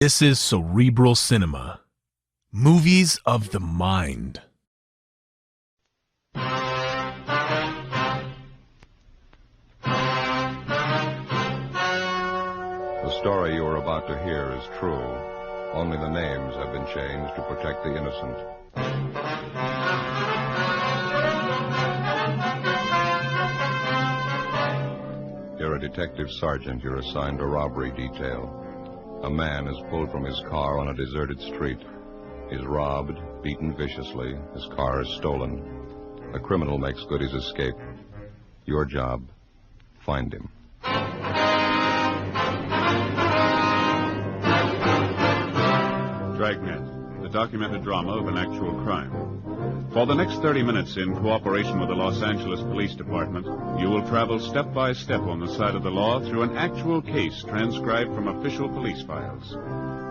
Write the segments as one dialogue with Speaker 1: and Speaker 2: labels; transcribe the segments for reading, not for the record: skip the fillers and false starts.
Speaker 1: This is Cerebral Cinema. Movies of the mind.
Speaker 2: The story you are about to hear is true. Only the names have been changed to protect the innocent. You're a detective sergeant. You're assigned a robbery detail. A man is pulled from his car on a deserted street. He's robbed, beaten viciously. His car is stolen. A criminal makes good his escape. Your job, find him.
Speaker 3: Dragnet, the documented drama of an actual crime. For the next 30 minutes, in cooperation with the Los Angeles Police Department, you will travel step by step on the side of the law through an actual case transcribed from official police files.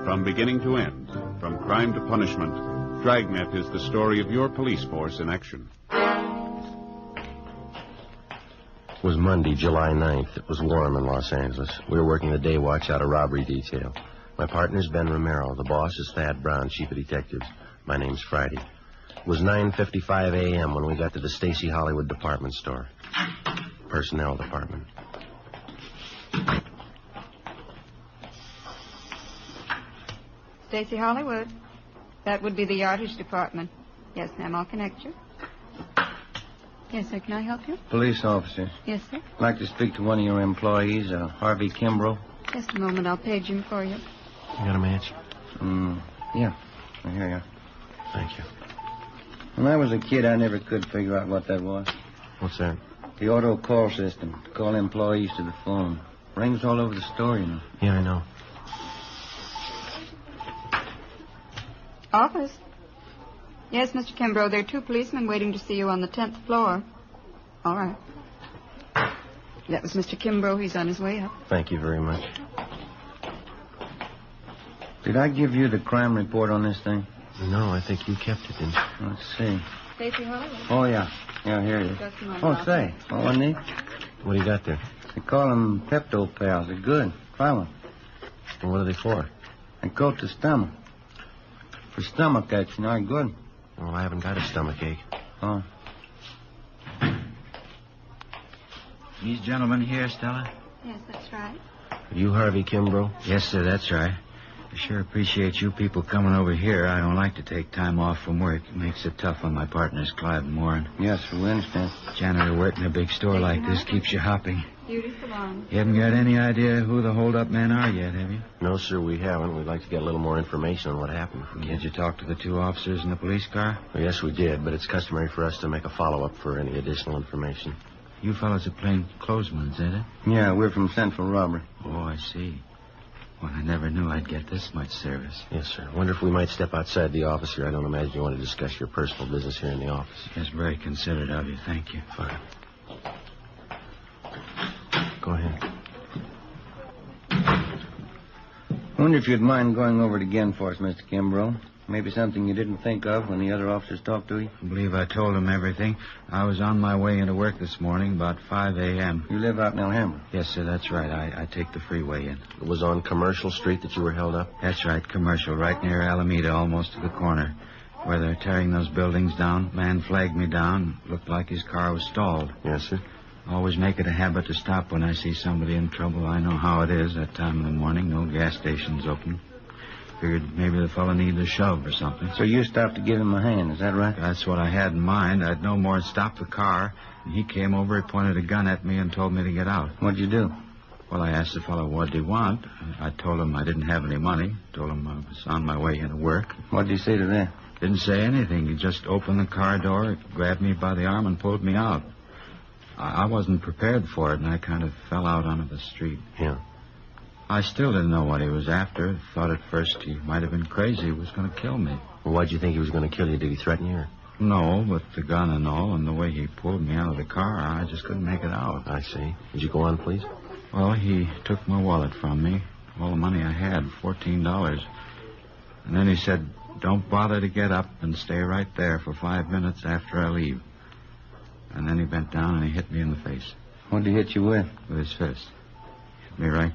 Speaker 3: From beginning to end, from crime to punishment, Dragnet is the story of your police force in action.
Speaker 4: It was Monday, July 9th. It was warm in Los Angeles. We were working the day watch out of robbery detail. My partner's Ben Romero. The boss is Thad Brown, chief of detectives. My name's Friday. It was 9:55 a.m. when we got to the Stacy Hollywood department store. Personnel department.
Speaker 5: Stacy Hollywood. That would be the yardage department. Yes, ma'am, I'll connect you. Yes, sir, can I help you?
Speaker 6: Police officer.
Speaker 5: Yes, sir.
Speaker 6: I'd like to speak to one of your employees, Harvey Kimbrough.
Speaker 5: Just a moment, I'll page him for you.
Speaker 4: You got a match?
Speaker 6: Yeah. Here you are.
Speaker 4: Thank you.
Speaker 6: When I was a kid, I never could figure out what that was.
Speaker 4: What's that?
Speaker 6: The auto call system. Call employees to the phone. Rings all over the store, you know.
Speaker 4: Yeah, I know.
Speaker 5: Office. Yes, Mr. Kimbrough, there are 2 policemen waiting to see you on the 10th floor. All right. That was Mr. Kimbrough. He's on his way up.
Speaker 4: Thank you very much.
Speaker 6: Did I give you the crime report on this thing?
Speaker 4: No, I think you kept it, didn't you?
Speaker 6: Let's see.
Speaker 5: Stacy Hollywood.
Speaker 6: Oh, yeah. Yeah, here it is.
Speaker 5: Just a moment,
Speaker 6: Oh,
Speaker 5: I'll
Speaker 6: say. Oh, wasn't he?
Speaker 4: What do you got there?
Speaker 6: They call them Pepto Pals. They're good. Try one.
Speaker 4: And what are they for?
Speaker 6: They coat the stomach. For stomach aches, you know, they're good.
Speaker 4: Well, I haven't got a stomach ache.
Speaker 6: Oh.
Speaker 7: These gentlemen here, Stella?
Speaker 5: Yes, that's right.
Speaker 4: Are you Harvey Kimbrough?
Speaker 7: Yes, sir, that's right. I sure appreciate you people coming over here. I don't like to take time off from work. It makes it tough on my partners, Clive and Warren.
Speaker 6: Yes, we understand.
Speaker 7: Janitor working a big store like this keeps you hopping.
Speaker 5: Beautiful on.
Speaker 7: You haven't got any idea who the hold-up men are yet, have you?
Speaker 4: No, sir, we haven't. We'd like to get a little more information on what happened.
Speaker 7: Did you talk to the 2 officers in the police car?
Speaker 4: Well, yes, we did, but it's customary for us to make a follow-up for any additional information.
Speaker 7: You fellows are plain clothesmen, ain't it?
Speaker 6: Yeah, we're from Central Robbery.
Speaker 7: Oh, I see. Well, I never knew I'd get this much service.
Speaker 4: Yes, sir. Wonder if we might step outside the office here. I don't imagine you want to discuss your personal business here in the office.
Speaker 7: That's very considerate of you. Thank you.
Speaker 4: Fine. Go ahead.
Speaker 6: Wonder if you'd mind going over it again for us, Mr. Kimbrough. Maybe something you didn't think of when the other officers talked to you.
Speaker 7: I believe I told them everything. I was on my way into work this morning about 5 a.m.
Speaker 6: You live out in Alhambra.
Speaker 7: Yes, sir, that's right. I take the freeway in.
Speaker 4: It was on Commercial Street that you were held up?
Speaker 7: That's right, Commercial, right near Alameda, almost to the corner. Where they're tearing those buildings down. Man flagged me down. Looked like his car was stalled.
Speaker 4: Yes, sir.
Speaker 7: Always make it a habit to stop when I see somebody in trouble. I know how it is that time in the morning. No gas stations open. Figured maybe the fellow needed a shove or something.
Speaker 6: So you stopped to give him a hand, is that right?
Speaker 7: That's what I had in mind. I'd no more than stop the car. And he came over, he pointed a gun at me and told me to get out.
Speaker 6: What'd you do?
Speaker 7: Well, I asked the fellow what did he want. I told him I didn't have any money. Told him I was on my way into work.
Speaker 6: What'd you say to that?
Speaker 7: Didn't say anything. He just opened the car door, grabbed me by the arm, and pulled me out. I wasn't prepared for it, and I kind of fell out onto the street.
Speaker 4: Yeah.
Speaker 7: I still didn't know what he was after. Thought at first he might have been crazy. He was going to kill me.
Speaker 4: Well, why'd you think he was going to kill you? Did he threaten you? Or?
Speaker 7: No, but the gun and all, and the way he pulled me out of the car, I just couldn't make it out.
Speaker 4: I see. Would you go on, please?
Speaker 7: Well, he took my wallet from me, all the money I had, $14. And then he said, don't bother to get up and stay right there for 5 minutes after I leave. And then he bent down and he hit me in the face.
Speaker 6: What'd he hit you with?
Speaker 7: With his fist. Hit me right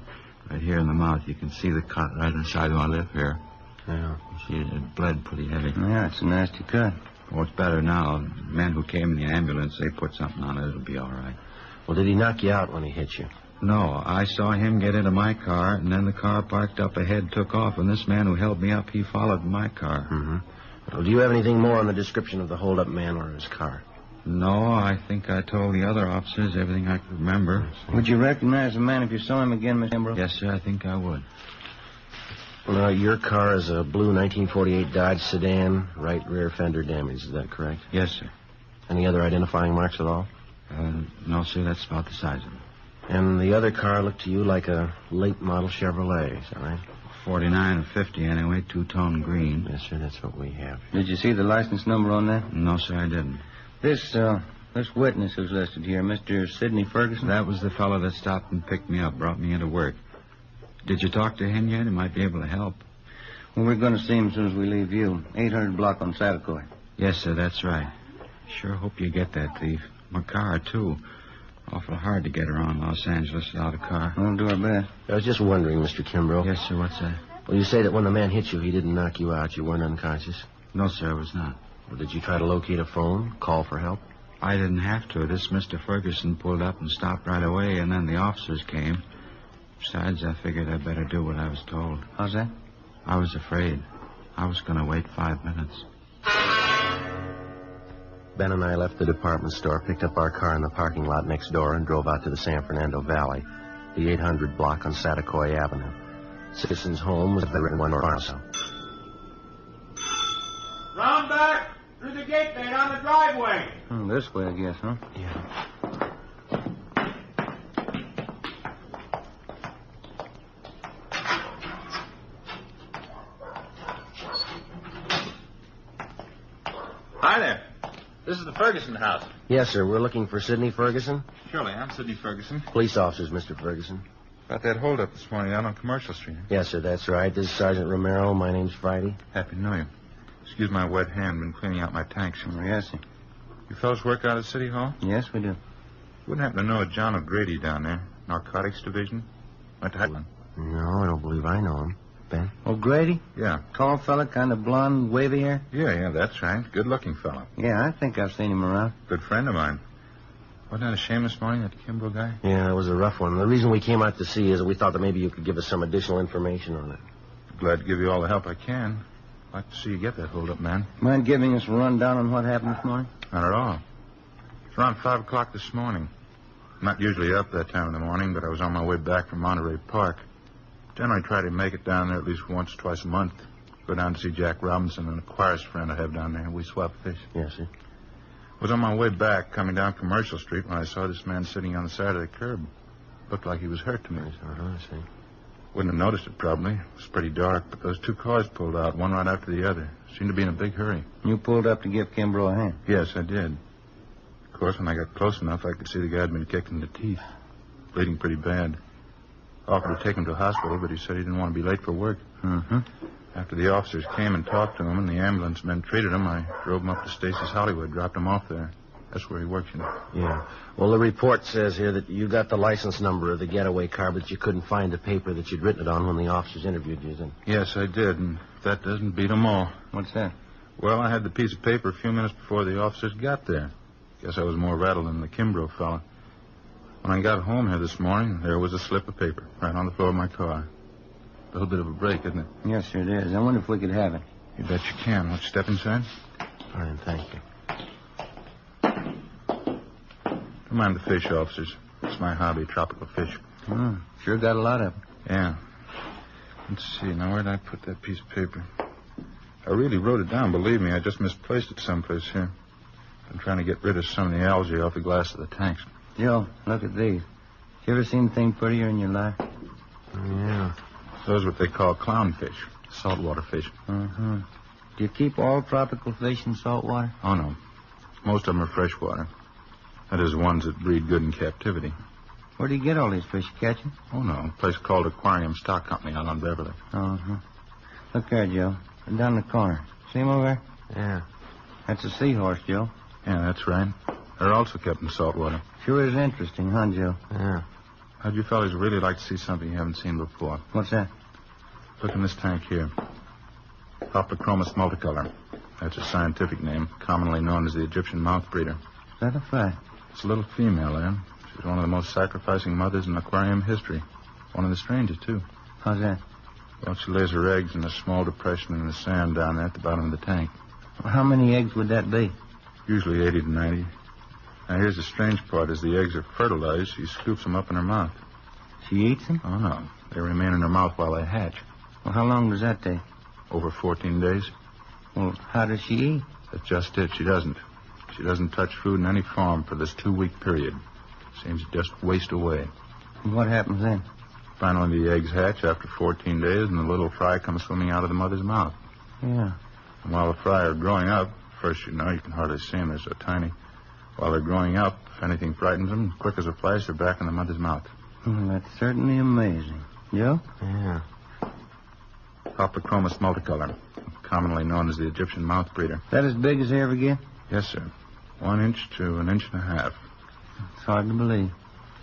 Speaker 7: Right here in the mouth. You can see the cut right inside my lip here.
Speaker 4: Yeah.
Speaker 7: It bled pretty heavy.
Speaker 6: Yeah, it's a nasty cut.
Speaker 7: Oh, it's better now. The men who came in the ambulance, they put something on it. It'll be all right.
Speaker 4: Well, did he knock you out when he hit you?
Speaker 7: No, I saw him get into my car, and then the car parked up ahead took off, and this man who held me up, he followed my car.
Speaker 4: Mm-hmm. Well, do you have anything more on the description of the hold-up man or his car?
Speaker 7: No, I think I told the other officers everything I could remember.
Speaker 6: Would you recognize the man if you saw him again, Mr. Kimbrough?
Speaker 7: Yes, sir, I think I would.
Speaker 4: Well, your car is a blue 1948 Dodge sedan, right rear fender damage. Is that correct?
Speaker 7: Yes, sir.
Speaker 4: Any other identifying marks at all?
Speaker 7: No, sir, that's about the size of it.
Speaker 4: And the other car looked to you like a late model Chevrolet, is that right?
Speaker 7: 49 or 50 anyway, two-tone green.
Speaker 4: Yes, sir, that's what we have.
Speaker 6: Did you see the license number on that?
Speaker 7: No, sir, I didn't.
Speaker 6: This witness who's listed here, Mr. Sidney Ferguson?
Speaker 7: That was the fellow that stopped and picked me up, brought me into work. Did you talk to him yet? He might be able to help.
Speaker 6: Well, we're going to see him as soon as we leave you. 800 block on Satakoy.
Speaker 7: Yes, sir, that's right. Sure hope you get that thief. My car, too. Awful hard to get around Los Angeles without a car.
Speaker 6: We'll do our best.
Speaker 4: I was just wondering, Mr. Kimbrough.
Speaker 7: Yes, sir, what's that?
Speaker 4: Well, you say that when the man hit you, he didn't knock you out. You weren't unconscious.
Speaker 7: No, sir, I was not.
Speaker 4: Well, did you try to locate a phone, call for help?
Speaker 7: I didn't have to. This Mr. Ferguson pulled up and stopped right away, and then the officers came. Besides, I figured I'd better do what I was told.
Speaker 6: How's that?
Speaker 7: I was afraid. I was going to wait 5 minutes.
Speaker 4: Ben and I left the department store, picked up our car in the parking lot next door, and drove out to the San Fernando Valley, the 800 block on Satakoy Avenue. Citizen's home was the one or so.
Speaker 8: Round back through the gate there down the driveway.
Speaker 6: Oh, this way, I guess, huh?
Speaker 4: Yeah.
Speaker 8: Hi there. This is the Ferguson house.
Speaker 4: Yes, sir. We're looking for Sidney Ferguson.
Speaker 9: Surely, I'm Sidney Ferguson.
Speaker 4: Police officers, Mr. Ferguson.
Speaker 9: About that holdup this morning out on Commercial Street.
Speaker 4: Yes, sir, that's right. This is Sergeant Romero. My name's Friday.
Speaker 9: Happy to know you. Excuse my wet hand. Been cleaning out my tanks.
Speaker 6: Yes, sir.
Speaker 9: You fellows work out at City Hall?
Speaker 6: Yes, we do.
Speaker 9: Wouldn't happen to know a John O'Grady down there. Narcotics Division? Went to Highland.
Speaker 4: No, I don't believe I know him. Ben?
Speaker 6: O'Grady?
Speaker 9: Yeah.
Speaker 6: Tall fella, kind of blonde, wavy hair?
Speaker 9: Yeah, that's right. Good-looking fellow.
Speaker 6: Yeah, I think I've seen him around.
Speaker 9: Good friend of mine. Wasn't that a shame this morning, that Kimbrough guy?
Speaker 4: Yeah, it was a rough one. The reason we came out to see you is that we thought that maybe you could give us some additional information on it.
Speaker 9: Glad to give you all the help I can. I'd like to see you get that holdup, man.
Speaker 6: Mind giving us a rundown on what happened this morning?
Speaker 9: Not at all. It's around 5 o'clock this morning. I'm not usually up that time in the morning, but I was on my way back from Monterey Park. Generally try to make it down there at least once or twice a month. Go down to see Jack Robinson and a chorus friend I have down there. We swap fish.
Speaker 4: Yes, sir.
Speaker 9: I was on my way back, coming down Commercial Street, when I saw this man sitting on the side of the curb. Looked like he was hurt to me.
Speaker 4: I see.
Speaker 9: Wouldn't have noticed it, probably. It was pretty dark, but those two cars pulled out, one right after the other. Seemed to be in a big hurry.
Speaker 6: You pulled up to give Kimbrough a hand?
Speaker 9: Yes, I did. Of course, when I got close enough, I could see the guy had been kicked in the teeth. Bleeding pretty bad. Offered to take him to a hospital, but he said he didn't want to be late for work.
Speaker 6: Mm-hmm.
Speaker 9: After the officers came and talked to him and the ambulance men treated him, I drove him up to Stacy's Hollywood, dropped him off there. That's where he works, you know.
Speaker 4: Yeah. Well, the report says here that you got the license number of the getaway car, but you couldn't find the paper that you'd written it on when the officers interviewed you, then?
Speaker 9: Yes, I did, and that doesn't beat them all.
Speaker 6: What's that?
Speaker 9: Well, I had the piece of paper a few minutes before the officers got there. Guess I was more rattled than the Kimbrough fella. When I got home here this morning, there was a slip of paper right on the floor of my car. A little bit of a break, isn't it?
Speaker 6: Yes, sir, it is. I wonder if we could have it.
Speaker 9: You bet you can. Let's step inside.
Speaker 4: Fine, thank you.
Speaker 9: Don't mind the fish, officers. It's my hobby, tropical fish.
Speaker 6: Oh, sure got a lot of them.
Speaker 9: Yeah. Let's see. Now, where did I put that piece of paper? I really wrote it down, believe me. I just misplaced it someplace here. I'm trying to get rid of some of the algae off the glass of the tanks.
Speaker 6: Joe, look at these. You ever seen anything prettier in your life?
Speaker 4: Yeah.
Speaker 9: Those are what they call clownfish, saltwater fish.
Speaker 6: Mm-hmm. Do you keep all tropical fish in salt water?
Speaker 9: Oh, no. Most of them are freshwater. That is, ones that breed good in captivity.
Speaker 6: Where do you get all these fish? You catch them?
Speaker 9: Oh, no. A place called Aquarium Stock Company out on Beverly.
Speaker 6: Uh-huh. Look there, Joe. Right down the corner. See him over there?
Speaker 4: Yeah.
Speaker 6: That's a seahorse, Joe.
Speaker 9: Yeah, that's right. They're also kept in salt water.
Speaker 6: Sure is interesting, huh, Joe?
Speaker 4: Yeah.
Speaker 9: How'd you fellas really like to see something you haven't seen before?
Speaker 6: What's that?
Speaker 9: Look in this tank here. Hoplochromos multicolor. That's a scientific name, commonly known as the Egyptian mouth breeder.
Speaker 6: Is that a fact?
Speaker 9: It's a little female there. She's one of the most sacrificing mothers in aquarium history. One of the strangest, too.
Speaker 6: How's that?
Speaker 9: Well, she lays her eggs in a small depression in the sand down there at the bottom of the tank.
Speaker 6: Well, how many eggs would that be?
Speaker 9: Usually 80 to 90. Now, here's the strange part. As the eggs are fertilized, she scoops them up in her mouth.
Speaker 6: She eats them?
Speaker 9: Oh, no. They remain in her mouth while they hatch.
Speaker 6: Well, how long does that take?
Speaker 9: Over 14 days.
Speaker 6: Well, how does she eat?
Speaker 9: That's just it. She doesn't. She doesn't touch food in any form for this 2-week period. Seems to just waste away.
Speaker 6: And what happens then?
Speaker 9: Finally, the eggs hatch after 14 days, and the little fry comes swimming out of the mother's mouth.
Speaker 6: Yeah.
Speaker 9: And while the fry are growing up, first, you can hardly see them. They're so tiny. While they're growing up, if anything frightens them, quick as a flash, they're back in the mother's mouth.
Speaker 6: Well, that's certainly amazing. Joe?
Speaker 4: Yeah.
Speaker 9: Hoplochromos multicolor, commonly known as the Egyptian mouth breeder.
Speaker 6: That as big as they ever get?
Speaker 9: Yes, sir. 1 inch to 1.5 inches.
Speaker 6: It's hard to believe.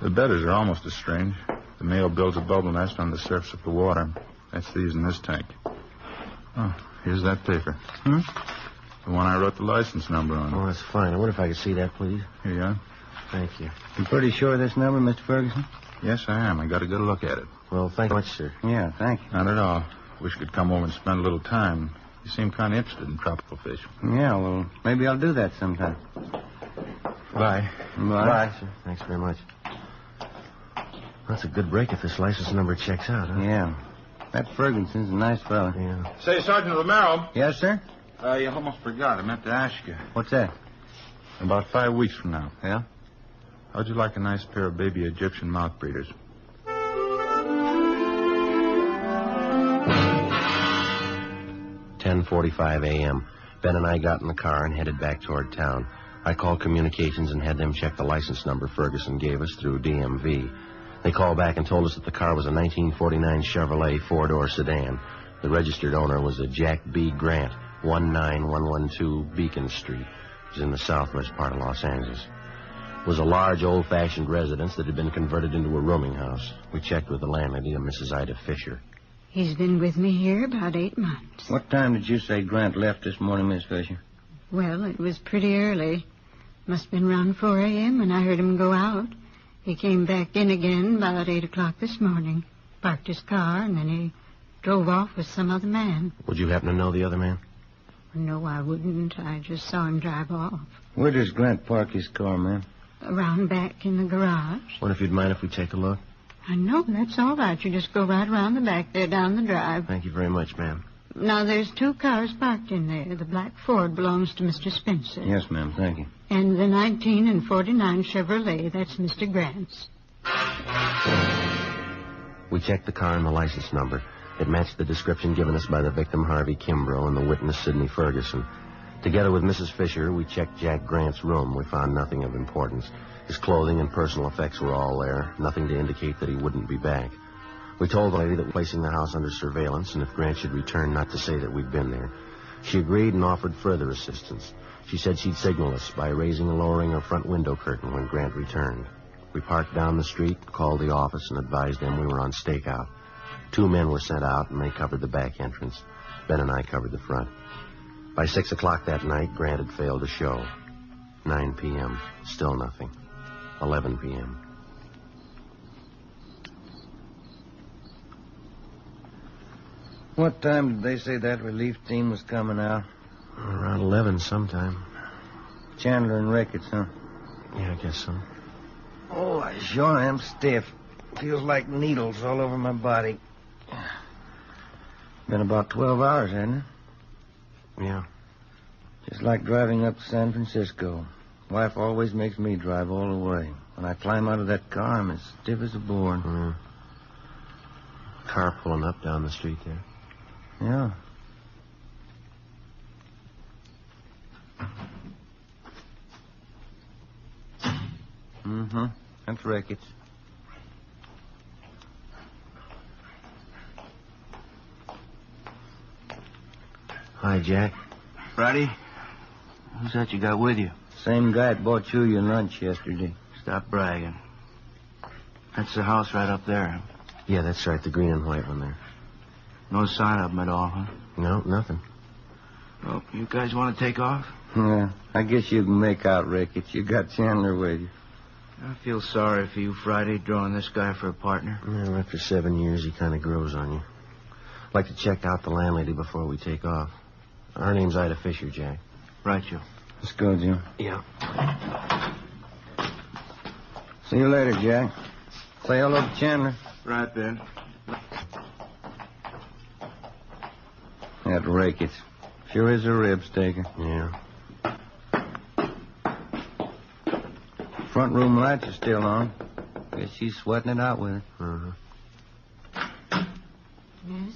Speaker 9: The bedders are almost as strange. The male builds a bubble nest on the surface of the water. That's these in this tank. Oh, here's that paper. The one I wrote the license number on.
Speaker 4: Oh, that's fine. I wonder if I could see that, please.
Speaker 9: Here you are.
Speaker 4: Thank you.
Speaker 6: You pretty sure of this number, Mr. Ferguson?
Speaker 9: Yes, I am. I got a good look at it.
Speaker 4: Well, thank you much, sir.
Speaker 6: Yeah, thank you.
Speaker 9: Not at all. Wish you could come over and spend a little time. You seem kind of interested in tropical fish.
Speaker 6: Yeah, well, maybe I'll do that sometime.
Speaker 9: Bye.
Speaker 6: Bye.
Speaker 4: Sir. Thanks very much. That's a good break if this license number checks out, huh?
Speaker 6: Yeah. That Ferguson's a nice fella.
Speaker 4: Yeah.
Speaker 9: Say, Sergeant Romero.
Speaker 6: Yes, sir?
Speaker 9: You almost forgot. I meant to ask you.
Speaker 6: What's that?
Speaker 9: About 5 weeks from now.
Speaker 6: Yeah?
Speaker 9: How'd you like a nice pair of baby Egyptian mouth breeders?
Speaker 4: "10:45 a.m. Ben and I got in the car and headed back toward town. I called communications and had them check the license number Ferguson gave us through DMV. They called back and told us that the car was a 1949 Chevrolet 4-door sedan. The registered owner was a Jack B. Grant, 19112 Beacon Street, which is in the southwest part of Los Angeles. It was a large, old-fashioned residence that had been converted into a rooming house. We checked with the landlady, a Mrs. Ida Fisher.
Speaker 10: He's been with me here about 8 months.
Speaker 6: What time did you say Grant left this morning, Miss Fisher?
Speaker 10: Well, it was pretty early. Must have been around 4 a.m. when I heard him go out. He came back in again about 8 o'clock this morning, parked his car, and then he drove off with some other man.
Speaker 4: Would you happen to know the other man?
Speaker 10: No, I wouldn't. I just saw him drive off.
Speaker 6: Where does Grant park his car, ma'am?
Speaker 10: Around back in the garage.
Speaker 4: Wonder if you'd mind if we take a look?
Speaker 10: I know, that's all right. You just go right around the back there down the drive.
Speaker 4: Thank you very much, ma'am.
Speaker 10: Now, there's 2 cars parked in there. The black Ford belongs to Mr. Spencer.
Speaker 6: Yes, ma'am, thank you.
Speaker 10: And the 1949 Chevrolet, that's Mr. Grant's.
Speaker 4: We checked the car and the license number. It matched the description given us by the victim, Harvey Kimbrough, and the witness, Sidney Ferguson. Together with Mrs. Fisher, we checked Jack Grant's room. We found nothing of importance. His clothing and personal effects were all there, nothing to indicate that he wouldn't be back. We told the lady that we're placing the house under surveillance, and if Grant should return, not to say that we'd been there. She agreed and offered further assistance. She said she'd signal us by raising and lowering her front window curtain when Grant returned. We parked down the street, called the office, and advised them we were on stakeout. 2 men were sent out, and they covered the back entrance. Ben and I covered the front. By 6 o'clock that night, Grant had failed to show. 9 p.m., still nothing. 11 p.m.
Speaker 6: What time did they say that relief team was coming out?
Speaker 4: Around 11 sometime.
Speaker 6: Chandler and Ricketts, huh?
Speaker 4: Yeah, I guess so.
Speaker 6: Oh, I sure am stiff. Feels like needles all over my body. Been about 12 hours, hasn't it?
Speaker 4: Yeah.
Speaker 6: Just like driving up to San Francisco. Wife always makes me drive all the way. When I climb out of that car, I'm as stiff as a board.
Speaker 4: Car pulling up down the street there.
Speaker 6: Yeah. Mm-hmm. That's Ricketts.
Speaker 4: Hi, Jack.
Speaker 11: Friday? Who's that you got with you?
Speaker 6: Same guy that bought you your lunch yesterday.
Speaker 11: Stop bragging. That's the house right up there.
Speaker 4: Yeah, that's right, the green and white one there.
Speaker 11: No sign of them at all, huh?
Speaker 4: No, nothing.
Speaker 11: Well, you guys want to take off?
Speaker 6: Yeah, I guess you can make out Ricketts. You got Chandler with you.
Speaker 11: I feel sorry for you, Friday, drawing this guy for a partner.
Speaker 4: Well, after 7 years, he kind of grows on you. I'd like to check out the landlady before we take off. Her name's Ida Fisher, Jack.
Speaker 11: Right, Joe.
Speaker 6: Let's go, Jim.
Speaker 4: Yeah.
Speaker 6: See you later, Jack. Say hello to Chandler.
Speaker 11: Right, Ben.
Speaker 6: That Ricketts. Sure is a rib staker.
Speaker 4: Yeah.
Speaker 6: Front room lights are still on. Guess she's sweating it out with it.
Speaker 4: Uh-huh.
Speaker 10: Yes?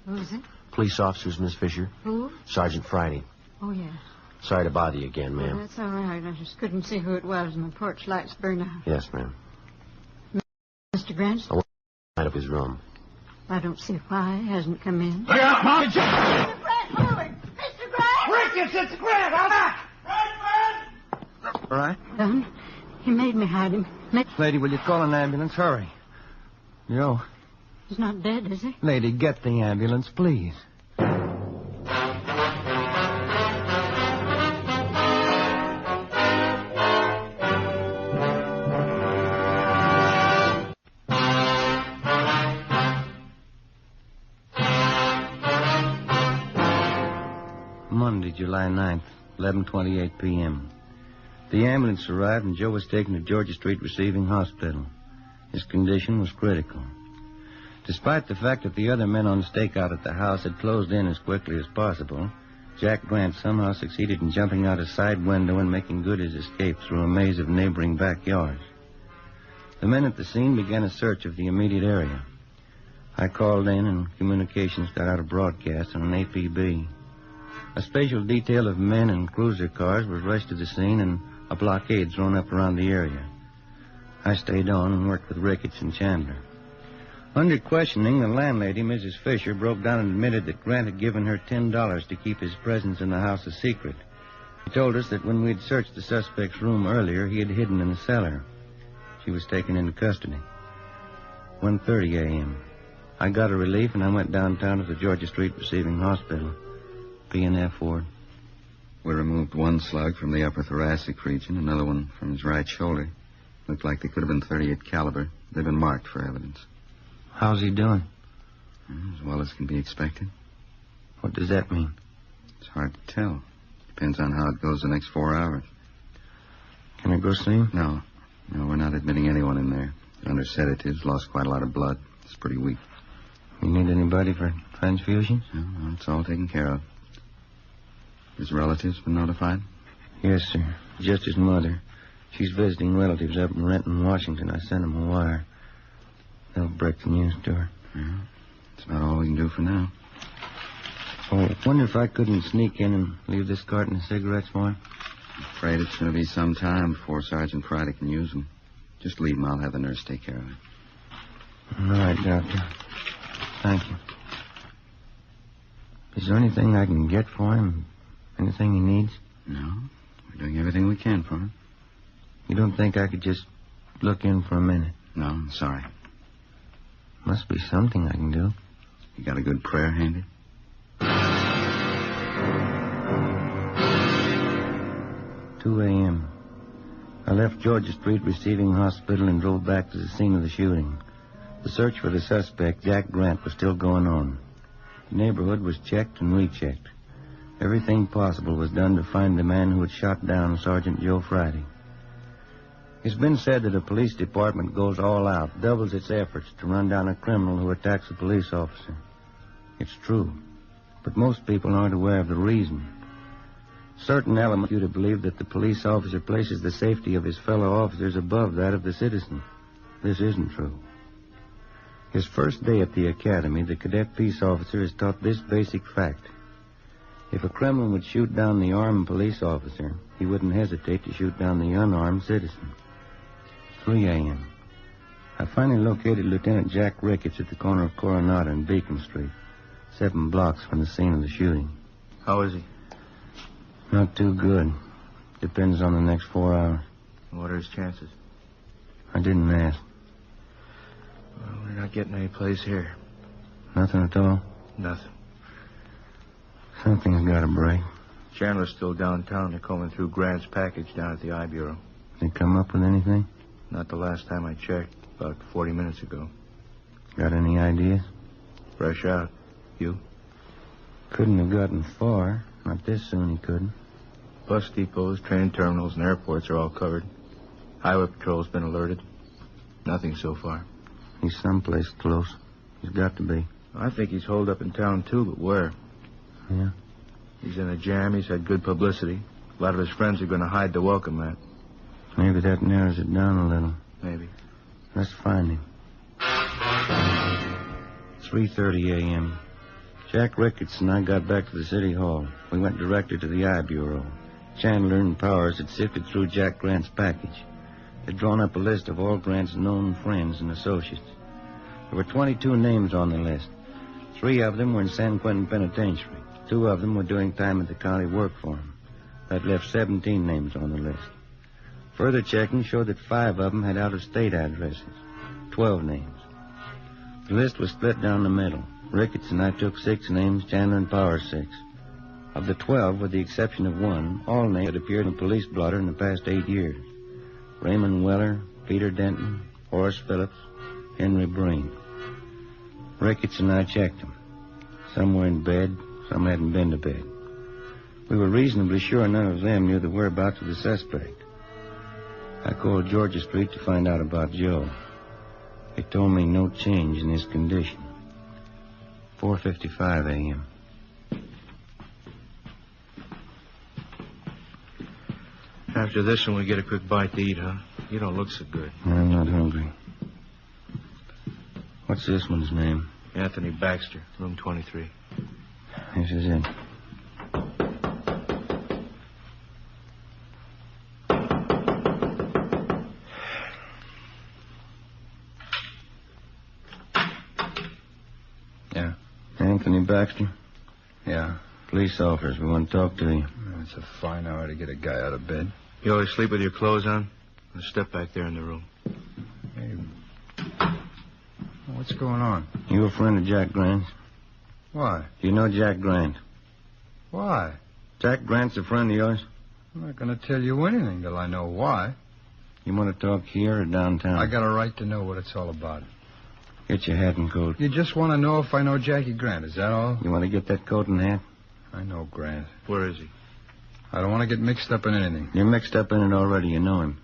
Speaker 10: Who's it?
Speaker 4: Police officers, Miss Fisher.
Speaker 10: Who?
Speaker 4: Sergeant Friday.
Speaker 10: Oh, yes.
Speaker 4: Sorry to bother you again,
Speaker 10: Well,
Speaker 4: ma'am.
Speaker 10: that's all right. I just couldn't see who it was, and the porch lights burned out.
Speaker 4: Yes, ma'am.
Speaker 10: Mr. Grant?
Speaker 4: Out of his room.
Speaker 10: I don't see why he hasn't come in.
Speaker 8: Look out, Mom!
Speaker 10: Mr. Grant, forward! Mr. Grant!
Speaker 8: Ricketts, it's Grant! I'm back!
Speaker 6: All right?
Speaker 10: Son, he made me hide him.
Speaker 6: Lady, will you call an ambulance? Hurry. Joe.
Speaker 10: He's not dead, is he?
Speaker 6: Lady, get the ambulance, please. Monday, July 9th, 11:28 p.m. The ambulance arrived and Joe was taken to Georgia Street Receiving Hospital. His condition was critical. Despite the fact that the other men on stakeout at the house had closed in as quickly as possible, Jack Grant somehow succeeded in jumping out a side window and making good his escape through a maze of neighboring backyards. The men at the scene began a search of the immediate area. I called in and communications got out a broadcast on an APB. A special detail of men and cruiser cars was rushed to the scene and a blockade thrown up around the area. I stayed on and worked with Ricketts and Chandler. Under questioning, the landlady, Mrs. Fisher, broke down and admitted that Grant had given her $10 to keep his presence in the house a secret. He told us that when we'd searched the suspect's room earlier, he had hidden in the cellar. She was taken into custody. 1:30 a.m. I got a relief and I went downtown to the Georgia Street Receiving Hospital. P&F ward.
Speaker 7: We removed one slug from the upper thoracic region, another one from his right shoulder. Looked like they could have been .38 caliber. They've been marked for evidence.
Speaker 6: How's he doing?
Speaker 7: As well as can be expected.
Speaker 6: What does that mean?
Speaker 7: It's hard to tell. Depends on how it goes the next 4 hours.
Speaker 6: Can I go see him?
Speaker 7: No, we're not admitting anyone in there. Under sedatives, lost quite a lot of blood. It's pretty weak.
Speaker 6: You need anybody for transfusions?
Speaker 7: No, it's all taken care of. His relatives been notified?
Speaker 6: Yes, sir. Just his mother. She's visiting relatives up in Renton, Washington. I sent them a wire. They'll break the news to her.
Speaker 7: Yeah, that's about all we can do for now.
Speaker 6: Oh, I wonder if I couldn't sneak in and leave this carton of cigarettes for him.
Speaker 7: I'm afraid it's going to be some time before Sergeant Friday can use them. Just leave them. I'll have the nurse take care of it.
Speaker 6: All right, Doctor. Thank you. Is there anything I can get for him? Anything he needs?
Speaker 7: No. We're doing everything we can for him.
Speaker 6: You don't think I could just look in for a minute?
Speaker 7: No, I'm sorry.
Speaker 6: Must be something I can do.
Speaker 7: You got a good prayer handy?
Speaker 6: 2 a.m. I left Georgia Street Receiving Hospital and drove back to the scene of the shooting. The search for the suspect, Jack Grant, was still going on. The neighborhood was checked and rechecked. Everything possible was done to find the man who had shot down Sergeant Joe Friday. It's been said that a police department goes all out, doubles its efforts to run down a criminal who attacks a police officer. It's true, but most people aren't aware of the reason. Certain elements you to believe that the police officer places the safety of his fellow officers above that of the citizen. This isn't true. His first day at the academy, the cadet peace officer is taught this basic fact. If a criminal would shoot down the armed police officer, he wouldn't hesitate to shoot down the unarmed citizen. 3 a.m. I finally located Lieutenant Jack Ricketts at the corner of Coronado and Beacon Street, 7 blocks from the scene of the shooting.
Speaker 11: How is he?
Speaker 6: Not too good. Depends on the next 4 hours.
Speaker 11: What are his chances?
Speaker 6: I didn't ask.
Speaker 11: Well, we're not getting any place here.
Speaker 6: Nothing at all?
Speaker 11: Nothing.
Speaker 6: Something's got to break.
Speaker 11: Chandler's still downtown. They're combing through Grant's package down at the I Bureau.
Speaker 6: They come up with anything?
Speaker 11: Not the last time I checked, about 40 minutes ago.
Speaker 6: Got any ideas?
Speaker 11: Fresh out. You?
Speaker 6: Couldn't have gotten far. Not this soon he couldn't.
Speaker 11: Bus depots, train terminals, and airports are all covered. Highway patrol's been alerted. Nothing so far.
Speaker 6: He's someplace close. He's got to be.
Speaker 11: I think he's holed up in town, too, but where?
Speaker 6: Yeah?
Speaker 11: He's in a jam. He's had good publicity. A lot of his friends are going to hide to welcome that.
Speaker 6: Maybe that narrows it down a little.
Speaker 11: Maybe.
Speaker 6: Let's find him. 3:30 a.m. Jack Ricketts and I got back to the city hall. We went directly to the I Bureau. Chandler and Powers had sifted through Jack Grant's package. They'd drawn up a list of all Grant's known friends and associates. There were 22 names on the list. 3 of them were in San Quentin Penitentiary. 2 of them were doing time at the county work for him. That left 17 names on the list. Further checking showed that 5 of them had out-of-state addresses. 12 names. The list was split down the middle. Ricketts and I took 6 names, Chandler and Powers 6. Of the 12, with the exception of 1, all names had appeared in the police blotter in the past 8 years. Raymond Weller, Peter Denton, Horace Phillips, Henry Breen. Ricketts and I checked them. Some were in bed, some hadn't been to bed. We were reasonably sure none of them knew the whereabouts of the suspect. I called Georgia Street to find out about Joe. They told me no change in his condition. 4:55 a.m.
Speaker 11: After this one, we get a quick bite to eat, huh? You don't look so good.
Speaker 6: I'm not hungry. What's this one's name?
Speaker 11: Anthony Baxter, room 23.
Speaker 6: This is it.
Speaker 9: Yeah.
Speaker 6: Anthony Baxter?
Speaker 9: Yeah.
Speaker 6: Police officers. We want to talk to you.
Speaker 9: It's a fine hour to get a guy out of bed.
Speaker 11: You always sleep with your clothes on? Let's step back there in the room.
Speaker 9: Hey. What's going on?
Speaker 6: You a friend of Jack Grant's?
Speaker 9: Why?
Speaker 6: You know Jack Grant?
Speaker 9: Why?
Speaker 6: Jack Grant's a friend of yours?
Speaker 9: I'm not going to tell you anything till I know why.
Speaker 6: You want to talk here or downtown?
Speaker 9: I got a right to know what it's all about.
Speaker 6: Get your hat and coat.
Speaker 9: You just want to know if I know Jackie Grant, is that all?
Speaker 6: You want to get that coat and hat?
Speaker 9: I know Grant.
Speaker 11: Where is he?
Speaker 9: I don't want to get mixed up in anything.
Speaker 6: You're mixed up in it already. You know him.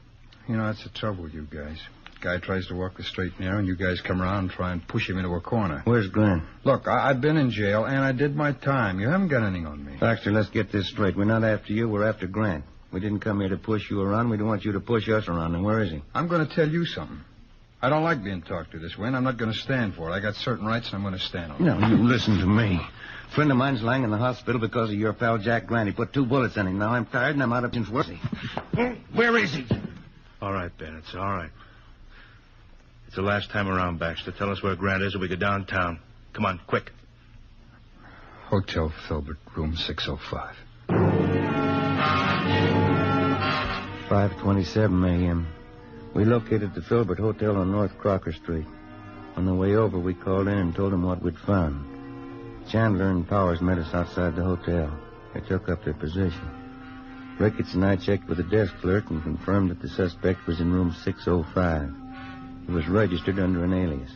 Speaker 9: You know, that's the trouble with you guys. Guy tries to walk the straight and narrow, and you guys come around and try and push him into a corner.
Speaker 6: Where's Grant?
Speaker 9: Look, I've been in jail, and I did my time. You haven't got anything on me.
Speaker 6: Baxter, let's get this straight. We're not after you. We're after Grant. We didn't come here to push you around. We don't want you to push us around. And where is he?
Speaker 9: I'm going to tell you something. I don't like being talked to this way, and I'm not going to stand for it. I got certain rights, and I'm going to stand on them.
Speaker 6: No, you listen to me. A friend of mine's lying in the hospital because of your pal Jack Grant. He put 2 bullets in him. Now I'm tired, and I'm out of his work. Where is he?
Speaker 11: All right, Ben, it's all right. It's the last time around, Baxter. Tell us where Grant is or we go downtown. Come on, quick.
Speaker 9: Hotel Filbert, room 605.
Speaker 6: 5:27 a.m. We located the Filbert Hotel on North Crocker Street. On the way over, we called in and told them what we'd found. Chandler and Powers met us outside the hotel. They took up their position. Ricketts and I checked with the desk clerk and confirmed that the suspect was in room 605. He was registered under an alias.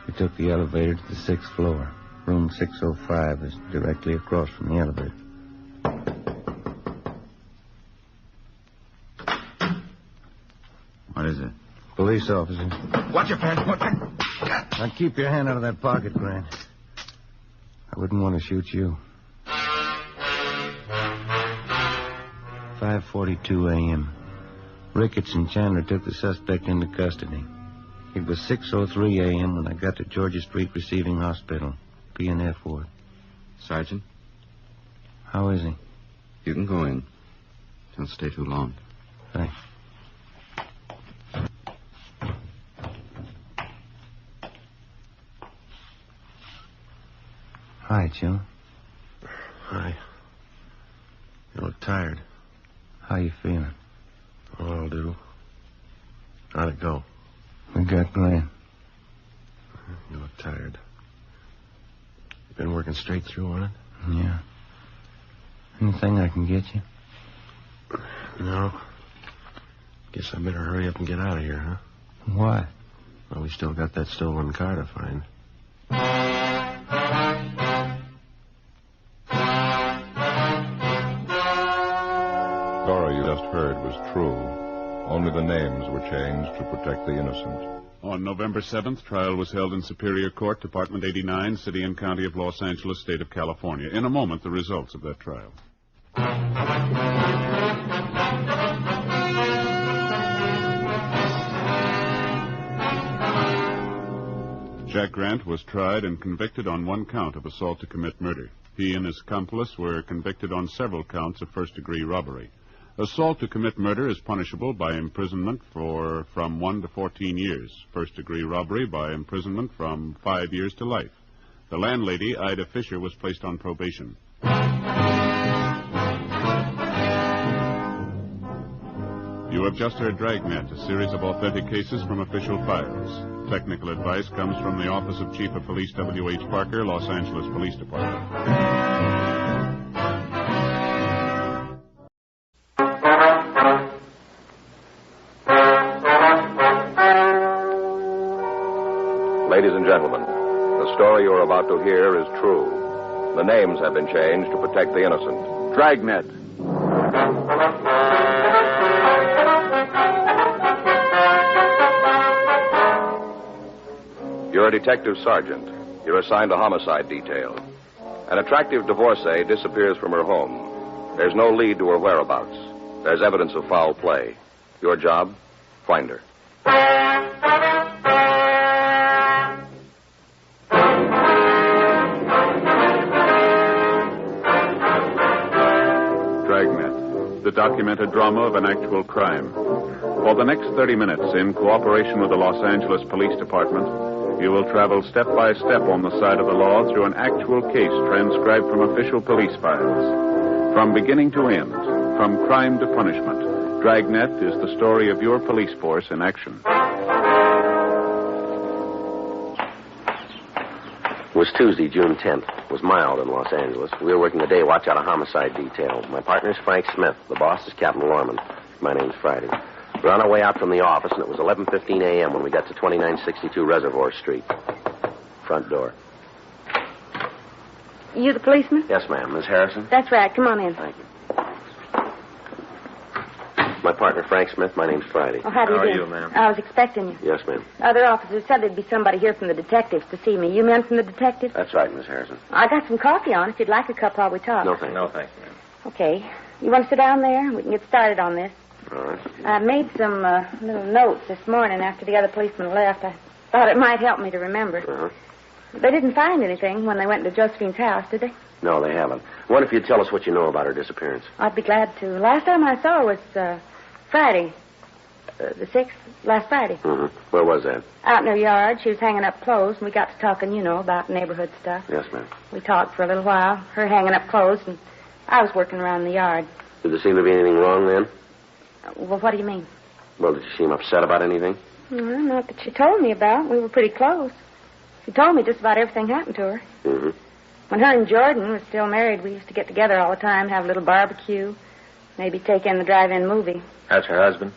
Speaker 6: We took the elevator to the 6th floor. Room 605 is directly across from the elevator.
Speaker 7: What is it?
Speaker 6: Police officer.
Speaker 7: Watch your pants.
Speaker 6: Now keep your hand out of that pocket, Grant. I wouldn't want to shoot you. 5:42 a.m. Ricketts and Chandler took the suspect into custody. It was 6:03 a.m. when I got to Georgia Street Receiving Hospital, P&F ward.
Speaker 7: Sergeant,
Speaker 6: How is he?
Speaker 7: you can go in. Don't stay too long.
Speaker 6: Thanks. Hi, Joe.
Speaker 4: Hi. You look tired.
Speaker 6: How you feeling?
Speaker 4: Oh, I'll do. How'd it go?
Speaker 6: We got Grant.
Speaker 4: You look tired. You been working straight through on it?
Speaker 6: Yeah. Anything I can get you?
Speaker 4: No. Guess I better hurry up and get out of here, huh?
Speaker 6: Why?
Speaker 4: Well, we still got that stolen car to find.
Speaker 2: Story you just heard was true. Only the names were changed to protect the innocent.
Speaker 3: On November 7th, trial was held in Superior Court, Department 89, City and County of Los Angeles, State of California. In a moment, the results of that trial. Jack Grant was tried and convicted on one count of assault to commit murder. He and his accomplice were convicted on several counts of first-degree robbery. Assault to commit murder is punishable by imprisonment for from 1 to 14 years. First-degree robbery by imprisonment from 5 years to life. The landlady, Ida Fisher, was placed on probation. You have just heard Dragnet, a series of authentic cases from official files. Technical advice comes from the Office of Chief of Police W.H. Parker, Los Angeles Police Department.
Speaker 2: Ladies and gentlemen, the story you're about to hear is true. The names have been changed to protect the innocent.
Speaker 8: Dragnet.
Speaker 2: You're a detective sergeant. You're assigned a homicide detail. An attractive divorcee disappears from her home. There's no lead to her whereabouts. There's evidence of foul play. Your job? Find her.
Speaker 3: Dragnet, the documented drama of an actual crime. For the next 30 minutes, in cooperation with the Los Angeles Police Department, you will travel step by step on the side of the law through an actual case transcribed from official police files. From beginning to end, from crime to punishment, Dragnet is the story of your police force in action.
Speaker 4: It was Tuesday, June 10th. It was mild in Los Angeles. We were working the day watch out of homicide detail. My partner's Frank Smith. The boss is Captain Lorman. My name's Friday. We were on our way out from the office, and it was 11:15 a.m. when we got to 2962 Reservoir Street. Front door.
Speaker 12: You the policeman?
Speaker 4: Yes, ma'am. Miss Harrison?
Speaker 12: That's right. Come on in.
Speaker 4: Thank you. My partner, Frank Smith. My name's Friday.
Speaker 12: Oh, how do you do?
Speaker 11: How are you, ma'am?
Speaker 12: I was expecting you.
Speaker 4: Yes, ma'am.
Speaker 12: Other officers said there'd be somebody here from the detectives to see me. You men from the detectives?
Speaker 4: That's right, Miss Harrison.
Speaker 12: I got some coffee on if you'd like a cup while we talk.
Speaker 4: No, thank you.
Speaker 11: No, thanks, ma'am.
Speaker 12: Okay. You want to sit down there? We can get started on this.
Speaker 4: All right.
Speaker 12: I made some little notes this morning after the other policeman left. I thought it might help me to remember.
Speaker 4: Uh-huh.
Speaker 12: They didn't find anything when they went to Josephine's house, did they?
Speaker 4: No, they haven't. I wonder if you'd tell us what you know about her disappearance.
Speaker 12: I'd be glad to. Last time I saw her was Friday. The 6th, last Friday.
Speaker 4: Mm-hmm. Where was that?
Speaker 12: Out in her yard. She was hanging up clothes, and we got to talking, about neighborhood stuff.
Speaker 4: Yes, ma'am.
Speaker 12: We talked for a little while, her hanging up clothes, and I was working around the yard.
Speaker 4: Did there seem to be anything wrong then?
Speaker 12: Well, what do you mean?
Speaker 4: Well, did she seem upset about anything?
Speaker 12: Well, not that she told me about. We were pretty close. She told me just about everything happened to her.
Speaker 4: Mm-hmm.
Speaker 12: When her and Jordan were still married, we used to get together all the time, have a little barbecue, maybe take in the drive-in movie.
Speaker 11: That's her husband?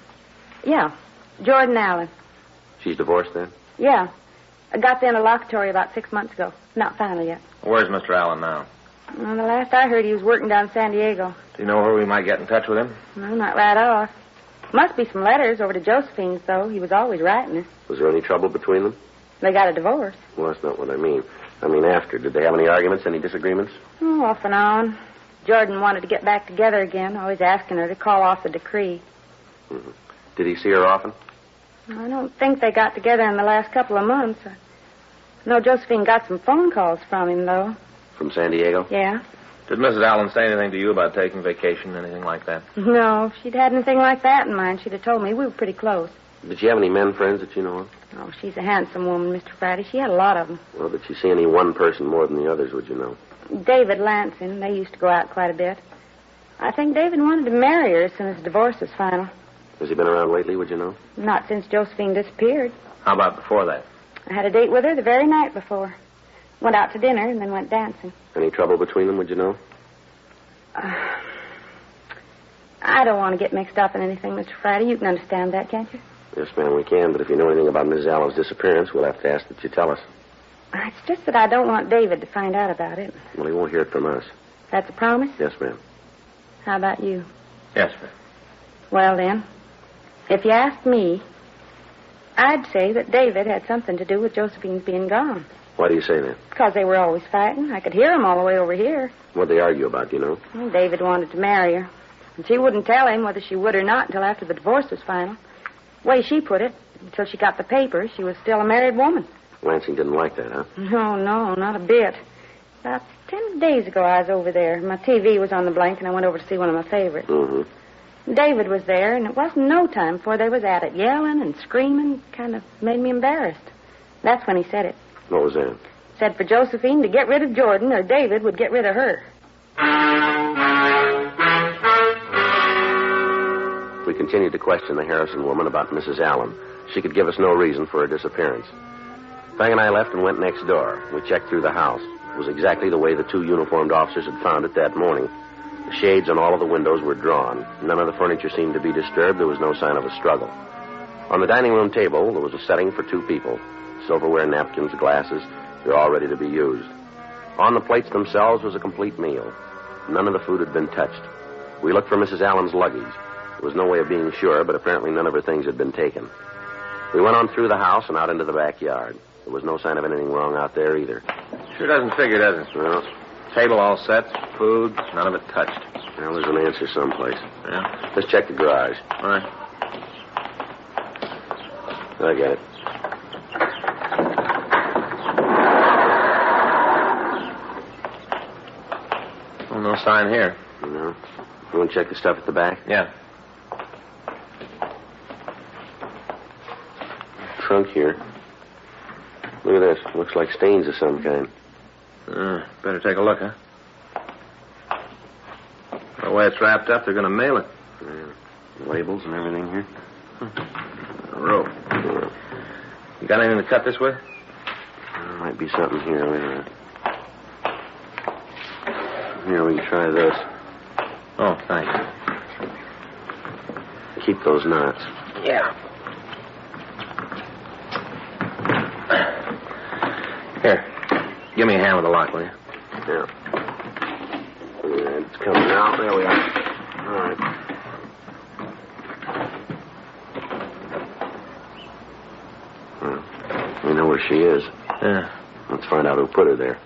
Speaker 12: Yeah, Jordan Allen.
Speaker 4: She's divorced then?
Speaker 12: Yeah. I got the interlocutory about 6 months ago. Not final yet.
Speaker 11: Where's Mr. Allen now?
Speaker 12: Well, the last I heard, he was working down San Diego.
Speaker 11: Do you know where we might get in touch with him?
Speaker 12: No, not right off. Must be some letters over to Josephine's, though. He was always writing her.
Speaker 4: Was there any trouble between them?
Speaker 12: They got a divorce.
Speaker 4: Well, that's not what I mean. I mean after. Did they have any arguments, any disagreements?
Speaker 12: Oh, off and on. Jordan wanted to get back together again, always asking her to call off the decree.
Speaker 4: Mm-hmm. Did he see her often?
Speaker 12: I don't think they got together in the last couple of months. I know Josephine got some phone calls from him, though.
Speaker 4: From San Diego?
Speaker 12: Yeah.
Speaker 11: Did Mrs. Allen say anything to you about taking vacation, anything like that?
Speaker 12: No, if she'd had anything like that in mind, she'd have told me. We were pretty close.
Speaker 4: Did she have any men friends that you know of?
Speaker 12: Oh, she's a handsome woman, Mr. Friday. She had a lot of them.
Speaker 4: Well, did she see any one person more than the others, would you know?
Speaker 12: David Lansing. They used to go out quite a bit. I think David wanted to marry her as soon as the divorce was final.
Speaker 4: Has he been around lately, would you know?
Speaker 12: Not since Josephine disappeared.
Speaker 11: How about before that?
Speaker 12: I had a date with her the very night before. Went out to dinner and then went dancing.
Speaker 4: Any trouble between them, would you know?
Speaker 12: I don't want to get mixed up in anything, Mr. Friday. You can understand that, can't you?
Speaker 4: Yes, ma'am, we can, but if you know anything about Mrs. Allen's disappearance, we'll have to ask that you tell us.
Speaker 12: It's just that I don't want David to find out about it.
Speaker 4: Well, he won't hear it from us.
Speaker 12: That's a promise?
Speaker 4: Yes, ma'am.
Speaker 12: How about you?
Speaker 11: Yes, ma'am.
Speaker 12: Well, then, if you asked me, I'd say that David had something to do with Josephine's being gone.
Speaker 4: Why do you say that?
Speaker 12: Because they were always fighting. I could hear them all the way over here.
Speaker 4: What'd they argue about, do you know?
Speaker 12: Well, David wanted to marry her. And she wouldn't tell him whether she would or not until after the divorce was final. The way she put it, until she got the papers, she was still a married woman.
Speaker 4: Lansing didn't like that, huh?
Speaker 12: No, not a bit. About 10 days ago, I was over there. My TV was on the blank, and I went over to see one of my favorites.
Speaker 4: Mm-hmm.
Speaker 12: David was there, and it wasn't no time before they was at it, yelling and screaming. Kind of made me embarrassed. That's when he said it.
Speaker 4: What was that?
Speaker 12: Said for Josephine to get rid of Jordan, or David would get rid of her.
Speaker 4: We continued to question the Harrison woman about Mrs. Allen. She could give us no reason for her disappearance. Frank and I left and went next door. We checked through the house. It was exactly the way the two uniformed officers had found it that morning. The shades on all of the windows were drawn. None of the furniture seemed to be disturbed. There was no sign of a struggle. On the dining room table, there was a setting for two people. Silverware, napkins, glasses. They're all ready to be used. On the plates themselves was a complete meal. None of the food had been touched. We looked for Mrs. Allen's luggage. There was no way of being sure, but apparently none of her things had been taken. We went on through the house and out into the backyard. There was no sign of anything wrong out there either.
Speaker 8: Sure doesn't figure, does it?
Speaker 4: Well,
Speaker 8: Table all set, food, none of it touched.
Speaker 4: well, there's an answer someplace.
Speaker 8: Yeah?
Speaker 4: Let's check the garage.
Speaker 8: All right.
Speaker 4: I got it.
Speaker 8: Well, no sign here.
Speaker 4: No. You want to check the stuff at the back?
Speaker 8: Yeah.
Speaker 4: Trunk here. Look at this. Looks like stains of some kind.
Speaker 8: Better take a look, huh? The way it's wrapped up, they're going to mail it.
Speaker 4: Yeah. Labels and everything here.
Speaker 8: A rope.
Speaker 4: Yeah.
Speaker 8: You got anything to cut this with?
Speaker 4: There might be something here. Wait a minute. Here, we can try this.
Speaker 8: Oh, thanks.
Speaker 4: Keep those knots.
Speaker 8: Yeah. Here. Give me a hand with the lock, will you?
Speaker 4: Yeah. It's coming out. There we are. All right. We know where she is.
Speaker 8: Yeah.
Speaker 4: Let's find out who put her there.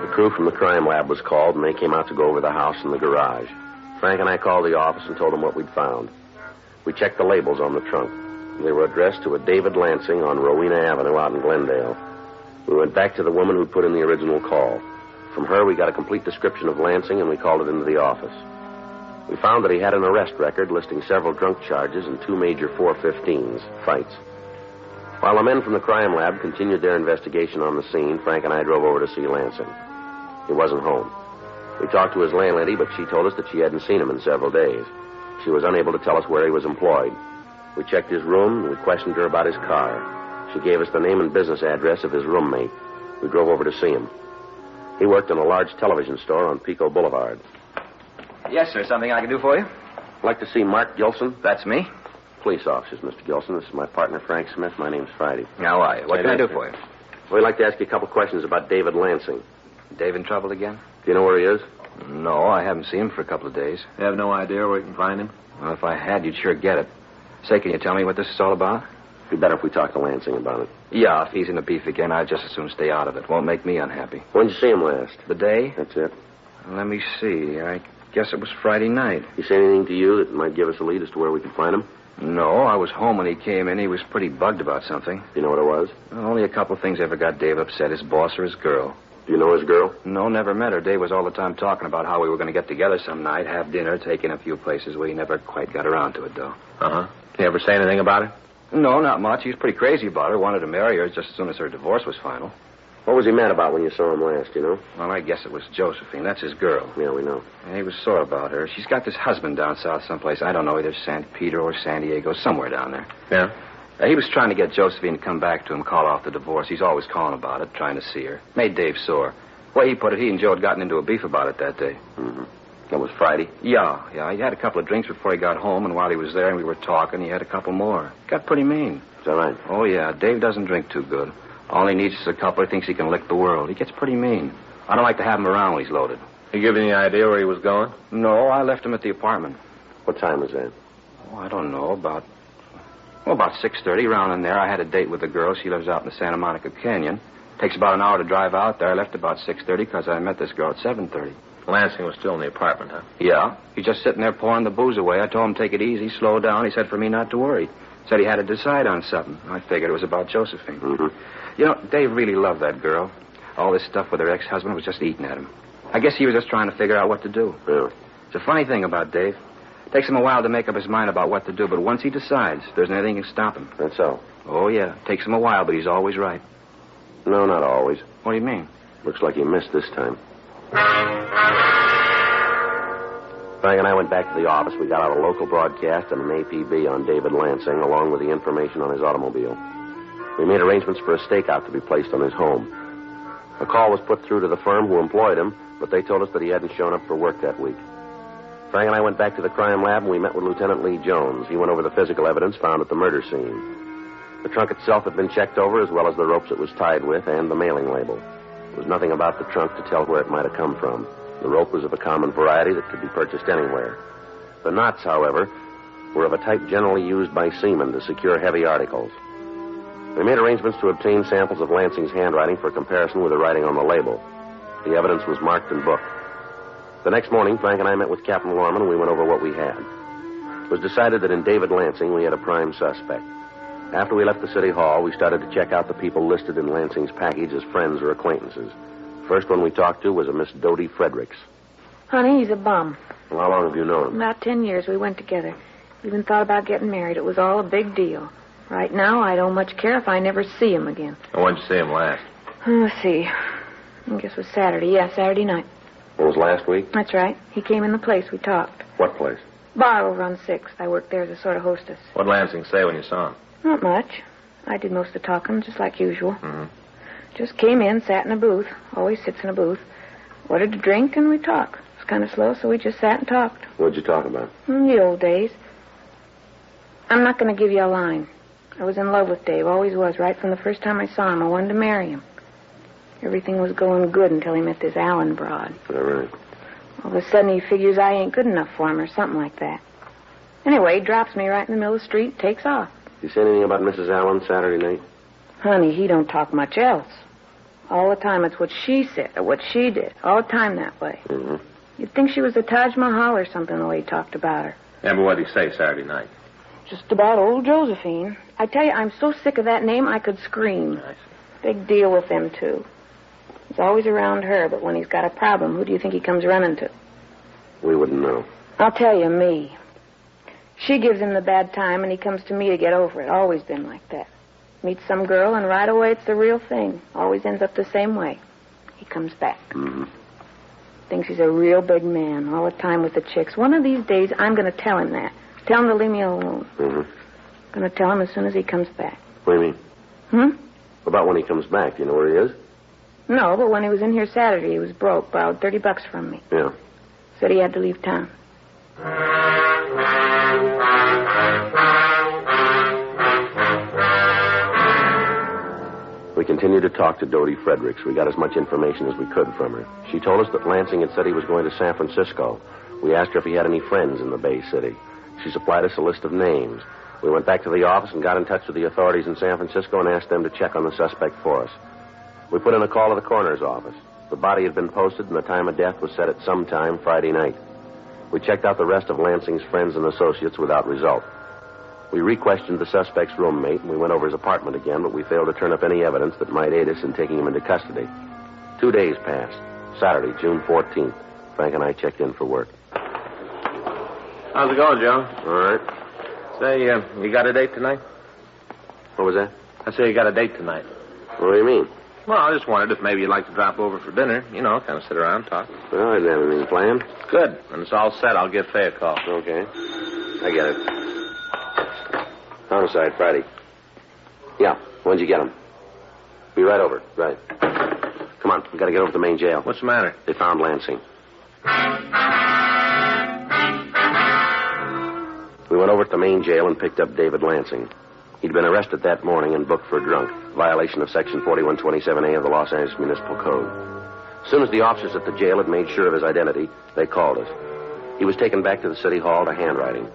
Speaker 4: The crew from the crime lab was called, and they came out to go over the house and the garage. Frank and I called the office and told them what we'd found. We checked the labels on the trunk. They were addressed to a David Lansing on Rowena Avenue out in Glendale. We went back to the woman who'd put in the original call. From her, we got a complete description of Lansing, and we called it into the office. We found that he had an arrest record listing several drunk charges and 2 major 415s, fights. While the men from the crime lab continued their investigation on the scene, Frank and I drove over to see Lansing. He wasn't home. We talked to his landlady, but she told us that she hadn't seen him in several days. She was unable to tell us where he was employed. We checked his room, and we questioned her about his car. She gave us the name and business address of his roommate. We drove over to see him. He worked in a large television store on Pico Boulevard.
Speaker 13: Yes, sir. Something I can do for you?
Speaker 4: I'd like to see Mark Gilson.
Speaker 13: That's me.
Speaker 4: Police officers, Mr. Gilson. This is my partner, Frank Smith. My name's Friday.
Speaker 13: How are you? What can I do for you?
Speaker 4: We'd like to ask you a couple questions about David Lansing.
Speaker 13: Dave in trouble again?
Speaker 4: Do you know where he is?
Speaker 13: No, I haven't seen him for a couple of days.
Speaker 11: You have no idea where you can find him?
Speaker 13: Well, if I had, you'd sure get it. Say, can you tell me what this is all about?
Speaker 4: It'd be better if we talked to Lansing about it.
Speaker 13: Yeah, if he's in the beef again, I'd just as soon stay out of it. Won't make me unhappy.
Speaker 4: When did you see him last?
Speaker 13: The day?
Speaker 4: That's it.
Speaker 13: Let me see. I guess it was Friday night.
Speaker 4: He say anything to you that might give us a lead as to where we can find him?
Speaker 13: No, I was home when he came in. He was pretty bugged about something.
Speaker 4: Do you know what it was?
Speaker 13: Only a couple of things ever got Dave upset. His boss or his girl.
Speaker 4: Do you know his girl?
Speaker 13: No, never met her. Dave was all the time talking about how we were going to get together some night, have dinner, take in a few places. We never quite got around to it, though.
Speaker 11: Uh-huh. He ever say anything about it?
Speaker 13: No, not much. He was pretty crazy about her. Wanted to marry her just as soon as her divorce was final.
Speaker 4: What was he mad about when you saw him last, you know?
Speaker 13: Well, I guess it was Josephine. That's his girl.
Speaker 4: Yeah, we know.
Speaker 13: And he was sore about her. She's got this husband down south someplace. I don't know, either St. Peter or San Diego, somewhere down there.
Speaker 4: Yeah?
Speaker 13: He was trying to get Josephine to come back to him, call off the divorce. He's always calling about it, trying to see her. Made Dave sore. The way he put it, he and Joe had gotten into a beef about it that day.
Speaker 4: Mm-hmm. That was Friday?
Speaker 13: Yeah. He had a couple of drinks before he got home, and while he was there and we were talking, he had a couple more. Got pretty mean.
Speaker 4: Is that right?
Speaker 13: Oh, yeah. Dave doesn't drink too good. All he needs is a couple. He thinks he can lick the world. He gets pretty mean. I don't like to have him around when he's loaded.
Speaker 4: You give any idea where he was going?
Speaker 13: No, I left him at the apartment.
Speaker 4: What time was that?
Speaker 13: Oh, I don't know. About 6:30, around in there. I had a date with a girl. She lives out in the Santa Monica Canyon. Takes about an hour to drive out there. I left about 6:30 because I met this girl at 7:30.
Speaker 4: Lansing was still in the apartment, huh?
Speaker 13: Yeah. He's just sitting there pouring the booze away. I told him take it easy, slow down. He said for me not to worry. Said he had to decide on something. I figured it was about Josephine.
Speaker 4: Mm-hmm.
Speaker 13: You know, Dave really loved that girl. All this stuff with her ex-husband was just eating at him. I guess he was just trying to figure out what to do.
Speaker 4: Really?
Speaker 13: It's a funny thing about Dave. Takes him a while to make up his mind about what to do, but once he decides, there's nothing that can stop him.
Speaker 4: That's so.
Speaker 13: Oh, yeah. Takes him a while, but he's always right.
Speaker 4: No, not always.
Speaker 13: What do you mean?
Speaker 4: Looks like he missed this time. Frank and I went back to the office. We got out a local broadcast and an APB on David Lansing, along with the information on his automobile. We made arrangements for a stakeout to be placed on his home. A call was put through to the firm who employed him, but they told us that he hadn't shown up for work that week. Frank and I went back to the crime lab, and we met with Lieutenant Lee Jones. He went over the physical evidence found at the murder scene. The trunk itself had been checked over, as well as the ropes it was tied with and the mailing label. There was nothing about the trunk to tell where it might have come from. The rope was of a common variety that could be purchased anywhere. The knots, however, were of a type generally used by seamen to secure heavy articles. We made arrangements to obtain samples of Lansing's handwriting for comparison with the writing on the label. The evidence was marked and booked. The next morning, Frank and I met with Captain Lorman, and we went over what we had. It was decided that in David Lansing, we had a prime suspect. After we left the city hall, we started to check out the people listed in Lansing's package as friends or acquaintances. The first one we talked to was a Miss Dodie Fredericks.
Speaker 12: Honey, he's a bum.
Speaker 4: Well, how long have you known him?
Speaker 12: About 10 years we went together. Even thought about getting married. It was all a big deal. Right now, I don't much care if I never see him again.
Speaker 4: When did you see him last?
Speaker 12: Let's see. I guess it was Saturday. Yeah, Saturday night.
Speaker 4: It was last week?
Speaker 12: That's right. He came in the place. We talked.
Speaker 4: What place?
Speaker 12: Bar over on 6th. I worked there as a sort of hostess.
Speaker 4: What'd Lansing say when you saw him?
Speaker 12: Not much. I did most of the talking, just like usual.
Speaker 4: Mm-hmm.
Speaker 12: Just came in, sat in a booth. Always sits in a booth. Ordered a drink, and we talked. It was kind of slow, so we just sat and talked.
Speaker 4: What'd you talk about?
Speaker 12: The old days. I'm not going to give you a line. I was in love with Dave, always was, right from the first time I saw him. I wanted to marry him. Everything was going good until he met this Allen broad.
Speaker 4: All right.
Speaker 12: All of a sudden, he figures I ain't good enough for him or something like that. Anyway, he drops me right in the middle of the street, takes off.
Speaker 4: You say anything about Mrs. Allen Saturday night?
Speaker 12: Honey, he don't talk much else. All the time it's what she said or what she did. All the time that way.
Speaker 4: Mm-hmm.
Speaker 12: You'd think she was the Taj Mahal or something the way he talked about her.
Speaker 4: Yeah, but what did he say Saturday night?
Speaker 12: Just about old Josephine. I tell you, I'm so sick of that name I could scream.
Speaker 4: I see.
Speaker 12: Big deal with them, too. He's always around her, but when he's got a problem, who do you think he comes running to?
Speaker 4: We wouldn't know.
Speaker 12: I'll tell you, me. She gives him the bad time, and he comes to me to get over it. Always been like that. Meets some girl, and right away it's the real thing. Always ends up the same way. He comes back.
Speaker 4: Mm-hmm.
Speaker 12: Thinks he's a real big man all the time with the chicks. One of these days, I'm going to tell him that. Tell him to leave me alone.
Speaker 4: Mm-hmm.
Speaker 12: Going to tell him as soon as he comes back.
Speaker 4: What do you mean?
Speaker 12: Hmm?
Speaker 4: About when he comes back. Do you know where he is?
Speaker 12: No, but when he was in here Saturday, he was broke. Borrowed $30 from me.
Speaker 4: Yeah.
Speaker 12: Said he had to leave town.
Speaker 4: We continued to talk to Dodie Fredericks. We got as much information as we could from her. She told us that Lansing had said he was going to San Francisco. We asked her if he had any friends in the Bay City. She supplied us a list of names. We went back to the office and got in touch with the authorities in San Francisco and asked them to check on the suspect for us. We put in a call to the coroner's office. The body had been posted and the time of death was set at some time Friday night. We checked out the rest of Lansing's friends and associates without result. We re-questioned the suspect's roommate, and we went over his apartment again, but we failed to turn up any evidence that might aid us in taking him into custody. 2 days passed. Saturday, June 14th. Frank and I checked in for work.
Speaker 14: How's it going, Joe?
Speaker 4: All right.
Speaker 14: Say, you got a date tonight?
Speaker 4: What was that?
Speaker 14: I say you got a date tonight.
Speaker 4: What do you mean?
Speaker 14: Well, I just wondered if maybe you'd like to drop over for dinner. You know, kind of sit around, talk.
Speaker 15: Well, I didn't have anything planned.
Speaker 14: Good. When it's all set, I'll give Fay a call.
Speaker 15: Okay. I get it. Homicide, Friday. Yeah. When'd you get him? Be right over. Right. Come on. We got to get over to the main jail.
Speaker 14: What's the matter?
Speaker 15: They found Lansing. We went over to the main jail and picked up David Lansing. He'd been arrested that morning and booked for a drunk, violation of Section 4127A of the Los Angeles Municipal Code. As soon as the officers at the jail had made sure of his identity, they called us. He was taken back to the city hall to handwriting.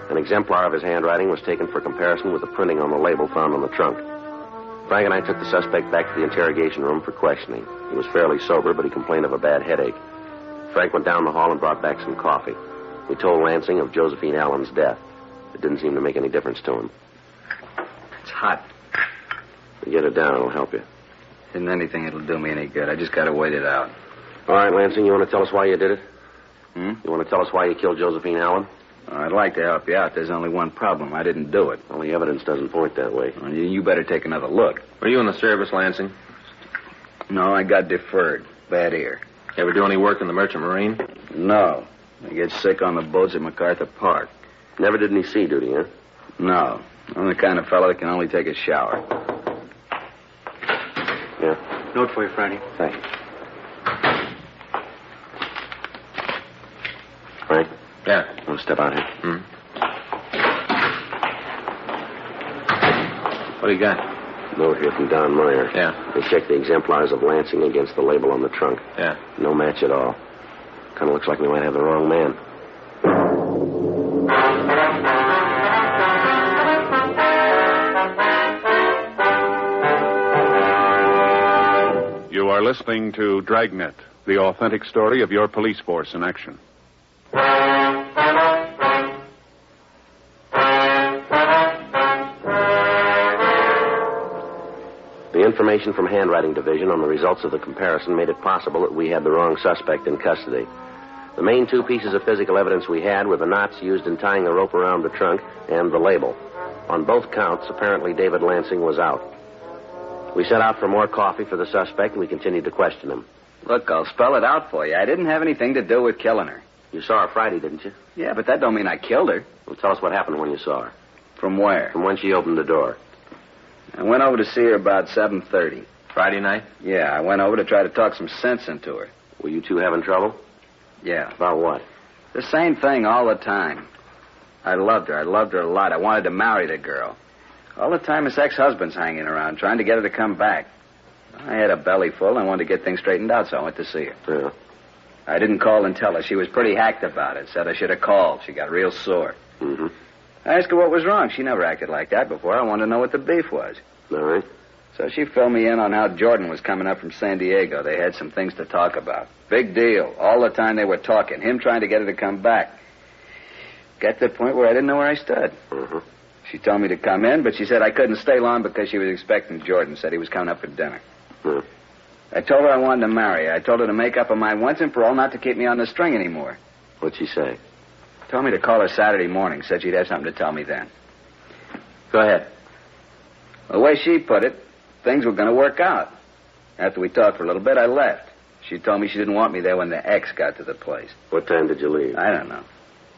Speaker 15: An exemplar of his handwriting was taken for comparison with the printing on the label found on the trunk. Frank and I took the suspect back to the interrogation room for questioning. He was fairly sober, but he complained of a bad headache. Frank went down the hall and brought back some coffee. We told Lansing of Josephine Allen's death. It didn't seem to make any difference to him.
Speaker 6: It's hot.
Speaker 15: Get it down. It'll help you.
Speaker 6: Isn't anything that'll do me any good. I just got to wait it out.
Speaker 15: All right, Lansing, you want to tell us why you did it?
Speaker 6: Hmm?
Speaker 15: You want to tell us why you killed Josephine Allen?
Speaker 6: I'd like to help you out. There's only one problem. I didn't do it.
Speaker 15: Well, the evidence doesn't point that way.
Speaker 6: Well, you better take another look.
Speaker 14: Were you in the service, Lansing?
Speaker 6: No, I got deferred. Bad ear.
Speaker 14: Ever do any work in the Merchant Marine?
Speaker 6: No. I get sick on the boats at MacArthur Park.
Speaker 15: Never did any sea duty, huh?
Speaker 6: No. I'm the kind of fellow that can only take a shower.
Speaker 15: Yeah.
Speaker 6: Note for you, Friday.
Speaker 15: Thanks. Frank?
Speaker 14: Yeah.
Speaker 15: Want to step out here?
Speaker 14: Hmm. What do you got?
Speaker 15: Note here from Don Meyer.
Speaker 14: Yeah.
Speaker 15: They checked the exemplars of Lansing against the label on the trunk.
Speaker 14: Yeah.
Speaker 15: No match at all. Kind of looks like we might have the wrong man.
Speaker 3: You are listening to Dragnet, the authentic story of your police force in action.
Speaker 15: The information from Handwriting Division on the results of the comparison made it possible that we had the wrong suspect in custody. The main two pieces of physical evidence we had were the knots used in tying the rope around the trunk and the label. On both counts, apparently David Lansing was out. We set out for more coffee for the suspect, and we continued to question him.
Speaker 6: Look, I'll spell it out for you. I didn't have anything to do with killing her.
Speaker 15: You saw her Friday, didn't you?
Speaker 6: Yeah, but that don't mean I killed her.
Speaker 15: Well, tell us what happened when you saw her.
Speaker 6: From where?
Speaker 15: From when she opened the door.
Speaker 6: I went over to see her about 7:30.
Speaker 14: Friday night?
Speaker 6: Yeah, I went over to try to talk some sense into her.
Speaker 15: Were you two having trouble?
Speaker 6: Yeah.
Speaker 15: About what?
Speaker 6: The same thing all the time. I loved her. I loved her a lot. I wanted to marry the girl. All the time his ex-husband's hanging around, trying to get her to come back. I had a belly full, and I wanted to get things straightened out, so I went to see her.
Speaker 15: Yeah.
Speaker 6: I didn't call and tell her. She was pretty hacked about it. Said I should have called. She got real sore.
Speaker 15: Mm-hmm.
Speaker 6: I asked her what was wrong. She never acted like that before. I wanted to know what the beef was.
Speaker 15: All right.
Speaker 6: So she filled me in on how Jordan was coming up from San Diego. They had some things to talk about. Big deal. All the time they were talking. Him trying to get her to come back. Got to the point where I didn't know where I stood.
Speaker 15: Mm-hmm.
Speaker 6: She told me to come in, but she said I couldn't stay long because she was expecting Jordan. Said he was coming up for dinner.
Speaker 15: Hmm.
Speaker 6: I told her I wanted to marry her. I told her to make up her mind once and for all not to keep me on the string anymore.
Speaker 15: What'd she say?
Speaker 6: Told me to call her Saturday morning. Said she'd have something to tell me then.
Speaker 15: Go ahead.
Speaker 6: The way she put it, things were going to work out. After we talked for a little bit, I left. She told me she didn't want me there when the ex got to the place.
Speaker 15: What time did you leave?
Speaker 6: I don't know.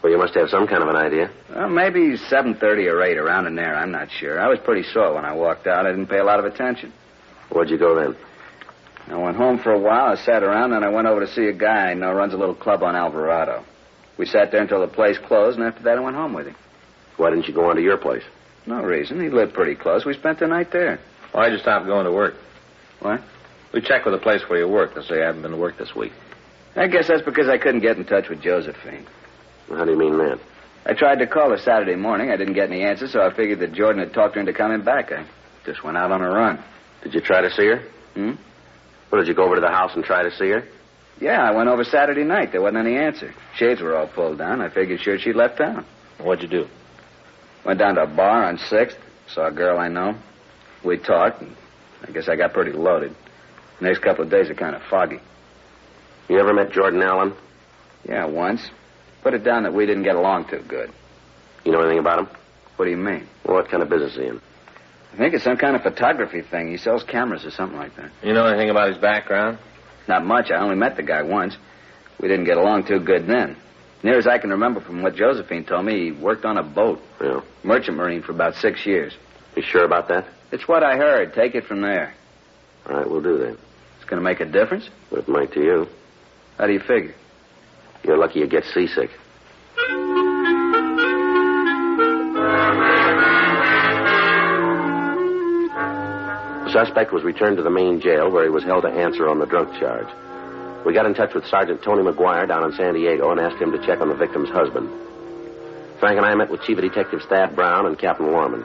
Speaker 15: Well, you must have some kind of an idea.
Speaker 6: Well, maybe 7:30 or 8, around in there. I'm not sure. I was pretty sore when I walked out. I didn't pay a lot of attention.
Speaker 15: Where'd you go then?
Speaker 6: I went home for a while. I sat around, and I went over to see a guy I know runs a little club on Alvarado. We sat there until the place closed, and after that I went home with him.
Speaker 15: Why didn't you go on to your place?
Speaker 6: No reason. He lived pretty close. We spent the night there.
Speaker 14: Why'd you stop going to work?
Speaker 6: What?
Speaker 14: We checked with the place where you work. They say you haven't been to work this week.
Speaker 6: I guess that's because I couldn't get in touch with Josephine.
Speaker 15: Well, how do you mean that?
Speaker 6: I tried to call her Saturday morning. I didn't get any answer, so I figured that Jordan had talked her into coming back. I just went out on a run.
Speaker 15: Did you try to see her?
Speaker 6: Hmm?
Speaker 15: Well, did you go over to the house and try to see her?
Speaker 6: Yeah, I went over Saturday night. There wasn't any answer. Shades were all pulled down. I figured sure she'd left town.
Speaker 14: What'd you do?
Speaker 6: Went down to a bar on 6th. Saw a girl I know. We talked, and I guess I got pretty loaded. The next couple of days are kind of foggy.
Speaker 15: You ever met Jordan Allen?
Speaker 6: Yeah, once. Put it down that we didn't get along too good.
Speaker 15: You know anything about him?
Speaker 6: What do you mean?
Speaker 15: Well, what kind of business is he in?
Speaker 16: I think it's some kind of photography thing. He sells cameras or something like that.
Speaker 14: You know anything about his background?
Speaker 16: Not much. I only met the guy once. We didn't get along too good then. Near as I can remember from what Josephine told me, he worked on a boat.
Speaker 15: Yeah.
Speaker 16: Merchant marine for about 6 years.
Speaker 15: You sure about that?
Speaker 16: It's what I heard. Take it from there.
Speaker 15: All right, we'll do that.
Speaker 16: It's going to make a difference?
Speaker 15: But it might to you.
Speaker 16: How do you figure?
Speaker 15: You're lucky you get seasick. The suspect was returned to the main jail where he was held to answer on the drunk charge. We got in touch with Sergeant Tony McGuire down in San Diego and asked him to check on the victim's husband. Frank and I met with Chief of Detectives Thad Brown and Captain Warman.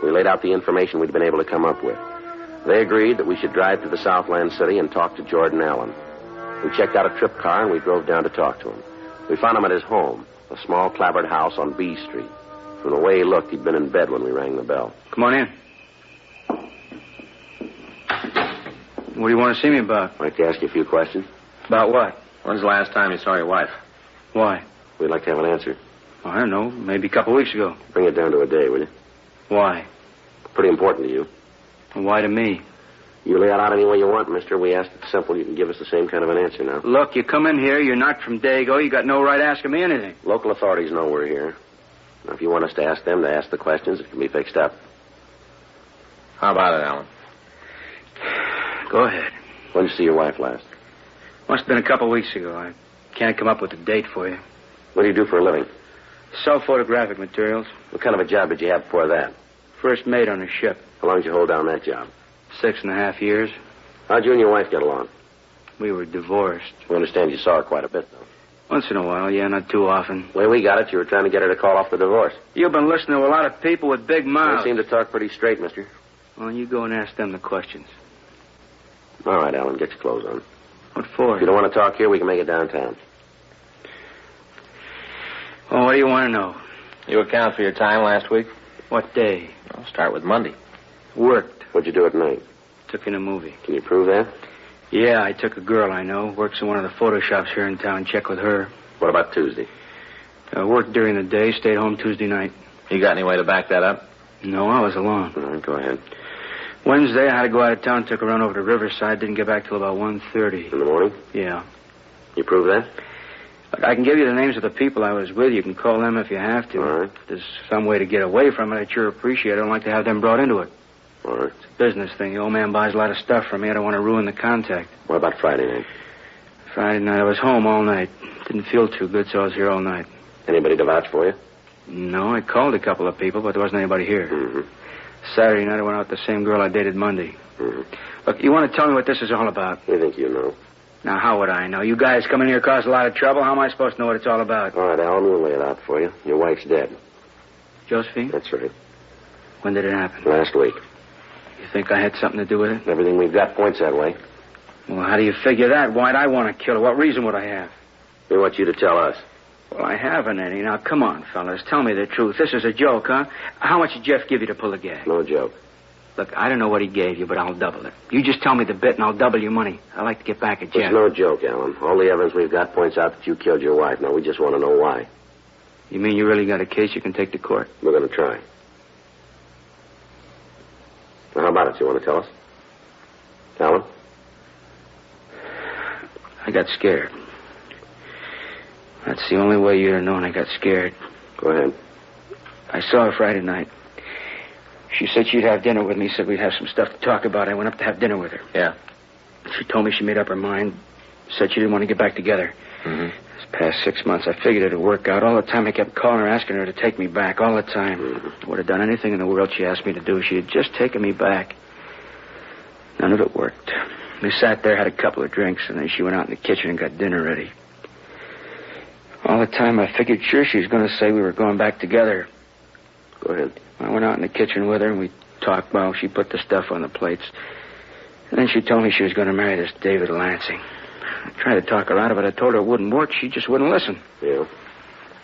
Speaker 15: We laid out the information we'd been able to come up with. They agreed that we should drive to the Southland City and talk to Jordan Allen. We checked out a trip car and we drove down to talk to him. We found him at his home, a small clapboard house on B Street. From the way he looked, he'd been in bed when we rang the bell.
Speaker 6: Come on in. What do you want to see me about?
Speaker 15: I'd like to ask you a few questions.
Speaker 6: About what?
Speaker 14: When's the last time you saw your wife?
Speaker 6: Why?
Speaker 15: We'd like to have an answer.
Speaker 6: I don't know. Maybe a couple of weeks ago.
Speaker 15: Bring it down to a day, will you?
Speaker 6: Why?
Speaker 15: Pretty important to you.
Speaker 6: Why to me?
Speaker 15: You lay it out any way you want, mister. We asked it simple. You can give us the same kind of an answer now.
Speaker 6: Look, you come in here. You're not from Dago. You got no right asking me anything.
Speaker 15: Local authorities know we're here. Now, if you want us to ask them to ask the questions, it can be fixed up.
Speaker 14: How about it, Alan?
Speaker 6: Go ahead.
Speaker 15: When did you see your wife last?
Speaker 6: Must have been a couple of weeks ago. I can't come up with a date for you.
Speaker 15: What do you do for a living?
Speaker 6: Sell photographic materials.
Speaker 15: What kind of a job did you have before that?
Speaker 6: First mate on a ship.
Speaker 15: How long did you hold down that job?
Speaker 6: 6.5 years.
Speaker 15: How'd you and your wife get along?
Speaker 6: We were divorced.
Speaker 15: We understand you saw her quite a bit, though.
Speaker 6: Once in a while, yeah, not too often.
Speaker 15: The way we got it, you were trying to get her to call off the divorce.
Speaker 6: You've been listening to a lot of people with big mouths.
Speaker 15: They seem to talk pretty straight, mister.
Speaker 6: Well, you go and ask them the questions.
Speaker 15: All right, Alan, get your clothes on.
Speaker 6: What for?
Speaker 15: If you don't want to talk here, we can make it downtown.
Speaker 6: Well, what do you want to know?
Speaker 14: You account for your time last week?
Speaker 6: What day?
Speaker 14: I'll start with Monday.
Speaker 6: Worked.
Speaker 15: What'd you do at night?
Speaker 6: Took in a movie.
Speaker 15: Can you prove that?
Speaker 6: Yeah, I took a girl I know. Works in one of the photo shops here in town. Check with her.
Speaker 15: What about Tuesday?
Speaker 6: Worked during the day. Stayed home Tuesday night.
Speaker 14: You got any way to back that up?
Speaker 6: No, I was alone.
Speaker 15: All right, go ahead.
Speaker 6: Wednesday, I had to go out of town. Took a run over to Riverside. Didn't get back till about 1:30.
Speaker 15: In the morning?
Speaker 6: Yeah.
Speaker 15: You prove that?
Speaker 6: Look, I can give you the names of the people I was with. You can call them if you have to.
Speaker 15: All right.
Speaker 6: If there's some way to get away from it, I'd sure appreciate it. I don't like to have them brought into it.
Speaker 15: All right.
Speaker 6: It's a business thing. The old man buys a lot of stuff from me. I don't want to ruin the contact.
Speaker 15: What about Friday night?
Speaker 6: Friday night, I was home all night. Didn't feel too good, so I was here all night.
Speaker 15: Anybody to vouch for you?
Speaker 6: No, I called a couple of people, but there wasn't anybody here.
Speaker 15: Mm-hmm.
Speaker 6: Saturday night, I went out with the same girl I dated Monday.
Speaker 15: Mm-hmm.
Speaker 6: Look, you want to tell me what this is all about?
Speaker 15: We think you know.
Speaker 6: Now, how would I know? You guys come in here cause a lot of trouble. How am I supposed to know what it's all about?
Speaker 15: All right, Alan, we'll lay it out for you. Your wife's dead.
Speaker 6: Josephine?
Speaker 15: That's right.
Speaker 6: When did it happen?
Speaker 15: Last week.
Speaker 6: You think I had something to do with it?
Speaker 15: Everything we've got points that way.
Speaker 6: Well, how do you figure that? Why'd I want to kill her? What reason would I have?
Speaker 15: We want you to tell us.
Speaker 6: Well, I haven't any. Now, come on, fellas. Tell me the truth. This is a joke, huh? How much did Jeff give you to pull the gag?
Speaker 15: No joke.
Speaker 6: Look, I don't know what he gave you, but I'll double it. You just tell me the bit, and I'll double your money. I like to get back at Jeff.
Speaker 15: It's no joke, Alan. All the evidence we've got points out that you killed your wife. Now, we just want to know why.
Speaker 6: You mean you really got a case you can take to court?
Speaker 15: We're going to try. Now, how about it? You want to tell us? Alan?
Speaker 6: I got scared. That's the only way you'd have known I got scared.
Speaker 15: Go ahead.
Speaker 6: I saw her Friday night. She said she'd have dinner with me, said we'd have some stuff to talk about. I went up to have dinner with her.
Speaker 14: Yeah.
Speaker 6: She told me she made up her mind, said she didn't want to get back together.
Speaker 14: Mm-hmm.
Speaker 6: This past 6 months, I figured it'd work out. All the time I kept calling her, asking her to take me back, all the time.
Speaker 15: Mm-hmm.
Speaker 6: I would have done anything in the world she asked me to do. She had just taken me back. None of it worked. We sat there, had a couple of drinks, and then she went out in the kitchen and got dinner ready. All the time, I figured sure she was going to say we were going back together.
Speaker 15: Go ahead.
Speaker 6: I went out in the kitchen with her, and we talked while she put the stuff on the plates. And then she told me she was going to marry this David Lansing. I tried to talk her out of it. I told her it wouldn't work. She just wouldn't listen.
Speaker 15: Yeah.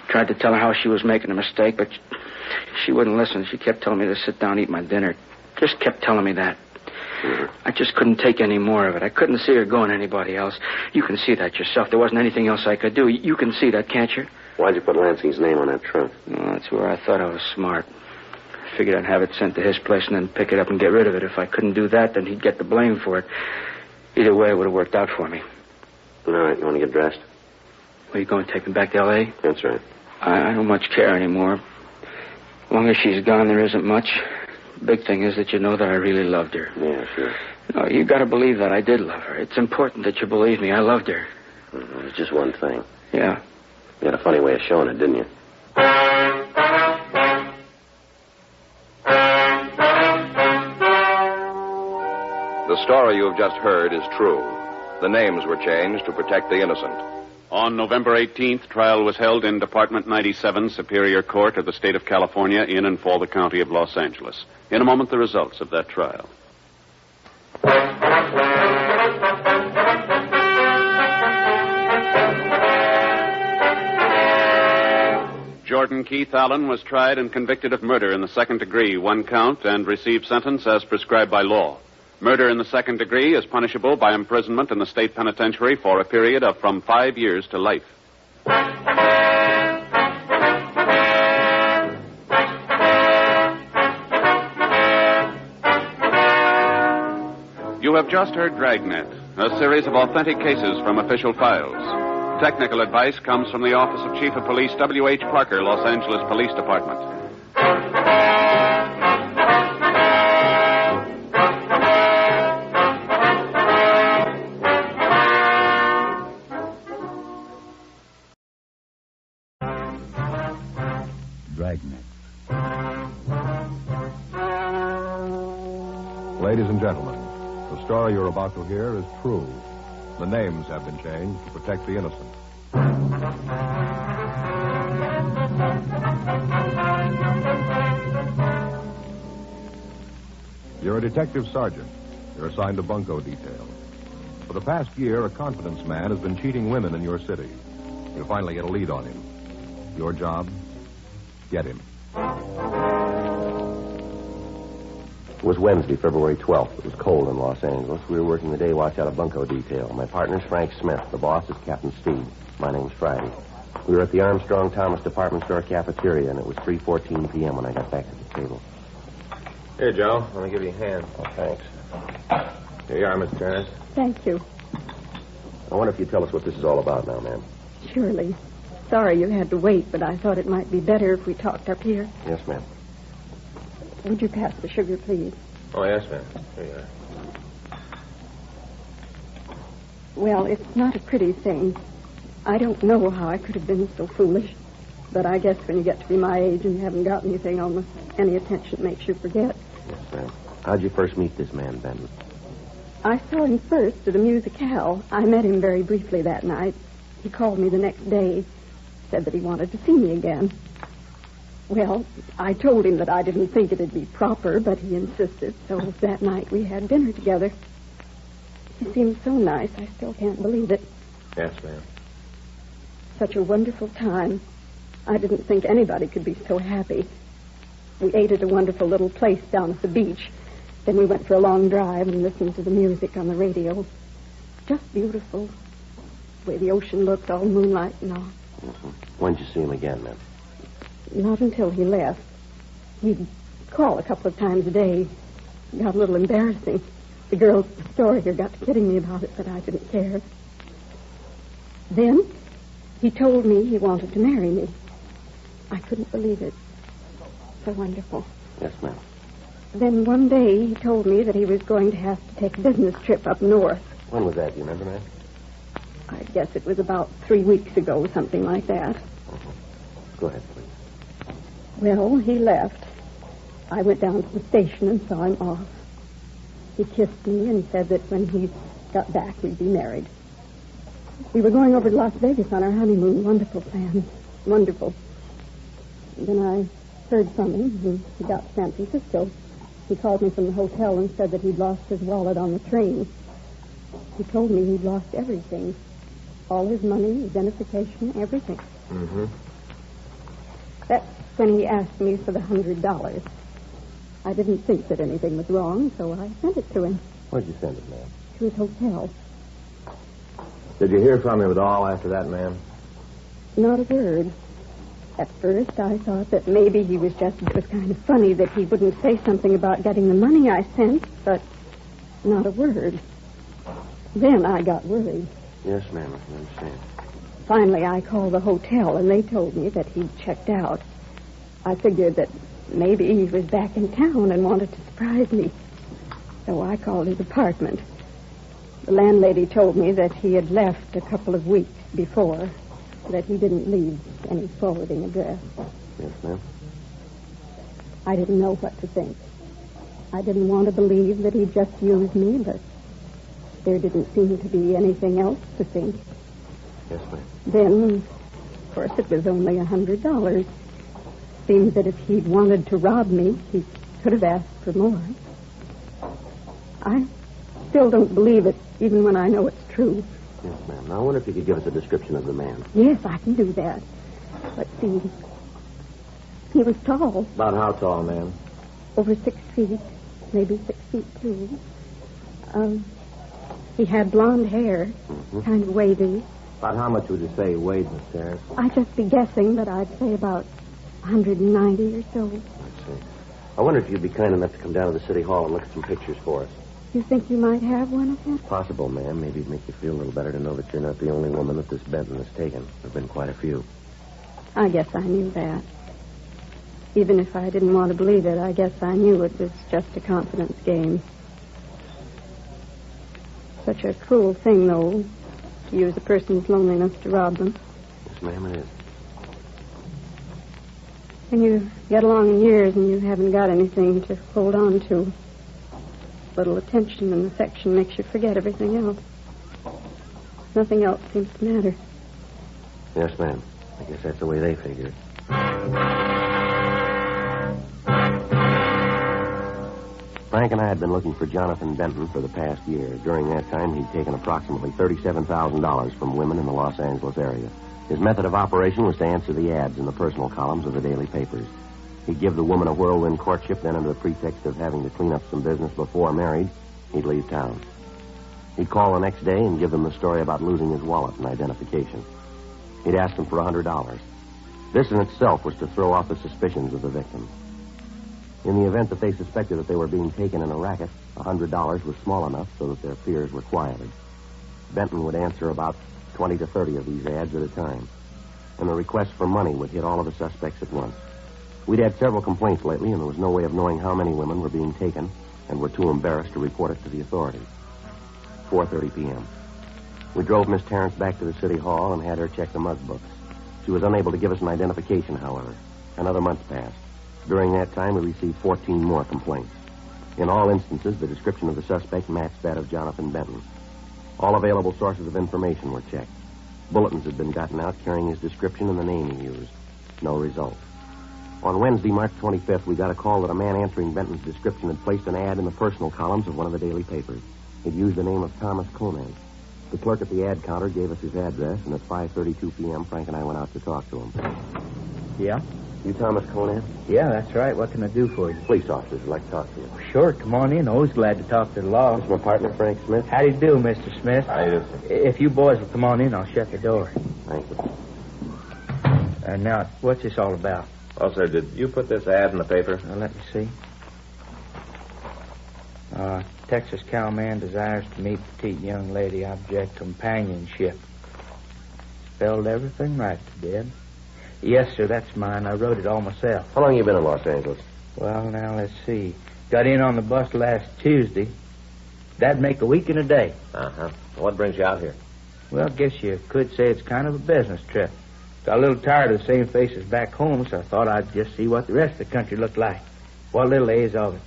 Speaker 6: Tried to tell her how she was making a mistake, but she wouldn't listen. She kept telling me to sit down and eat my dinner. Just kept telling me that.
Speaker 15: Mm-hmm.
Speaker 6: I just couldn't take any more of it. I couldn't see her going anybody else. You can see that yourself. There wasn't anything else I could do. You can see that, can't you?
Speaker 15: Why'd you put Lansing's name on that trunk?
Speaker 6: Well, that's where I thought I was smart.
Speaker 16: Figured I'd have it sent to his place and then pick it up and get rid of it. If I couldn't do that, then he'd get the blame for it. Either way, it would have worked out for me.
Speaker 15: All right, you want to get dressed?
Speaker 16: Where you going, take me back to L.A.?
Speaker 15: That's right.
Speaker 16: I don't much care anymore. As long as she's gone, there isn't much. The big thing is that you know that I really loved her.
Speaker 15: Yeah, sure.
Speaker 16: No, you got to believe that I did love her. It's important that you believe me. I loved her.
Speaker 15: It's just one thing.
Speaker 16: Yeah.
Speaker 15: You had a funny way of showing it, didn't you?
Speaker 2: The story you have just heard is true. The names were changed to protect the innocent.
Speaker 3: On November 18th, trial was held in Department 97, Superior Court of the State of California, in and for the County of Los Angeles. In a moment, the results of that trial. Jordan Keith Allen was tried and convicted of murder in the second degree, one count, and received sentence as prescribed by law. Murder in the second degree is punishable by imprisonment in the state penitentiary for a period of from 5 years to life. You have just heard Dragnet, a series of authentic cases from official files. Technical advice comes from the Office of Chief of Police W.H. Parker, Los Angeles Police Department.
Speaker 17: Dragnet.
Speaker 2: Ladies and gentlemen, the story you're about to hear is true. The names have been changed to protect the innocent. You're a detective sergeant. You're assigned to bunco detail. For the past year, a confidence man has been cheating women in your city. You finally get a lead on him. Your job? Get him.
Speaker 15: It was Wednesday, February 12th. It was cold in Los Angeles. We were working the day watch out of bunco detail. My partner's Frank Smith. The boss is Captain Steve. My name's Friday. We were at the Armstrong Thomas department store cafeteria, and it was 3:14 p.m. when I got back to the table.
Speaker 14: Here, Joe. Let me give you a hand.
Speaker 15: Oh, thanks.
Speaker 14: Here you are, Miss Turner.
Speaker 10: Thank you.
Speaker 15: I wonder if you'd tell us what this is all about now, ma'am.
Speaker 10: Surely. Sorry you had to wait, but I thought it might be better if we talked up here.
Speaker 15: Yes, ma'am.
Speaker 10: Would you pass the sugar, please?
Speaker 14: Oh, yes, ma'am. Here you are.
Speaker 10: Well, it's not a pretty thing. I don't know how I could have been so foolish. But I guess when you get to be my age and haven't got anything on any attention, it makes you forget.
Speaker 15: Yes, ma'am. How'd you first meet this man, Benton?
Speaker 10: I saw him first at a musicale. I met him very briefly that night. He called me the next day, said that he wanted to see me again. Well, I told him that I didn't think it'd be proper, but he insisted. So that night we had dinner together. He seemed so nice, I still can't believe it.
Speaker 14: Yes, ma'am.
Speaker 10: Such a wonderful time. I didn't think anybody could be so happy. We ate at a wonderful little place down at the beach. Then we went for a long drive and listened to the music on the radio. Just beautiful. The way the ocean looked, all moonlight and all.
Speaker 15: Mm-hmm. When'd you see him again, ma'am?
Speaker 10: Not until he left. He'd call a couple of times a day. It got a little embarrassing. The girls at the store here got to kidding me about it, but I didn't care. Then he told me he wanted to marry me. I couldn't believe it. So wonderful.
Speaker 15: Yes, ma'am.
Speaker 10: Then one day he told me that he was going to have to take a business trip up north.
Speaker 15: When was that? Do you remember, ma'am?
Speaker 10: I guess it was about 3 weeks ago, something like that.
Speaker 15: Mm-hmm. Go ahead, please.
Speaker 10: Well, he left. I went down to the station and saw him off. He kissed me and said that when he got back, we'd be married. We were going over to Las Vegas on our honeymoon. Wonderful plan. Wonderful. And then I heard from him when he got to San Francisco. He called me from the hotel and said that he'd lost his wallet on the train. He told me he'd lost everything. All his money, identification, everything.
Speaker 15: Mm-hmm.
Speaker 10: That's when he asked me for the $100. I didn't think that anything was wrong, so I sent it to him.
Speaker 15: Where'd you send it, ma'am?
Speaker 10: To his hotel.
Speaker 14: Did you hear from him at all after that, ma'am?
Speaker 10: Not a word.
Speaker 17: At first, I thought that maybe it was kind of funny that he wouldn't say something about getting the money I sent, but not a word. Then I got worried.
Speaker 15: Yes, ma'am, I understand.
Speaker 17: Finally, I called the hotel, and they told me that he'd checked out. I figured that maybe he was back in town and wanted to surprise me. So I called his apartment. The landlady told me that he had left a couple of weeks before, that he didn't leave any forwarding address.
Speaker 15: Yes, ma'am.
Speaker 17: I didn't know what to think. I didn't want to believe that he'd just used me, but there didn't seem to be anything else to think.
Speaker 15: Yes, ma'am.
Speaker 17: Then, of course, it was only $100. Seems that if he'd wanted to rob me, he could have asked for more. I still don't believe it, even when I know it's true.
Speaker 15: Yes, ma'am. Now, I wonder if you could give us a description of the man.
Speaker 17: Yes, I can do that. Let's see. He was tall.
Speaker 15: About how tall, ma'am?
Speaker 17: Over 6 feet, maybe 6 feet 2. He had blonde hair, kind of wavy.
Speaker 15: About how much would you say he weighed, Miss Harris?
Speaker 17: I'd just be guessing, but I'd say about 190 or so.
Speaker 15: I see. I wonder if you'd be kind enough to come down to the city hall and look at some pictures for us.
Speaker 17: You think you might have one of them?
Speaker 15: Possible, ma'am. Maybe it'd make you feel a little better to know that you're not the only woman that this Benton has taken. There have been quite a few.
Speaker 17: I guess I knew that. Even if I didn't want to believe it, I guess I knew it was just a confidence game. Such a cruel thing, though, to use a person's loneliness to rob them.
Speaker 15: Yes, ma'am, it is.
Speaker 17: When you get along in years and you haven't got anything to hold on to, little attention and affection makes you forget everything else. Nothing else seems to matter.
Speaker 15: Yes, ma'am. I guess that's the way they figure it. Frank and I had been looking for Jonathan Benton for the past year. During that time, he'd taken approximately $37,000 from women in the Los Angeles area. His method of operation was to answer the ads in the personal columns of the daily papers. He'd give the woman a whirlwind courtship, then under the pretext of having to clean up some business before married, he'd leave town. He'd call the next day and give them the story about losing his wallet and identification. He'd ask them for $100. This in itself was to throw off the suspicions of the victim. In the event that they suspected that they were being taken in a racket, $100 was small enough so that their fears were quieted. Benton would answer about 20 to 30 of these ads at a time, and the request for money would hit all of the suspects at once. We'd had several complaints lately, and there was no way of knowing how many women were being taken and were too embarrassed to report it to the authorities. 4:30 p.m. We drove Miss Terrence back to the city hall and had her check the mug books. She was unable to give us an identification, however. Another month passed. During that time, we received 14 more complaints. In all instances, the description of the suspect matched that of Jonathan Benton. All available sources of information were checked. Bulletins had been gotten out carrying his description and the name he used. No result. On Wednesday, March 25th, we got a call that a man answering Benton's description had placed an ad in the personal columns of one of the daily papers. He'd used the name of Thomas Conan. The clerk at the ad counter gave us his address, and at 5:32 p.m., Frank and I went out to talk to him.
Speaker 18: Yeah?
Speaker 15: You Thomas Conan?
Speaker 18: Yeah, that's right. What can I do for you?
Speaker 15: Police officers would like to talk to you.
Speaker 18: Sure, come on in. Always glad to talk to the law.
Speaker 15: This is my partner, Frank Smith.
Speaker 18: How do you do, Mr. Smith?
Speaker 15: How do you do, sir?
Speaker 18: If you boys will come on in, I'll shut the door.
Speaker 15: Thank you.
Speaker 18: Now, what's this all about?
Speaker 14: Well, sir, did you put this ad in the paper?
Speaker 18: Let me see. Texas cowman desires to meet petite young lady, object companionship. Spelled everything right, did. Yes, sir, that's mine. I wrote it all myself.
Speaker 15: How long you been in Los Angeles?
Speaker 18: Well, now, let's see. Got in on the bus last Tuesday. That'd make a week and a day.
Speaker 14: Uh-huh. What brings you out here?
Speaker 18: Well, I guess you could say it's kind of a business trip. Got a little tired of the same faces back home, so I thought I'd just see what the rest of the country looked like. What little is of it.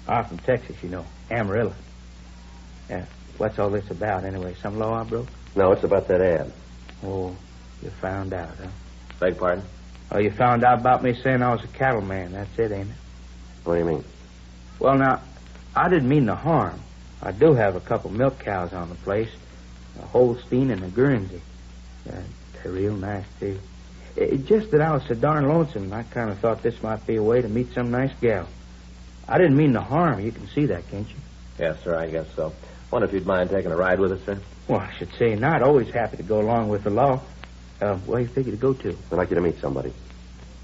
Speaker 18: I'm from Texas, you know. Amarillo. What's all this about, anyway? Some law I broke?
Speaker 15: No, it's about that ad.
Speaker 18: Oh, you found out, huh?
Speaker 14: Beg pardon?
Speaker 18: Oh, you found out about me saying I was a cattleman. That's it, ain't it?
Speaker 15: What do you mean?
Speaker 18: Well, now, I didn't mean no harm. I do have a couple milk cows on the place. A Holstein and a Guernsey. They're real nice, too. It's just that I was so darn lonesome, I kind of thought this might be a way to meet some nice gal. I didn't mean no harm. You can see that, can't you?
Speaker 14: Yes, sir, I guess so. Wonder if you'd mind taking a ride with us, sir?
Speaker 18: Well, I should say not. Always happy to go along with the law. Where do you figure to go to?
Speaker 15: I'd like you to meet somebody.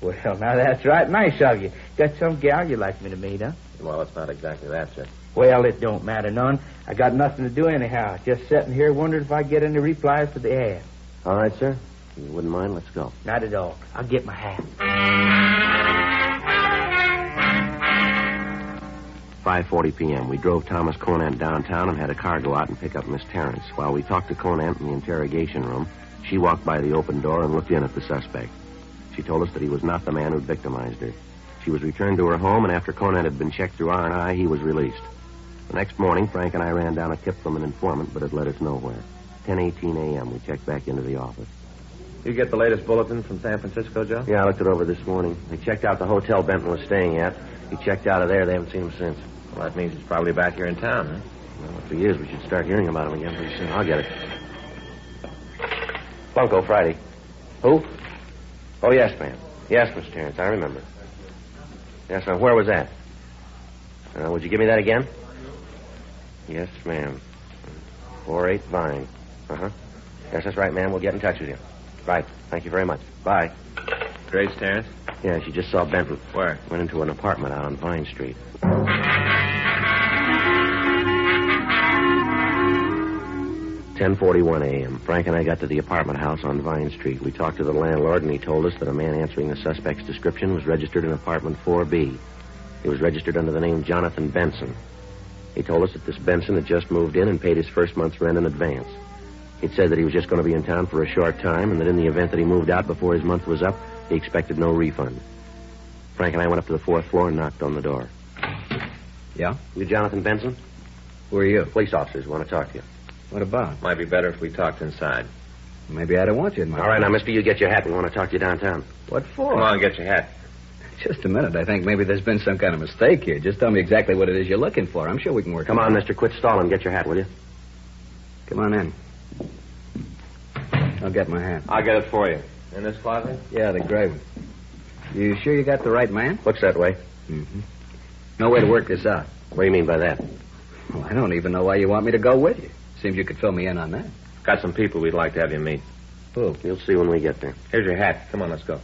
Speaker 18: Well, now that's right nice of you. Got some gal you'd like me to meet, huh?
Speaker 15: Well, it's not exactly that, sir.
Speaker 18: Well, it don't matter none. I got nothing to do anyhow. Just sitting here wondering if I get any replies to the ad.
Speaker 15: All right, sir. If you wouldn't mind, let's go.
Speaker 18: Not at all. I'll get my hat.
Speaker 15: 5:40 p.m. We drove Thomas Conant downtown and had a car go out and pick up Miss Terrence. While we talked to Conant in the interrogation room, she walked by the open door and looked in at the suspect. She told us that he was not the man who'd victimized her. She was returned to her home, and after Conant had been checked through R&I, he was released. The next morning, Frank and I ran down a tip from an informant, but it led us nowhere. 10:18 a.m., we checked back into the office.
Speaker 14: You get the latest bulletin from San Francisco, Joe?
Speaker 15: Yeah, I looked it over this morning. They checked out the hotel Benton was staying at. He checked out of there. They haven't seen him since.
Speaker 14: Well, that means he's probably back here in town, huh?
Speaker 15: Well, if he is, we should start hearing about him again pretty soon. I'll get it. Bunko, Friday. Who? Oh, yes, ma'am. Yes, Miss Terrence, I remember. Yes, ma'am. Where was that? Would you give me that again? Yes, ma'am. 48 Vine. Uh-huh. Yes, that's right, ma'am. We'll get in touch with you. Right. Thank you very much. Bye.
Speaker 14: Grace Terrence?
Speaker 15: Yeah, she just saw Benton.
Speaker 14: Where?
Speaker 15: Went into an apartment out on Vine Street. 10:41 a.m. Frank and I got to the apartment house on Vine Street. We talked to the landlord, and he told us that a man answering the suspect's description was registered in apartment 4B. He was registered under the name Jonathan Benson. He told us that this Benson had just moved in and paid his first month's rent in advance. He'd said that he was just going to be in town for a short time, and that in the event that he moved out before his month was up, he expected no refund. Frank and I went up to the fourth floor and knocked on the door.
Speaker 16: Yeah?
Speaker 15: You Jonathan Benson?
Speaker 16: Who are you?
Speaker 15: Police officers want to talk to you.
Speaker 16: What about?
Speaker 14: Might be better if we talked inside.
Speaker 16: Maybe I don't want you in my
Speaker 15: All right, now, mister, you get your hat. We want to talk to you downtown.
Speaker 16: What for?
Speaker 14: Come on, get your hat.
Speaker 16: Just a minute. I think maybe there's been some kind of mistake here. Just tell me exactly what it is you're looking for. I'm sure we can work
Speaker 15: Come
Speaker 16: it
Speaker 15: on,
Speaker 16: out.
Speaker 15: mister. Quit stalling. Get your hat, will you?
Speaker 16: Come on in. I'll get my hat.
Speaker 14: I'll get it for you. In this closet?
Speaker 16: Yeah, the gray one. You sure you got the right man?
Speaker 15: Looks that way.
Speaker 16: Mm-hmm. No way to work this out.
Speaker 15: What do you mean by that?
Speaker 16: Well, I don't even know why you want me to go with you. Seems you could fill me in on that.
Speaker 14: Got some people we'd like to have you meet.
Speaker 16: Who?
Speaker 15: You'll see when we get there.
Speaker 14: Here's your hat. Come on, let's go.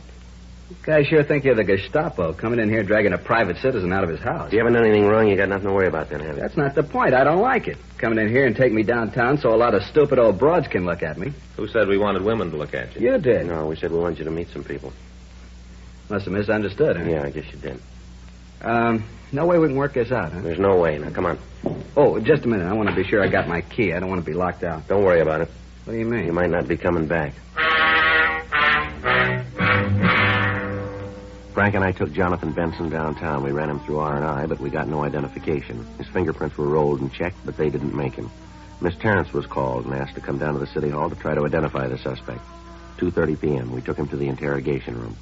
Speaker 16: Guys sure think you're the Gestapo, coming in here dragging a private citizen out of his house.
Speaker 15: If you haven't done anything wrong, you got nothing to worry about then, have you?
Speaker 16: That's not the point. I don't like it. Coming in here and taking me downtown so a lot of stupid old broads can look at me.
Speaker 14: Who said we wanted women to look at you?
Speaker 16: You did.
Speaker 15: No, we said we wanted you to meet some people.
Speaker 16: Must have misunderstood, huh?
Speaker 15: Yeah, I guess you did.
Speaker 16: No way we can work this out, huh?
Speaker 15: There's no way. Now, come on.
Speaker 16: Oh, just a minute. I want to be sure I got my key. I don't want to be locked out.
Speaker 15: Don't worry about it.
Speaker 16: What do you mean?
Speaker 15: You might not be coming back. Frank and I took Jonathan Benson downtown. We ran him through R&I, but we got no identification. His fingerprints were rolled and checked, but they didn't make him. Miss Terrence was called and asked to come down to the city hall to try to identify the suspect. 2:30 p.m. We took him to the interrogation room.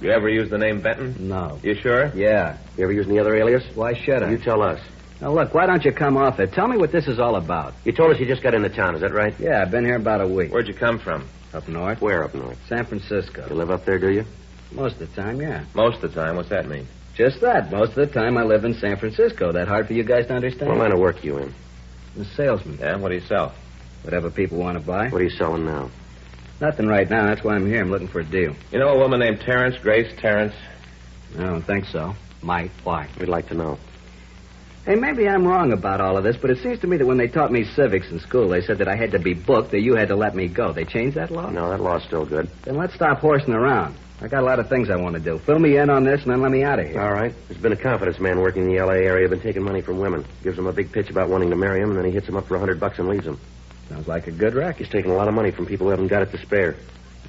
Speaker 14: You ever use the name Benton?
Speaker 16: No.
Speaker 14: You sure?
Speaker 16: Yeah.
Speaker 15: You ever use any other alias?
Speaker 16: Why should I?
Speaker 15: You tell us.
Speaker 16: Now, look, why don't you come off it? Tell me what this is all about.
Speaker 15: You told us you just got into town, is that right?
Speaker 16: Yeah, I've been here about a week.
Speaker 14: Where'd you come from?
Speaker 16: Up north.
Speaker 15: Where up north?
Speaker 16: San Francisco.
Speaker 15: You live up there, do you?
Speaker 16: Most of the time, yeah.
Speaker 14: Most of the time. What's that mean?
Speaker 16: Just that. Most of the time I live in San Francisco. That hard for you guys to understand?
Speaker 15: What line of work you in?
Speaker 16: I'm a salesman.
Speaker 14: Yeah, what do you sell?
Speaker 16: Whatever people want to buy.
Speaker 15: What are you selling now?
Speaker 16: Nothing right now. That's why I'm here. I'm looking for a deal.
Speaker 14: You know a woman named Terrence, Grace Terrence?
Speaker 16: I don't think so. Might. Why?
Speaker 15: We'd like to know.
Speaker 16: Hey, maybe I'm wrong about all of this, but it seems to me that when they taught me civics in school, they said that I had to be booked, that you had to let me go. They changed that law?
Speaker 15: No, that law's still good.
Speaker 16: Then let's stop horsing around. I got a lot of things I want to do. Fill me in on this and then let me out of here.
Speaker 15: All right. There's been a confidence man working in the L.A. area, been taking money from women. Gives them a big pitch about wanting to marry him, and then he hits them up for $100 and leaves them.
Speaker 16: Sounds like a good racket.
Speaker 15: He's taking a lot of money from people who haven't got it to spare.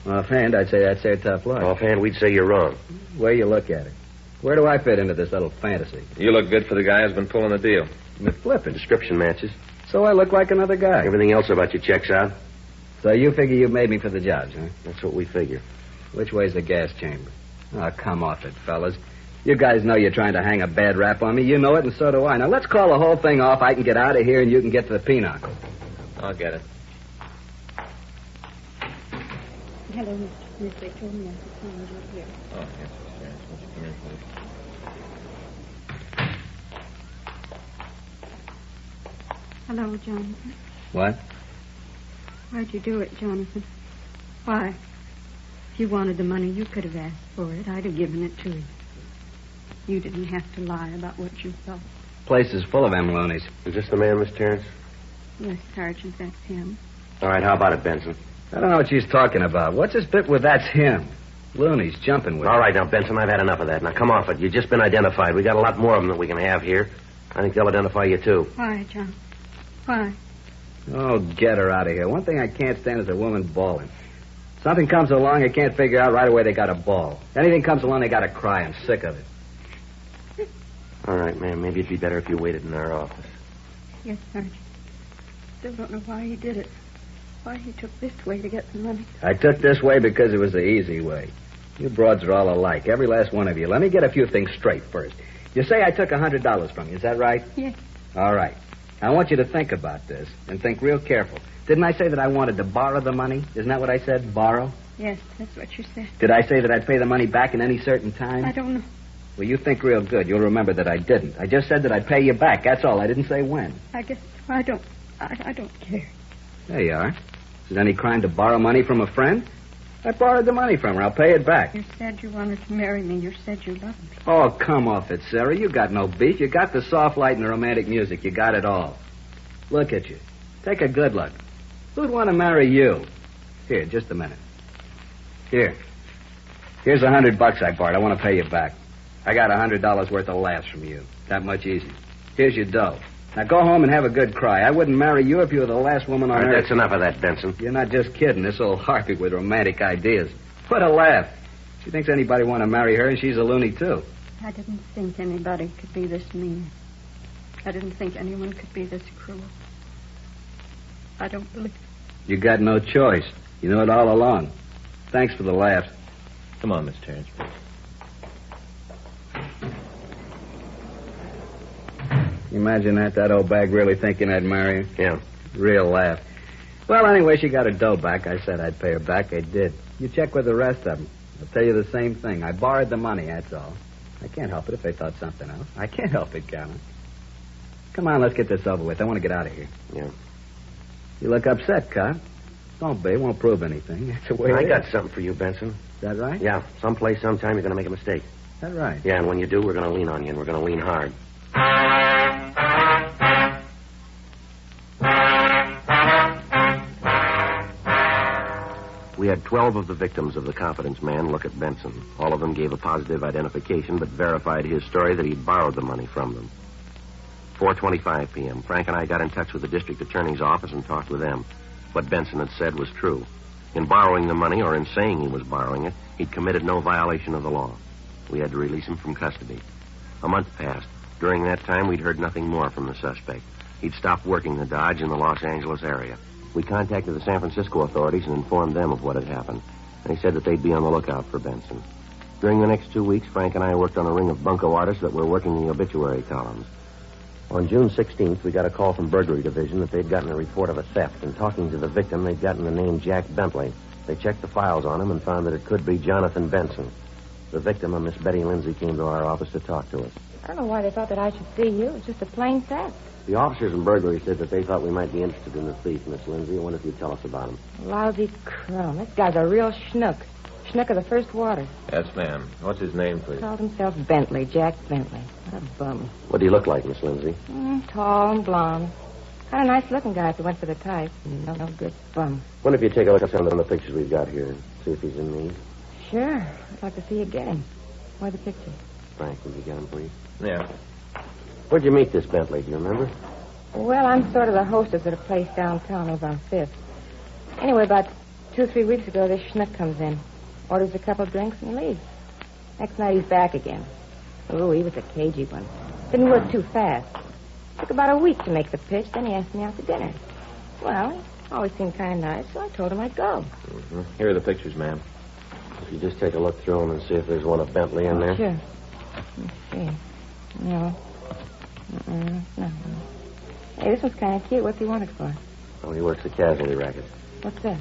Speaker 16: Offhand, I'd say that's their tough luck.
Speaker 15: Offhand, we'd say you're wrong.
Speaker 16: Where you look at it. Where do I fit into this little fantasy?
Speaker 14: You look good for the guy who's been pulling the deal.
Speaker 16: But flipping.
Speaker 15: Description matches.
Speaker 16: So I look like another guy.
Speaker 15: Everything else about you checks out.
Speaker 16: So you figure you made me for the jobs, huh?
Speaker 15: That's what we figure.
Speaker 16: Which way's the gas chamber? Oh, come off it, fellas. You guys know you're trying to hang a bad rap on me. You know it, and so do I. Now, let's call the whole thing off. I can get out of here, and you can get to the pinochle.
Speaker 14: I'll get it.
Speaker 17: Hello, Miss. They told me I could find you here.
Speaker 14: Oh, yes, yes. Won't you come in, please?
Speaker 10: Hello, Jonathan.
Speaker 16: What?
Speaker 10: Why'd you do it, Jonathan? Why? If you wanted the money, you could have asked for it. I'd have given it to you. You didn't have to lie about what you thought.
Speaker 16: Place is full of them loonies.
Speaker 15: Is this the man, Miss Terrence?
Speaker 10: Yes, Sergeant, that's him.
Speaker 15: All right, how about it, Benson?
Speaker 16: I don't know what she's talking about. What's this bit with that's him? Loonies jumping with
Speaker 15: All
Speaker 16: it.
Speaker 15: right, now, Benson, I've had enough of that. Now, come off it. You've just been identified. We got a lot more of them that we can have here. I think they'll identify you, too.
Speaker 10: Why, John? Why?
Speaker 16: Oh, get her out of here. One thing I can't stand is a woman bawling. Something comes along I can't figure out right away, they got to bawl. Anything comes along, they got to cry. I'm sick of it.
Speaker 15: All right, ma'am. Maybe it'd be better if you waited in our office.
Speaker 10: Yes, Sergeant. Still don't know why he did it. Why he took this way to get the money.
Speaker 16: I took this way because it was the easy way. You broads are all alike, every last one of you. Let me get a few things straight first. You say I took $100 from you, is that right?
Speaker 10: Yes.
Speaker 16: All right. I want you to think about this and think real careful. Didn't I say that I wanted to borrow the money? Isn't that what I said, borrow?
Speaker 10: Yes, that's what you said.
Speaker 16: Did I say that I'd pay the money back in any certain time?
Speaker 10: I don't know.
Speaker 16: Well, you think real good. You'll remember that I didn't. I just said that I'd pay you back. That's all. I didn't say when.
Speaker 10: I guess I don't care.
Speaker 16: There you are. Is it any crime to borrow money from a friend? I borrowed the money from her. I'll pay it back.
Speaker 10: You said you wanted to marry me. You said you loved me.
Speaker 16: Oh, come off it, Sarah. You got no beef. You got the soft light and the romantic music. You got it all. Look at you. Take a good look. Who'd want to marry you? Here, just a minute. Here. Here's $100 I borrowed. I want to pay you back. I got $100 worth of laughs from you. That much easy. Here's your dough. Now go home and have a good cry. I wouldn't marry you if you were the last woman on
Speaker 15: All right,
Speaker 16: earth.
Speaker 15: that's enough of that, Benson.
Speaker 16: You're not just kidding. This old harpy with romantic ideas. What a laugh. She thinks anybody want to marry her, and she's a loony, too.
Speaker 10: I didn't think anybody could be this mean. I didn't think anyone could be this cruel. I don't believe.
Speaker 16: You got no choice. You know it all along. Thanks for the laughs.
Speaker 4: Come on, Miss Terrence.
Speaker 16: Imagine that old bag really thinking I'd marry her.
Speaker 15: Yeah.
Speaker 16: Real laugh. Well, anyway, she got her dough back. I said I'd pay her back. I did. You check with the rest of them. I'll tell you the same thing. I borrowed the money, that's all. I can't help it if they thought something else. I can't help it, Calvin. Come on, let's get this over with. I want to get out of here.
Speaker 15: Yeah.
Speaker 16: You look upset, Cop. Don't be. It won't prove anything. That's the way
Speaker 15: I
Speaker 16: it
Speaker 15: got
Speaker 16: is.
Speaker 15: something for you, Benson.
Speaker 16: Is that right?
Speaker 15: Yeah. Someplace, sometime, you're going to make a mistake.
Speaker 16: Is that right?
Speaker 15: Yeah, and when you do, we're going to lean on you, and we're going to lean hard. We had 12 of the victims of the confidence man look at Benson. All of them gave a positive identification, but verified his story that he'd borrowed the money from them. 4:25 p.m. Frank and I got in touch with the district attorney's office and talked with them. What Benson had said was true. In borrowing the money, or in saying he was borrowing it, he'd committed no violation of the law. We had to release him from custody. A month passed. During that time, we'd heard nothing more from the suspect. He'd stopped working the Dodge in the Los Angeles area. We contacted the San Francisco authorities and informed them of what had happened. They said that they'd be on the lookout for Benson. During the next 2 weeks, Frank and I worked on a ring of bunco artists that were working the obituary columns. On June 16th, we got a call from Burglary Division that they'd gotten a report of a theft, and talking to the victim, they'd gotten the name Jack Bentley. They checked the files on him and found that it could be Jonathan Benson. The victim, a Miss Betty Lindsay, came to our office to talk to us.
Speaker 12: I don't know why they thought that I should see you. It was just a plain theft.
Speaker 15: The officers in burglary said that they thought we might be interested in the thief, Miss Lindsay. I wonder if you'd tell us about him.
Speaker 12: Lousy crumb. This guy's a real schnook. Schnook of the first water.
Speaker 4: Yes, ma'am. What's his name, please?
Speaker 12: Called himself Bentley, Jack Bentley. What a bum.
Speaker 15: What do you look like, Miss Lindsay?
Speaker 12: Tall and blonde. Kind of nice-looking guy if you went for the type. No good bum.
Speaker 15: Wonder if you'd take a look at some of the pictures we've got here and see if he's in need.
Speaker 12: Sure. I'd like to see you get him. Where are the pictures?
Speaker 15: Frank, will you get him, please?
Speaker 4: Yeah.
Speaker 15: Where'd you meet this Bentley? Do you remember?
Speaker 12: Well, I'm sort of the hostess at a place downtown over on 5th. Anyway, about 2 or 3 weeks ago, this schnook comes in, orders a couple of drinks, and leaves. Next night, he's back again. Oh, he was a cagey one. Didn't work too fast. Took about a week to make the pitch, then he asked me out to dinner. Well, he always seemed kind of nice, so I told him I'd go.
Speaker 15: Mm-hmm. Here are the pictures, ma'am. If you just take a look through them and see if there's one of Bentley in there.
Speaker 12: Sure. Let's see. No. No. Hey, this one's kind of cute. What's he want it for?
Speaker 15: Oh, he works a casualty racket.
Speaker 12: What's that?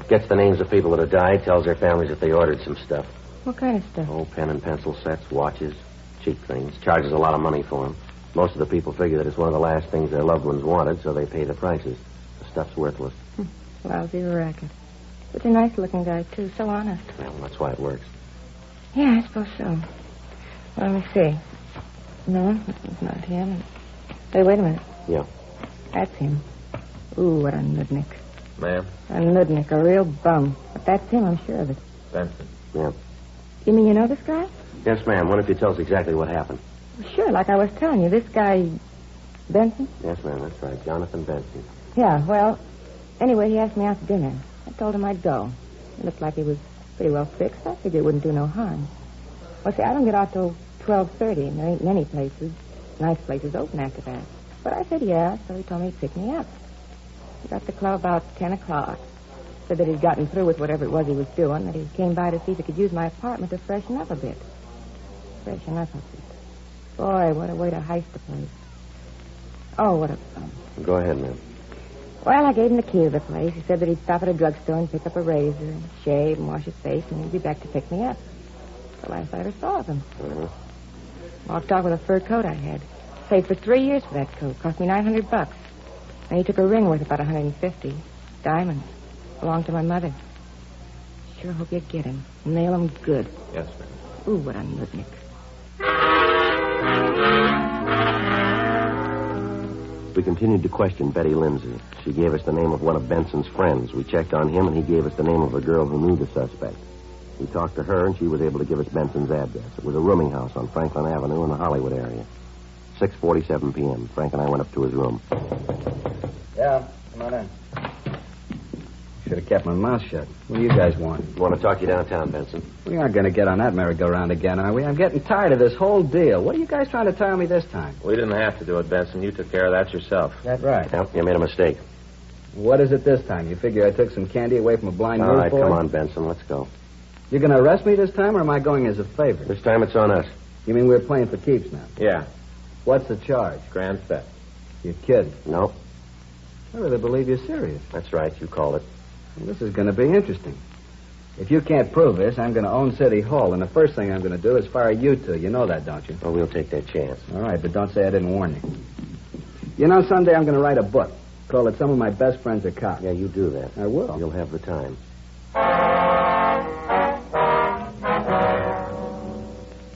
Speaker 15: Gets the names of people that have died, tells their families if they ordered some stuff.
Speaker 12: What kind of stuff?
Speaker 15: Oh, pen and pencil sets, watches, cheap things. Charges a lot of money for them. Most of the people figure that it's one of the last things their loved ones wanted, so they pay the prices. The stuff's worthless.
Speaker 17: Lousy racket. But a nice-looking guy, too. So honest.
Speaker 15: Well, that's why it works.
Speaker 17: Yeah, I suppose so. Well, let me see. No, it's not him. Hey, wait a minute.
Speaker 15: Yeah.
Speaker 17: That's him. Ooh, what a nudnik.
Speaker 14: Ma'am?
Speaker 17: A nudnik, a real bum. But that's him, I'm sure of it.
Speaker 14: Benson.
Speaker 15: Yeah.
Speaker 17: You mean you know this guy?
Speaker 15: Yes, ma'am. What if you tell us exactly what happened?
Speaker 17: Well, sure, like I was telling you. This guy, Benson?
Speaker 15: Yes, ma'am. That's right. Jonathan Benson.
Speaker 17: Yeah, well, anyway, he asked me out to dinner. I told him I'd go. It looked like he was pretty well fixed. I figured it wouldn't do no harm. Well, see, I don't get out till 12:30, and there ain't many nice places open after that. But I said yeah, so he told me he'd pick me up. He got to the club about 10 o'clock. Said that he'd gotten through with whatever it was he was doing, that he came by to see if he could use my apartment to freshen up a bit. Freshen up a bit. Boy, what a way to heist the place. Oh, what a fun.
Speaker 15: Go ahead, ma'am.
Speaker 17: Well, I gave him the key to the place. He said that he'd stop at a drugstore and pick up a razor and shave and wash his face, and he'd be back to pick me up. The last I ever saw of him. Walked off with a fur coat I had. Paid for 3 years for that coat. Cost me $900. And he took a ring worth about $150. Diamonds. Belonged to my mother. Sure hope you get him. Nail him good.
Speaker 14: Yes, ma'am.
Speaker 17: Ooh, what a nutnik.
Speaker 15: We continued to question Betty Lindsay. She gave us the name of one of Benson's friends. We checked on him, and he gave us the name of a girl who knew the suspect. We talked to her, and she was able to give us Benson's address. It was a rooming house on Franklin Avenue in the Hollywood area. 6:47 p.m. Frank and I went up to his room.
Speaker 16: Yeah, come on in. Should have kept my mouth shut. What do you guys want?
Speaker 15: Want to talk to you downtown, Benson?
Speaker 16: We aren't going to get on that merry-go-round again, are we? I'm getting tired of this whole deal. What are you guys trying to tell me this time?
Speaker 14: We didn't have to do it, Benson. You took care of that yourself.
Speaker 16: That's right.
Speaker 15: Yep, you made a mistake.
Speaker 16: What is it this time? You figure I took some candy away from a blind
Speaker 15: All right,
Speaker 16: newsboy?
Speaker 15: come on, Benson. Let's go.
Speaker 16: You're going to arrest me this time, or am I going as a favor?
Speaker 15: This time it's on us.
Speaker 16: You mean we're playing for keeps now?
Speaker 14: Yeah.
Speaker 16: What's the charge?
Speaker 14: Grand theft.
Speaker 16: You're kidding.
Speaker 15: No.
Speaker 16: I really believe you're serious.
Speaker 15: That's right. You called it.
Speaker 16: Well, this is going to be interesting. If you can't prove this, I'm going to own City Hall, and the first thing I'm going to do is fire you two. You know that, don't you?
Speaker 15: Well, we'll take that chance.
Speaker 16: All right, but don't say I didn't warn you. You know, someday I'm going to write a book. Call it Some of My Best Friends Are Cops.
Speaker 15: Yeah, you do that.
Speaker 16: I will.
Speaker 15: You'll have the time.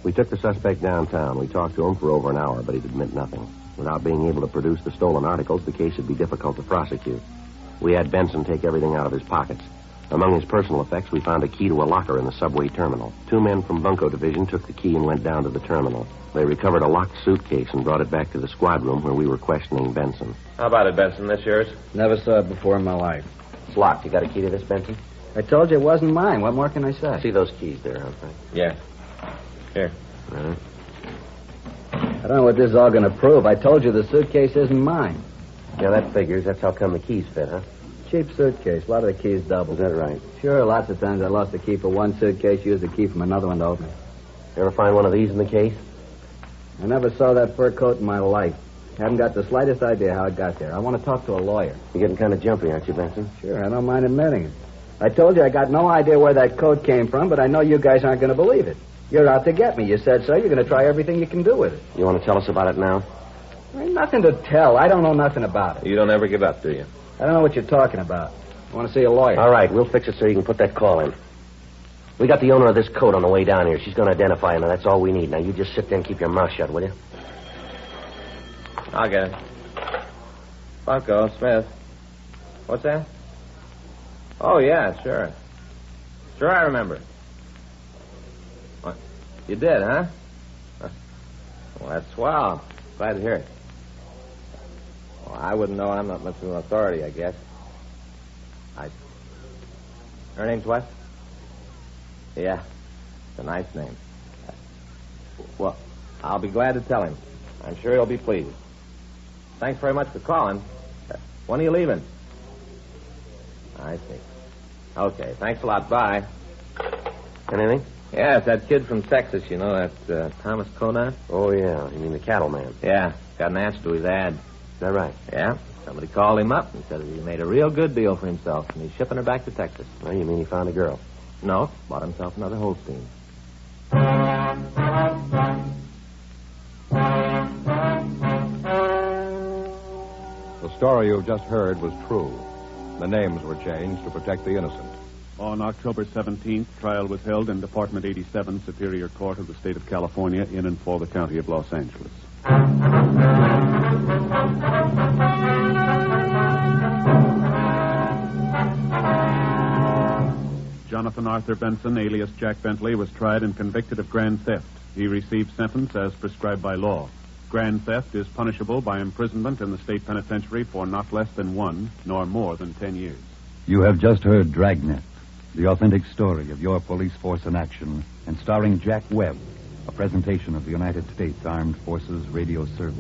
Speaker 15: We took the suspect downtown. We talked to him for over an hour, but he'd admit nothing. Without being able to produce the stolen articles, the case would be difficult to prosecute. We had Benson take everything out of his pockets. Among his personal effects, we found a key to a locker in the subway terminal. 2 men from Bunko Division took the key and went down to the terminal. They recovered a locked suitcase and brought it back to the squad room where we were questioning Benson.
Speaker 14: How about it, Benson? This yours?
Speaker 16: Never saw it before in my life.
Speaker 15: It's locked. You got a key to this, Benson?
Speaker 16: I told you it wasn't mine. What more can I say?
Speaker 15: See those keys there, huh, Frank?
Speaker 14: Yeah. Here.
Speaker 15: All right.
Speaker 16: I don't know what this is all going to prove. I told you the suitcase isn't mine.
Speaker 15: Yeah, that figures. That's how come the keys fit, huh?
Speaker 16: Cheap suitcase. A lot of the keys doubled.
Speaker 15: Is that right?
Speaker 16: Sure, lots of times I lost the key for one suitcase, used the key from another one to open it.
Speaker 15: You ever find one of these in the case?
Speaker 16: I never saw that fur coat in my life. Haven't got the slightest idea how it got there. I want to talk to a lawyer.
Speaker 15: You're getting kind of jumpy, aren't you, Benson?
Speaker 16: Sure, I don't mind admitting it. I told you I got no idea where that coat came from, but I know you guys aren't going to believe it. You're out to get me. You said so. You're going to try everything you can do with it.
Speaker 15: You want to tell us about it now?
Speaker 16: There ain't nothing to tell. I don't know nothing about it.
Speaker 14: You don't ever give up, do you?
Speaker 16: I don't know what you're talking about. I want to see a lawyer.
Speaker 15: All right, we'll fix it so you can put that call in. We got the owner of this coat on the way down here. She's going to identify him, and that's all we need. Now, you just sit there and keep your mouth shut, will you?
Speaker 14: I'll get it. Bunko, Smith. What's that? Oh, yeah, sure. Sure, I remember. What? You did, huh? Well, that's swell. Glad to hear it. Well, I wouldn't know. I'm not much of an authority, I guess. Her name's what? Yeah, it's a nice name. Well, I'll be glad to tell him. I'm sure he'll be pleased. Thanks very much for calling. When are you leaving? I see. Okay, thanks a lot. Bye.
Speaker 15: Anything?
Speaker 14: Yeah, it's that kid from Texas, you know, that Thomas Conant.
Speaker 15: Oh, yeah. You mean the cattleman?
Speaker 14: Yeah, got an answer to his ad.
Speaker 15: Is that right?
Speaker 14: Yeah. Somebody called him up and said that he made a real good deal for himself, and he's shipping her back to Texas.
Speaker 15: Well, you mean he found a girl?
Speaker 14: No, bought himself another Holstein.
Speaker 2: The story you've just heard was true. The names were changed to protect the innocent.
Speaker 3: On October 17th, trial was held in Department 87, Superior Court of the State of California, in and for the County of Los Angeles. Jonathan Arthur Benson, alias Jack Bentley, was tried and convicted of grand theft. He received sentence as prescribed by law. Grand theft is punishable by imprisonment in the state penitentiary for not less than 1 nor more than 10 years.
Speaker 19: You have just heard Dragnet, the authentic story of your police force in action, and starring Jack Webb, a presentation of the United States Armed Forces Radio Service.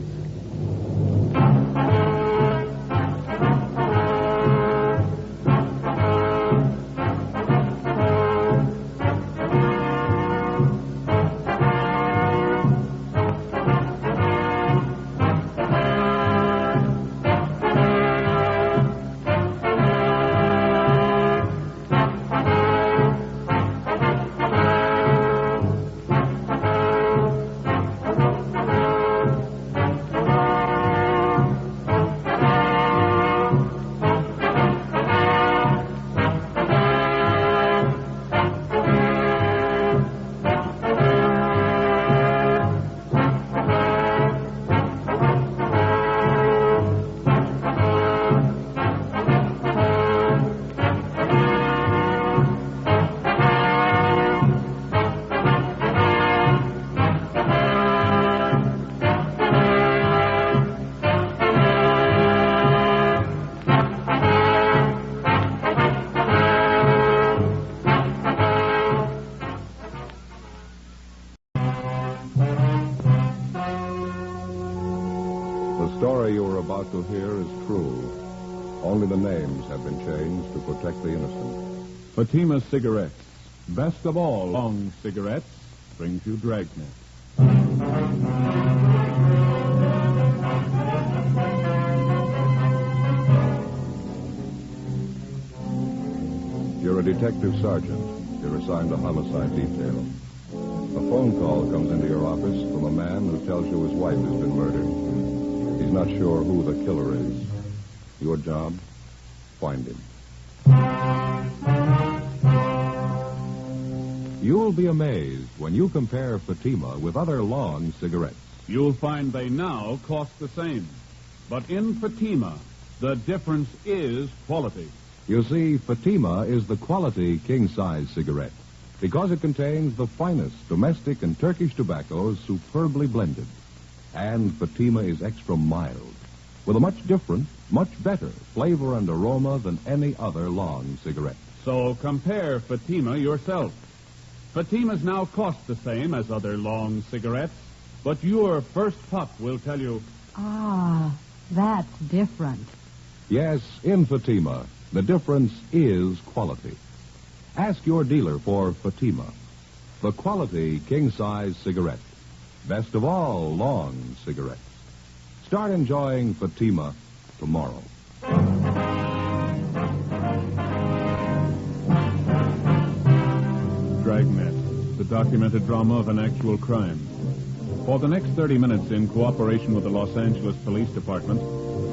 Speaker 2: The story you are about to hear is true. Only the names have been changed to protect the innocent.
Speaker 3: Fatima Cigarettes, best of all long cigarettes, brings you Dragnet.
Speaker 2: You're a detective sergeant. You're assigned to homicide detail. A phone call comes into your office from a man who tells you his wife has been murdered. He's not sure who the killer is. Your job? Find him.
Speaker 20: You'll be amazed when you compare Fatima with other long cigarettes.
Speaker 3: You'll find they now cost the same. But in Fatima, the difference is quality.
Speaker 20: You see, Fatima is the quality king-size cigarette because it contains the finest domestic and Turkish tobaccos superbly blended. And Fatima is extra mild, with a much different, much better flavor and aroma than any other long cigarette.
Speaker 3: So compare Fatima yourself. Fatimas now cost the same as other long cigarettes, but your first puff will tell you...
Speaker 21: Ah, that's different.
Speaker 20: Yes, in Fatima, the difference is quality. Ask your dealer for Fatima, the quality king-size cigarette. Best of all long cigarettes. Start enjoying Fatima tomorrow.
Speaker 3: Dragnet, the documented drama of an actual crime. For the next 30 minutes, in cooperation with the Los Angeles Police Department,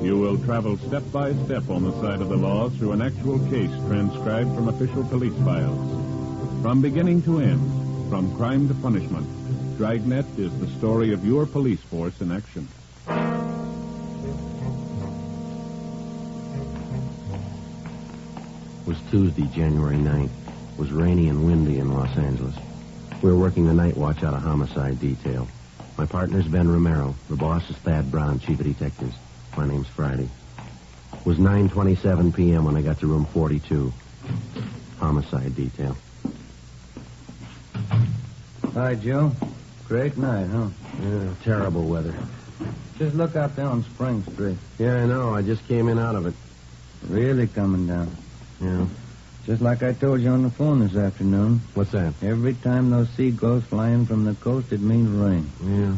Speaker 3: you will travel step by step on the side of the law through an actual case transcribed from official police files. From beginning to end, from crime to punishment, Dragnet is the story of your police force in action.
Speaker 4: It was Tuesday, January 9th. It was rainy and windy in Los Angeles. We were working the night watch out of homicide detail. My partner's Ben Romero. The boss is Thad Brown, chief of detectives. My name's Friday. It was 9:27 p.m. when I got to room 42. Homicide detail.
Speaker 6: Hi, Joe. Great night, huh?
Speaker 4: Yeah, terrible weather.
Speaker 6: Just look out there on Spring Street.
Speaker 4: Yeah, I know. I just came in out of it.
Speaker 6: Really coming down.
Speaker 4: Yeah.
Speaker 6: Just like I told you on the phone this afternoon.
Speaker 4: What's that?
Speaker 6: Every time those seagulls fly in from the coast, it means rain.
Speaker 4: Yeah.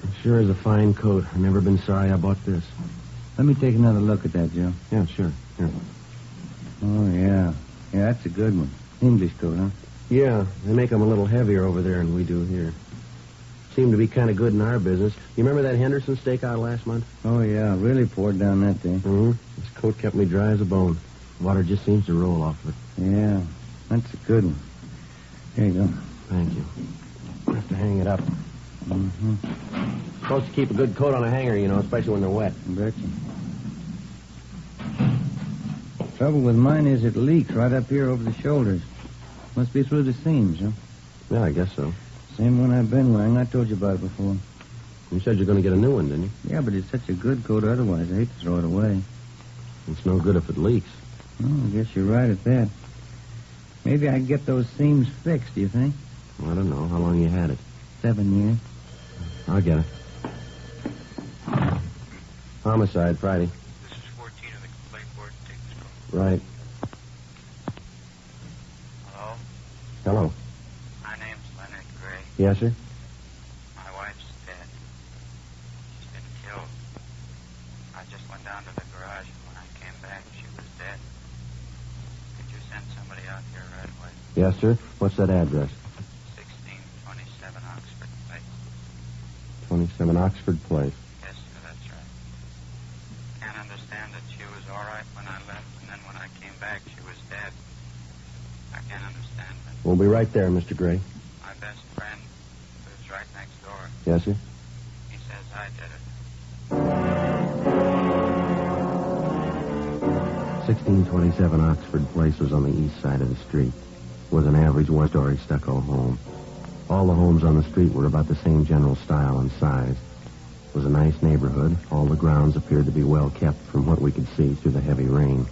Speaker 4: It sure is a fine coat. I've never been sorry I bought this.
Speaker 6: Let me take another look at that, Joe.
Speaker 4: Yeah, sure. Here.
Speaker 6: Oh, yeah. Yeah, that's a good one. English coat, huh?
Speaker 4: Yeah, they make them a little heavier over there than we do here. seem to be kind of good in our business. You remember that Henderson stakeout last month?
Speaker 6: Oh, yeah. Really poured down that day.
Speaker 4: Mm-hmm. His coat kept me dry as a bone. Water just seems to roll off of it.
Speaker 6: Yeah. That's a good one. Here you go.
Speaker 4: Thank you. I have to hang it up.
Speaker 6: Mm-hmm.
Speaker 4: Supposed to keep a good coat on a hanger, you know, especially when they're wet.
Speaker 6: Betcha. Trouble with mine is it leaks right up here over the shoulders. Must be through the seams, huh?
Speaker 4: Yeah, I guess so.
Speaker 6: Same one I've been wearing. I told you about it before.
Speaker 4: You said you're going to get a new one, didn't you?
Speaker 6: Yeah, but it's such a good coat otherwise. I hate to throw it away.
Speaker 4: It's no good if it leaks.
Speaker 6: Oh, I guess you're right at that. Maybe I can get those seams fixed, do you think?
Speaker 4: I don't know. How long you had it?
Speaker 6: 7 years.
Speaker 4: I'll get it. Homicide, Friday.
Speaker 1: This is 14 of the complaint board. Take this call.
Speaker 4: Right.
Speaker 1: Hello?
Speaker 4: Hello.
Speaker 1: My name's Leonard Gray.
Speaker 4: Yes, sir?
Speaker 1: My wife's dead. She's been killed. I just went down to the garage, and when I came back, she was dead. Could you send somebody out here right away?
Speaker 4: Yes, sir. What's that address?
Speaker 1: 1627 Oxford Place.
Speaker 4: 27 Oxford Place.
Speaker 1: Yes, sir, that's right. Can't understand that she was all right when I left, and then when I came back, she was dead. I can't understand that.
Speaker 4: We'll be right there, Mr. Gray.
Speaker 1: My best friend lives right next door.
Speaker 4: Yes, sir?
Speaker 1: He says I did it.
Speaker 4: 1627 Oxford Place was on the east side of the street. It was an average one-story stucco home. All the homes on the street were about the same general style and size. It was a nice neighborhood. All the grounds appeared to be well kept from what we could see through the heavy rain.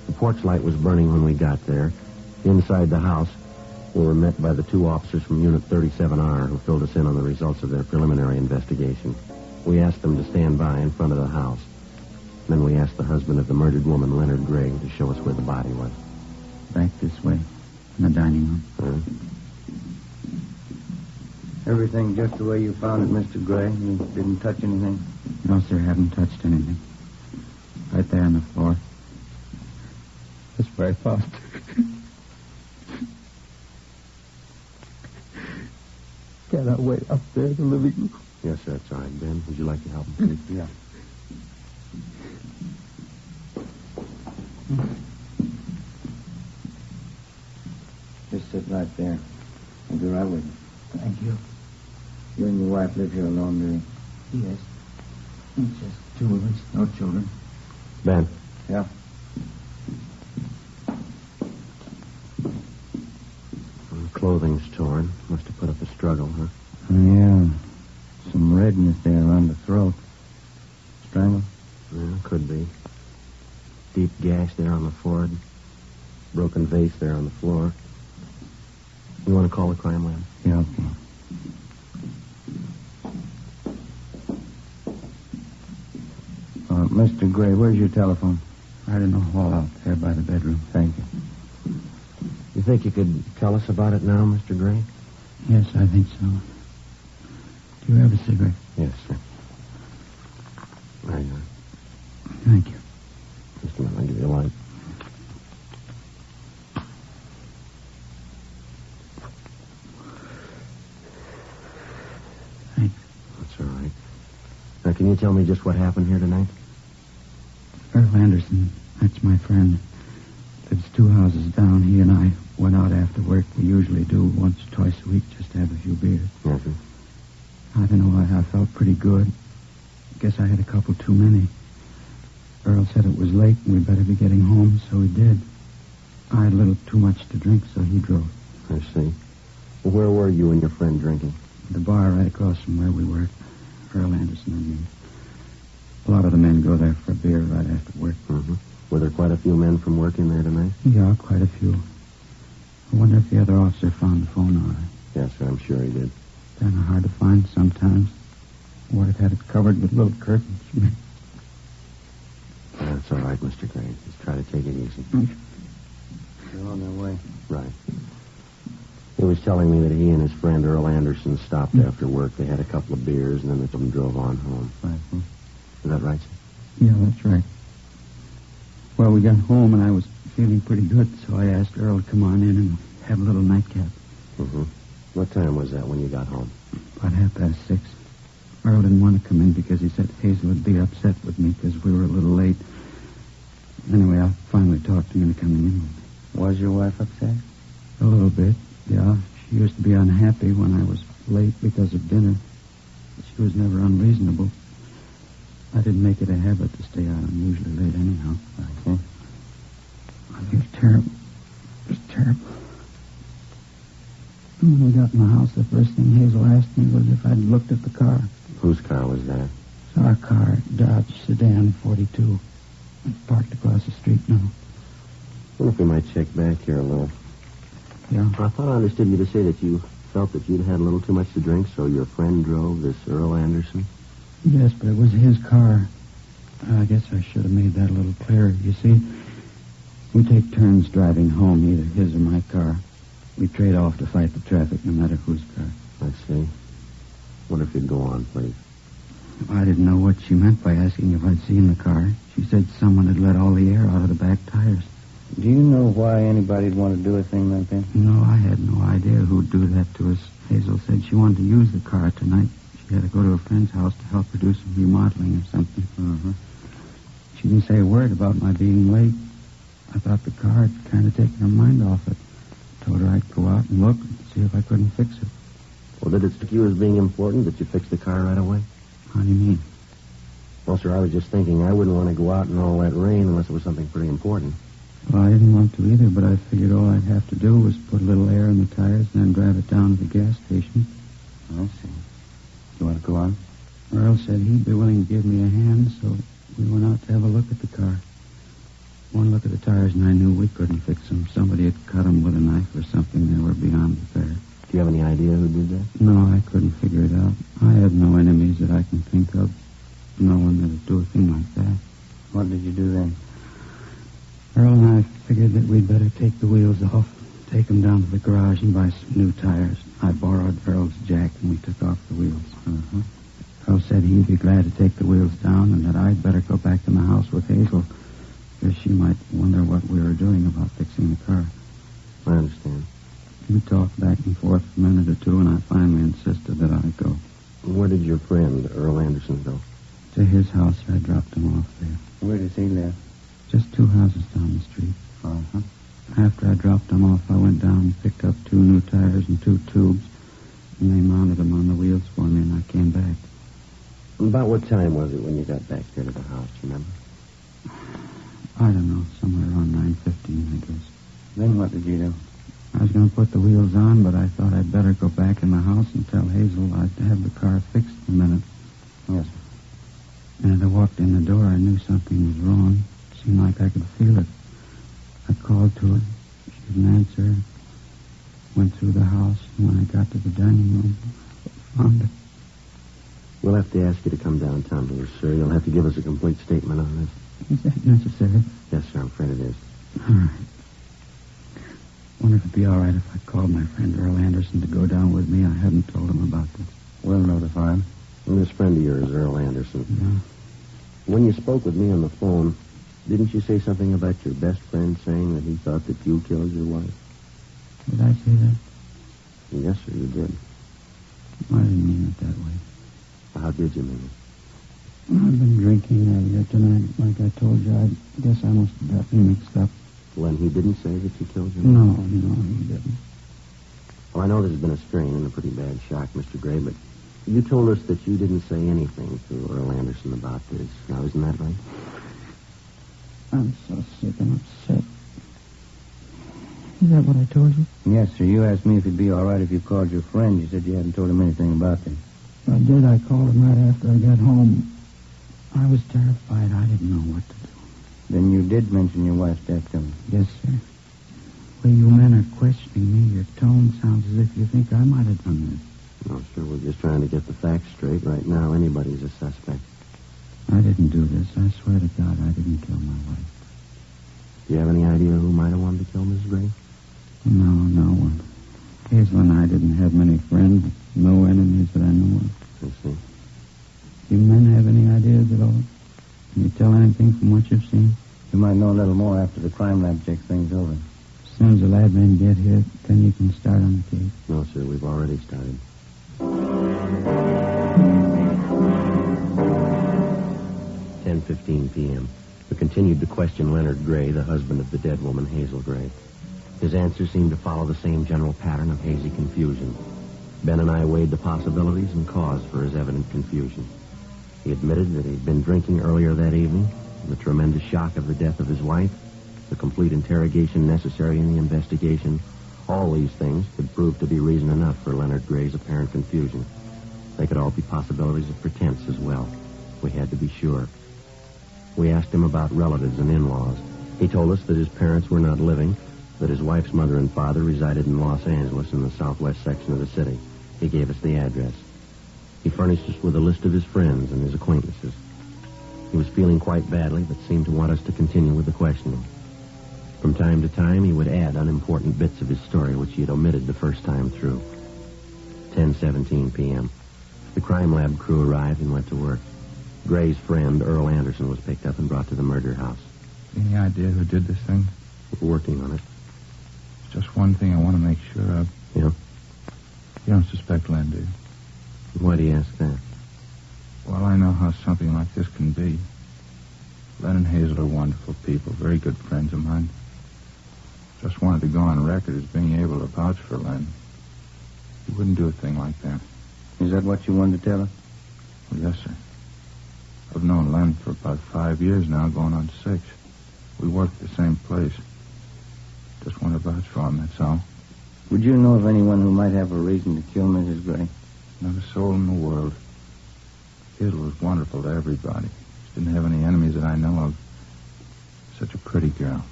Speaker 4: The porch light was burning when we got there. Inside the house, we were met by the two officers from Unit 37R who filled us in on the results of their preliminary investigation. We asked them to stand by in front of the house. Then we asked the husband of the murdered woman, Leonard Gray, to show us where the body was.
Speaker 6: Back this way, in the dining room. Everything just the way you found it, Mr. Gray? You didn't touch anything? No, sir, haven't touched anything. Right there on the floor. That's where I found it. Can I wait up there in the living room?
Speaker 4: Yes, sir, that's all right. Ben, would you like to help him, please?
Speaker 6: Yeah. Just sit right there. I'll be right with you. Thank you. You and your wife live here alone, do you? Yes. It's just two of us, no children.
Speaker 4: Ben.
Speaker 6: Yeah.
Speaker 4: Clothing's torn. Must have put up a struggle, huh?
Speaker 6: Yeah. Some redness there around the throat. Strangled?
Speaker 4: Yeah, could be. Deep gash there on the forehead. Broken vase there on the floor. You want to call the crime lab?
Speaker 6: Yeah, okay. Mr. Gray, where's your telephone? Right in the hall out there by the bedroom. Thank you.
Speaker 4: You think you could tell us about it now, Mr. Gray?
Speaker 6: Yes, I think so. Do you have a cigarette?
Speaker 4: Yes, sir. There you are.
Speaker 6: Thank you.
Speaker 4: Just a minute, I'll give you a light.
Speaker 6: Thanks.
Speaker 4: That's all right. Now, can you tell me just what happened here tonight?
Speaker 6: Earl Anderson, that's my friend. Lives 2 houses down. He and I went out after work. We usually do once or twice a week just to have a few beers.
Speaker 4: Yes, sir.
Speaker 6: I don't know why I felt pretty good. Guess I had a couple too many. Earl said it was late and we'd better be getting home, so he did. I had a little too much to drink, so he drove.
Speaker 4: I see. Well, where were you and your friend drinking?
Speaker 6: The bar right across from where we work. Earl Anderson and me. A lot of the men go there for a beer right after work.
Speaker 4: Mm-hmm. Were there quite a few men from work in there tonight?
Speaker 6: Yeah, quite a few. I wonder if the other officer found the phone all right.
Speaker 4: Yes, sir, I'm sure he did.
Speaker 6: Kind of hard to find sometimes. Would have had it covered with little curtains.
Speaker 4: That's all right, Mr. Gray. Just try to take it easy.
Speaker 6: They're on their way.
Speaker 4: Right. He was telling me that he and his friend Earl Anderson stopped after work. They had a couple of beers, and then the two of them drove on home.
Speaker 6: Right.
Speaker 4: Is that right, sir?
Speaker 6: Yeah, that's right. Well, we got home, and I was feeling pretty good, so I asked Earl to come on in and have a little nightcap.
Speaker 4: Mm-hmm.
Speaker 15: What time was that when you got home?
Speaker 5: About 6:30. Earl didn't want to come in because he said Hazel would be upset with me because we were a little late. Anyway, I finally talked him into coming in.
Speaker 6: Was your wife upset?
Speaker 5: A little bit, yeah. She used to be unhappy when I was late because of dinner. But she was never unreasonable. I didn't make it a habit to stay out. I'm usually late anyhow. I think. I feel terrible. Just terrible. When we got in the house, the first thing Hazel asked me was if I'd looked at the car.
Speaker 15: Whose car was that?
Speaker 5: It's our car, Dodge Sedan 42. It's parked across the street now.
Speaker 15: I wonder if we might check back here a little.
Speaker 5: Yeah?
Speaker 15: I thought I understood you to say that you felt that you'd had a little too much to drink, so your friend drove this Earl Anderson?
Speaker 5: Yes, but it was his car. I guess I should have made that a little clearer. You see, we take turns driving home, either his or my car. We trade off to fight the traffic, no matter whose car.
Speaker 15: I see. Wonder if you'd go on, please.
Speaker 5: I didn't know what she meant by asking if I'd seen the car. She said someone had let all the air out of the back tires.
Speaker 6: Do you know why anybody'd want to do a thing like that?
Speaker 5: No, I had no idea who'd do that to us. Hazel said she wanted to use the car tonight. She had to go to a friend's house to help her do some remodeling or something.
Speaker 6: Mm-hmm.
Speaker 5: She didn't say a word about my being late. I thought the car had kind of taken her mind off it. Told her I'd go out and look and see if I couldn't fix it.
Speaker 15: Well, did it strike you as being important that you fix the car right away?
Speaker 5: How do you mean?
Speaker 15: Well, sir, I was just thinking I wouldn't want to go out in all that rain unless it was something pretty important.
Speaker 5: Well, I didn't want to either, but I figured all I'd have to do was put a little air in the tires and then drive it down to the gas station.
Speaker 6: I see. You want to go on?
Speaker 5: Earl said he'd be willing to give me a hand, so we went out to have a look at the car. One look at the tires, and I knew we couldn't fix them. Somebody had cut them with a knife or something. They were beyond repair.
Speaker 15: Do you have any idea who did that?
Speaker 5: No, I couldn't figure it out. I have no enemies that I can think of. No one that would do a thing like that.
Speaker 6: What did you do then?
Speaker 5: Earl and I figured that we'd better take the wheels off, take them down to the garage and buy some new tires. I borrowed Earl's jack, and we took off the wheels.
Speaker 6: Mm-hmm.
Speaker 5: Earl said he'd be glad to take the wheels down and that I'd better go back in the house with Hazel, because she might wonder what we were doing about fixing the car.
Speaker 15: I understand.
Speaker 5: We talked back and forth for a minute or two, and I finally insisted that I go.
Speaker 15: Where did your friend, Earl Anderson, go?
Speaker 5: To his house. I dropped him off there.
Speaker 6: Where does he live?
Speaker 5: Just 2 houses down the street.
Speaker 6: Uh-huh.
Speaker 5: After I dropped him off, I went down and picked up 2 new tires and 2 tubes, and they mounted them on the wheels for me, and I came back.
Speaker 15: About what time was it when you got back here to the house, remember?
Speaker 5: I don't know, somewhere around 9:15, I guess.
Speaker 6: Then what did you do?
Speaker 5: I was going to put the wheels on, but I thought I'd better go back in the house and tell Hazel I'd have the car fixed in a minute.
Speaker 6: Yes.
Speaker 5: And as I walked in the door, I knew something was wrong. It seemed like I could feel it. I called to her. She didn't answer. Went through the house, and when I got to the dining room, I found her.
Speaker 15: We'll have to ask you to come downtown to us, sir. You'll have to give us a complete statement on this.
Speaker 5: Is that necessary?
Speaker 15: Yes, sir, I'm afraid it is.
Speaker 5: All right. Wonder if it'd be all right if I called my friend Earl Anderson to go down with me. I hadn't told him about this.
Speaker 6: We'll notify him.
Speaker 15: And this friend of yours, Earl Anderson.
Speaker 5: Yeah.
Speaker 15: When you spoke with me on the phone, didn't you say something about your best friend saying that he thought that you killed your wife?
Speaker 5: Did I say that?
Speaker 15: Yes, sir, you did.
Speaker 5: I didn't mean it that way.
Speaker 15: How did you mean it?
Speaker 5: I've been drinking earlier tonight. Like I told you, I guess I must have gotten mixed up.
Speaker 15: Well, and he didn't say that you killed your
Speaker 5: No,
Speaker 15: wife?
Speaker 5: no, he didn't.
Speaker 15: Well, I know this has been a strain and a pretty bad shock, Mr. Gray, but you told us that you didn't say anything to Earl Anderson about this. Now, isn't that right?
Speaker 5: I'm so sick and upset. Is that what I told you?
Speaker 6: Yes, sir. You asked me if it'd be all right if you called your friend. You said you hadn't told him anything about this.
Speaker 5: I did. I called him right after I got home. I was terrified. I didn't know what to do.
Speaker 6: Then you did mention your wife's death to me.
Speaker 5: Yes, sir. The way you men are questioning me, your tone sounds as if you think I might have done this.
Speaker 15: No, sir, we're just trying to get the facts straight. Right now, anybody's a suspect.
Speaker 5: I didn't do this. I swear to God, I didn't kill my wife.
Speaker 15: Do you have any idea who might have wanted to kill Mrs. Gray?
Speaker 5: No one. Hazel and I didn't have many friends, no enemies that I knew of.
Speaker 15: I see.
Speaker 5: Do you men have any ideas at all? Can you tell anything from what you've seen?
Speaker 6: You might know a little more after the crime lab checks things over.
Speaker 5: As soon as the lab men get here, then you can start on the case.
Speaker 4: No, sir, we've already started. 10:15 p.m. We continued to question Leonard Gray, the husband of the dead woman, Hazel Gray. His answers seemed to follow the same general pattern of hazy confusion. Ben and I weighed the possibilities and cause for his evident confusion. He admitted that he'd been drinking earlier that evening, the tremendous shock of the death of his wife, the complete interrogation necessary in the investigation. All these things could prove to be reason enough for Leonard Gray's apparent confusion. They could all be possibilities of pretense as well. We had to be sure. We asked him about relatives and in-laws. He told us that his parents were not living, that his wife's mother and father resided in Los Angeles in the southwest section of the city. He gave us the address. He furnished us with a list of his friends and his acquaintances. He was feeling quite badly, but seemed to want us to continue with the questioning. From time to time, he would add unimportant bits of his story which he had omitted the first time through. 10:17 p.m. The crime lab crew arrived and went to work. Gray's friend, Earl Anderson, was picked up and brought to the murder house.
Speaker 18: Any idea who did this thing?
Speaker 4: We're working on it.
Speaker 18: There's just one thing I want to make sure of.
Speaker 4: Yeah?
Speaker 18: You don't suspect Len, do you?
Speaker 4: Why do you ask that?
Speaker 18: Well, I know how something like this can be. Len and Hazel are wonderful people, very good friends of mine. Just wanted to go on record as being able to vouch for Len. He wouldn't do a thing like that.
Speaker 5: Is that what you wanted to tell us?
Speaker 18: Well, yes, sir. I've known Len for about 5 years now, going on 6. We work at the same place. Just want to vouch for him, that's all.
Speaker 5: Would you know of anyone who might have a reason to kill Mrs. Gray?
Speaker 18: Not a soul in the world. Hazel was wonderful to everybody. She didn't have any enemies that I know of. Such a pretty girl.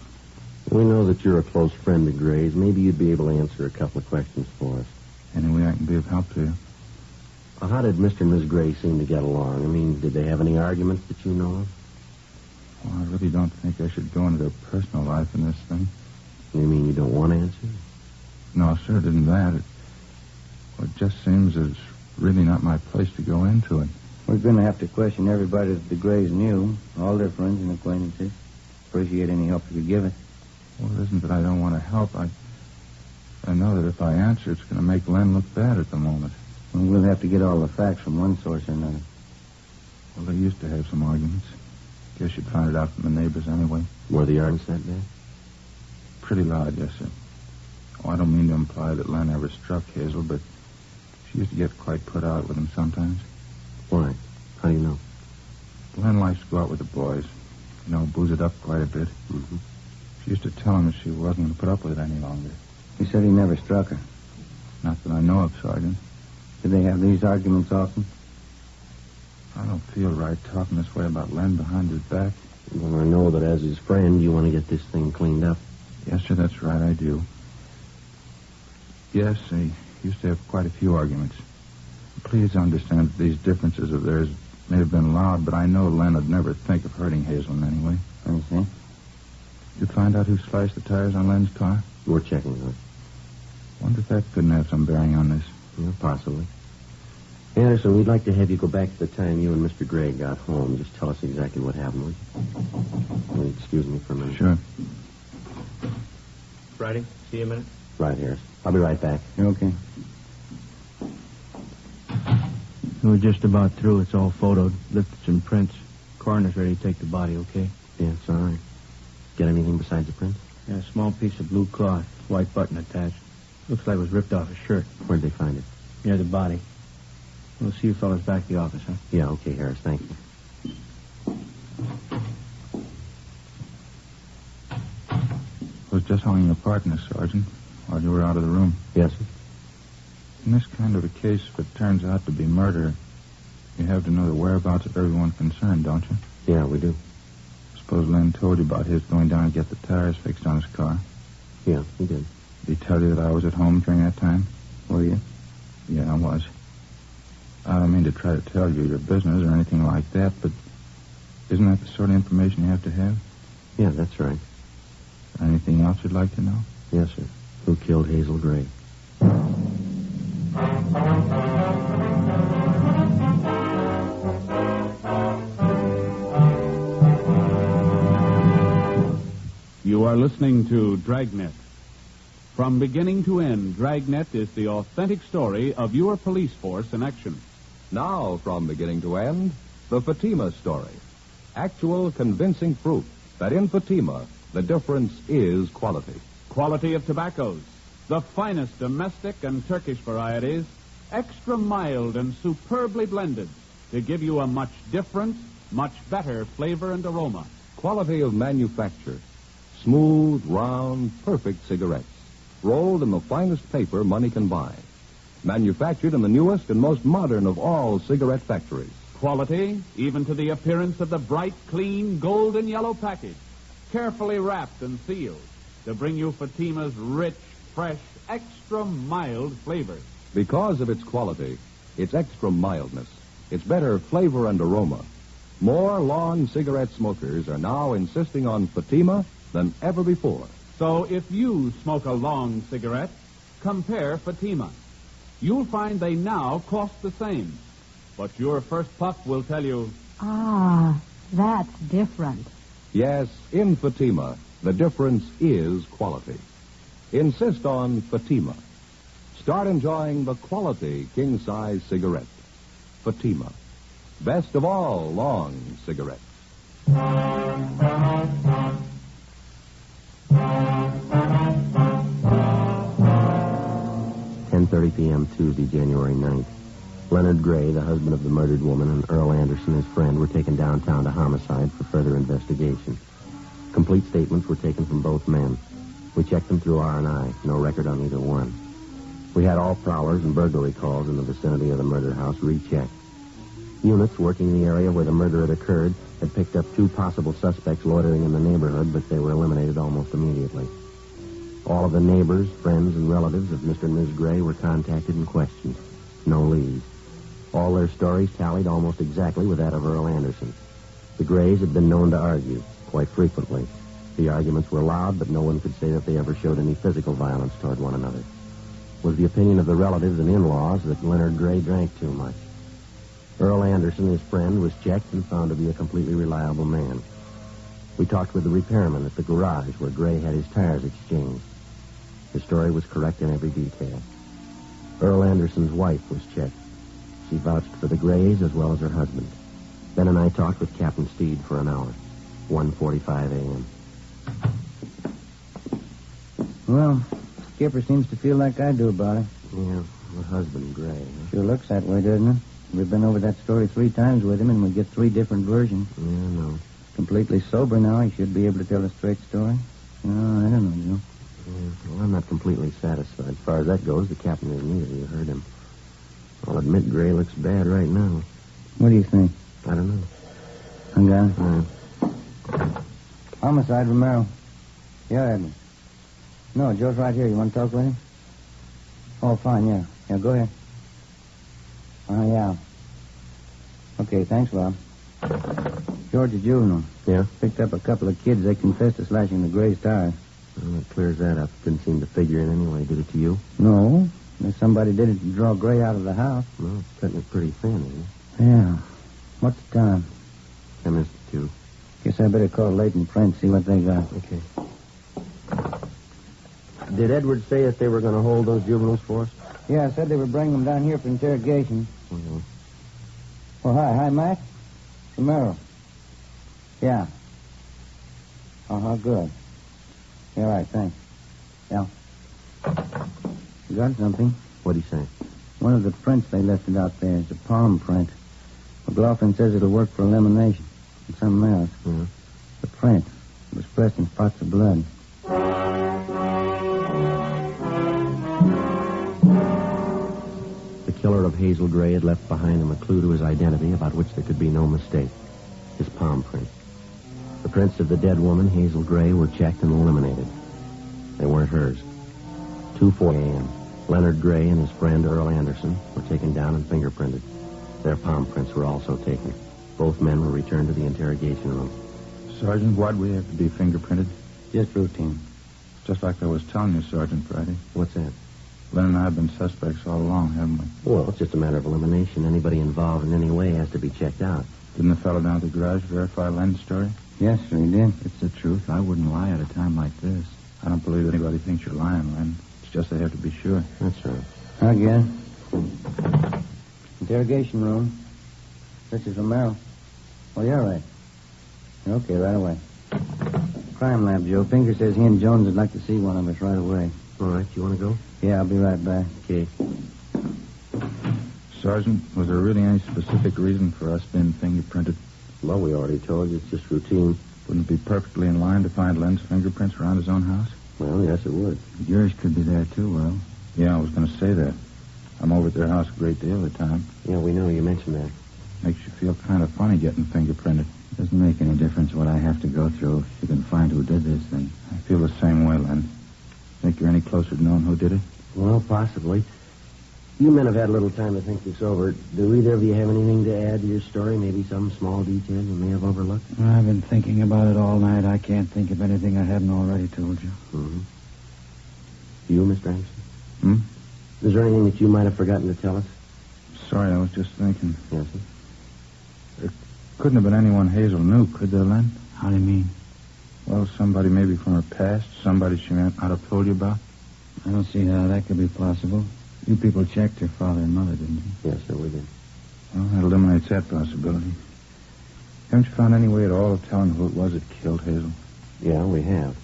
Speaker 4: We know that you're a close friend of Gray's. Maybe you'd be able to answer a couple of questions for us.
Speaker 18: Any way I can be of help to you?
Speaker 4: Well, how did Mr. and Miss Gray seem to get along? I mean, did they have any arguments that you know of?
Speaker 18: Well, I really don't think I should go into their personal life in this thing.
Speaker 4: You mean you don't want to answer?
Speaker 18: No, sir, it isn't that. It just seems that it's really not my place to go into it.
Speaker 5: We're going to have to question everybody that the Grays knew, all their friends and acquaintances. Appreciate any help you could give us.
Speaker 18: Well, it isn't that I don't want to help. I know that if I answer, it's going to make Len look bad at the moment.
Speaker 5: Well, we'll have to get all the facts from one source or another.
Speaker 18: Well, they used to have some arguments. Guess you'd find it out from the neighbors anyway.
Speaker 4: Were the arguments that bad?
Speaker 18: Pretty loud, yes, sir. Oh, I don't mean to imply that Len ever struck Hazel, but she used to get quite put out with him sometimes.
Speaker 4: Why? How do you know?
Speaker 18: Len likes to go out with the boys. You know, booze it up quite a bit.
Speaker 4: Mm-hmm.
Speaker 18: She used to tell him that she wasn't going to put up with it any longer.
Speaker 5: He said he never struck her.
Speaker 18: Not that I know of, Sergeant.
Speaker 5: Did they have these arguments often?
Speaker 18: I don't feel right talking this way about Len behind his back.
Speaker 4: Well, I know that as his friend, you want to get this thing cleaned up.
Speaker 18: Yes, sir, that's right, I do. Yes, they used to have quite a few arguments. Please understand that these differences of theirs may have been loud, but I know Len would never think of hurting Hazel in any way.
Speaker 5: I see.
Speaker 18: You find out who sliced the tires on Len's car?
Speaker 4: We're checking on it.
Speaker 18: Wonder if that couldn't have some bearing on this.
Speaker 4: Yeah, possibly. Anderson, we'd like to have you go back to the time you and Mr. Gray got home. Just tell us exactly what happened, would you? Will you excuse me for a minute?
Speaker 18: Sure.
Speaker 8: Friday, see you a minute.
Speaker 4: Right, Harris. I'll be right back.
Speaker 5: You're okay.
Speaker 8: We're just about through. It's all photoed. Lifted some prints. Coroner's ready to take the body, okay?
Speaker 4: Yeah, it's all right. Get anything besides the prints?
Speaker 8: Yeah, a small piece of blue cloth, white button attached. Looks like it was ripped off a shirt.
Speaker 4: Where'd they find it?
Speaker 8: Near the body. We'll see you fellas back at the office, huh?
Speaker 4: Yeah, okay, Harris. Thank you.
Speaker 18: I was just hauling your partner, Sergeant, while you were out of the room.
Speaker 4: Yes, sir.
Speaker 18: In this kind of a case, if it turns out to be murder, you have to know the whereabouts of everyone concerned, don't you?
Speaker 4: Yeah, we do.
Speaker 18: Suppose Len told you about his going down to get the tires fixed on his car.
Speaker 4: Yeah, he did.
Speaker 18: Did he tell you that I was at home during that time?
Speaker 5: Were you?
Speaker 18: Yeah, I was. I don't mean to try to tell you your business or anything like that, but isn't that the sort of information you have to have?
Speaker 4: Yeah, that's right.
Speaker 18: Anything else you'd like to know?
Speaker 4: Yes, sir. Who killed Hazel Gray?
Speaker 3: You are listening to Dragnet, From beginning to end, Dragnet is the authentic story of your police force in action.
Speaker 20: Now, from beginning to end, the Fatima story. Actual convincing proof that in Fatima, the difference is quality.
Speaker 3: Quality of tobaccos, the finest domestic and Turkish varieties, extra mild and superbly blended to give you a much different, much better flavor and aroma.
Speaker 20: Quality of manufacture. Smooth, round, perfect cigarettes. Rolled in the finest paper money can buy. Manufactured in the newest and most modern of all cigarette factories.
Speaker 3: Quality, even to the appearance of the bright, clean, golden yellow package. Carefully wrapped and sealed to bring you Fatima's rich, fresh, extra mild flavors.
Speaker 20: Because of its quality, its extra mildness, its better flavor and aroma, more lawn cigarette smokers are now insisting on Fatima than ever before.
Speaker 3: So if you smoke a long cigarette, compare Fatima. You'll find they now cost the same. But your first puff will tell you,
Speaker 21: Ah, that's different.
Speaker 20: Yes, in Fatima, the difference is quality. Insist on Fatima. Start enjoying the quality king-size cigarette. Fatima. Best of all long cigarettes.
Speaker 4: 10:30 p.m. Tuesday, January 9th. Leonard Gray, the husband of the murdered woman, and Earl Anderson, his friend, were taken downtown to homicide for further investigation. Complete statements were taken from both men. We checked them through R&I. No record on either one. We had all prowlers and burglary calls in the vicinity of the murder house rechecked. Units working in the area where the murder had occurred had picked up 2 possible suspects loitering in the neighborhood, but they were eliminated almost immediately. All of the neighbors, friends, and relatives of Mr. and Ms. Gray were contacted and questioned. No leads. All their stories tallied almost exactly with that of Earl Anderson. The Grays had been known to argue, quite frequently. The arguments were loud, but no one could say that they ever showed any physical violence toward one another. It was the opinion of the relatives and in-laws that Leonard Gray drank too much. Earl Anderson, his friend, was checked and found to be a completely reliable man. We talked with the repairman at the garage where Gray had his tires exchanged. His story was correct in every detail. Earl Anderson's wife was checked. She vouched for the Grays as well as her husband. Ben and I talked with Captain Steed for an hour. 1:45 a.m.
Speaker 6: Well, Skipper seems to feel like I do about it.
Speaker 4: Yeah, the husband, Gray. Huh?
Speaker 6: Sure looks that way, doesn't it? We've been over that story 3 times with him, and we get 3 different versions.
Speaker 4: Yeah, I know.
Speaker 6: Completely sober now, he should be able to tell a straight story. No, I don't know, Joe.
Speaker 4: Yeah, well, I'm not completely satisfied. As far as that goes, the captain isn't either. You heard him. I'll admit Gray looks bad right now.
Speaker 6: What do you think?
Speaker 4: I don't know.
Speaker 6: Hung down? Homicide, Romero. Yeah, Edmund. No, Joe's right here. You want to talk with him? Oh, fine, yeah. Yeah, go ahead. Yeah. Okay, thanks, Bob. Georgia Juvenile.
Speaker 4: Yeah?
Speaker 6: Picked up a couple of kids. They confessed to slashing the Gray's tires.
Speaker 4: Well, that clears that up. Didn't seem to figure in anyway. Did it to you?
Speaker 6: No. Somebody did it to draw Gray out of the house.
Speaker 4: Well, it's cutting it pretty thin, isn't it?
Speaker 6: Yeah. What's the time?
Speaker 4: 10 minutes to 2.
Speaker 6: Guess I better call Leighton Prince, see what they got.
Speaker 4: Okay. Did Edwards say that they were going to hold those juveniles for us?
Speaker 6: Yeah, I said they were bringing them down here for interrogation.
Speaker 4: Mm-hmm.
Speaker 6: Oh, hi. Hi, Mac. Romero. Yeah. Uh-huh, good. Yeah, right, thanks. Yeah. You got something?
Speaker 4: What'd he say?
Speaker 6: One of the prints they left it out there is a palm print. McLaughlin says it'll work for elimination. And something else.
Speaker 4: Mm-hmm.
Speaker 6: The print was pressed in spots of blood.
Speaker 4: The killer of Hazel Gray had left behind him a clue to his identity about which there could be no mistake. His palm print. The prints of the dead woman, Hazel Gray, were checked and eliminated. They weren't hers. 2:40 a.m. Leonard Gray and his friend Earl Anderson were taken down and fingerprinted. Their palm prints were also taken. Both men were returned to the interrogation room.
Speaker 7: Sergeant, why'd we have to be fingerprinted?
Speaker 6: Just routine.
Speaker 7: Just like I was telling you, Sergeant Friday.
Speaker 4: What's that?
Speaker 7: Len and I have been suspects all along, haven't we?
Speaker 4: Well, it's just a matter of elimination. Anybody involved in any way has to be checked out.
Speaker 7: Didn't the fellow down at the garage verify Len's story?
Speaker 6: Yes, sir, he did.
Speaker 7: It's the truth. I wouldn't lie at a time like this. I don't believe anybody thinks you're lying, Len.
Speaker 8: just I have to be sure.
Speaker 14: That's right.
Speaker 6: Again. Interrogation room. This is Romero. Oh, you're right. Okay, right away. Crime lab, Joe. Pinker says he and Jones would like to see one of us right away.
Speaker 14: All right, you want to go?
Speaker 6: Yeah, I'll be right back.
Speaker 14: Okay.
Speaker 8: Sergeant, was there really any specific reason for us being fingerprinted?
Speaker 14: Well, we already told you. It's just routine.
Speaker 8: Wouldn't it be perfectly in line to find Len's fingerprints around his own house?
Speaker 14: Well, yes, it would.
Speaker 6: But yours could be there, too, Will.
Speaker 8: Yeah, I was going to say that. I'm over at their house a great deal of the time.
Speaker 14: Yeah, we know. You mentioned that.
Speaker 8: Makes you feel kind of funny getting fingerprinted.
Speaker 6: Doesn't make any difference what I have to go through if you can find who did this thing.
Speaker 8: I feel the same way, Len. Think you're any closer to knowing who did it?
Speaker 14: Well, possibly. You men have had a little time to think this over. Do either of you have anything to add to your story? Maybe some small detail you may have overlooked?
Speaker 6: I've been thinking about it all night. I can't think of anything I haven't already told you.
Speaker 14: Mm-hmm. You, Mr. Anderson?
Speaker 8: Hmm?
Speaker 14: Is there anything that you might have forgotten to tell us?
Speaker 8: Sorry, I was just thinking.
Speaker 14: Yes, sir?
Speaker 8: There couldn't have been anyone Hazel knew, could there, Len?
Speaker 6: How do you mean?
Speaker 8: Well, somebody maybe from her past, somebody she might not have told you about.
Speaker 6: I don't see how that could be possible. You people checked her father and mother, didn't you?
Speaker 14: Yes, sir, we did.
Speaker 8: Well, that eliminates that possibility. Haven't you found any way at all of telling who it was that killed Hazel?
Speaker 14: Yeah, we have.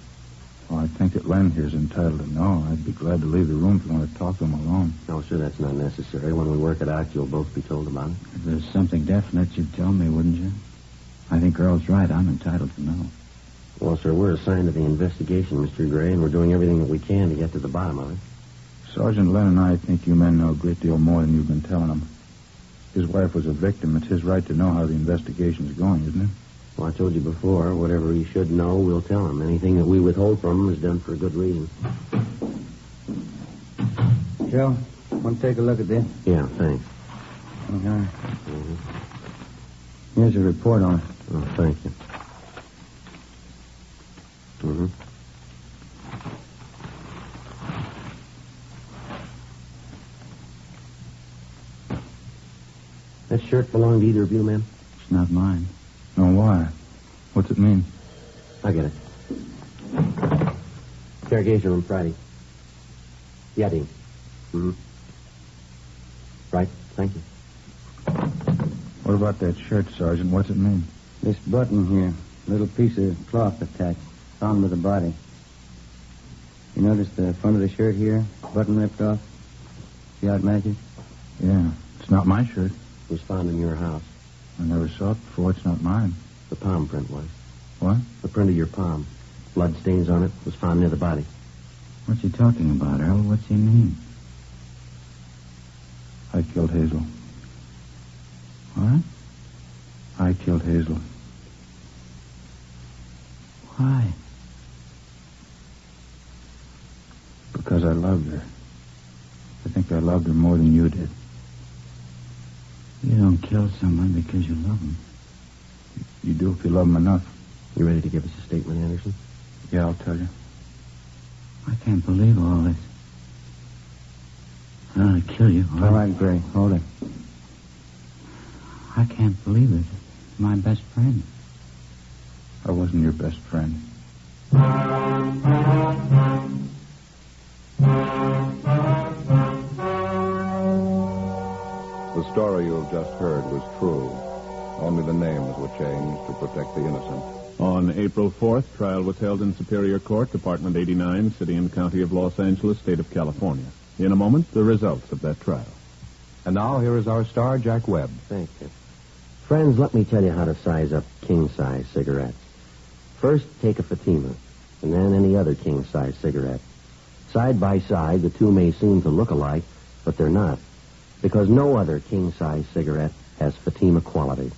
Speaker 8: Well, I think that Len here's entitled to know. I'd be glad to leave the room if you want to talk to him alone.
Speaker 14: No, sir, that's not necessary. When we work it out, you'll both be told about it.
Speaker 6: If there's something definite, you'd tell me, wouldn't you? I think Earl's right. I'm entitled to know.
Speaker 14: Well, sir, we're assigned to the investigation, Mr. Gray, and we're doing everything that we can to get to the bottom of it.
Speaker 8: Sergeant Len and I think you men know a great deal more than you've been telling him. His wife was a victim. It's his right to know how the investigation's going, isn't it?
Speaker 14: Well, I told you before, whatever he should know, we'll tell him. Anything that we withhold from him is done for a good reason.
Speaker 6: Joe, want to take a look at this?
Speaker 14: Yeah, thanks.
Speaker 6: Okay.
Speaker 14: Mm-hmm.
Speaker 6: Here's a report on it.
Speaker 14: Oh, thank you. Mm-hmm. That shirt belong to either of you men?
Speaker 6: It's not mine.
Speaker 8: No, why? What's it mean?
Speaker 14: I get it. Interrogation room Friday. Yeah, Dean. Mm-hmm. Right, thank you.
Speaker 8: What about that shirt, Sergeant? What's it mean?
Speaker 6: This button here, little piece of cloth attached, found with the body. You notice the front of the shirt here, button ripped off? See how it matches?
Speaker 8: Yeah, it's not my shirt.
Speaker 14: It was found in your house.
Speaker 8: I never saw it before. It's not mine.
Speaker 14: The palm print was.
Speaker 8: What?
Speaker 14: The print of your palm. Blood stains on it was found near the body.
Speaker 6: What's he talking about, Earl? What's he mean?
Speaker 8: I killed Hazel.
Speaker 6: What?
Speaker 8: I killed Hazel.
Speaker 6: Why?
Speaker 8: Because I loved her. I think I loved her more than you did.
Speaker 6: You don't kill someone because you love them.
Speaker 8: You do if you love them enough.
Speaker 14: You ready to give us a statement, Anderson?
Speaker 8: Yeah, I'll tell you.
Speaker 6: I can't believe all this. I don't want to kill you.
Speaker 8: All right, Gray. Hold it.
Speaker 6: I can't believe it. My best friend.
Speaker 8: I wasn't your best friend.
Speaker 2: The story you have just heard was true. Only the names were changed to protect the innocent.
Speaker 3: On April 4th, trial was held in Superior Court, Department 89, City and County of Los Angeles, State of California. In a moment, the results of that trial.
Speaker 2: And now here is our star, Jack Webb.
Speaker 14: Thank you. Friends, let me tell you how to size up king-size cigarettes. First, take a Fatima, and then any other king-size cigarette. Side by side, the two may seem to look alike, but they're not, because no other king-size cigarette has Fatima quality.